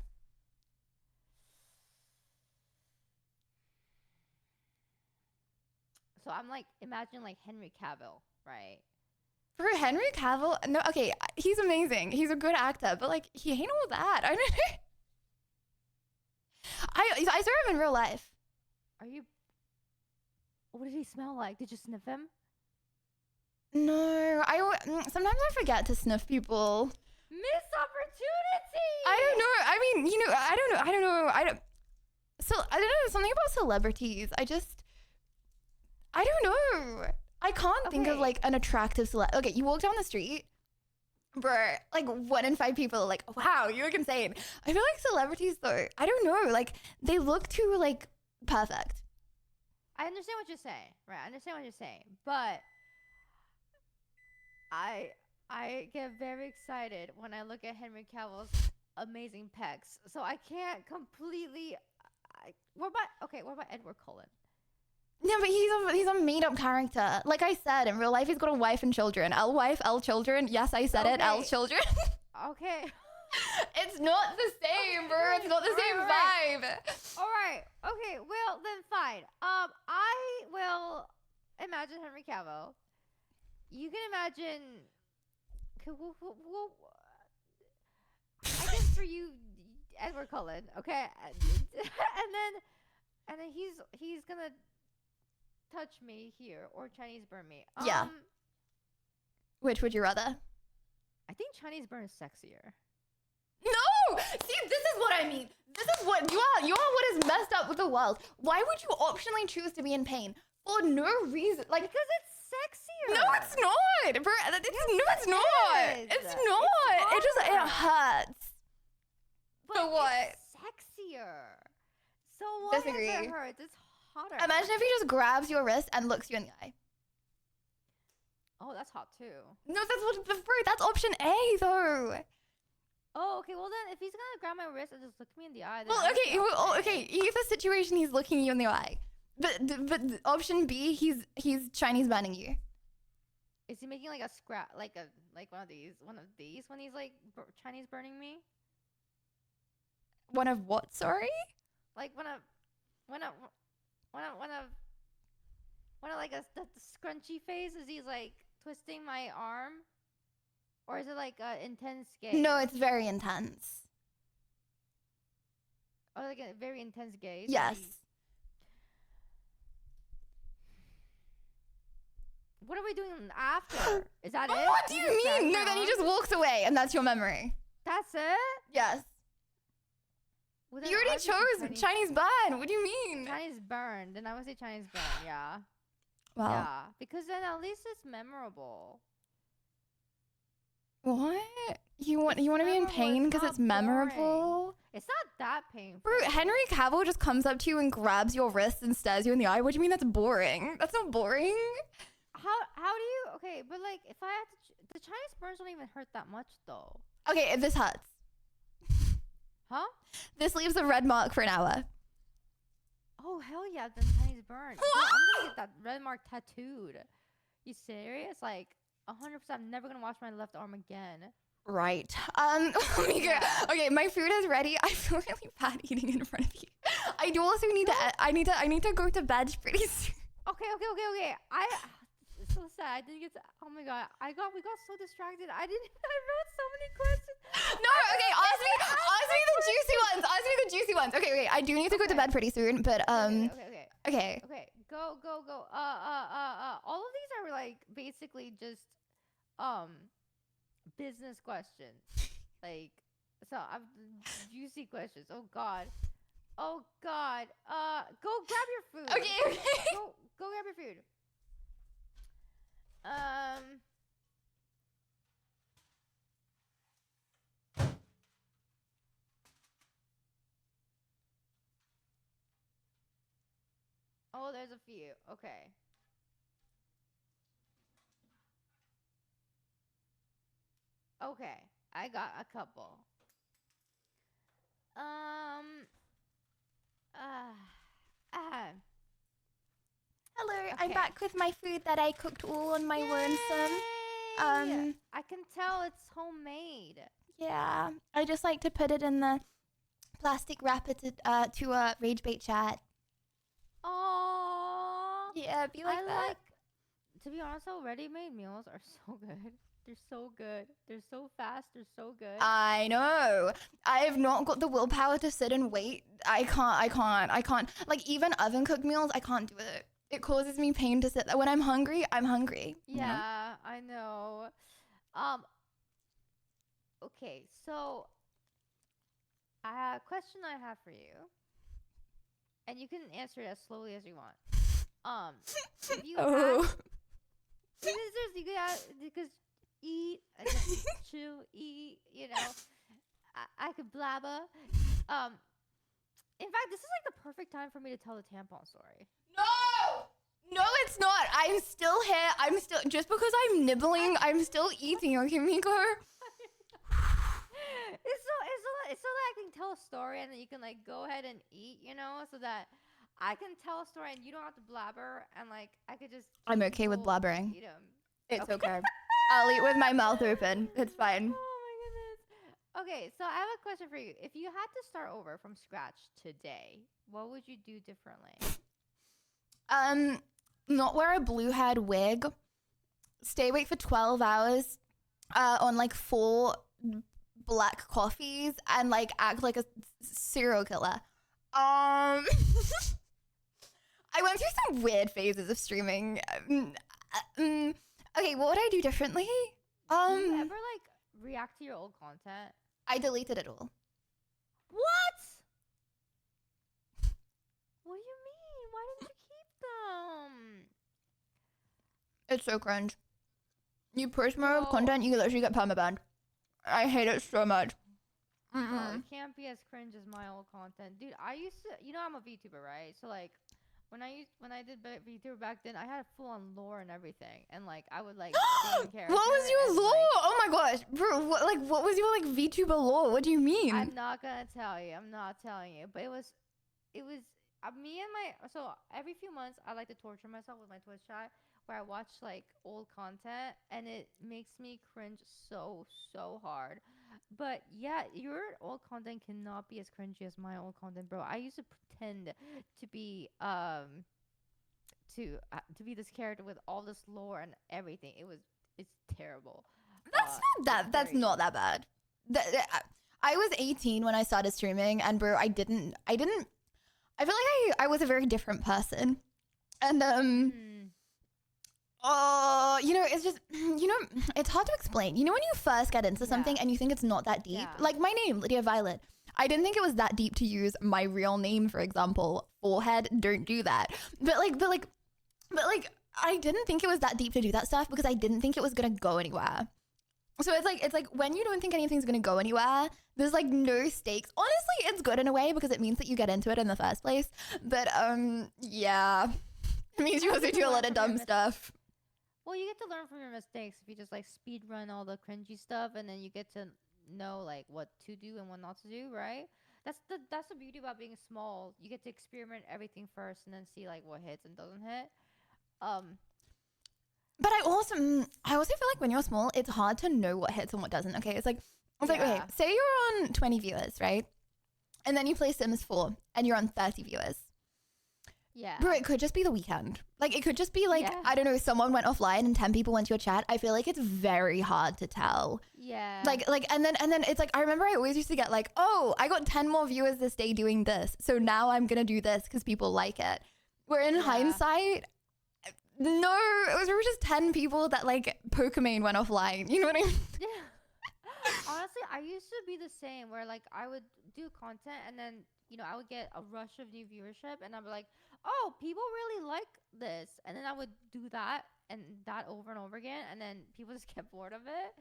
So I'm imagine Henry Cavill, right? For Henry Cavill, no, okay, he's amazing. He's a good actor, but he ain't all that. I don't know. I saw him in real life. Are you? What did he smell like? Did you sniff him? No, sometimes I forget to sniff people. Missed opportunity. I don't know. I mean, I don't know. So I don't know. Something about celebrities. I don't know. I can't think of an attractive celeb. Okay, you walk down the street Bro, like 1 in 5 people are like, wow, you look insane. I feel like celebrities though, I don't know, like they look too like perfect. I understand what you're saying, right? I understand what you're saying, but I get very excited when I look at Henry Cavill's amazing pecs. So I can't completely. What about Edward Cullen? Yeah, but he's a made up character. Like I said, in real life, he's got a wife and children. L wife, L children. Yes, I said it. L children. Okay. It's not the same, bro. It's not the same vibe. All right. Okay. Well, then fine. I will imagine Henry Cavill. You can imagine. I guess for you, Edward Cullen. Okay. and then he's gonna touch me here or Chinese burn me. Yeah. Which would you rather? I think Chinese burn is sexier. No! See, this is what I mean. This is what you are what is messed up with the world. Why would you optionally choose to be in pain? For no reason. Like, because it's sexier. No, it's not. Bro, it's not. It's not. It hurts. But so what? It's sexier. So what if it hurts? It's hotter. Imagine if he just grabs your wrist and looks you in the eye. Oh, that's hot too. No, that's option A though. Oh, okay. Well then, if he's gonna grab my wrist and just look me in the eye, then well, okay. Either situation, he's looking you in the eye, but option B, he's Chinese burning you. Is he making like a scrap, like one of these when he's like Chinese burning me? One of what? Sorry. Like one of like the scrunchy face? Is he like twisting my arm? Or is it like intense gaze? No, it's very intense. Oh, like a very intense gaze? Yes. What are we doing after? Is that it? What do you mean? No, then he just walks away and that's your memory. That's it? Yes. Well, you already chose Chinese burn. What do you mean? Chinese burn. Then I would say Chinese burn, yeah. Wow. Yeah, because then at least it's memorable. What? You want to be in pain because it's memorable? It's not that painful. Bro, Henry Cavill just comes up to you and grabs your wrist and stares you in the eye. What do you mean that's boring? That's not boring. How do you? Okay, but like if I had to, the Chinese burns don't even hurt that much though. Okay, this hurts. Huh? This leaves a red mark for an hour. Oh hell yeah! Then Chinese burn. Bro, I'm gonna get that red mark tattooed. You serious? Like 100%. I'm never gonna wash my left arm again. Right. Let me go. Okay, my food is ready. I feel really bad eating in front of you. I do also need to. I need to go to bed pretty soon. Okay. It's so sad. I didn't get to. Oh my god. We got so distracted. I wrote so many questions. No. Okay. Ask me the juicy ones. Ask me the juicy ones. Okay. I do need to go to bed pretty soon, but Okay. Go. All of these are like basically just business questions. Like I'm juicy questions. Oh god. Go grab your food. Okay. Go grab your food. Oh, there's a few. Okay. Okay, I got a couple. Hello, okay. I'm back with my food that I cooked all on my lonesome. I can tell it's homemade. Yeah, I just like to put it in the plastic wrapper to rage bait chat. Oh. Yeah, be like that. To be honest, though, ready-made meals are so good. They're so good. They're so fast. They're so good. I know. I have not got the willpower to sit and wait. I can't. Like, even oven-cooked meals, I can't do it. It causes me pain to sit there. When I'm hungry, I'm hungry. Yeah, I know. Okay, so a question I have for you, and you can answer it as slowly as you want. If you have, because eat and just chew I could blabber. In fact, this is like the perfect time for me to tell the tampon story. No, it's not. I'm still here. Just because I'm nibbling, I'm still eating. Okay, Miko. It's so that I can tell a story and then you can like go ahead and eat, so that I can tell a story and you don't have to blabber and like I could just. I'm okay with blabbering. Eat 'em. It's okay. I'll eat with my mouth open. It's fine. Oh my goodness. Okay, so I have a question for you. If you had to start over from scratch today, what would you do differently? Not wear a blue head wig. Stay awake for 12 hours on like 4 black coffees and like act like a serial killer. I went through some weird phases of streaming. Okay, what would I do differently? Do you ever like react to your old content? I deleted it all. What? What do you mean? Why didn't you keep them? It's so cringe. You post more content, you literally get permabanned. I hate it so much. Oh, it can't be as cringe as my old content, dude. I used to, I'm a VTuber, right? So like, when I did VTuber back then, I had full on lore and everything, and like I would like. What was your lore? Like, oh my gosh, bro! What was your like VTuber lore? What do you mean? I'm not gonna tell you. I'm not telling you. But it was me and my. So every few months, I like to torture myself with my Twitch chat, where I watch like old content, and it makes me cringe so hard. But yeah, your old content cannot be as cringy as my old content, bro. I used to pretend to be to be this character with all this lore and everything. It's terrible. That's not that bad. I was 18 when I started streaming, and bro, I feel like I was a very different person, and it's just, it's hard to explain. When you first get into something and you think it's not that deep, like my name, Lydia Violet. I didn't think it was that deep to use my real name, for example. Forehead, don't do that. But I didn't think it was that deep to do that stuff because I didn't think it was gonna go anywhere. So it's like when you don't think anything's gonna go anywhere, there's like no stakes. Honestly, it's good in a way because it means that you get into it in the first place. But yeah, it means you also do a lot of dumb stuff. Well, you get to learn from your mistakes if you just like speed run all the cringy stuff, and then you get to know like what to do and what not to do, right? That's the beauty about being small. You get to experiment everything first, and then see like what hits and doesn't hit. But I also feel like when you're small, it's hard to know what hits and what doesn't. Okay, it's like okay, say you're on 20 viewers, right? And then you play Sims 4, and you're on 30 viewers. Yeah. Bro, it could just be the weekend. Like, it could just be like, I don't know, someone went offline and 10 people went to your chat. I feel like it's very hard to tell. Yeah. Like, and then it's like, I remember I always used to get like, oh, I got 10 more viewers this day doing this. So now I'm going to do this because people like it. Where in hindsight, no, it was just 10 people that like Pokemon went offline. You know what I mean? Yeah. Honestly, I used to be the same where like I would do content and then, I would get a rush of new viewership and I'd be like, oh, people really like this. And then I would do that and that over and over again. And then people just get bored of it.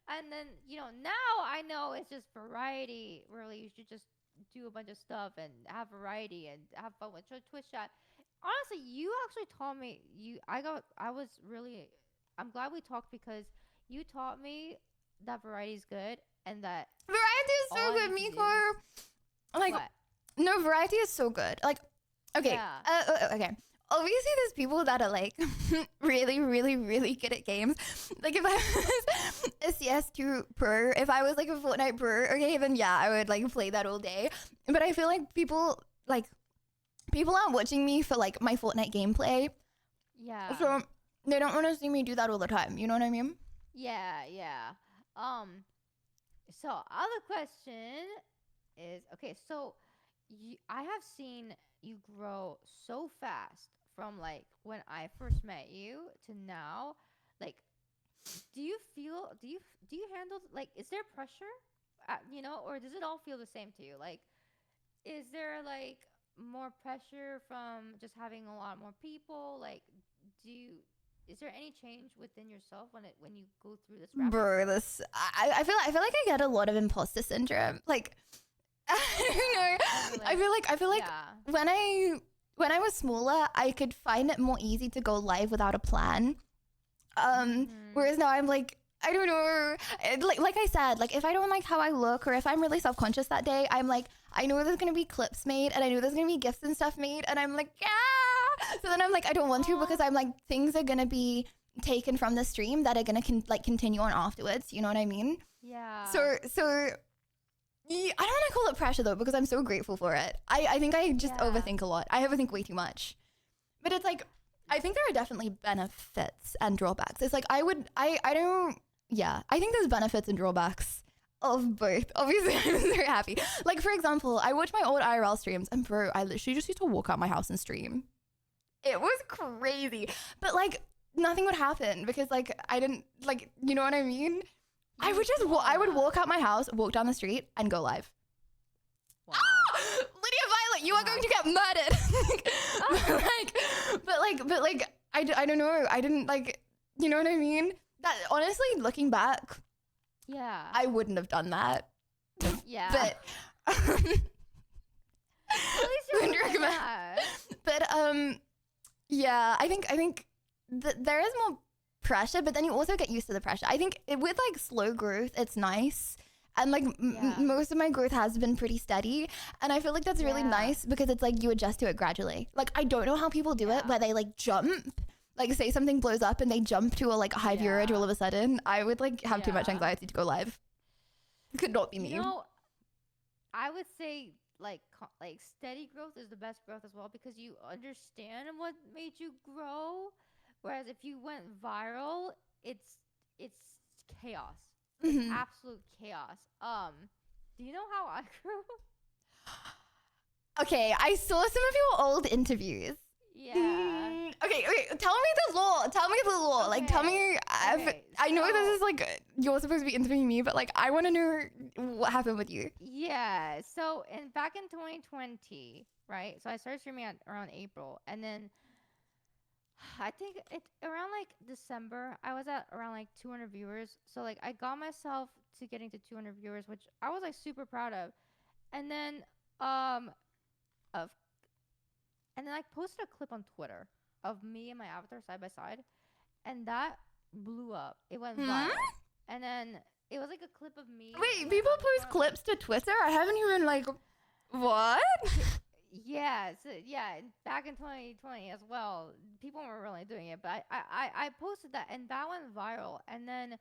And then, now I know it's just variety. Really, you should just do a bunch of stuff and have variety and have fun with Twitch chat. Honestly, you actually taught me, I'm glad we talked because you taught me that variety is good and that variety is so good, Miko. Like, what? No, variety is so good. Like, okay, okay. Obviously, there's people that are like really, really, really good at games. Like, if I was a CS2 pro, if I was like a Fortnite pro, okay, then yeah, I would like play that all day. But I feel like people aren't watching me for like my Fortnite gameplay. Yeah. So they don't want to see me do that all the time. You know what I mean? Yeah. So other question is, okay, so I have seen you grow so fast from like when I first met you to now. Like, do you handle like, is there pressure, or does it all feel the same to you? Like, is there like more pressure from just having a lot more people? Like, is there any change within yourself when you go through this? Bro, I feel like I get a lot of imposter syndrome. Like, I don't know. I feel like when I was smaller, I could find it more easy to go live without a plan. Whereas now I'm like, I don't know. Like I said, like if I don't like how I look or if I'm really self-conscious that day, I'm like, I know there's gonna be clips made and I know there's gonna be gifts and stuff made, and I'm like, yeah. So then I'm like, I don't want to, because I'm like, things are gonna be taken from the stream that are gonna continue on afterwards. You know what I mean? Yeah. So yeah, I don't want to call it pressure though, because I'm so grateful for it. I think I just overthink a lot. I overthink way too much. But it's like, I think there are definitely benefits and drawbacks. It's like, I think there's benefits and drawbacks of both. Obviously, I'm very happy. Like, for example, I watch my old IRL streams, and bro, I literally just used to walk out my house and stream. It was crazy. But like, nothing would happen because like, I didn't, like, you know what I mean? I would walk out my house, walk down the street, and go live. Wow. Lydia Violet, you are going to get murdered. but I don't know. I didn't like, you know what I mean? That honestly, looking back, yeah, I wouldn't have done that. Yeah. But at least you recommend. But yeah, I think there is more pressure, but then you also get used to the pressure. I think with like slow growth, it's nice. And like most of my growth has been pretty steady, and I feel like that's really nice because it's like you adjust to it gradually. Like, I don't know how people do it where they like jump, like say something blows up and they jump to a like high viewage all of a sudden. I would like have too much anxiety to go live. It could not be me. You know, I would say like steady growth is the best growth as well, because you understand what made you grow. Whereas if you went viral, it's chaos. It's absolute chaos. Do you know how I grew? Okay, I saw some of your old interviews. Yeah. Okay, tell me the law. Okay, like, tell me. I know this is like, you're supposed to be interviewing me, but like, I want to know what happened with you. Yeah. So back in 2020, right? So I started streaming around April, and then I think around like December, I was at around like 200 viewers. So like, I got myself to getting to 200 viewers, which I was like super proud of. And then I posted a clip on Twitter of me and my avatar side by side, and that blew up. It went viral. And then it was like a clip of me. Wait, people post clips to Twitter? I haven't even like, what? Yeah, so back in 2020 as well, people weren't really doing it, but I posted that, and that went viral, and then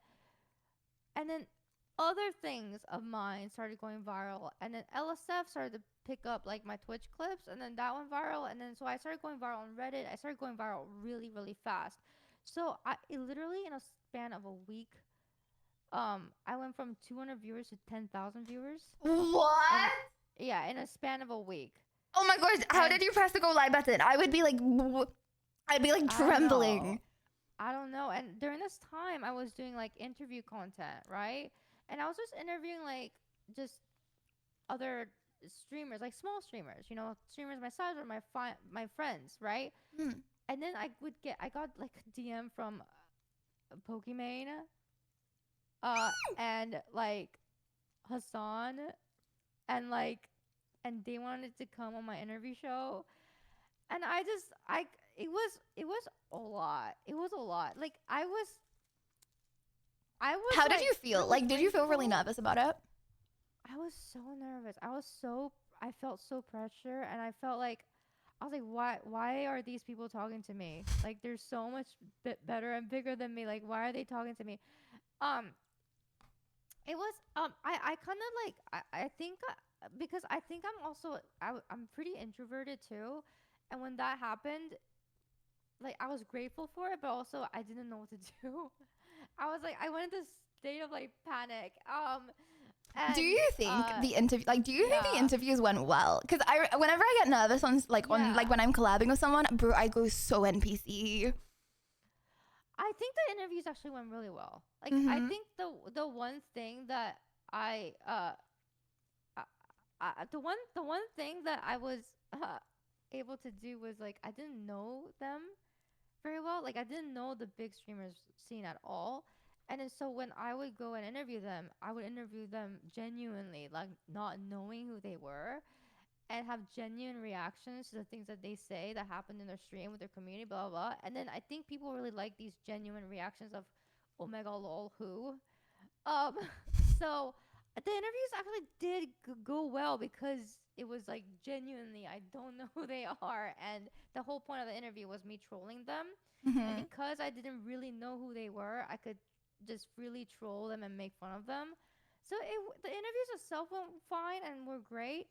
other things of mine started going viral, and then LSF started to pick up like my Twitch clips, and then that went viral, and then so I started going viral on Reddit. I started going viral really, really fast. So it literally in a span of a week, I went from 200 viewers to 10,000 viewers. What? Yeah, in a span of a week. Oh my gosh, how did you press the go live button? I would be like, trembling. I don't know. And during this time, I was doing like interview content, right? And I was just interviewing like just other streamers, like small streamers, you know, streamers my size or my friends, right? And then I got like a DM from Pokimane, and like Hassan, and they wanted to come on my interview show, and it was a lot. It was a lot. Like I was. How did you feel? Like, did you feel really nervous about it? I was so nervous. I felt so pressure, and I felt like, I was like, why are these people talking to me? Like, they're so much better and bigger than me. Like, why are they talking to me? It was, I kind of like, I think, because I think I'm pretty introverted too. And when that happened, like, I was grateful for it, but also I didn't know what to do. I was like, I went into state of like panic. Do you think the interview, like, do you think the interviews went well? Because whenever I get nervous on when I'm collabing with someone, bro, I go so NPC. I think the interviews actually went really well. Like, I think the one thing that the one thing that I was able to do was, like, I didn't know them, very well. Like I didn't know the big streamers scene at all. And then so when I would go and interview them, I would interview them genuinely, like not knowing who they were, and have genuine reactions to the things that they say that happened in their stream with their community, blah, blah, blah. And then I think people really like these genuine reactions of, oh my god, lol, who? So the interviews actually did go well because it was like genuinely, I don't know who they are. And the whole point of the interview was me trolling them. And because I didn't really know who they were, I could just really troll them and make fun of them. So the interviews itself went fine and were great.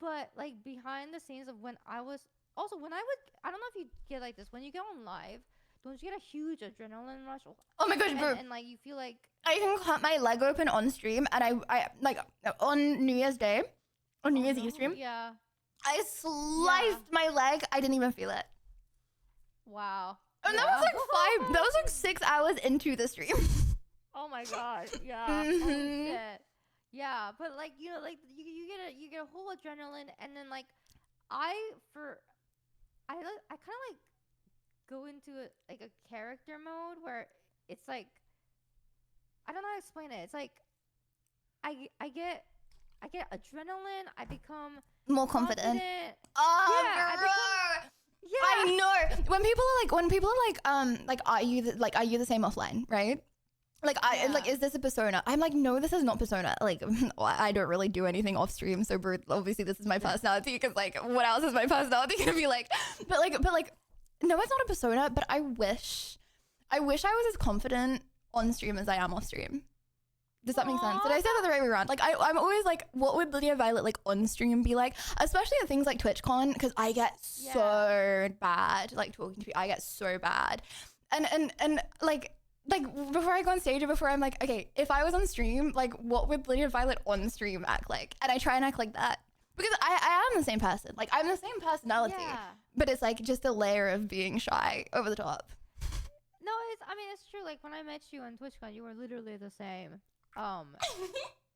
But like behind the scenes of when I was also when I would I don't know if you get like this when you get on live, don't you get a huge adrenaline rush? Oh my gosh, bro! And like you feel like I can cut my leg open on stream, and I like on New Year's Day, on New Year's Eve stream. Yeah. I sliced my leg. I didn't even feel it. Wow. And that was like 5. That was like 6 hours into the stream. Oh my god. Yeah. Holy shit. Yeah, but like you know, like you get a whole adrenaline, and then like I kind of like go into like a character mode where it's like I don't know how to explain it. It's like I get adrenaline. I become more confident. Oh, yeah, I know. When people are like are you the same offline, right? Like like, is this a persona? I'm like, no, this is not persona. Like, I don't really do anything off stream, so obviously this is my personality. Because like, what else is my personality gonna be like? But like, no, it's not a persona. But I wish I was as confident on stream as I am off stream. Does that make sense? Did I say that the right way around? Like, I'm always like, what would Lydia Violet like on stream be like? Especially at things like TwitchCon, because I get so bad. Like talking to people, I get so bad, and like before I go on stage or before I'm like, okay, if I was on stream, like what would Lydia Violet on stream act like? And I try and act like that because I am the same person. Like I'm the same personality, but it's like just a layer of being shy over the top. No, it's true. Like when I met you on TwitchCon, you were literally the same. I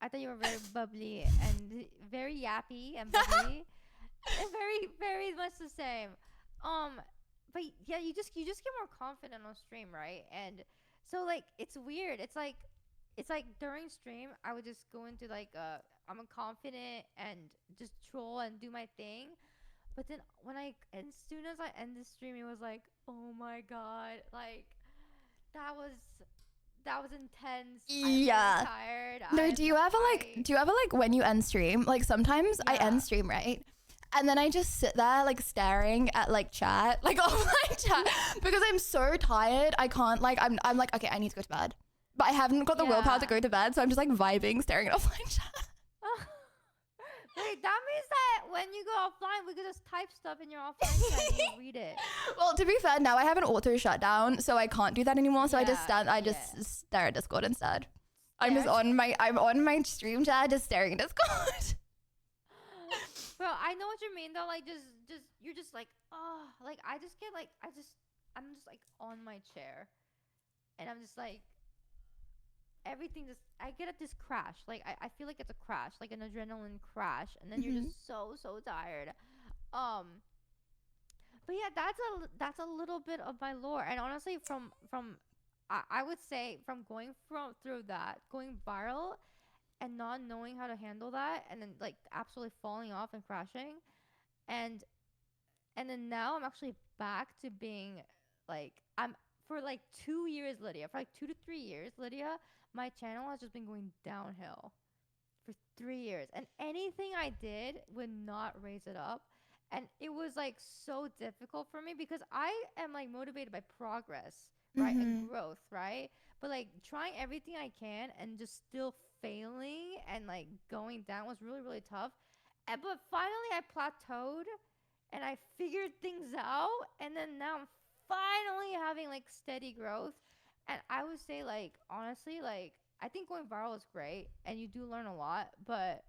thought you were very bubbly and very yappy and bubbly, and very, very much the same. But yeah, you just get more confident on stream, right? And so like it's weird. It's like during stream, I would just go into like I'm confident and just troll and do my thing. But then as soon as I end the stream, it was like, oh my god, like that was intense. Yeah. I'm so tired. No, do you ever like when you end stream? Like sometimes I end stream, right? And then I just sit there like staring at like chat, like offline chat, because I'm so tired. I can't like I'm like, okay, I need to go to bed. But I haven't got the willpower to go to bed, so I'm just like vibing, staring at offline chat. Wait, that means that when you go offline, we could just type stuff in your offline chat and you read it. Well, to be fair, now I have an auto shutdown, so I can't do that anymore. So I just stare at Discord instead. I'm just on my stream chat, just staring at Discord. Bro, I know what you mean though. Like just you're just like, oh, like I just get like I'm just like on my chair, and I'm just like everything just I get at this crash. Like I feel like it's a crash, like an adrenaline crash, and then you're just so tired. But yeah, that's a little bit of my lore, and honestly, from I would say from going through that, going viral, and not knowing how to handle that, and then like absolutely falling off and crashing, and then now I'm actually back to being like for like 2 years, Lydia, for like 2 to 3 years, Lydia, my channel has just been going downhill for 3 years, and anything I did would not raise it up. And it was like so difficult for me because I am like motivated by progress, right? And growth, right? But like trying everything I can and just still failing and like going down was really, really tough. But finally I plateaued and I figured things out. And then now I'm finally having like steady growth. And I would say like, honestly, like I think going viral is great and you do learn a lot, but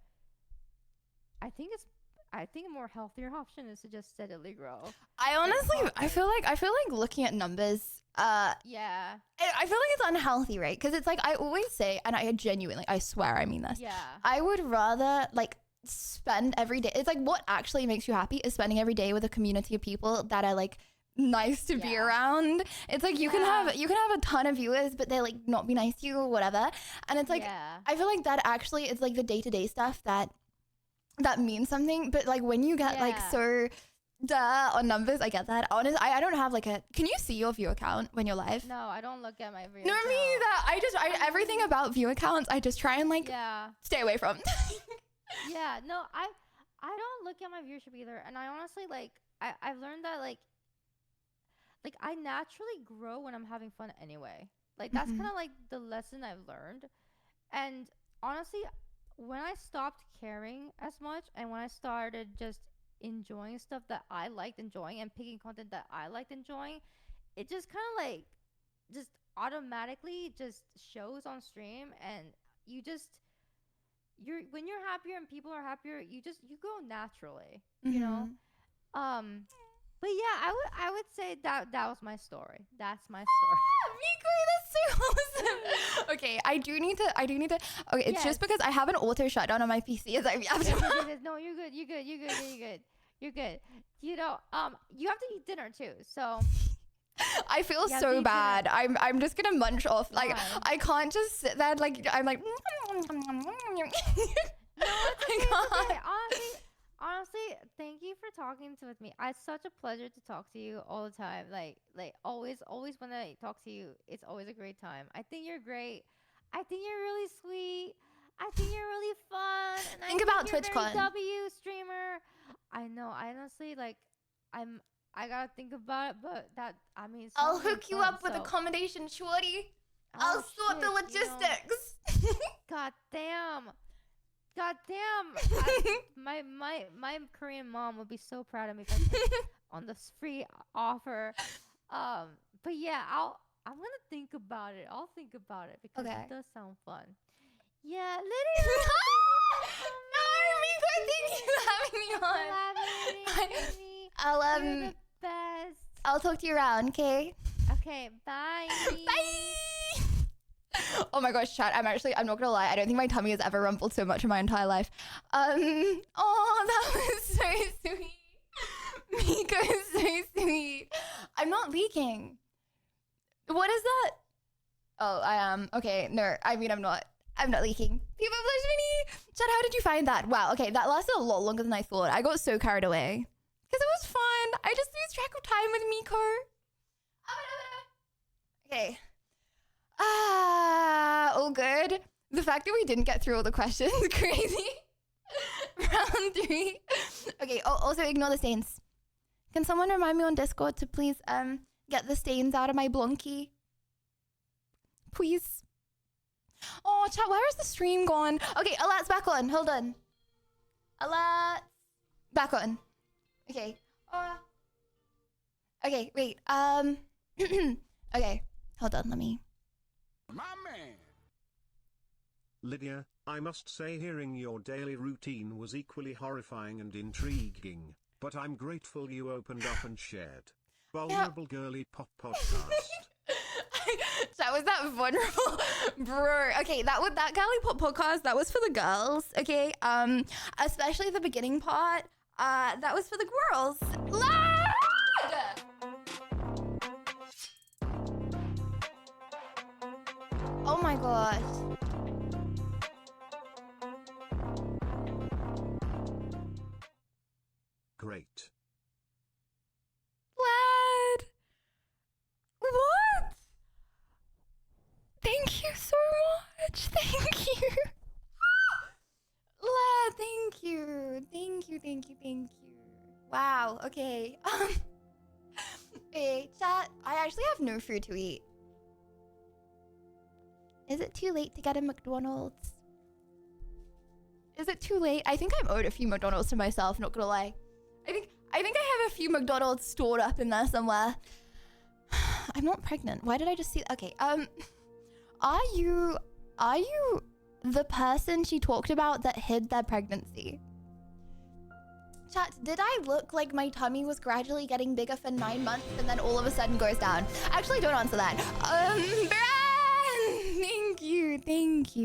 I think a more healthier option is to just steadily grow. I feel like looking at numbers. Yeah. I feel like it's unhealthy, right? Because it's like I always say, and I genuinely, I swear, I mean this. Yeah. I would rather like spend every day. It's like what actually makes you happy is spending every day with a community of people that are like nice to be around. It's like you can have a ton of viewers, but they like not be nice to you or whatever. And it's like I feel like that actually is like the day-to-day stuff that means something. But like when you get like so on numbers, I get that. Honestly, I don't have like a. Can you see your view account when you're live? No, I don't look at my view. No, me either. Everything about view accounts, I just try and like stay away from. Yeah, no, I don't look at my viewership either, and I honestly like I've learned that like I naturally grow when I'm having fun anyway. Like that's kind of like the lesson I've learned. And honestly, when I stopped caring as much and when I started just enjoying stuff that I liked enjoying and picking content that I liked enjoying, it just kind of like just automatically just shows on stream, and when you're happier and people are happier, you go naturally, you know. But yeah, I would say that was my story. That's my story. Miko, that's so awesome. Okay, I do need to. Okay, it's just because I have an auto shutdown on my PC. As I No, you're good. You're good. You know, you have to eat dinner too. So I feel so bad. I'm just gonna munch off. Like I can't just sit there. Like I'm like. No, it's okay. Honestly, thank you for talking with me. It's such a pleasure to talk to you all the time. Like always when I talk to you, it's always a great time. I think you're great. I think you're really sweet. I think you're really fun. And think about TwitchCon. W streamer. I know. I honestly I gotta think about it, but I'll hook you up with accommodation, shorty. I'll sort the logistics. God damn. My Korean mom would be so proud of me if I took on this free offer. But yeah, I'm gonna think about it. I'll think about it because it does sound fun. Yeah, Lydia. No, Miko, thank you for having me on. You're the best. I'll talk to you around, okay? Okay, bye. Bye. Oh my gosh, chat, I'm not gonna lie, I don't think my tummy has ever rumpled so much in my entire life. Oh, that was so sweet. Miko is so sweet. I'm not leaking. What is that? Oh, I am. Okay, no, I mean, I'm not leaking. People blush mini. Chat, how did you find that? Wow, okay, that lasted a lot longer than I thought. I got so carried away. Because it was fun. I just lose track of time with Miko. Okay. All good. The fact that we didn't get through all the questions, crazy. Round 3. Okay, also ignore the stains. Can someone remind me on Discord to please get the stains out of my blonky? Please. Oh, chat, where is the stream gone? Okay, alert's back on. Hold on. Alert. Back on. Okay. Okay, wait. Okay, hold on, let me. My man. Lydia, I must say hearing your daily routine was equally horrifying and intriguing, but I'm grateful you opened up and shared. Vulnerable Girly Pop Podcast. That was that vulnerable, bro. Okay, that Girly Pop Podcast, that was for the girls, okay? Especially the beginning part, that was for the girls. Loud! Oh my gosh. Great. Lad. What? Thank you so much. Thank you. Lad, thank you. Thank you. Wow, okay. Hey, chat, I actually have no food to eat. Is it too late to get a McDonald's? Is it too late? I think I'm owed a few McDonald's to myself, not gonna lie. I think I have a few McDonald's stored up in there somewhere. I'm not pregnant. Why did I just see? Okay, are you the person she talked about that hid their pregnancy? Chat, did I look like my tummy was gradually getting bigger for 9 months and then all of a sudden goes down? Actually, don't answer that. Thank you. Thank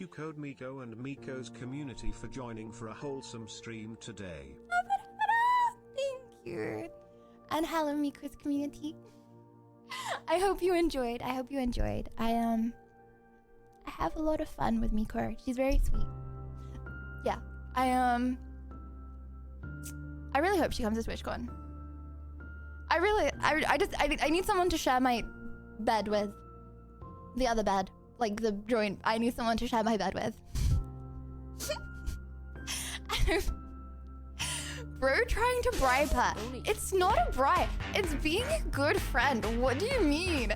you, Code Miko and Miko's community for joining for a wholesome stream today. Thank you. And hello, Miko's community. I hope you enjoyed. I have a lot of fun with Miko. She's very sweet. Yeah. I really hope she comes to TwitchCon. I need someone to share my bed with. The other bed. Like the joint. I need someone to share my bed with. Bro trying to bribe her. It's not a bribe. It's being a good friend. What do you mean?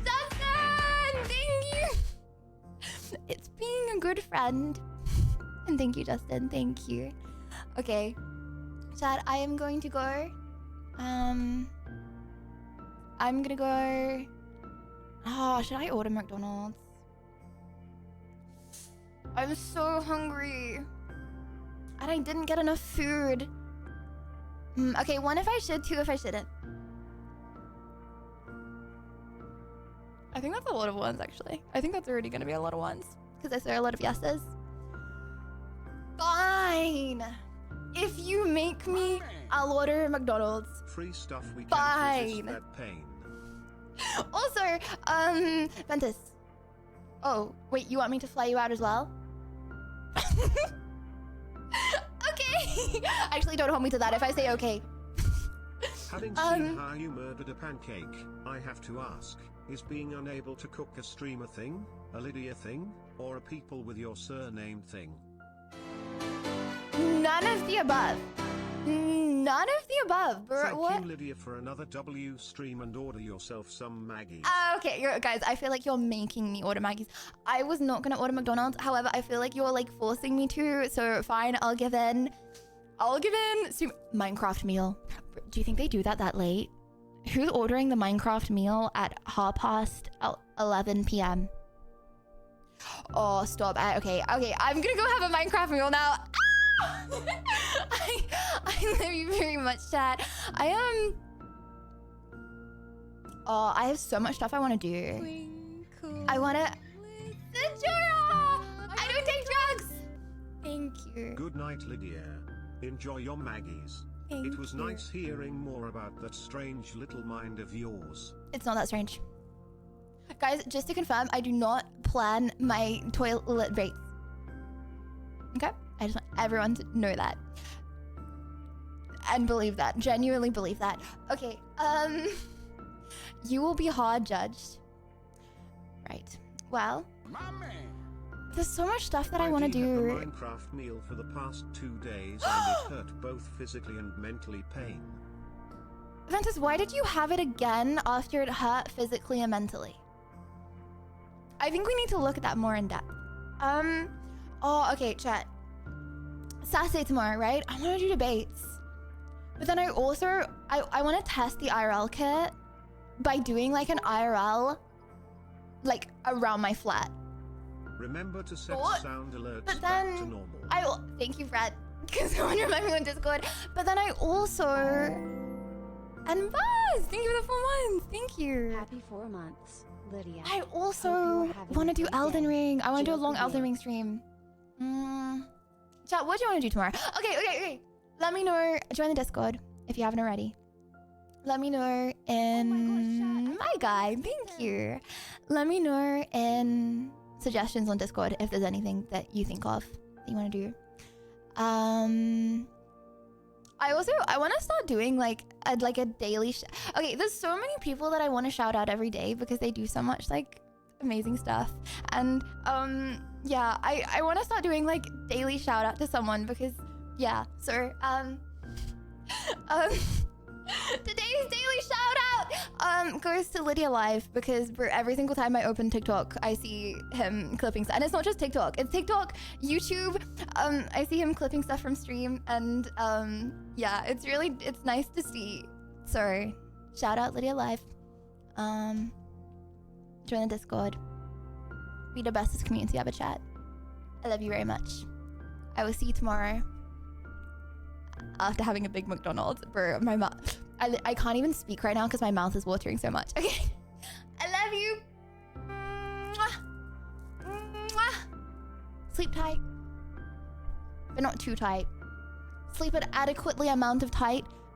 Justin! Thank you! It's being a good friend. And thank you, Justin. Thank you. Okay. Chat, I am going to go. I'm gonna go... Oh, should I order McDonald's? I'm so hungry. And I didn't get enough food. Okay, one if I should, two if I shouldn't. I think that's a lot of ones, actually. I think that's already gonna be a lot of ones. Because I saw a lot of yeses. Fine! If you make me, I'll order McDonald's. Free stuff we Fine. Can't resist that pain. Also, Ventus. Oh, wait, you want me to fly you out as well? Okay! Actually, don't hold me to that if I say okay. Having seen how you murdered a pancake, I have to ask, is being unable to cook a stream a thing, a Lydia thing, or a people with your surname thing? None of the above. None of the above. Thank what? you, Lydia, for another W stream, and order yourself some Maggies. Okay, guys, I feel like you're making me order Maggie's. I was not gonna order McDonald's. However, I feel like you're like forcing me to. So fine, I'll give in. Minecraft meal. Do you think they do that late? Who's ordering the Minecraft meal at 11 p.m.? Oh, stop. Okay, I'm gonna go have a Minecraft meal now. I love you very much, chat. I have so much stuff I want to do. I want to... Centura! I don't take drugs! Thank you. Good night, Lydia. Enjoy your Maggies. It was nice hearing more about that strange little mind of yours. It's not that strange. Guys, just to confirm, I do not plan my toilet breaks. Okay? I just want everyone to know that. And believe that. Genuinely believe that. Okay, you will be hard judged. Right. Well, there's so much stuff that I want to do. I had the Minecraft meal for the past 2 days and it hurt both physically and mentally pain. Ventus, why did you have it again after it hurt physically and mentally? I think we need to look at that more in depth. Oh, okay, chat. Saturday tomorrow, right? I want to do debates. But then I also, I want to test the IRL kit by doing like an IRL, like around my flat. Remember to set sound alerts but back then to normal. I will, thank you, Fred, because I want to remind me on Discord. But then I also, and Buzz, thank you for the 4 months. Thank you. Happy 4 months, Lydia. I also want to do Elden Ring. I want to do a long Elden Ring stream. Chat, what do you want to do tomorrow? Okay. Let me know. Join the Discord if you haven't already. Let me know in my guy. Thank you. Let me know in suggestions on Discord if there's anything that you think of that you want to do. I want to start doing like a daily. Okay, there's so many people that I want to shout out every day because they do so much like amazing stuff. And yeah, I want to start doing like daily shout out to someone because yeah. So today's daily shout out goes to Lydia Live because for every single time I open TikTok, I see him clipping stuff. And it's not just TikTok, it's TikTok, YouTube. I see him clipping stuff from stream and yeah, it's nice to see. So shout out Lydia Live. Join the Discord. Be the bestest community ever, chat. I love you very much. I will see you tomorrow. After having a big McDonald's, bro, my mouth. I can't even speak right now because my mouth is watering so much. Okay, I love you. Mwah. Mwah. Sleep tight, but not too tight. Sleep an adequately amount of tight